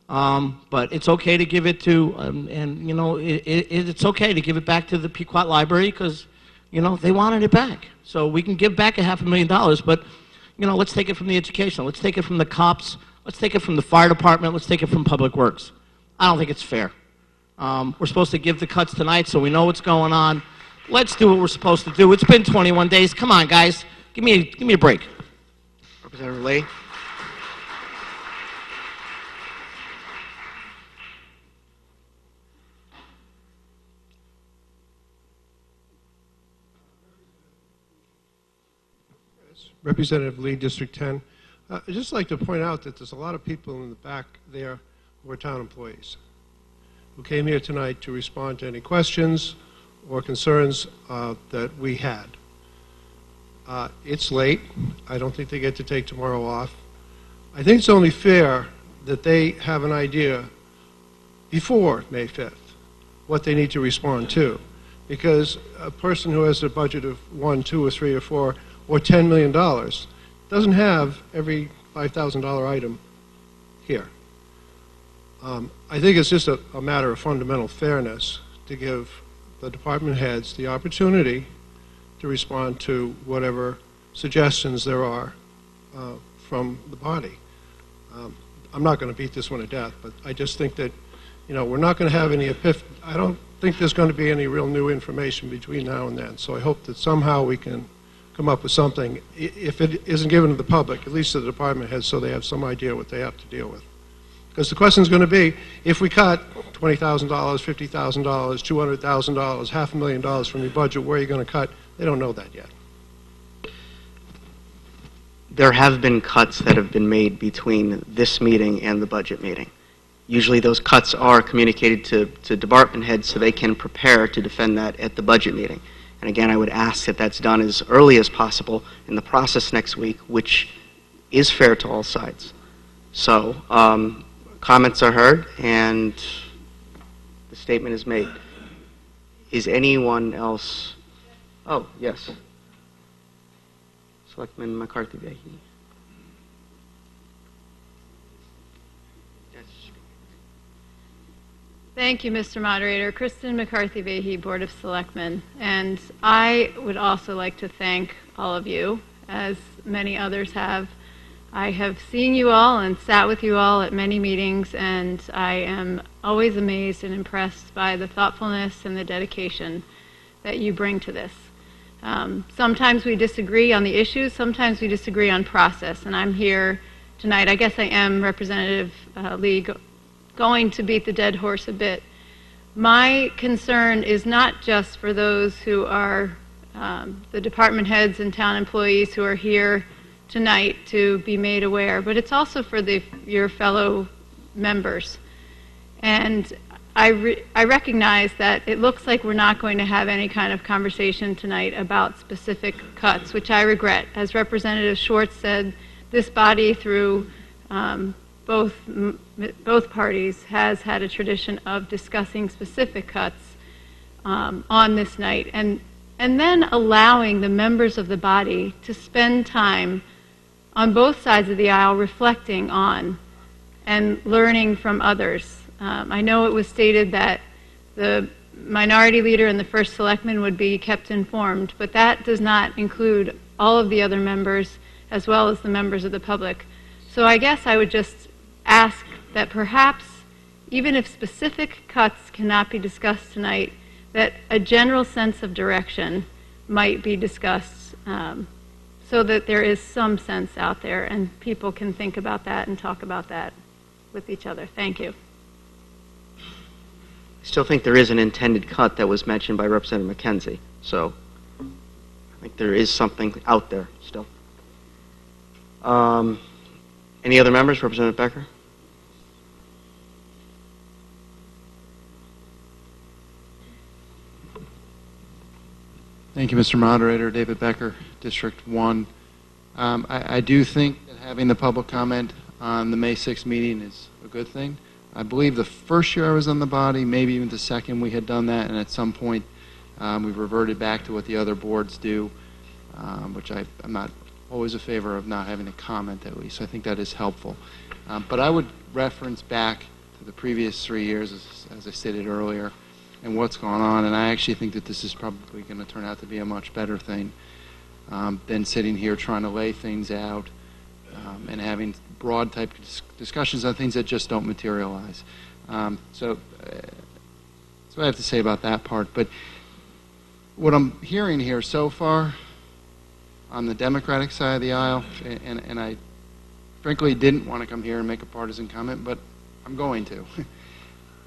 But it's okay to give it to, and you know, it's okay to give it back to the Pequot Library because, you know, they wanted it back. So we can give back $500,000, but you know, let's take it from the education. Let's take it from the cops. Let's take it from the fire department. Let's take it from Public Works. I don't think it's fair. We're supposed to give the cuts tonight so we know what's going on. Let's do what we're supposed to do. It's been 21 days. Come on, guys. Give me a break. Representative Lee. Representative Lee, District 10. I'd just like to point out that there's a lot of people in the back there who are town employees who came here tonight to respond to any questions or concerns that we had. It's late. I don't think they get to take tomorrow off. I think it's only fair that they have an idea before May 5th what they need to respond to, because a person who has a budget of 1, 2, or 3, or 4 or $10 million doesn't have every $5,000 item here. I think it's just a matter of fundamental fairness to give the department heads the opportunity to respond to whatever suggestions there are from the body. I'm not going to beat this one to death, but I just think that, you know, we're not going to have any I don't think there's going to be any real new information between now and then. So I hope that somehow we can come up with something, if it isn't given to the public, at least to the department heads, so they have some idea what they have to deal with. Because the question is going to be, if we cut $20,000, $50,000, $200,000, $500,000 from your budget, where are you going to cut? They don't know that yet. There have been cuts that have been made between this meeting and the budget meeting. Usually those cuts are communicated to department heads so they can prepare to defend that at the budget meeting. And again, I would ask that that's done as early as possible in the process next week, which is fair to all sides. So, comments are heard and the statement is made. Is anyone else? Oh, yes. Selectman McCarthy-Vahey. Thank you, Mr. Moderator. Kristen McCarthy-Vahey, Board of Selectmen. And I would also like to thank all of you, as many others have. I have seen you all and sat with you all at many meetings, and I am always amazed and impressed by the thoughtfulness and the dedication that you bring to this. Sometimes we disagree on the issues, sometimes we disagree on process, and I'm here tonight. I guess I am Representative Lee going to beat the dead horse a bit. My concern is not just for those who are the department heads and town employees who are here tonight to be made aware, but it's also for your fellow members. And I recognize that it looks like we're not going to have any kind of conversation tonight about specific cuts, which I regret. As Representative Schwartz said, this body through both parties has had a tradition of discussing specific cuts on this night, and then allowing the members of the body to spend time on both sides of the aisle reflecting on and learning from others. I know it was stated that the minority leader and the first selectman would be kept informed, but that does not include all of the other members as well as the members of the public. So I guess I would just ask that perhaps, even if specific cuts cannot be discussed tonight, that a general sense of direction might be discussed so that there is some sense out there and people can think about that and talk about that with each other. Thank you. I still think there is an intended cut that was mentioned by Representative McKenzie, so I think there is something out there still. Any other members? Representative Becker? Thank you, Mr. Moderator. David Becker, District 1. I do think that having the public comment on the May 6th meeting is a good thing. I believe the first year I was on the body, maybe even the second, we had done that, and at some point we reverted back to what the other boards do, which I'm not always a favor of not having a comment at least. I think that is helpful. But I would reference back to the previous 3 years, as I stated earlier, and what's going on, and I actually think that this is probably going to turn out to be a much better thing than sitting here trying to lay things out and having broad type discussions on things that just don't materialize. So that's what I have to say about that part. But what I'm hearing here so far on the Democratic side of the aisle, and I frankly didn't want to come here and make a partisan comment, but I'm going to.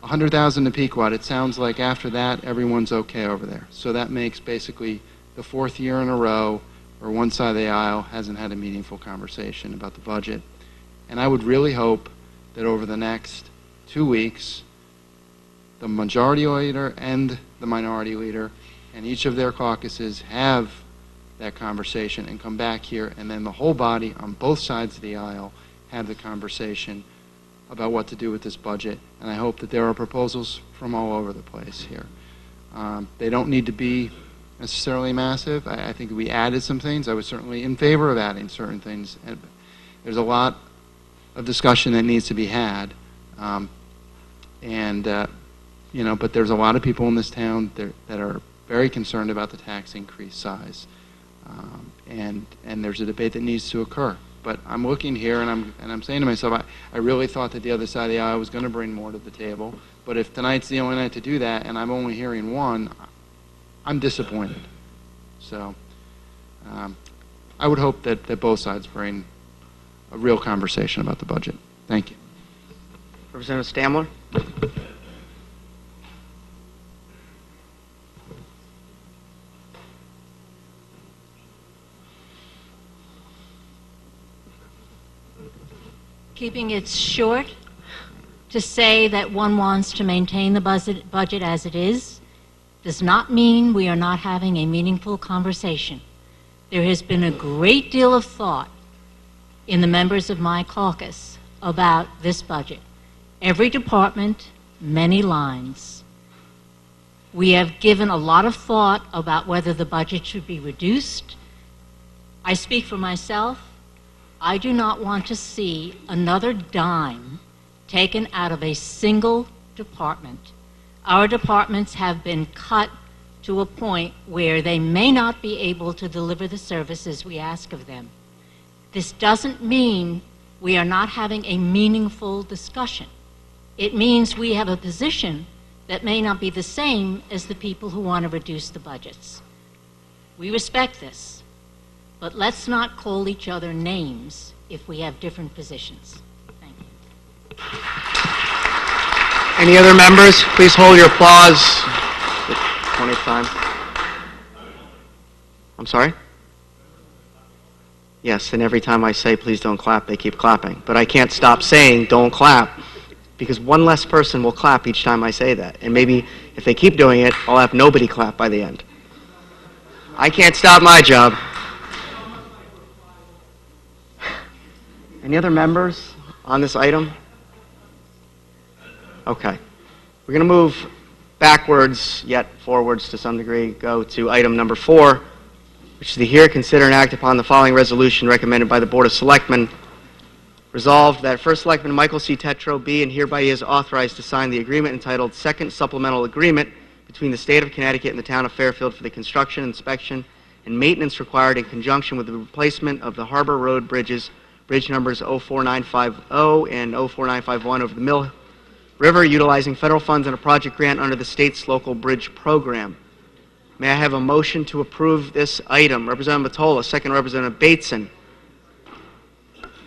100,000 to Pequot, it sounds like after that everyone's okay over there. So that makes basically the fourth year in a row where one side of the aisle hasn't had a meaningful conversation about the budget. And I would really hope that over the next 2 weeks, the majority leader and the minority leader and each of their caucuses have that conversation and come back here, and then the whole body on both sides of the aisle have the conversation about what to do with this budget. And I hope that there are proposals from all over the place here. They don't need to be necessarily massive. I think we added some things. I was certainly in favor of adding certain things. And there's a lot of discussion that needs to be had. You know, but there's a lot of people in this town that are very concerned about the tax increase size. And there's a debate that needs to occur. But I'm looking here and I'm saying to myself, I really thought that the other side of the aisle was going to bring more to the table. But if tonight's the only night to do that and I'm only hearing one, I'm disappointed. So I would hope that both sides bring a real conversation about the budget. Thank you. Representative Stamler? Keeping it short, to say that one wants to maintain the budget as it is does not mean we are not having a meaningful conversation. There has been a great deal of thought in the members of my caucus about this budget. Every department, many lines. We have given a lot of thought about whether the budget should be reduced. I speak for myself. I do not want to see another dime taken out of a single department. Our departments have been cut to a point where they may not be able to deliver the services we ask of them. This doesn't mean we are not having a meaningful discussion. It means we have a position that may not be the same as the people who want to reduce the budgets. We respect this, but let's not call each other names if we have different positions. Thank you. Any other members? Please hold your applause. 20th time. I'm sorry? Yes, and every time I say please don't clap, they keep clapping. But I can't stop saying don't clap, because one less person will clap each time I say that. And maybe if they keep doing it, I'll have nobody clap by the end. I can't stop my job. Any other members on this item? Okay. We're going to move backwards, yet forwards to some degree, go to item number 4, which is to hear, consider, and act upon the following resolution recommended by the Board of Selectmen. Resolved that First Selectman Michael C. Tetro be and hereby is authorized to sign the agreement entitled Second Supplemental Agreement between the State of Connecticut and the Town of Fairfield for the construction, inspection, and maintenance required in conjunction with the replacement of the Harbor Road bridges, bridge numbers 04950 and 04951 over the Mill River, utilizing federal funds and a project grant under the state's local bridge program. May I have a motion to approve this item? Representative Mottola, second Representative Bateson.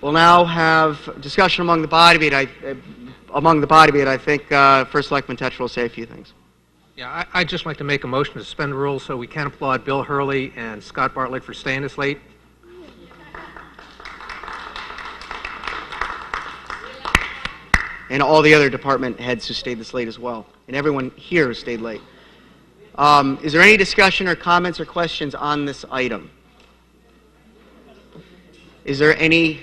We'll now have discussion among the body. I think First Selectman Tetra will say a few things. Yeah, I'd just like to make a motion to suspend the rules so we can applaud Bill Hurley and Scott Bartlett for staying this late. And all the other department heads who stayed this late as well. And everyone here who stayed late. Is there any discussion or comments or questions on this item? Is there any...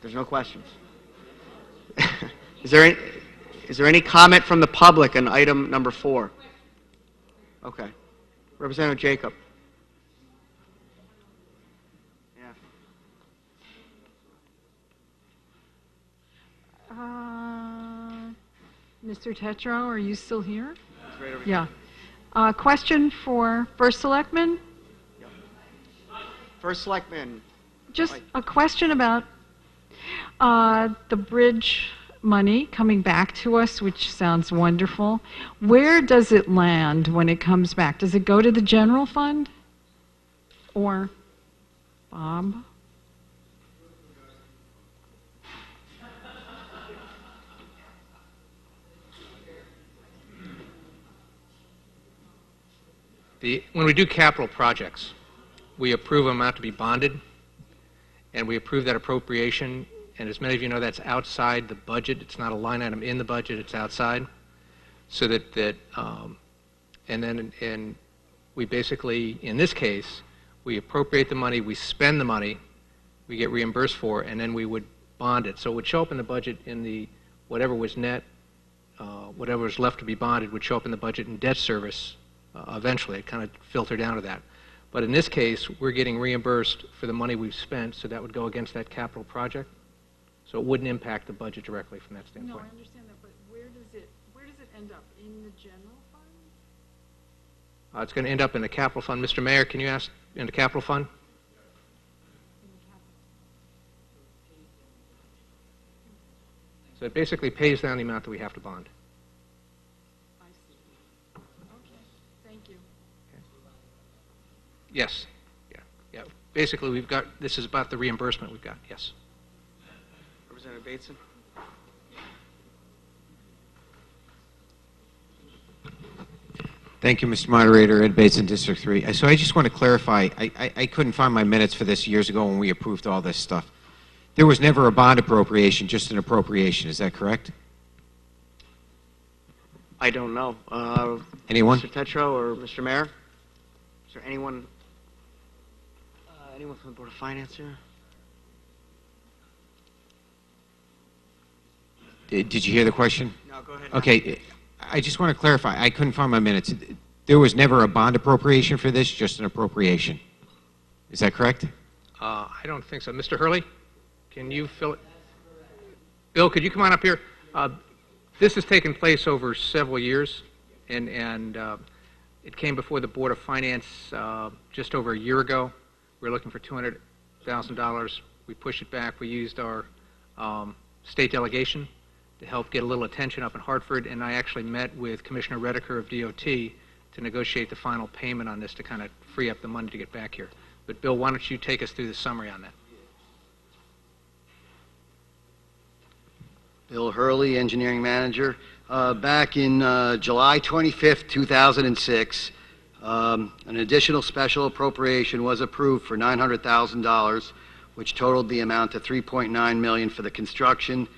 There's no questions. Is there any comment from the public on item number 4? Okay. Representative Jacob. Mr. Tetro, are you still here? Yeah. Question for First Selectman? First Selectman. Just a question about the bridge money coming back to us, which sounds wonderful. Where does it land when it comes back? Does it go to the general fund? Or, Bob? When we do capital projects, we approve them out to be bonded, and we approve that appropriation, and as many of you know, that's outside the budget. It's not a line item in the budget, it's outside. So and we basically, in this case, we appropriate the money, we spend the money, we get reimbursed for, and then we would bond it. So it would show up in the budget in the, whatever was net, whatever was left to be bonded would show up in the budget in debt service. Eventually, it kind of filtered down to that. But in this case, we're getting reimbursed for the money we've spent, so that would go against that capital project. So it wouldn't impact the budget directly from that standpoint. No, I understand that, but where does it end up? In the general fund? It's going to end up in the capital fund. Mr. Mayor, can you ask in the capital fund? So it basically pays down the amount that we have to bond. Yes. Yeah. Basically, we've got, this is about the reimbursement we've got, yes. Representative Bateson. Thank you, Mr. Moderator. Ed Bateson, District 3. So I just want to clarify, I couldn't find my minutes for this years ago when we approved all this stuff. There was never a bond appropriation, just an appropriation. Is that correct? I don't know. Anyone? Mr. Tetro or Mr. Mayor? Is there anyone from the Board of Finance here? Did you hear the question? No, go ahead. Okay, I just want to clarify. I couldn't find my minutes. There was never a bond appropriation for this, just an appropriation. Is that correct? I don't think so. Mr. Hurley, can you fill it? Bill, could you come on up here? This has taken place over several years, and it came before the Board of Finance just over a year ago. We were looking for $200,000. We pushed it back. We used our state delegation to help get a little attention up in Hartford, and I actually met with Commissioner Redeker of DOT to negotiate the final payment on this to kind of free up the money to get back here. But Bill, why don't you take us through the summary on that? Bill Hurley, engineering manager. Back in July 25th, 2006, an additional special appropriation was approved for $900,000, which totaled the amount to $3.9 million for the construction,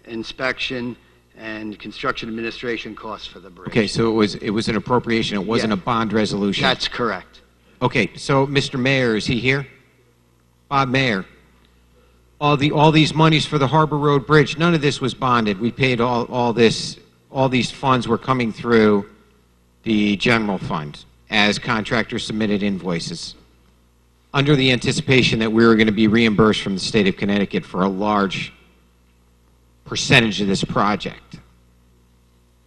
inspection, and construction administration costs for the bridge. Okay, so it was an appropriation. It wasn't a bond resolution. That's correct. Okay, so Mr. Mayor, is he here? Bob Mayor. All these monies for the Harbor Road Bridge, none of this was bonded. We paid all these funds were coming through the general fund as contractors submitted invoices under the anticipation that we were going to be reimbursed from the state of Connecticut for a large percentage of this project.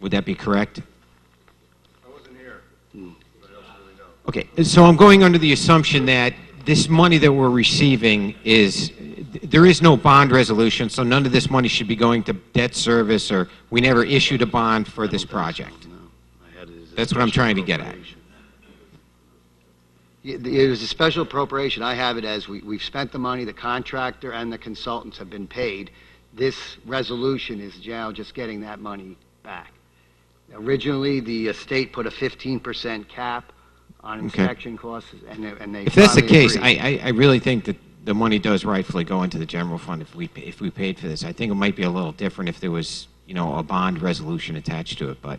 Would that be correct? I wasn't here. Okay, so I'm going under the assumption that this money that we're receiving there is no bond resolution, so none of this money should be going to debt service, or we never issued a bond for this project. That's what I'm trying to get at. It was a special appropriation. I have it as we've spent the money, the contractor and the consultants have been paid. This resolution is now just getting that money back. Originally, the state put a 15% cap on inspection costs, and they If that's the finally case, agreed. I really think that the money does rightfully go into the general fund if we paid for this. I think it might be a little different if there was, a bond resolution attached to it, but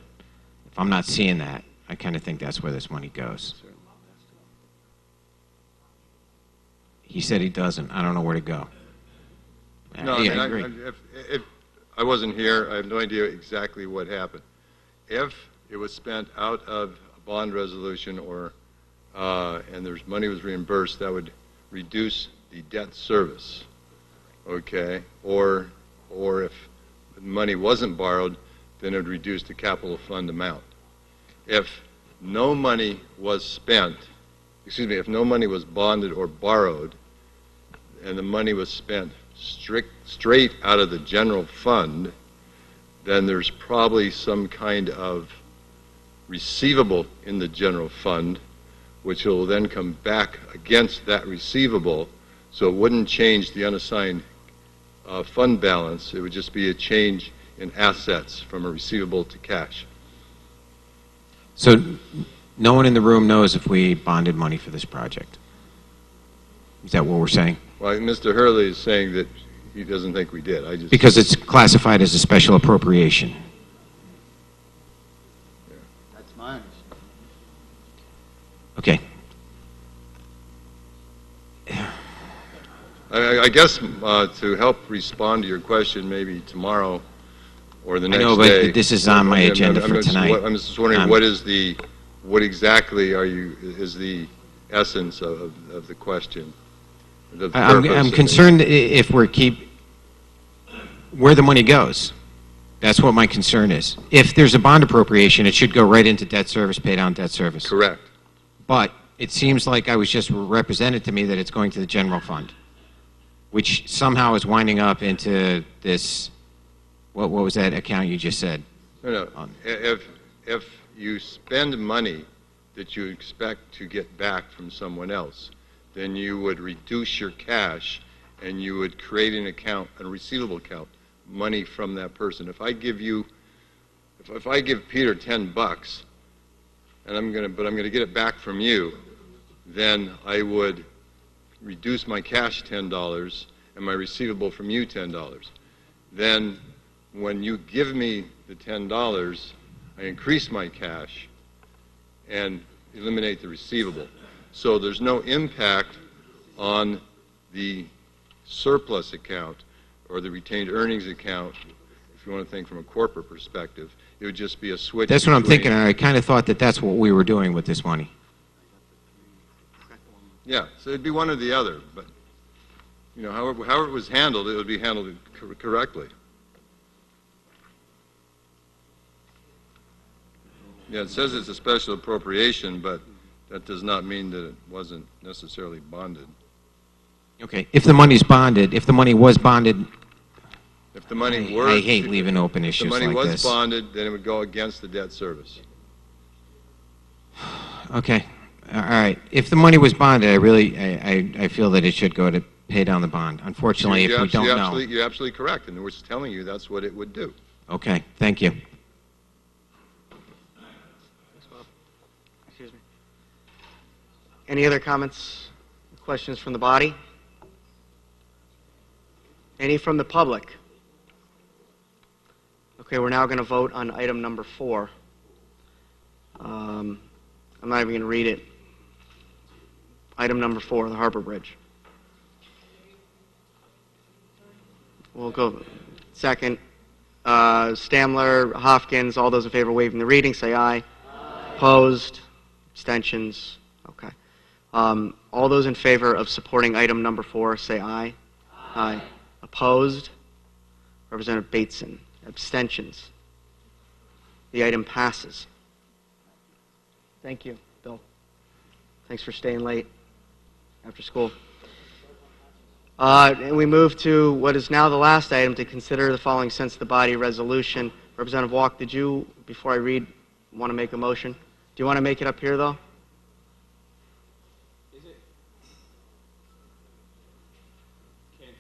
if I'm not seeing that, I kind of think that's where this money goes. He said he doesn't. I don't know where to go. No, Yeah, I I agree. mean, if I wasn't here, I have no idea exactly what happened. If it was spent out of a bond resolution and there's money was reimbursed, that would reduce the debt service, okay? Or if money wasn't borrowed, then it would reduce the capital fund amount. If no money was spent, if no money was bonded or borrowed, and the money was spent straight out of the general fund, then there's probably some kind of receivable in the general fund, which will then come back against that receivable, so it wouldn't change the unassigned fund balance. It would just be a change in assets from a receivable to cash. So no one in the room knows if we bonded money for this project. Is that what we're saying? Well, Mr. Hurley is saying that he doesn't think we did. Because it's classified as a special appropriation. That's mine. Okay. I guess to help respond to your question, maybe tomorrow or the I next know, but day. this is on my agenda for tonight. I'm just wondering, what exactly is the essence of the question? The purpose I'm of it? concerned if where the money goes. That's what my concern is. If there's a bond appropriation, it should go right into debt service, pay down debt service. Correct. But it seems like I was just represented to me that it's going to the general fund, which somehow is winding up into this, what was that account you just said? No. If you spend money that you expect to get back from someone else, then you would reduce your cash and you would create an account, a receivable account, money from that person. If I give Peter $10, but I'm going to get it back from you, then I would reduce my cash $10 and my receivable from you $10. Then when you give me the $10, I increase my cash and eliminate the receivable. So there's no impact on the surplus account or the retained earnings account, if you want to think from a corporate perspective. It would just be a switch. That's what I'm between- thinking, and I kind of thought that that's what we were doing with this money. Yeah, so it'd be one or the other, but, however it was handled, it would be handled correctly. Yeah, it says it's a special appropriation, but that does not mean that it wasn't necessarily bonded. Okay, if the money's bonded, if the money was bonded, If the money I- were... I hate leaving open if issues the like money was this. bonded, then it would go against the debt service. okay, all right. If the money was bonded, I feel that it should go to pay down the bond. Unfortunately, if we don't know. You're absolutely correct, and we're just telling you that's what it would do. Okay, thank you. Excuse me. Any other comments, questions from the body? Any from the public? Okay, we're now going to vote on item number 4. I'm not even going to read it. Item number 4, the Harbor Bridge. We'll go second. Stamler, Hopkins, all those in favor of waiving the reading, say aye. Opposed? Abstentions? Okay. All those in favor of supporting item number 4, say aye. Aye. Opposed? Representative Bateson. Abstentions? The item passes. Thank you, Bill. Thanks for staying late after school. And we move to what is now the last item to consider the following sense of the body resolution. Representative Walk, did you, before I read, want to make a motion? Do you want to make it up here, though? Is it? Can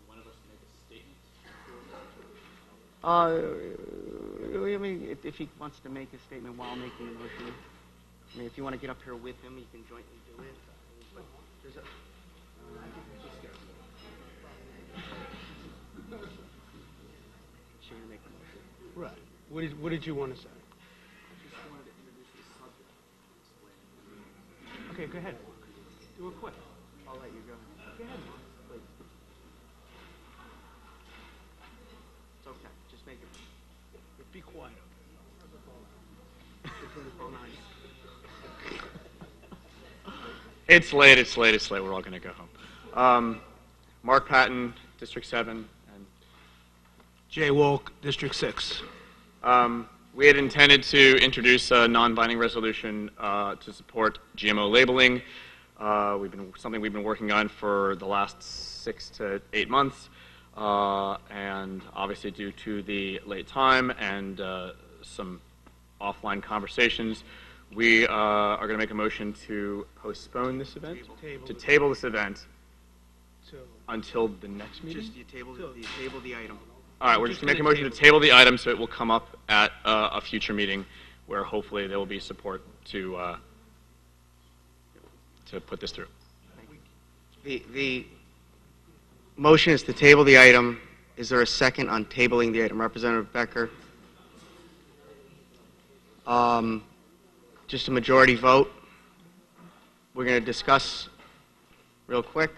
one of us make a statement? I mean, if he wants to make a statement while making the motion, I mean, if you want to get up here with him, you can jointly do it. But there's a, should we make a motion? Right. What did you want to say? Okay, go ahead. Do it quick. I'll let you go. Go ahead. Please. It's okay. Just make it. Be quiet. It's late. We're all going to go home. Mark Patton, District 7. And Jay Wolk, District 6. we had intended to introduce a non-binding resolution to support GMO labeling. Something we've been working on for the last 6 to 8 months. And obviously due to the late time and some offline conversations, we are going to make a motion to postpone this event, to table this event until the next meeting? Just you table the item. All right, we're just going to make a motion to table the item so it will come up at a future meeting where hopefully there will be support to put this through. The motion is to table the item. Is there a second on tabling the item? Representative Becker? Just a majority vote. We're going to discuss real quick.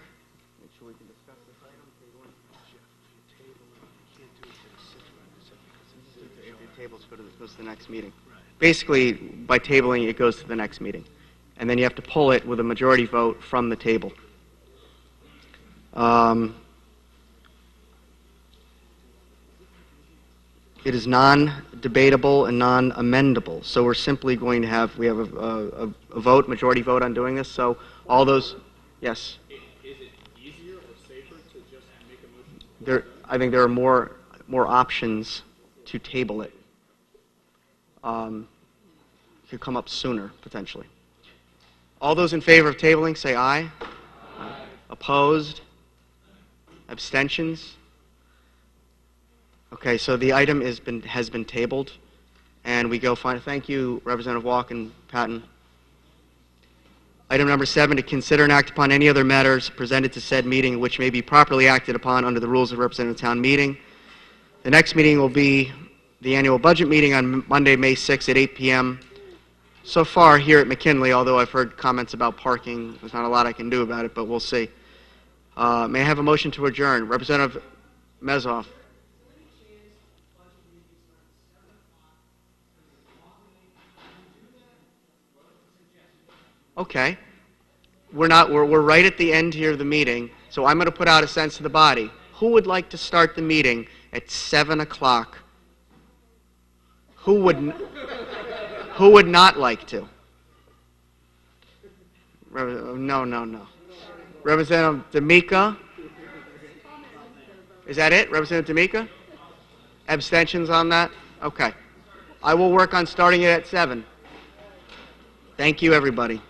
Make sure we can discuss this item. The tables goes to the next meeting. Basically, by tabling, it goes to the next meeting. And then you have to pull it with a majority vote from the table. It is non-debatable and non-amendable. So we're simply going to have, we have a vote, majority vote on doing this. So all those, yes. Is it easier or safer to just make a motion? I think there are more options to table it. It could come up sooner, potentially. All those in favor of tabling, say aye. Aye. Opposed? Abstentions? Okay, so the item has been tabled, and we go find. Thank you, Representative Walk and Patton. Item number 7, to consider and act upon any other matters presented to said meeting which may be properly acted upon under the rules of representative town meeting. The next meeting will be the annual budget meeting on Monday, May 6th at 8 p.m. So far here at McKinley, although I've heard comments about parking, there's not a lot I can do about it, but we'll see. May I have a motion to adjourn? Representative Mezoff. Okay. We're right at the end here of the meeting, so I'm going to put out a sense to the body. Who would like to start the meeting at 7 o'clock? Who would not like to? No. Representative D'Amica? Is that it? Representative D'Amica? Abstentions on that? Okay. I will work on starting it at 7. Thank you, everybody.